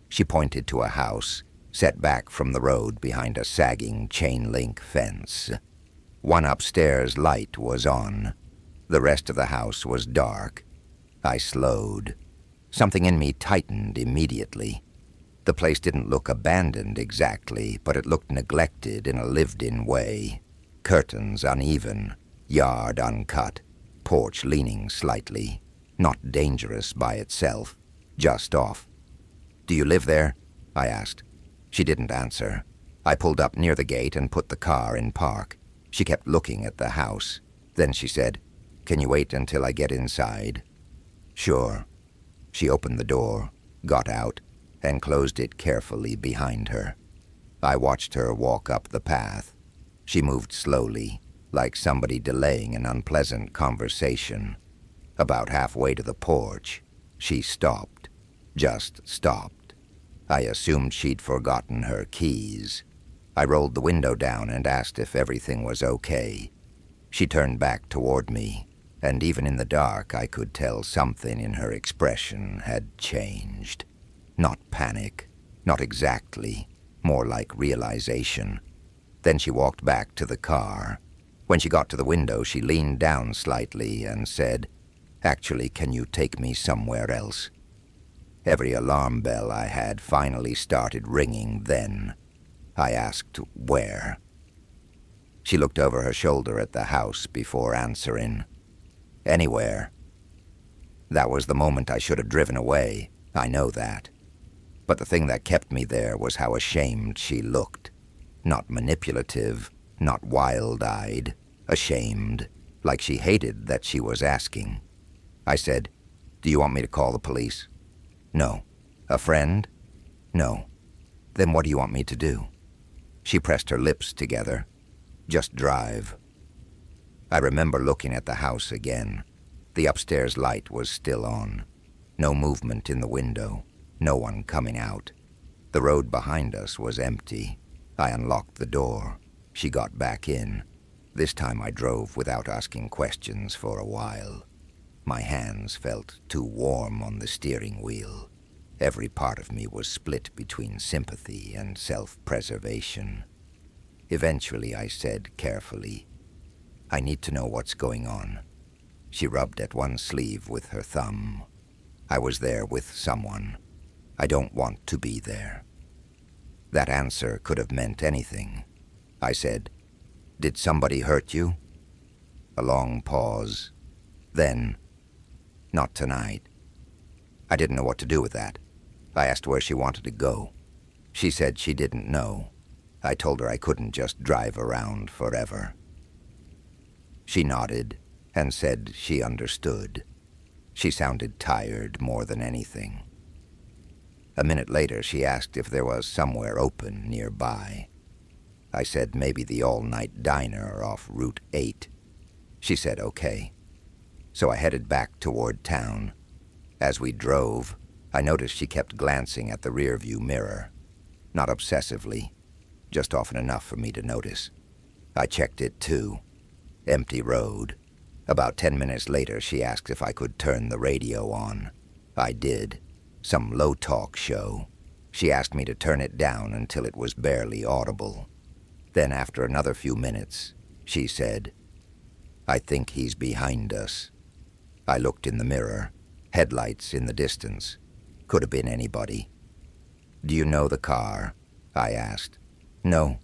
She pointed to a house, set back from the road behind a sagging chain-link fence. One upstairs light was on. The rest of the house was dark. I slowed. Something in me tightened immediately. The place didn't look abandoned exactly, but it looked neglected in a lived-in way. Curtains uneven, yard uncut, porch leaning slightly. Not dangerous by itself, just off. "Do you live there?" I asked. She didn't answer. I pulled up near the gate and put the car in park. She kept looking at the house. Then she said, "Can you wait until I get inside?" "Sure." She opened the door, got out, and closed it carefully behind her. I watched her walk up the path. She moved slowly, like somebody delaying an unpleasant conversation. About halfway to the porch, she stopped. Just stopped. I assumed she'd forgotten her keys. I rolled the window down and asked if everything was okay. She turned back toward me, and even in the dark I could tell something in her expression had changed. Not panic, not exactly, more like realization. Then she walked back to the car. When she got to the window, she leaned down slightly and said, "Actually, can you take me somewhere else?" Every alarm bell I had finally started ringing then. I asked, "Where?" She looked over her shoulder at the house before answering, "Anywhere." That was the moment I should have driven away, I know that. But the thing that kept me there was how ashamed she looked. Not manipulative, not wild-eyed, ashamed, like she hated that she was asking. I said, "Do you want me to call the police?" "No." "A friend?" "No." "Then what do you want me to do?" She pressed her lips together. "Just drive." I remember looking at the house again. The upstairs light was still on. No movement in the window. No one coming out. The road behind us was empty. I unlocked the door. She got back in. This time I drove without asking questions for a while. My hands felt too warm on the steering wheel. Every part of me was split between sympathy and self-preservation. Eventually I said carefully, "I need to know what's going on." She rubbed at one sleeve with her thumb. "I was there with someone. I don't want to be there." That answer could have meant anything. I said, "Did somebody hurt you?" A long pause. Then, "Not tonight." I didn't know what to do with that. I asked where she wanted to go. She said she didn't know. I told her I couldn't just drive around forever. She nodded and said she understood. She sounded tired more than anything. A minute later, she asked if there was somewhere open nearby. I said maybe the all-night diner off Route 8. She said okay. So I headed back toward town. As we drove, I noticed she kept glancing at the rearview mirror. Not obsessively, just often enough for me to notice. I checked it too. Empty road. About 10 minutes later, she asked if I could turn the radio on. I did. Some low-talk show. She asked me to turn it down until it was barely audible. Then after another few minutes, she said, "I think he's behind us." I looked in the mirror. Headlights in the distance. Could have been anybody. "Do you know the car?" I asked. "No."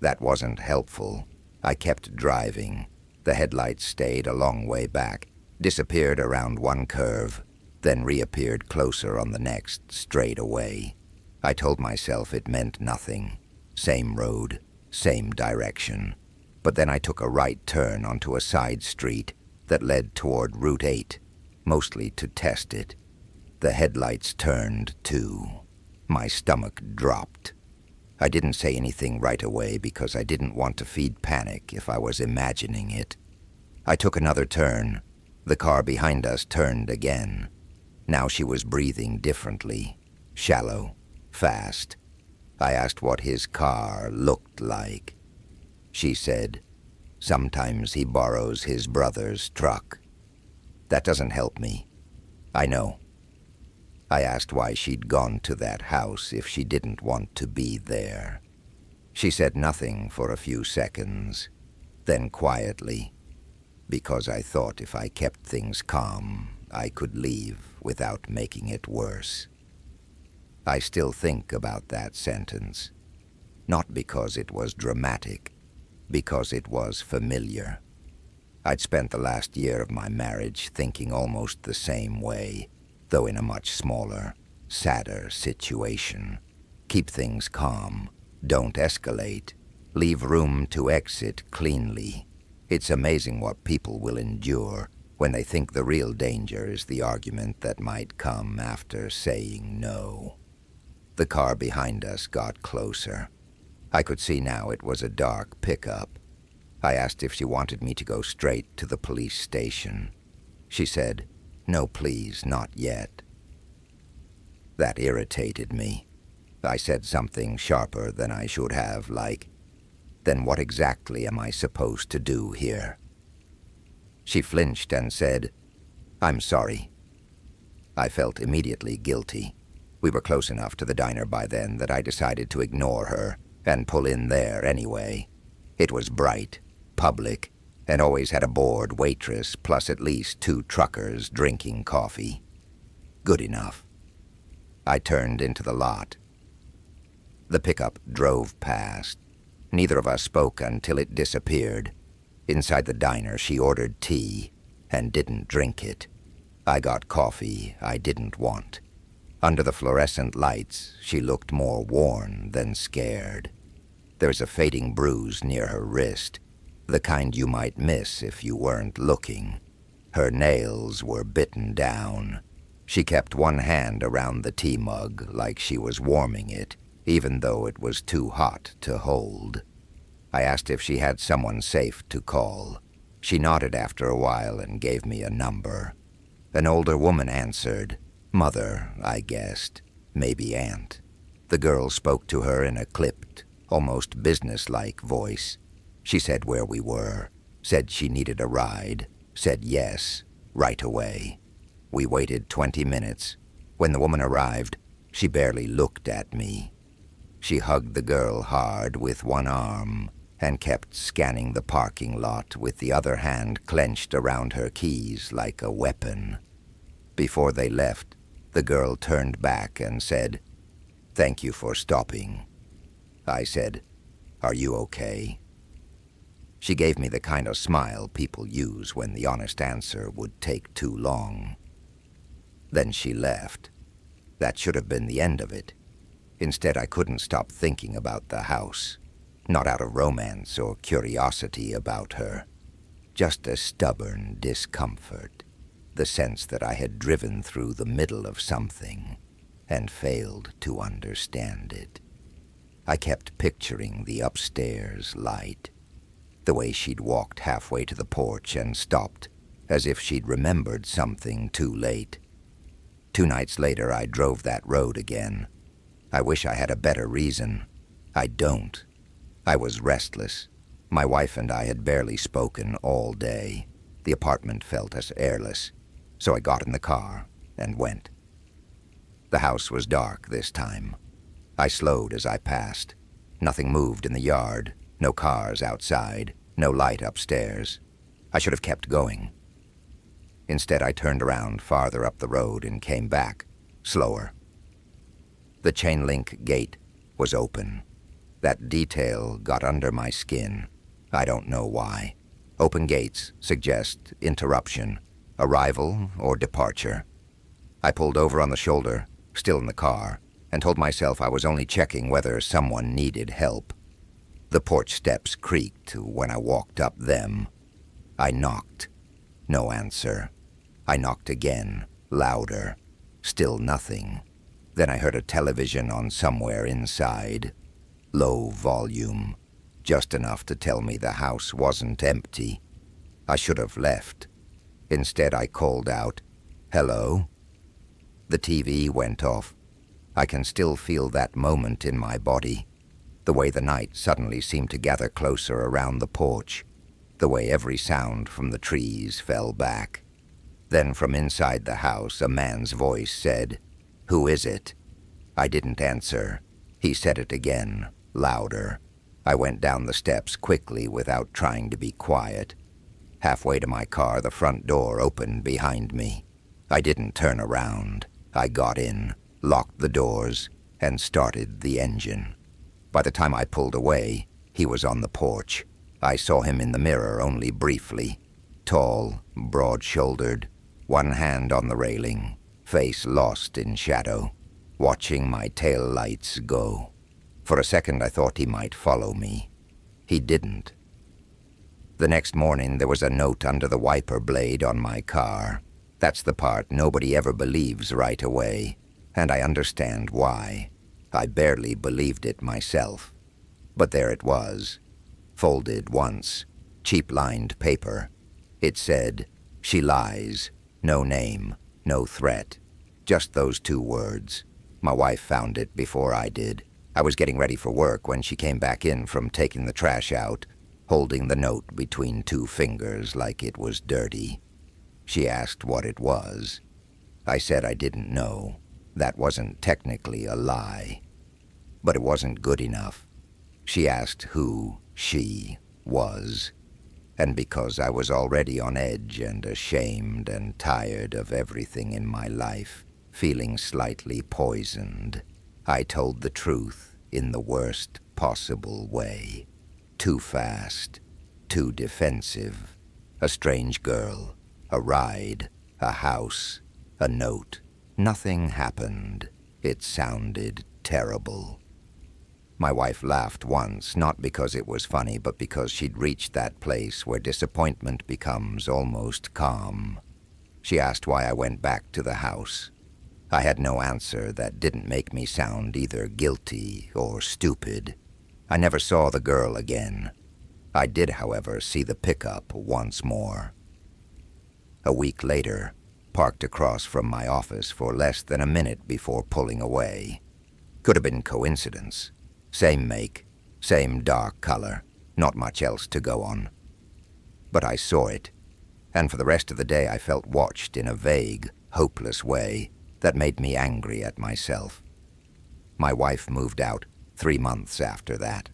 That wasn't helpful. I kept driving. The headlights stayed a long way back, disappeared around one curve, then reappeared closer on the next, straight away. I told myself it meant nothing. Same road, same direction. But then I took a right turn onto a side street that led toward Route 8, mostly to test it. The headlights turned, too. My stomach dropped. I didn't say anything right away because I didn't want to feed panic if I was imagining it. I took another turn. The car behind us turned again. Now she was breathing differently, shallow, fast. I asked what his car looked like. She said, "Sometimes he borrows his brother's truck." That doesn't help me. I know. I asked why she'd gone to that house if she didn't want to be there. She said nothing for a few seconds. Then quietly, "Because I thought if I kept things calm, I could leave without making it worse." I still think about that sentence. Not because it was dramatic, because it was familiar. I'd spent the last year of my marriage thinking almost the same way, though in a much smaller, sadder situation. Keep things calm. Don't escalate. Leave room to exit cleanly. It's amazing what people will endure when they think the real danger is the argument that might come after saying no. The car behind us got closer. I could see now it was a dark pickup. I asked if she wanted me to go straight to the police station. She said, "No, please, not yet." That irritated me. I said something sharper than I should have, like, "Then what exactly am I supposed to do here?" She flinched and said, "I'm sorry." I felt immediately guilty. We were close enough to the diner by then that I decided to ignore her and pull in there anyway. It was bright, public, and always had a bored waitress plus at least 2 truckers drinking coffee. Good enough. I turned into the lot. The pickup drove past. Neither of us spoke until it disappeared. Inside the diner, she ordered tea and didn't drink it. I got coffee I didn't want. Under the fluorescent lights, she looked more worn than scared. There's a fading bruise near her wrist, the kind you might miss if you weren't looking. Her nails were bitten down. She kept one hand around the tea mug like she was warming it, even though it was too hot to hold. I asked if she had someone safe to call. She nodded after a while and gave me a number. An older woman answered. Mother, I guessed. Maybe aunt. The girl spoke to her in a clipped, almost businesslike voice. She said where we were, said she needed a ride, said yes, right away. We waited 20 minutes. When the woman arrived, she barely looked at me. She hugged the girl hard with one arm and kept scanning the parking lot with the other hand clenched around her keys like a weapon. Before they left, the girl turned back and said, "Thank you for stopping." I said, "Are you okay?" She gave me the kind of smile people use when the honest answer would take too long. Then she left. That should have been the end of it. Instead, I couldn't stop thinking about the house. Not out of romance or curiosity about her. Just a stubborn discomfort. The sense that I had driven through the middle of something and failed to understand it. I kept picturing the upstairs light. The way she'd walked halfway to the porch and stopped, as if she'd remembered something too late. 2 nights later, I drove that road again. I wish I had a better reason. I don't. I was restless. My wife and I had barely spoken all day. The apartment felt as airless, so I got in the car and went. The house was dark this time. I slowed as I passed. Nothing moved in the yard, no cars outside, no light upstairs. I should have kept going. Instead, I turned around farther up the road and came back, slower. The chain-link gate was open. That detail got under my skin. I don't know why. Open gates suggest interruption, arrival or departure. I pulled over on the shoulder, still in the car, and told myself I was only checking whether someone needed help. The porch steps creaked when I walked up them. I knocked. No answer. I knocked again, louder. Still nothing. Then I heard a television on somewhere inside. Low volume. Just enough to tell me the house wasn't empty. I should have left. Instead, I called out, "Hello?" The TV went off. I can still feel that moment in my body. The way the night suddenly seemed to gather closer around the porch. The way every sound from the trees fell back. Then from inside the house, a man's voice said, "Who is it?" I didn't answer. He said it again, louder. I went down the steps quickly without trying to be quiet. Halfway to my car, the front door opened behind me. I didn't turn around. I got in, locked the doors, and started the engine. By the time I pulled away, he was on the porch. I saw him in the mirror only briefly. Tall, broad-shouldered, one hand on the railing, face lost in shadow, watching my tail lights go. For a second I thought he might follow me. He didn't. The next morning there was a note under the wiper blade on my car. That's the part nobody ever believes right away, and I understand why. I barely believed it myself. But there it was, folded once, cheap-lined paper. It said, "She lies, no name, no threat." Just those 2 words. My wife found it before I did. I was getting ready for work when she came back in from taking the trash out, holding the note between 2 fingers like it was dirty. She asked what it was. I said I didn't know. That wasn't technically a lie. But it wasn't good enough. She asked who she was. And because I was already on edge and ashamed and tired of everything in my life, feeling slightly poisoned, I told the truth in the worst possible way. Too fast, too defensive. A strange girl, a ride, a house, a note. Nothing happened. It sounded terrible. My wife laughed once, not because it was funny, but because she'd reached that place where disappointment becomes almost calm. She asked why I went back to the house. I had no answer that didn't make me sound either guilty or stupid. I never saw the girl again. I did, however, see the pickup once more. A week later, parked across from my office for less than a minute before pulling away. Could have been coincidence. Same make, same dark color, not much else to go on. But I saw it, and for the rest of the day I felt watched in a vague, hopeless way that made me angry at myself. My wife moved out 3 months after that.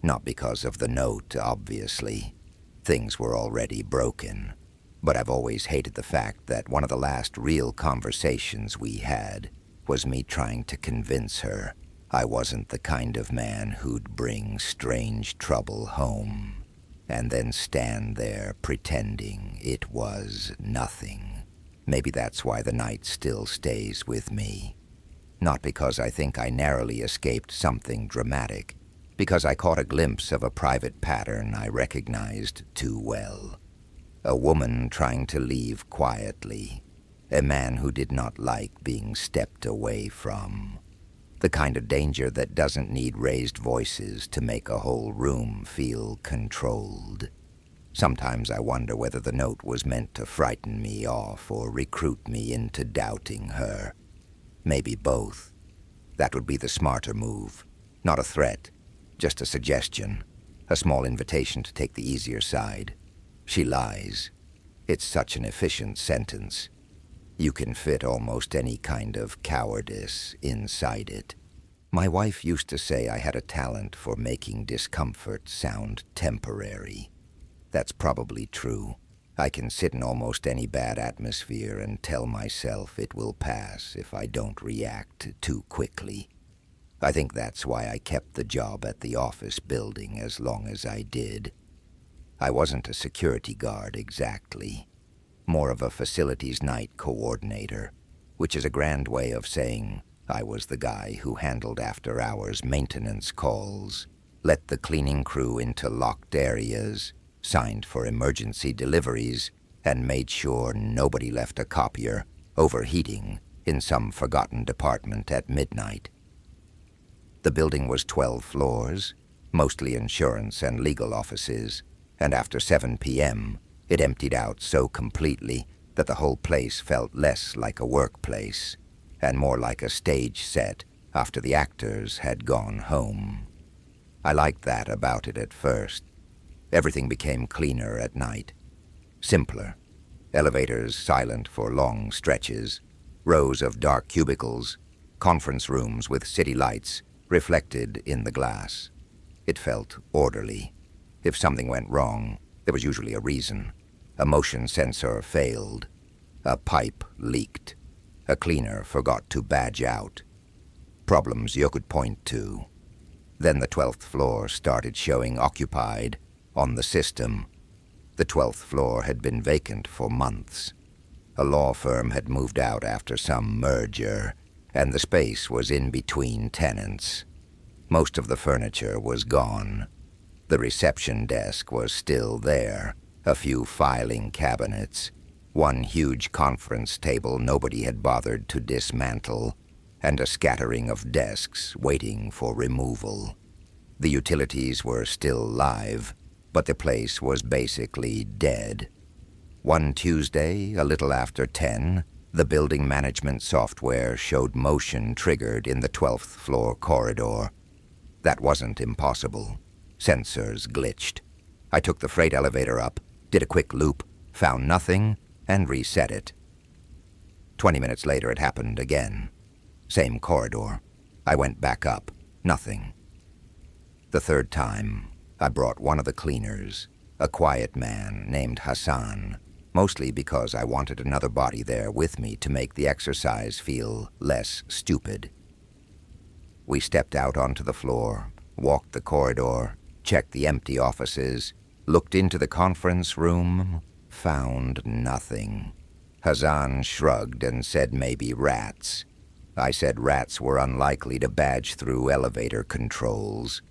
Not because of the note, obviously. Things were already broken. But I've always hated the fact that one of the last real conversations we had was me trying to convince her I wasn't the kind of man who'd bring strange trouble home and then stand there pretending it was nothing. Maybe that's why the night still stays with me. Not because I think I narrowly escaped something dramatic, because I caught a glimpse of a private pattern I recognized too well. A woman trying to leave quietly. A man who did not like being stepped away from. The kind of danger that doesn't need raised voices to make a whole room feel controlled. Sometimes I wonder whether the note was meant to frighten me off or recruit me into doubting her. Maybe both. That would be the smarter move. Not a threat, just a suggestion. A small invitation to take the easier side. She lies. It's such an efficient sentence. You can fit almost any kind of cowardice inside it. My wife used to say I had a talent for making discomfort sound temporary. That's probably true. I can sit in almost any bad atmosphere and tell myself it will pass if I don't react too quickly. I think that's why I kept the job at the office building as long as I did. I wasn't a security guard exactly. More of a facilities night coordinator, which is a grand way of saying I was the guy who handled after-hours maintenance calls, let the cleaning crew into locked areas, signed for emergency deliveries, and made sure nobody left a copier overheating in some forgotten department at midnight. The building was 12 floors, mostly insurance and legal offices, and after 7 p.m., it emptied out so completely that the whole place felt less like a workplace and more like a stage set after the actors had gone home. I liked that about it at first. Everything became cleaner at night, simpler. Elevators silent for long stretches, rows of dark cubicles, conference rooms with city lights reflected in the glass. It felt orderly. If something went wrong, there was usually a reason. A motion sensor failed. A pipe leaked. A cleaner forgot to badge out. Problems you could point to. Then the 12th floor started showing occupied on the system. The 12th floor had been vacant for months. A law firm had moved out after some merger, and the space was in between tenants. Most of the furniture was gone. The reception desk was still there, a few filing cabinets, one huge conference table nobody had bothered to dismantle, and a scattering of desks waiting for removal. The utilities were still live, but the place was basically dead. One Tuesday, a little after 10, the building management software showed motion triggered in the 12th floor corridor. That wasn't impossible. Sensors glitched. I took the freight elevator up, did a quick loop, found nothing, and reset it. 20 minutes later it happened again. Same corridor. I went back up. Nothing. The third time, I brought one of the cleaners, a quiet man named Hassan, mostly because I wanted another body there with me to make the exercise feel less stupid. We stepped out onto the floor, walked the corridor, checked the empty offices, looked into the conference room, found nothing. Hassan shrugged and said maybe rats. I said rats were unlikely to badge through elevator controls.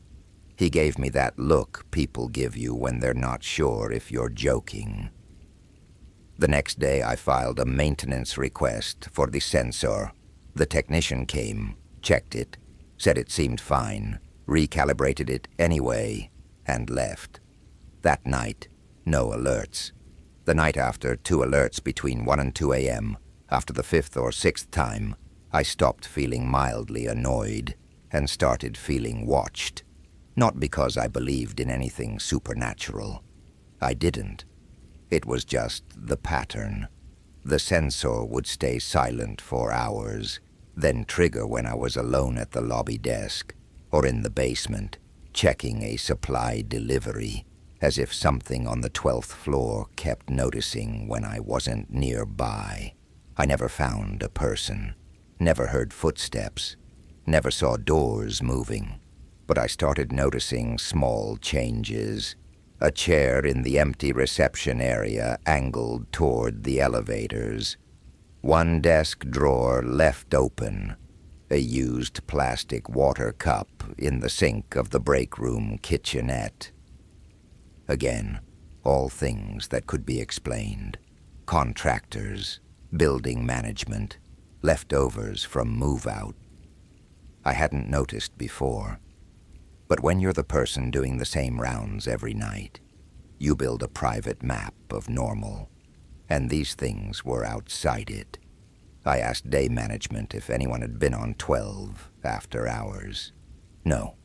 He gave me that look people give you when they're not sure if you're joking. The next day I filed a maintenance request for the sensor. The technician came, checked it, said it seemed fine, recalibrated it anyway, and left. That night, no alerts. The night after, 2 alerts between 1 and 2 a.m. After the 5th or 6th time, I stopped feeling mildly annoyed and started feeling watched. Not because I believed in anything supernatural. I didn't. It was just the pattern. The sensor would stay silent for hours, then trigger when I was alone at the lobby desk or in the basement, checking a supply delivery, as if something on the 12th floor kept noticing when I wasn't nearby. I never found a person, never heard footsteps, never saw doors moving, but I started noticing small changes. A chair in the empty reception area angled toward the elevators. One desk drawer left open. A used plastic water cup in the sink of the break room kitchenette. Again, all things that could be explained. Contractors, building management, leftovers from move-out. I hadn't noticed before. But when you're the person doing the same rounds every night, you build a private map of normal, and these things were outside it. I asked day management if anyone had been on 12 after hours. No.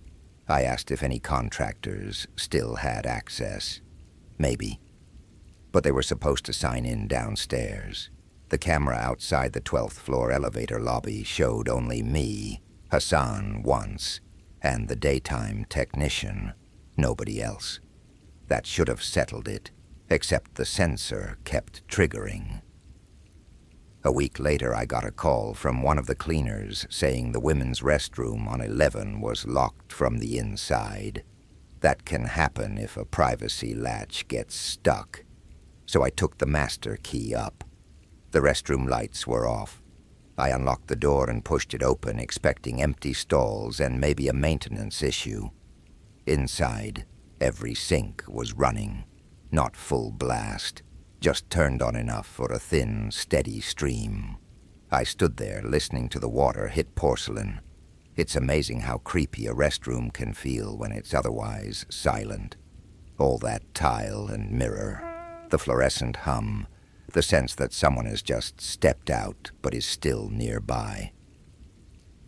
I asked if any contractors still had access. Maybe. But they were supposed to sign in downstairs. The camera outside the 12th floor elevator lobby showed only me, Hassan once, and the daytime technician, nobody else. That should have settled it, except the sensor kept triggering. A week later, I got a call from one of the cleaners saying the women's restroom on 11 was locked from the inside. That can happen if a privacy latch gets stuck. So I took the master key up. The restroom lights were off. I unlocked the door and pushed it open, expecting empty stalls and maybe a maintenance issue. Inside, every sink was running, not full blast, just turned on enough for a thin, steady stream. I stood there listening to the water hit porcelain. It's amazing how creepy a restroom can feel when it's otherwise silent. All that tile and mirror, the fluorescent hum, the sense that someone has just stepped out but is still nearby.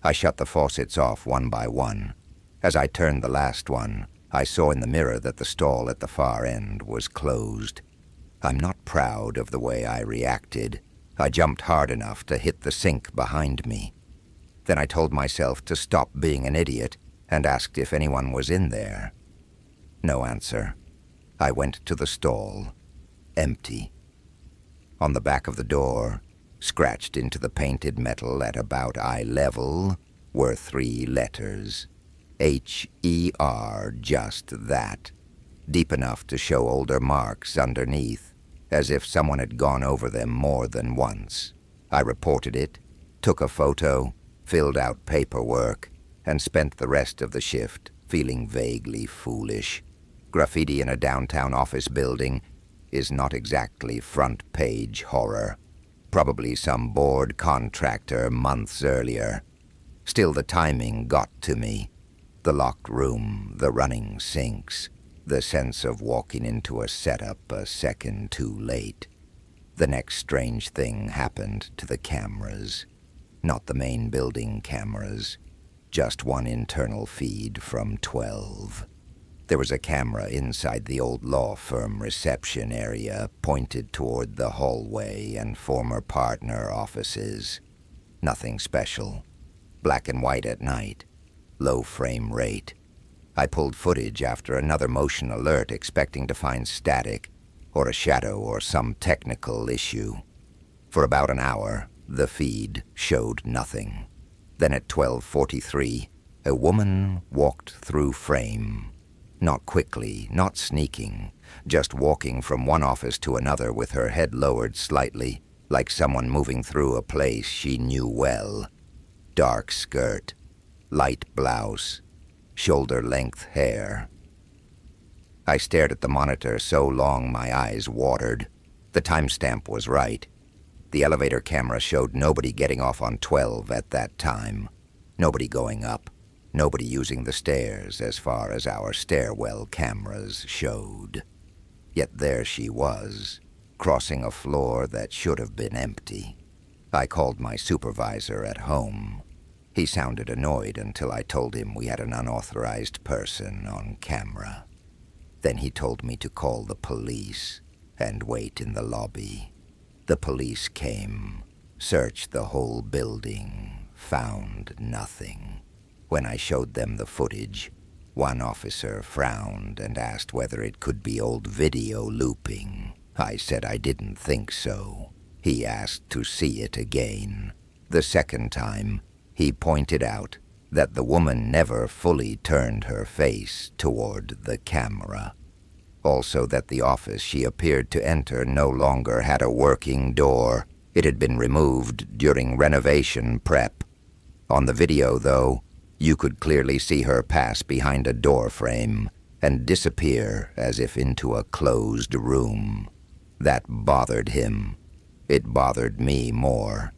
I shut the faucets off one by one. As I turned the last one, I saw in the mirror that the stall at the far end was closed. I'm not proud of the way I reacted. I jumped hard enough to hit the sink behind me. Then I told myself to stop being an idiot and asked if anyone was in there. No answer. I went to the stall. Empty. On the back of the door, scratched into the painted metal at about eye level, were 3 letters. H-E-R, just that. Deep enough to show older marks underneath, as if someone had gone over them more than once. I reported it, took a photo, filled out paperwork, and spent the rest of the shift feeling vaguely foolish. Graffiti in a downtown office building is not exactly front-page horror. Probably some bored contractor months earlier. Still, the timing got to me. The locked room, the running sinks, the sense of walking into a setup a second too late. The next strange thing happened to the cameras. Not the main building cameras, just one internal feed from 12. There was a camera inside the old law firm reception area, pointed toward the hallway and former partner offices. Nothing special. Black and white at night. Low frame rate. I pulled footage after another motion alert, expecting to find static, or a shadow, or some technical issue. For about an hour, the feed showed nothing. Then at 12:43, a woman walked through frame. Not quickly, not sneaking, just walking from one office to another with her head lowered slightly, like someone moving through a place she knew well. Dark skirt, light blouse, shoulder-length hair. I stared at the monitor so long my eyes watered. The timestamp was right. The elevator camera showed nobody getting off on 12 at that time. Nobody going up. Nobody using the stairs as far as our stairwell cameras showed. Yet there she was, crossing a floor that should have been empty. I called my supervisor at home. He sounded annoyed until I told him we had an unauthorized person on camera. Then he told me to call the police and wait in the lobby. The police came, searched the whole building, found nothing. When I showed them the footage, one officer frowned and asked whether it could be old video looping. I said I didn't think so. He asked to see it again. The second time, he pointed out that the woman never fully turned her face toward the camera. Also that the office she appeared to enter no longer had a working door. It had been removed during renovation prep. On the video, though, you could clearly see her pass behind a door frame and disappear as if into a closed room. That bothered him. It bothered me more.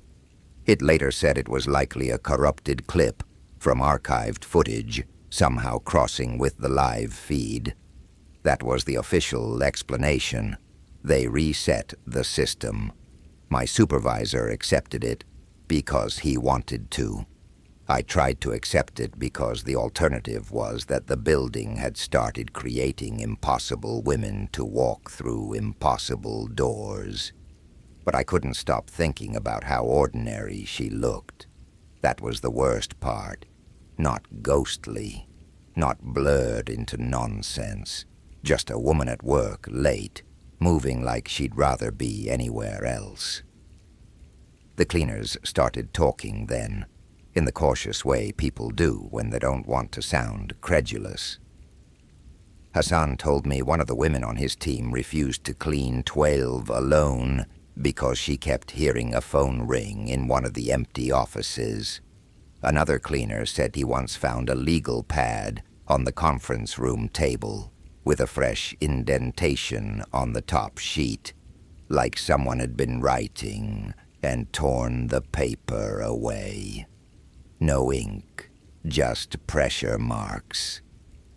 It later said it was likely a corrupted clip from archived footage, somehow crossing with the live feed. That was the official explanation. They reset the system. My supervisor accepted it because he wanted to. I tried to accept it because the alternative was that the building had started creating impossible women to walk through impossible doors. But I couldn't stop thinking about how ordinary she looked. That was the worst part. Not ghostly, not blurred into nonsense. Just a woman at work, late, moving like she'd rather be anywhere else. The cleaners started talking then, in the cautious way people do when they don't want to sound credulous. Hassan told me one of the women on his team refused to clean 12 alone because she kept hearing a phone ring in one of the empty offices. Another cleaner said he once found a legal pad on the conference room table with a fresh indentation on the top sheet, like someone had been writing and torn the paper away. No ink, just pressure marks.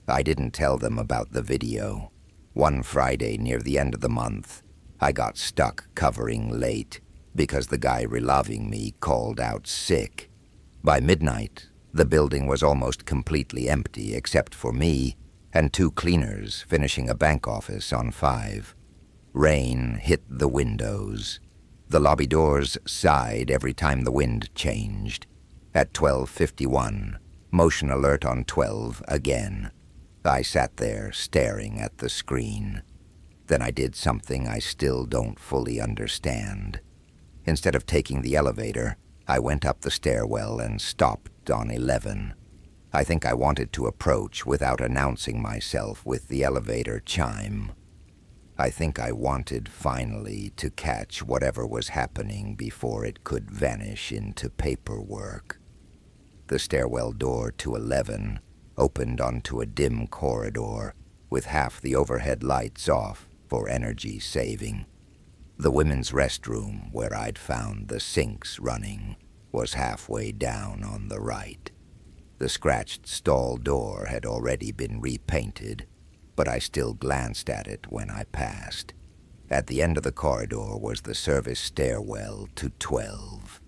I didn't tell them about the video. One Friday near the end of the month, I got stuck covering late because the guy reloving me called out sick. By midnight, the building was almost completely empty except for me and 2 cleaners finishing a bank office on 5. Rain hit the windows. The lobby doors sighed every time the wind changed. At 12:51, motion alert on 12 again. I sat there staring at the screen. Then I did something I still don't fully understand. Instead of taking the elevator, I went up the stairwell and stopped on 11. I think I wanted to approach without announcing myself with the elevator chime. I think I wanted finally to catch whatever was happening before it could vanish into paperwork. The stairwell door to 11 opened onto a dim corridor with half the overhead lights off for energy saving. The women's restroom, where I'd found the sinks running, was halfway down on the right. The scratched stall door had already been repainted, but I still glanced at it when I passed. At the end of the corridor was the service stairwell to 12.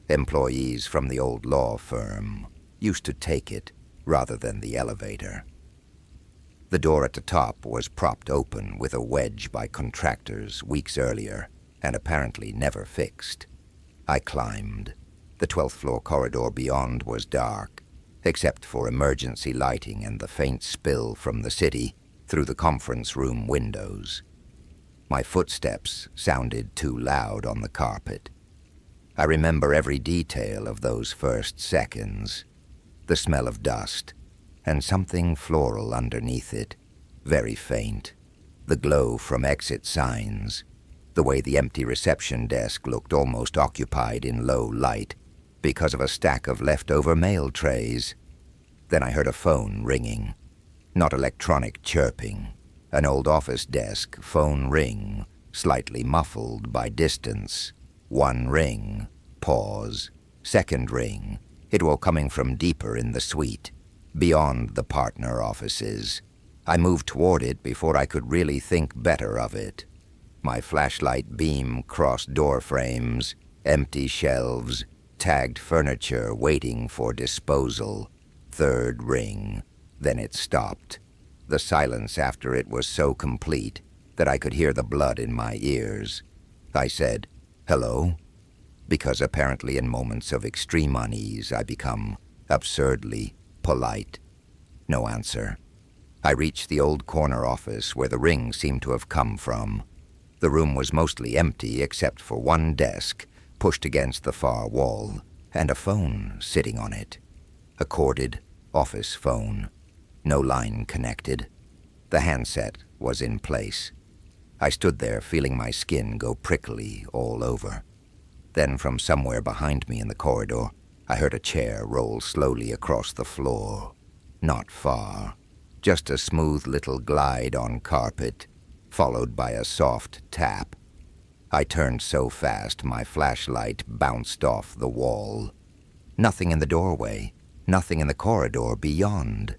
Employees from the old law firm used to take it rather than the elevator. The door at the top was propped open with a wedge by contractors weeks earlier and apparently never fixed. I climbed. The 12th floor corridor beyond was dark, except for emergency lighting and the faint spill from the city through the conference room windows. My footsteps sounded too loud on the carpet. I remember every detail of those first seconds. The smell of dust, and something floral underneath it, very faint. The glow from exit signs, the way the empty reception desk looked almost occupied in low light because of a stack of leftover mail trays. Then I heard a phone ringing. Not electronic chirping. An old office desk phone ring, slightly muffled by distance. 1 ring, pause, 2nd ring, it was coming from deeper in the suite, beyond the partner offices. I moved toward it before I could really think better of it. My flashlight beam crossed door frames, empty shelves, tagged furniture waiting for disposal. 3rd ring. Then it stopped. The silence after it was so complete that I could hear the blood in my ears. I said, "Hello?" Because apparently in moments of extreme unease I become absurdly polite. No answer. I reached the old corner office where the ring seemed to have come from. The room was mostly empty except for 1 desk pushed against the far wall and a phone sitting on it. A corded office phone. No line connected. The handset was in place. I stood there feeling my skin go prickly all over. Then from somewhere behind me in the corridor, I heard a chair roll slowly across the floor. Not far. Just a smooth little glide on carpet, followed by a soft tap. I turned so fast my flashlight bounced off the wall. Nothing in the doorway, nothing in the corridor beyond.